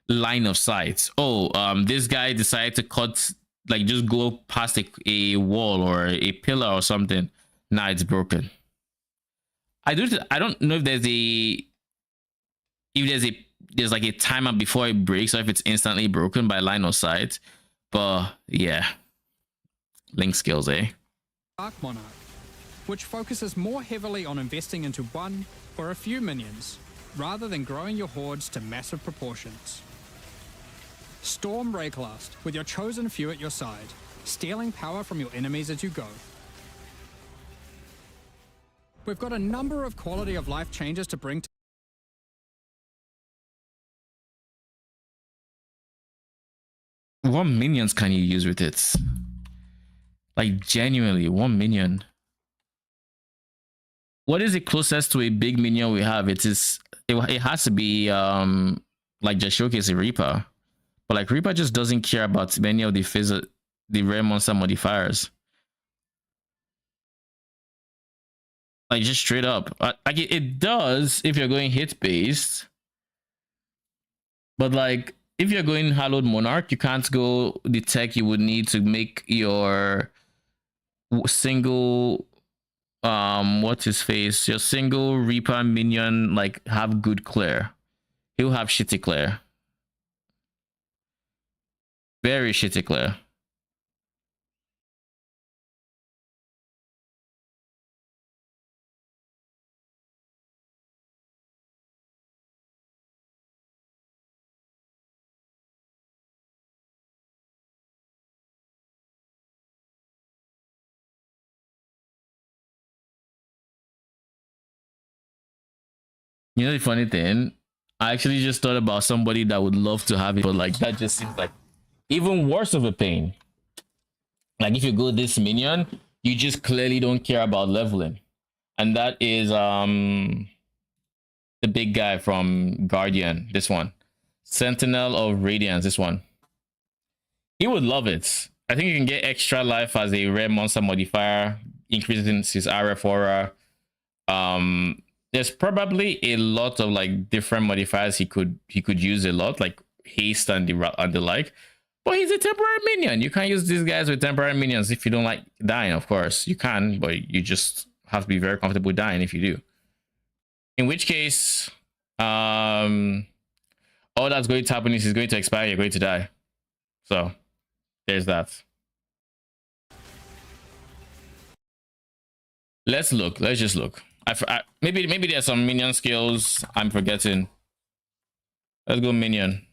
line of sight. Oh, this guy decided to cut, like just go past a wall or a pillar or something. Now it's broken. I don't know if there's like a timer before it breaks, or if it's instantly broken by line of sight. But yeah, link skills, eh? Dark Monarch, which focuses more heavily on investing into one or a few minions, rather than growing your hordes to massive proportions. Storm Rayclast, with your chosen few at your side, stealing power from your enemies as you go. We've got a number of quality of life changes to bring to what minions can you use with it? Like genuinely, one minion. What is the closest to a big minion we have? It has to be like just showcase a Reaper. But like Reaper just doesn't care about many of the rare monster modifiers. Like just straight up. Like it does if you're going hit based. But like if you're going Hallowed Monarch, you can't go the tech you would need to make your single what's his face? Your single Reaper minion like have good clear. He'll have shitty clear. Very shitty clear. You know the funny thing? I actually just thought about somebody that would love to have it, but like that just seems like even worse of a pain. Like if you go this minion, you just clearly don't care about leveling. And that is the big guy from Guardian, this one. Sentinel of Radiance, this one. He would love it. I think you can get extra life as a rare monster modifier, increasing his RF aura. There's probably a lot of like different modifiers he could use a lot, like haste and the like. But he's a temporary minion. You can't use these guys with temporary minions if you don't like dying. Of course you can, but you just have to be very comfortable dying if you do. In which case, all that's going to happen is he's going to expire. You're going to die. So there's that. Let's look. Let's just look. Maybe there's some minion skills I'm forgetting. Let's go minion.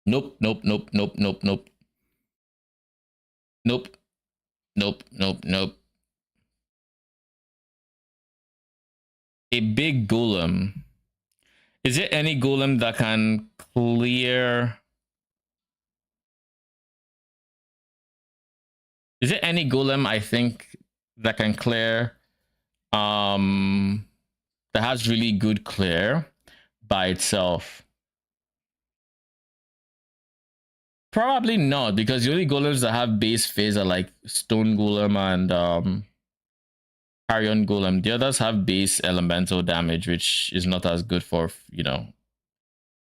Nope. Nope. Nope. Nope. Nope. Nope. Nope. Nope. Nope. Nope. A big golem. Is there any golem that can clear? Is there any golem I think that can clear? That has really good clear, by itself? Probably not, because the only golems that have base phase are like Stone Golem and Carrion Golem. The others have base elemental damage, which is not as good for, you know,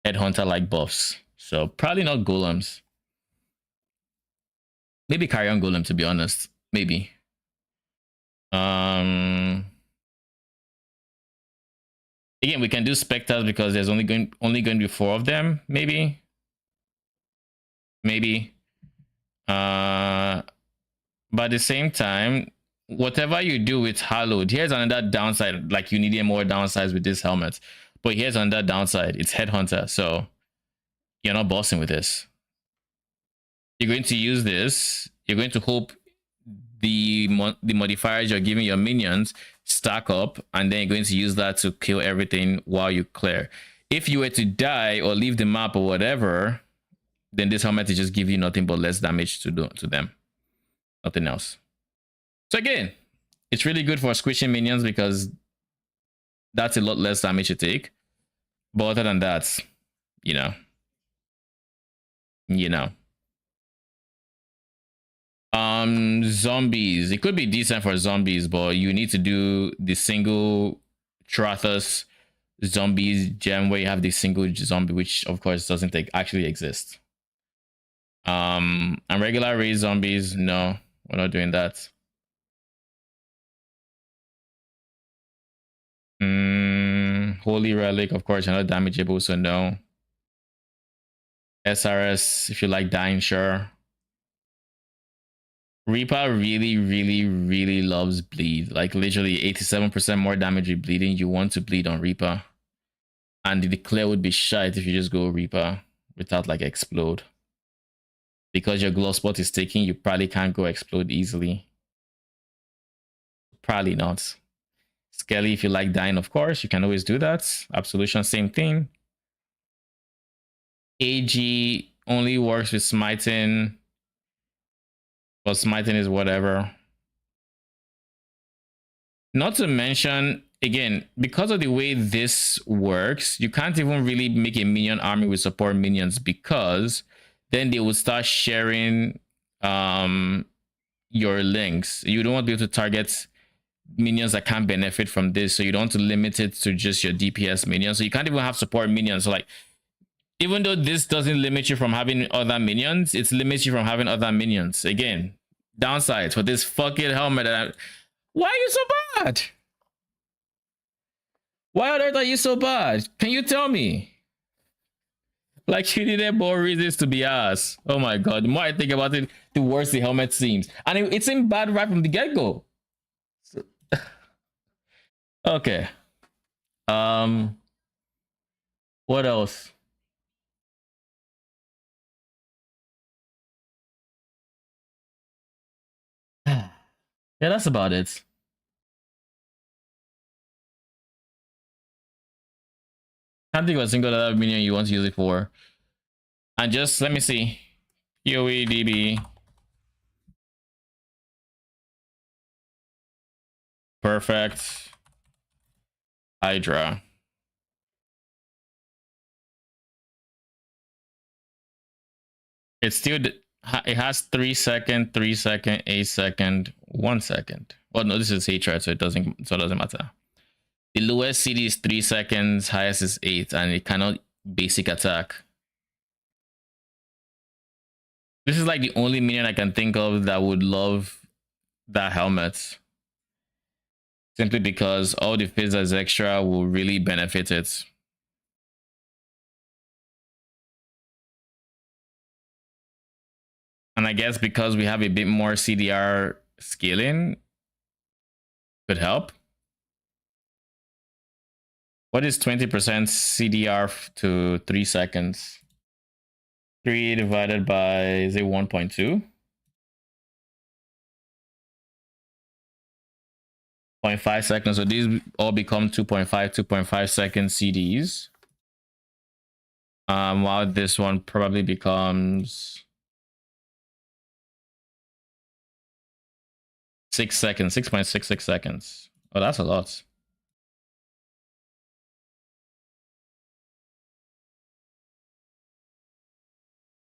Headhunter like buffs. So probably not golems. Maybe Carrion Golem, to be honest. Maybe. Again, we can do Spectres because there's only going to be 4 of them, maybe. But at the same time, whatever you do with Hallowed, here's another downside. Like, you need more downsides with this helmet. But here's another downside. It's Headhunter, so you're not bossing with this. You're going to use this. You're going to hope the modifiers you're giving your minions stack up, and then you're going to use that to kill everything while you clear. If you were to die or leave the map or whatever, then this helmet will just give you nothing but less damage to them. Nothing else. So again, it's really good for squishing minions because that's a lot less damage to take. But other than that, you know. Zombies. It could be decent for zombies, but you need to do the single Trathos zombies gem where you have the single zombie, which of course doesn't actually exist. And regular raised zombies, no, we're not doing that. Holy Relic, of course, you're not damageable, so no. SRS, if you like dying, sure. Reaper really loves bleed. Like literally 87% more damage with bleeding. You want to bleed on Reaper. And the clear would be shite if you just go Reaper without like explode. Because your glow spot is taking, you probably can't go explode easily. Probably not. Skelly, if you like dying, of course, you can always do that. Absolution, same thing. AG only works with smiting. But smiting is whatever. Not to mention, again, because of the way this works, you can't even really make a minion army with support minions, because then they will start sharing your links. You don't want to be able to target minions that can't benefit from this, so you don't want to limit it to just your DPS minions. So you can't even have support minions. So like, even though this doesn't limit you from having other minions, it limits you from having other minions. Again, downsides for this fucking helmet. Why are you so bad? Why on earth are you so bad? Can you tell me? Like, you needed more reasons to be ass. Oh my god, the more I think about it, the worse the helmet seems. And it seemed bad right from the get-go. So, okay. What else? Yeah, that's about it. Can't think of a single other minion you want to use it for. And just let me see. PoE Perfect. Hydra. It's still, it has 3 second, 3 second, 8 second, 1 second. Well, no, this is Hatred, so it doesn't matter. The lowest CD is 3 seconds, highest is 8, and it cannot basic attack. This is like the only minion I can think of that would love that helmet. Simply because all the fizz as extra will really benefit it. And I guess because we have a bit more CDR scaling, could help. What is 20% CDR to 3 seconds? 3 divided by, is it 1.2? 0.5 seconds. So these all become 2.5 second CDs. While this one probably becomes 6 seconds, 6.66 seconds. Oh, that's a lot.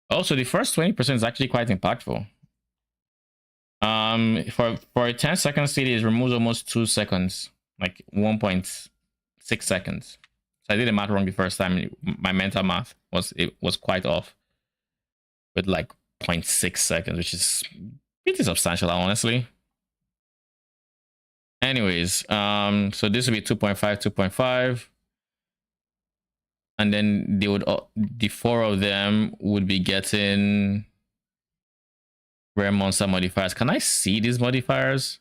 Also, the first 20% is actually quite impactful. For a 10-second CD, it removes almost 2 seconds, like 1.6 seconds. So I did the math wrong the first time. My mental math was quite off with like 0.6 seconds, which is pretty substantial, honestly. Anyways, so this would be 2.5, 2.5. And then they would, the 4 of them would be getting rare monster modifiers. Can I see these modifiers?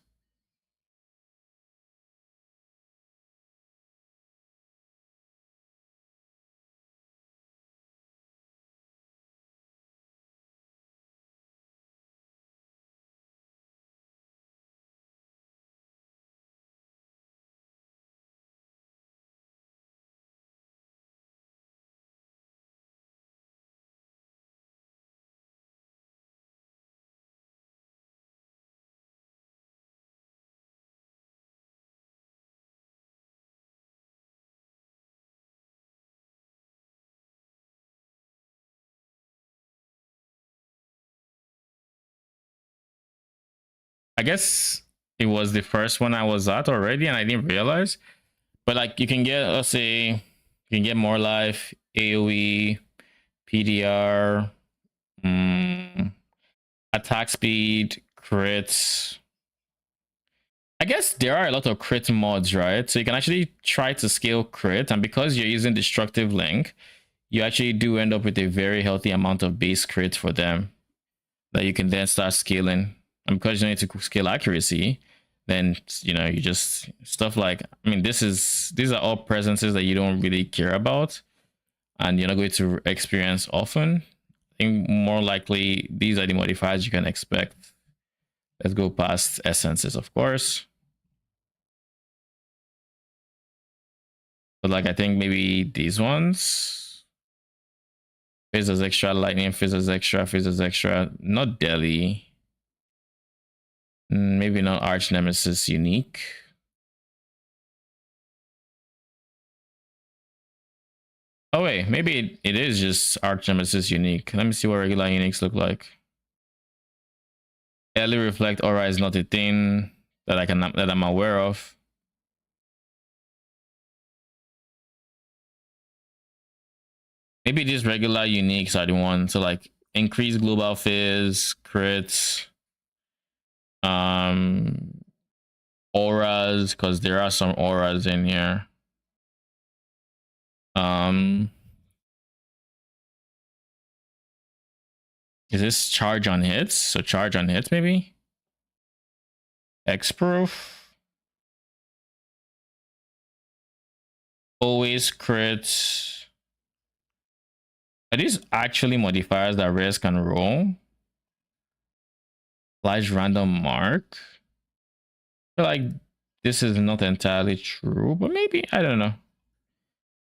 I guess it was the first one I was at already and I didn't realize. But like you can get, let's say, you can get more life, AoE, PDR, attack speed, crits. I guess there are a lot of crit mods, right? So you can actually try to scale crit, and because you're using destructive link, you actually do end up with a very healthy amount of base crit for them that you can then start scaling. And because you need to scale accuracy, then you just stuff like, I mean, these are all presences that you don't really care about and you're not going to experience often. I think more likely these are the modifiers you can expect. Let's go past essences, of course. But like I think maybe these ones. Phases extra, lightning, phases extra, not Delhi. Maybe not Arch Nemesis unique. Oh wait, maybe it is just Arch Nemesis unique. Let me see what regular uniques look like. Early reflect aura is not a thing that I'm aware of. Maybe these regular uniques are the ones. So like increase global fizz, crits, auras, because there are some auras in here. Is this charge on hits? So charge on hits maybe? X-proof. Always crits. Are these actually modifiers that rares can roll? Flash random mark. I feel like this is not entirely true, but maybe, I don't know.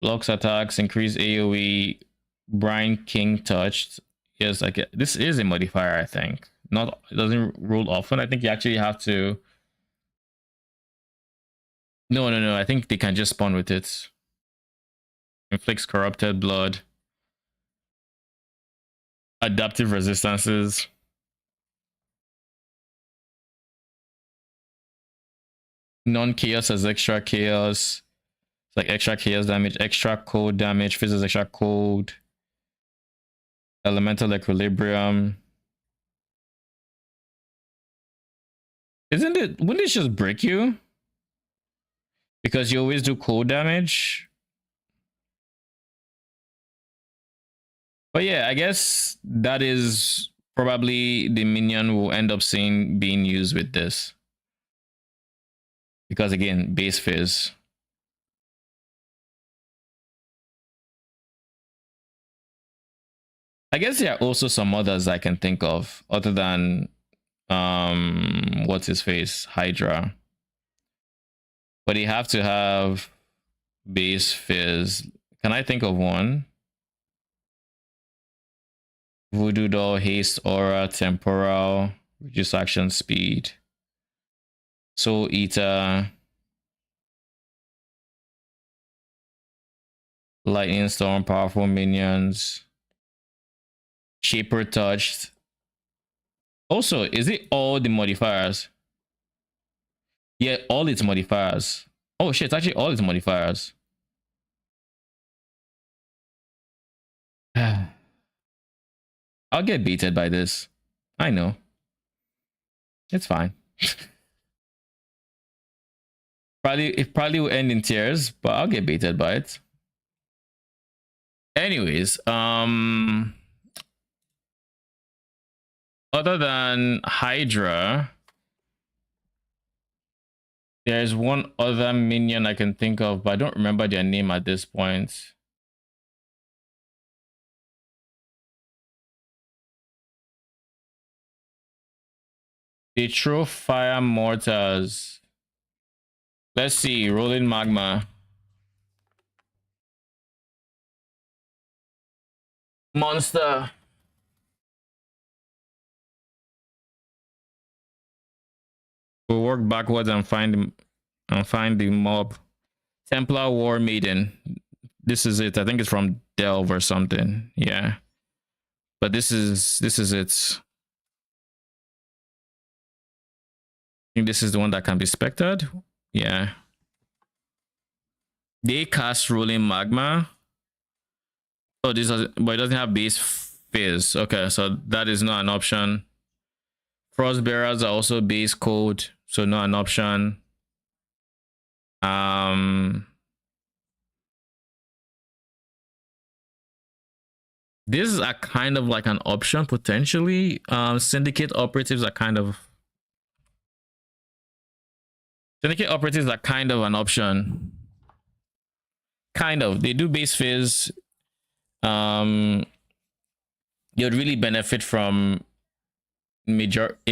Blocks attacks, increase AoE, Brian King touched. Yes, like this is a modifier, I think. Not, it doesn't roll often. I think you actually have to. No. I think they can just spawn with it. Inflicts corrupted blood. Adaptive resistances. Non-chaos as extra chaos. It's like extra chaos damage, extra cold damage, physics extra cold. Elemental equilibrium. Wouldn't it just break you? Because you always do cold damage. But yeah, I guess that is probably the minion we'll end up seeing being used with this. Because again, base fizz. I guess there are also some others I can think of other than what's his face? Hydra. But you have to have base fizz. Can I think of one? Voodoo doll, haste aura, temporal, reduce action speed. Soul eater. Lightning storm, powerful minions. Shaper touched. Also, is it all the modifiers? Yeah, all its modifiers. Oh shit, it's actually all its modifiers. I'll get baited by this. I know. It's fine. It probably will end in tears, but I'll get baited by it. Anyways, other than Hydra, there's one other minion I can think of, but I don't remember their name at this point. They throw fire mortars. Let's see, rolling magma. Monster. We'll work backwards and find the mob. Templar War Maiden. This is it. I think it's from Delve or something. Yeah. But this is it. I think this is the one that can be spectered. Yeah. They cast rolling magma. Oh, this doesn't, but it doesn't have base fizz. Okay, so that is not an option. Frostbearers are also base cold, so not an option. This is a kind of like an option potentially. Syndicate operatives are kind of an option. Kind of. They do base fizz. You'd really benefit from a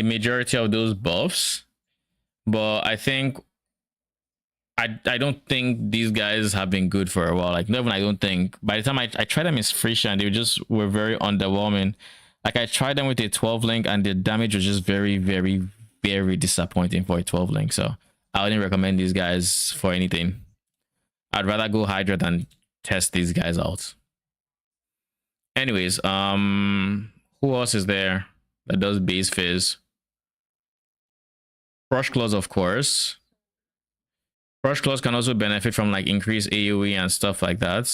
majority of those buffs, but I think I don't think these guys have been good for a while. Like, no, I don't think. By the time I tried them in Frisia, and they were very underwhelming. Like, I tried them with a 12 link, and the damage was just very, very, very disappointing for a 12 link. So I wouldn't recommend these guys for anything. I'd rather go Hydra than test these guys out. Anyways, who else is there that does base fizz? Crush Claws, of course. Crush Claws can also benefit from like increased AoE and stuff like that.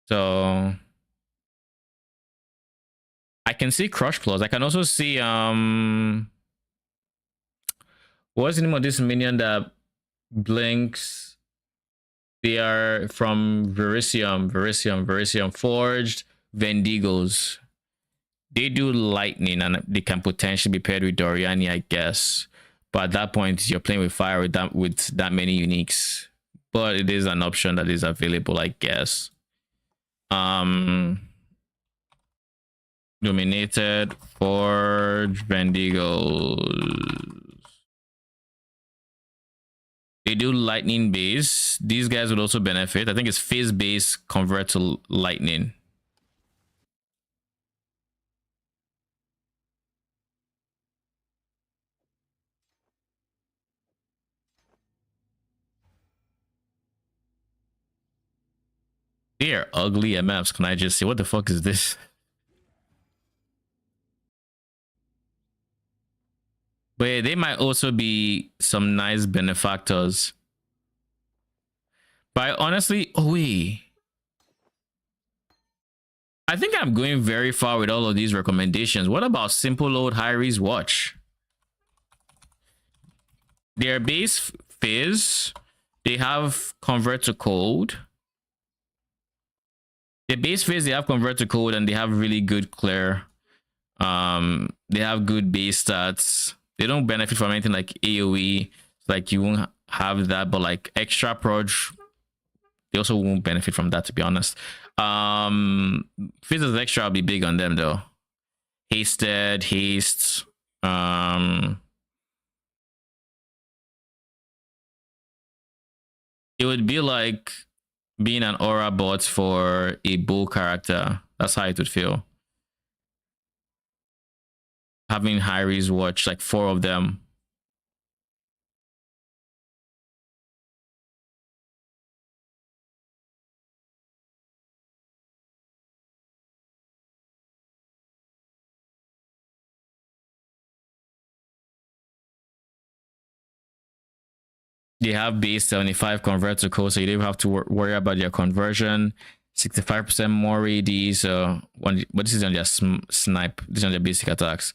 So I can see Crush Claws. I can also see what's the name of this minion that blinks? They are from Verisium Forged Vendigos. They do lightning and they can potentially be paired with Doriani, I guess. But at that point, you're playing with fire with that many uniques. But it is an option that is available, I guess. Dominated, Forge, Vendigos. They do lightning base. These guys would also benefit. I think it's phase base convert to lightning. They are ugly MFs. Can I just say, what the fuck is this? But yeah, they might also be some nice benefactors. But honestly, oh wait. I think I'm going very far with all of these recommendations. What about Simple Load Hyries Watch? Their base fizz, they have convert to cold. The base phase, they have convert to cold, and they have really good clear. They have good base stats. They don't benefit from anything like AoE. Like, you won't have that, but like extra proj, they also won't benefit from that, to be honest. Phase extra will be big on them though. Hasted, haste. It would be like being an aura bot for a bull character. That's how it would feel. Having Hyries watch, like 4 of them. They have base 75 convert to code, so you don't have to worry about your conversion. 65% more AD. So but this is on their snipe. This is on their basic attacks.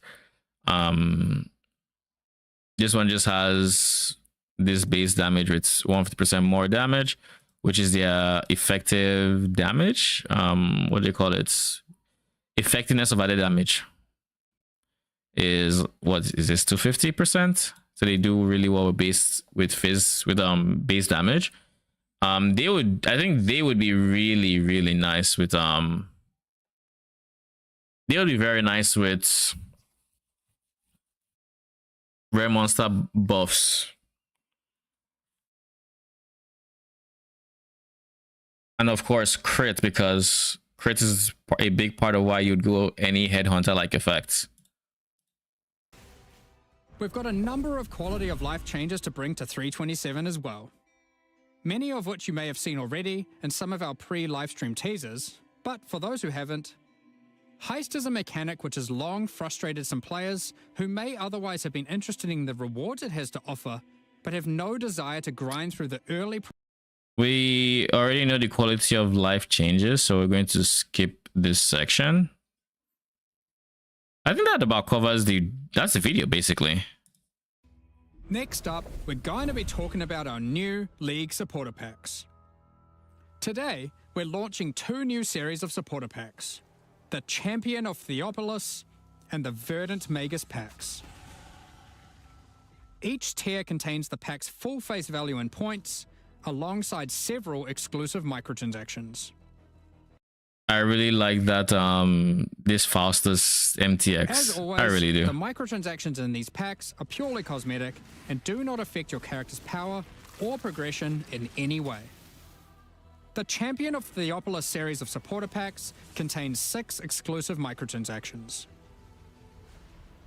This one just has this base damage with 150% more damage, which is their effective damage. What do they call it? Effectiveness of added damage is what is this 250%? So they do really well with base base damage. I think they would be really nice with they would be very nice with rare monster buffs. And of course crit, because crit is a big part of why you'd go any headhunter like effects. We've got a number of quality of life changes to bring to 327 as well. Many of which you may have seen already in some of our pre-livestream teasers, but for those who haven't, Heist is a mechanic which has long frustrated some players who may otherwise have been interested in the rewards it has to offer, but have no desire to grind through the early. We already know the quality of life changes, so we're going to skip this section. I think that about covers that's the video basically. Next up, we're going to be talking about our new League supporter packs. Today, we're launching 2 new series of supporter packs, the Champion of Theopolis and the Verdant Magus packs. Each tier contains the pack's full face value in points, alongside several exclusive microtransactions. I really like that this Faustus MTX. As always, I really do. The microtransactions in these packs are purely cosmetic and do not affect your character's power or progression in any way. The Champion of Theopolis series of supporter packs contains 6 exclusive microtransactions.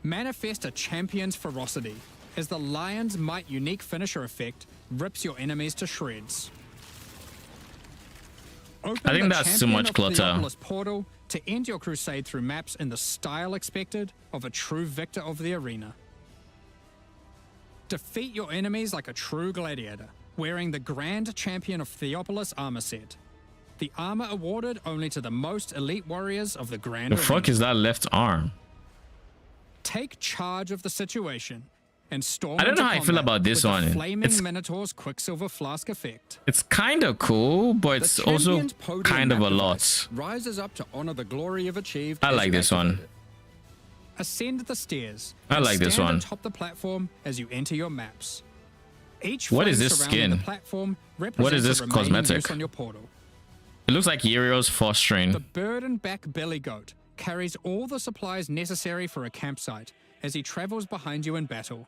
Manifest a Champion's Ferocity, as the Lion's Might unique finisher effect rips your enemies to shreds. Open I think the that's too Champion much of clutter. Theopolis portal to end your crusade through maps in the style expected of a true victor of the arena. Defeat your enemies like a true gladiator, wearing the Grand Champion of Theopolis armor set. The armor awarded only to the most elite warriors of the Grand The Arena. fuck is that left arm? Take charge of the situation and storm I don't know how I into feel combat about this with the one. Flaming Minotaur's Quicksilver Flask effect. It's kind of cool, but The it's also Champion's podium kind of a map lot. device rises up to honor the glory of achieved. I as like this one. activated. Ascend the stairs. I and like this stand one. atop the platform as you enter your maps. Each What is flame this surrounding skin? The platform represents What is this the remaining cosmetic? use on your portal. It looks like Uriel's force string. The burden-back belly goat carries all the supplies necessary for a campsite as he travels behind you in battle.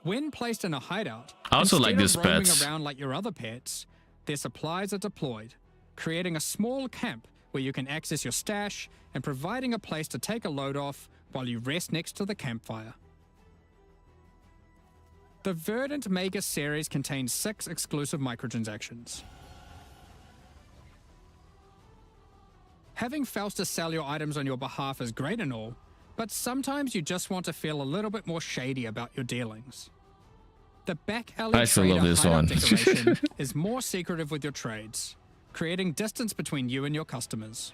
When placed in a hideout, I also like instead this of roaming pets. around like your other pets, their supplies are deployed, creating a small camp where you can access your stash and providing a place to take a load off while you rest next to the campfire. The Verdant Magus series contains 6 exclusive microtransactions. Having Faustus sell your items on your behalf is great and all, but sometimes you just want to feel a little bit more shady about your dealings. The back alley I still love trader this hideout one. decoration is more secretive with your trades, creating distance between you and your customers.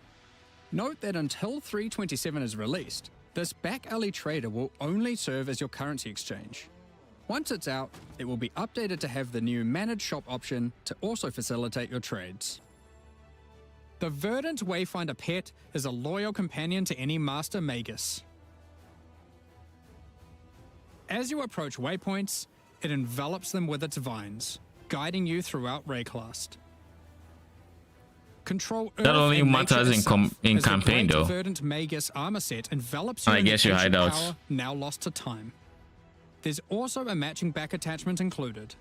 Note that until 327 is released, this back alley trader will only serve as your currency exchange. Once it's out, it will be updated to have the new managed shop option to also facilitate your trades. The Verdant Wayfinder pet is a loyal companion to any Master Magus. As you approach waypoints, it envelops them with its vines, guiding you throughout Rayclast. Control Earth That only and matters nature in itself, in as the campaign, great though. Verdant Magus armor set envelops you I in the guess your ancient hideouts. power now lost to time. There's also a matching back attachment included.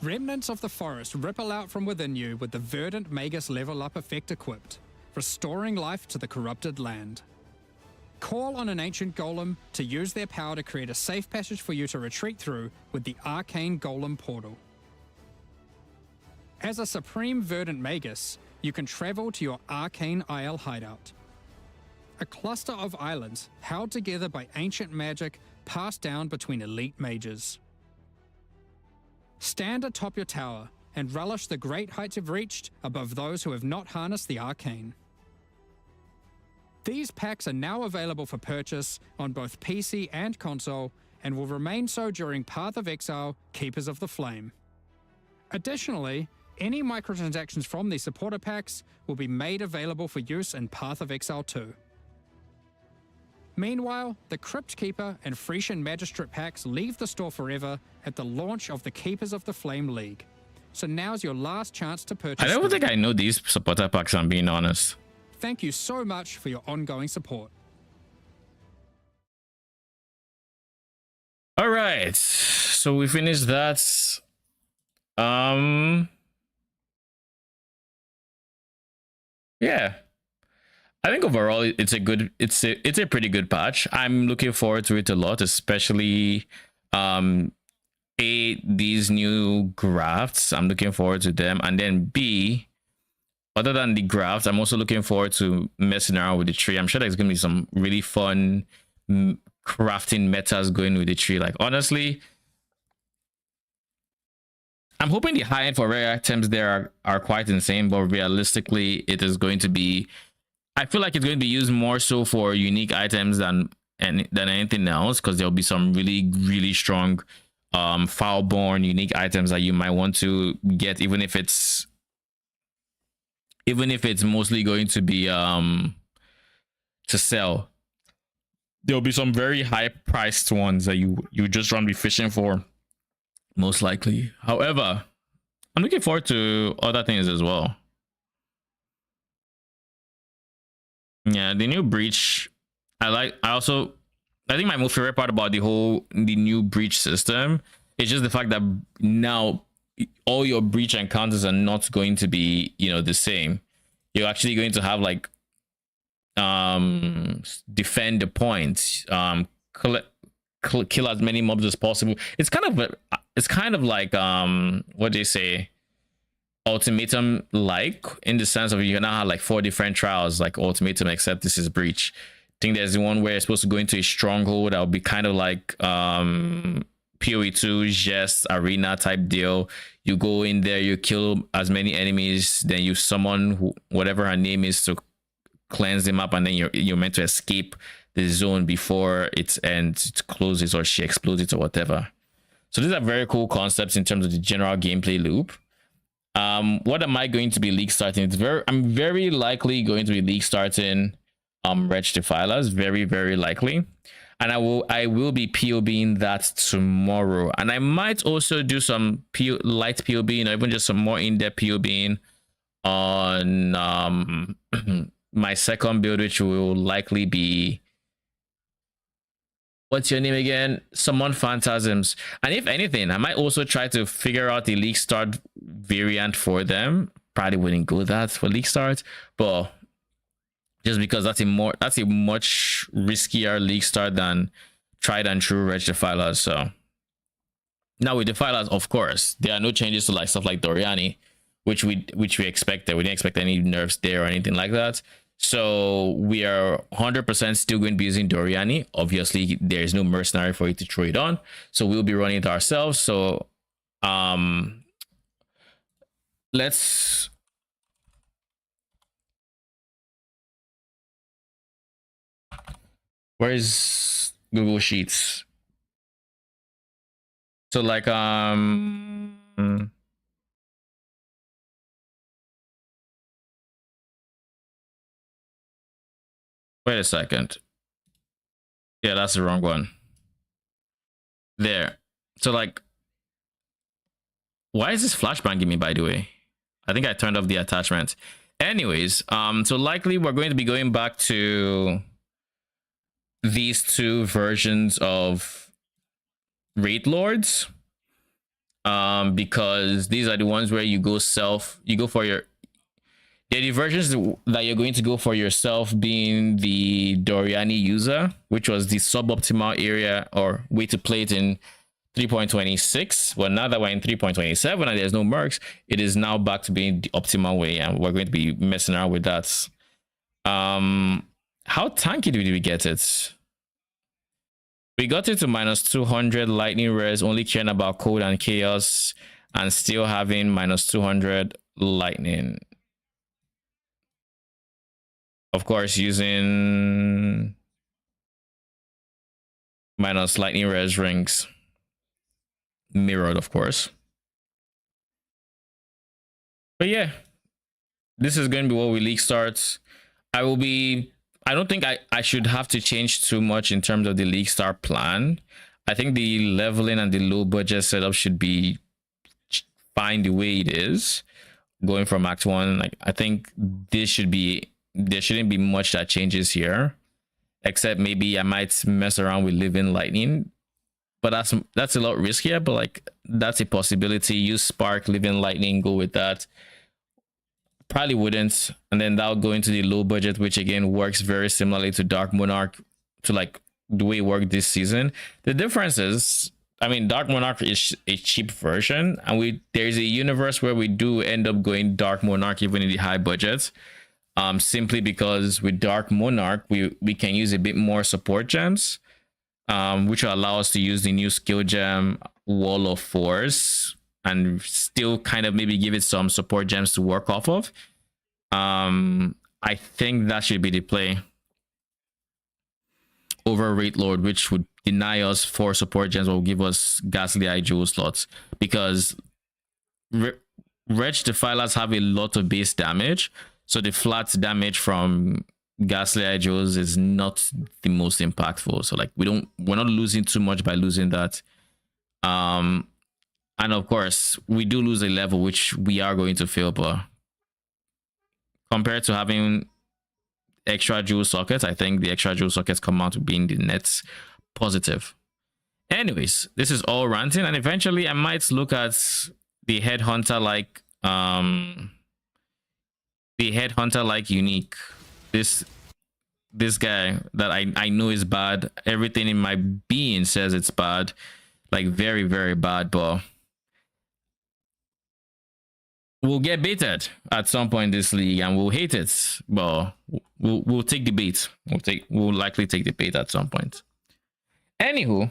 Remnants of the forest ripple out from within you with the Verdant Magus level up effect equipped, restoring life to the corrupted land. Call on an ancient golem to use their power to create a safe passage for you to retreat through with the Arcane Golem portal. As a Supreme Verdant Magus, you can travel to your Arcane Isle hideout. A cluster of islands held together by ancient magic passed down between elite mages. Stand atop your tower and relish the great heights you've reached above those who have not harnessed the arcane. These packs are now available for purchase on both PC and console and will remain so during Path of Exile, Keepers of the Flame. Additionally, any microtransactions from these supporter packs will be made available for use in Path of Exile 2. Meanwhile, the Crypt Keeper and Frisian Magistrate packs leave the store forever at the launch of the Keepers of the Flame League. So now's your last chance to purchase I don't them. think I know these supporter packs, I'm being honest. Thank you so much for your ongoing support. All right, so we finished that. Yeah, I think overall it's a pretty good patch. I'm looking forward to it a lot, especially these new grafts. I'm looking forward to them, and then B, other than the grafts, I'm also looking forward to messing around with the tree. I'm sure there's gonna be some really fun crafting metas going with the tree. Like, honestly, I'm hoping the high end for rare items there are quite insane, but realistically it is going to be, I feel like it's going to be used more so for unique items than anything else, because there'll be some really strong foulborn unique items that you might want to get, even if it's mostly going to be to sell. There'll be some very high priced ones that you just run be fishing for, most likely. However, I'm looking forward to other things as well. Yeah, the new breach, I think my most favorite part about the new breach system is just the fact that now all your breach encounters are not going to be, the same. You're actually going to have like defend the point, kill as many mobs as possible. It's kind of like what do you say, ultimatum, like, in the sense of you now have like 4 different trials like ultimatum, except this is breach. I think there's the one where you're supposed to go into a stronghold that would be kind of like PoE2 Jest arena type deal. You go in there, you kill as many enemies, then you summon whatever her name is to cleanse them up, and then you're meant to escape the zone before it ends, it closes, or she explodes it, or whatever. So these are very cool concepts in terms of the general gameplay loop. What am I going to be league starting? I'm very likely going to be league starting Wretch Defilers, very likely, and I will be POBing that tomorrow, and I might also do some light POBing, or even just some more in-depth POBing on my second build, which will likely be, what's your name again? Summon Phantasms. And if anything, I might also try to figure out the league start variant for them. Probably wouldn't go that for league start, but just because that's a much riskier league start than tried and true Reg Defilers. So now with Defilers, of course, there are no changes to like stuff like Doriani, which we expected. We didn't expect any nerfs there or anything like that. So we are 100% still going to be using Doriani. Obviously, there's no mercenary for you to throw it on, so we'll be running it ourselves. So let's where is Google Sheets? So like wait a second. Yeah, that's the wrong one. There. So like, why is this flashbanging me, by the way? I think I turned off the attachment. Anyways, so likely we're going to be going back to these 2 versions of Raid Lords. Because these are the ones where you go for your, they're the versions that you're going to go for yourself, being the Doriani user, which was the suboptimal area or way to play it in 3.26. Well, now that we're in 3.27 and there's no mercs, it is now back to being the optimal way, and we're going to be messing around with that. How tanky did we get it? We got it to minus 200 lightning res, only caring about code and chaos, and still having minus 200 lightning. Of course, using minus lightning res rings. Mirrored, of course. But yeah, this is going to be what we league starts. I don't think I should have to change too much in terms of the league start plan. I think the leveling and the low budget setup should be fine the way it is. Going from Act 1, like I think there shouldn't be much that changes here. Except maybe I might mess around with Living Lightning. But that's a lot riskier, but like that's a possibility. Use Spark, Living Lightning, go with that. Probably wouldn't, and then that'll go into the low budget, which again works very similarly to Dark Monarch, to like the way it worked this season. The difference is, I mean, Dark Monarch is a cheap version, and there's a universe where we do end up going Dark Monarch even in the high budget. Simply because with Dark Monarch we can use a bit more support gems, which will allow us to use the new skill gem Wall of Force and still kind of maybe give it some support gems to work off of. I think that should be the play over Rate Lord, which would deny us 4 support gems or give us Ghastly Eye Jewel slots, because Wretch Defilers have a lot of base damage, so the flat damage from Ghastly Eye Jewels is not the most impactful. So like we're not losing too much by losing that. And of course, we do lose a level, which we are going to feel, but compared to having extra jewel sockets, I think the extra jewel sockets come out to being the net positive. Anyways, this is all ranting, and eventually I might look at the headhunter like unique. This guy that I know is bad. Everything in my being says it's bad, like very, very bad, but we'll get baited at some point in this league and we'll hate it, but we'll take the bait. We'll likely take the bait at some point. Anywho,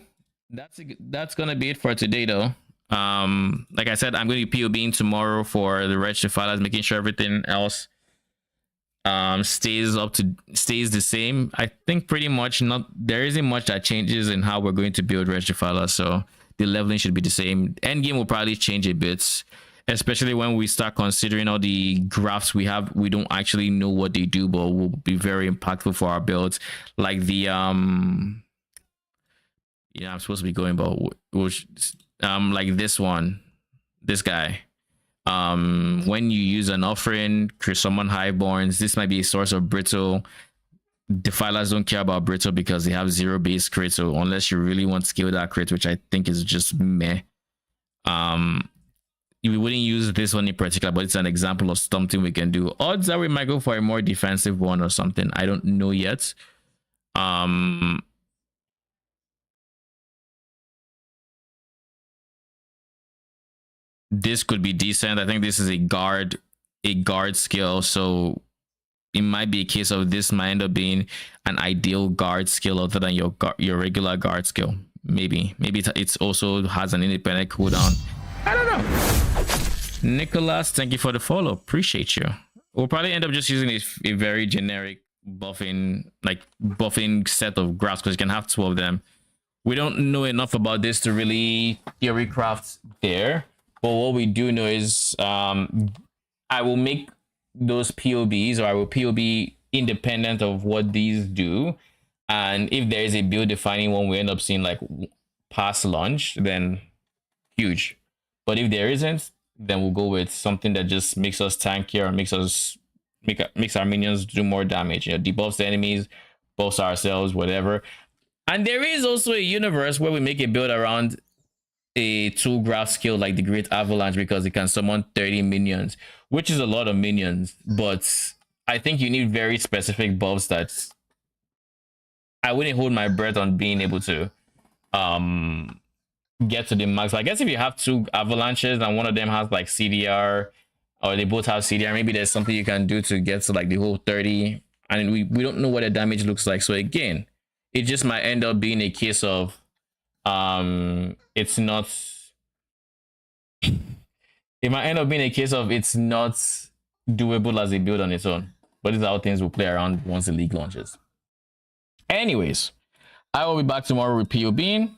that's gonna be it for today though. Like I said, I'm going to be POBing tomorrow for the Wretch Defilers, making sure everything else stays the same. I think pretty much there isn't much that changes in how we're going to build Wretch Defilers, so the leveling should be the same. Endgame will probably change a bit, especially when we start considering all the graphs we have. We don't actually know what they do, but will be very impactful for our builds. Like the I'm supposed to be going, but like this guy. When you use an offering, summon Highborns, this might be a source of brittle. Defilers don't care about brittle because they have 0 base crit, so unless you really want to scale that crit, which I think is just meh, we wouldn't use this one in particular, but it's an example of something we can do. Odds are we might go for a more defensive one or something. I don't know yet. This could be decent. I think this is a guard skill, so it might be a case of this might end up being an ideal guard skill other than your regular guard skill. Maybe it also has an independent cooldown. I don't know. Nicholas, thank you for the follow. Appreciate you. We'll probably end up just using a very generic buffing set of graphs, because you can have 2 of them. We don't know enough about this to really theory craft there. But what we do know is I will make those POBs, or I will POB independent of what these do. And if there is a build defining one we end up seeing like past launch, then huge. But if there isn't, then we'll go with something that just makes us tankier or makes our minions do more damage. Debuffs the enemies, buffs ourselves, whatever. And there is also a universe where we make a build around a 2 graph skill like the Great Avalanche, because it can summon 30 minions, which is a lot of minions, but I think you need very specific buffs that I wouldn't hold my breath on being able to get to the max. I guess if you have 2 avalanches and one of them has like CDR, or they both have CDR, maybe there's something you can do to get to like the whole 30, and we don't know what the damage looks like. So again, it just might end up being a case of it's not. It might end up being a case of it's not doable as a build on its own. But these are how things will play around once the league launches. Anyways, I will be back tomorrow with POB.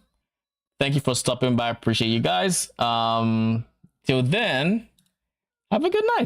Thank you for stopping by. Appreciate you guys. Till then, have a good night.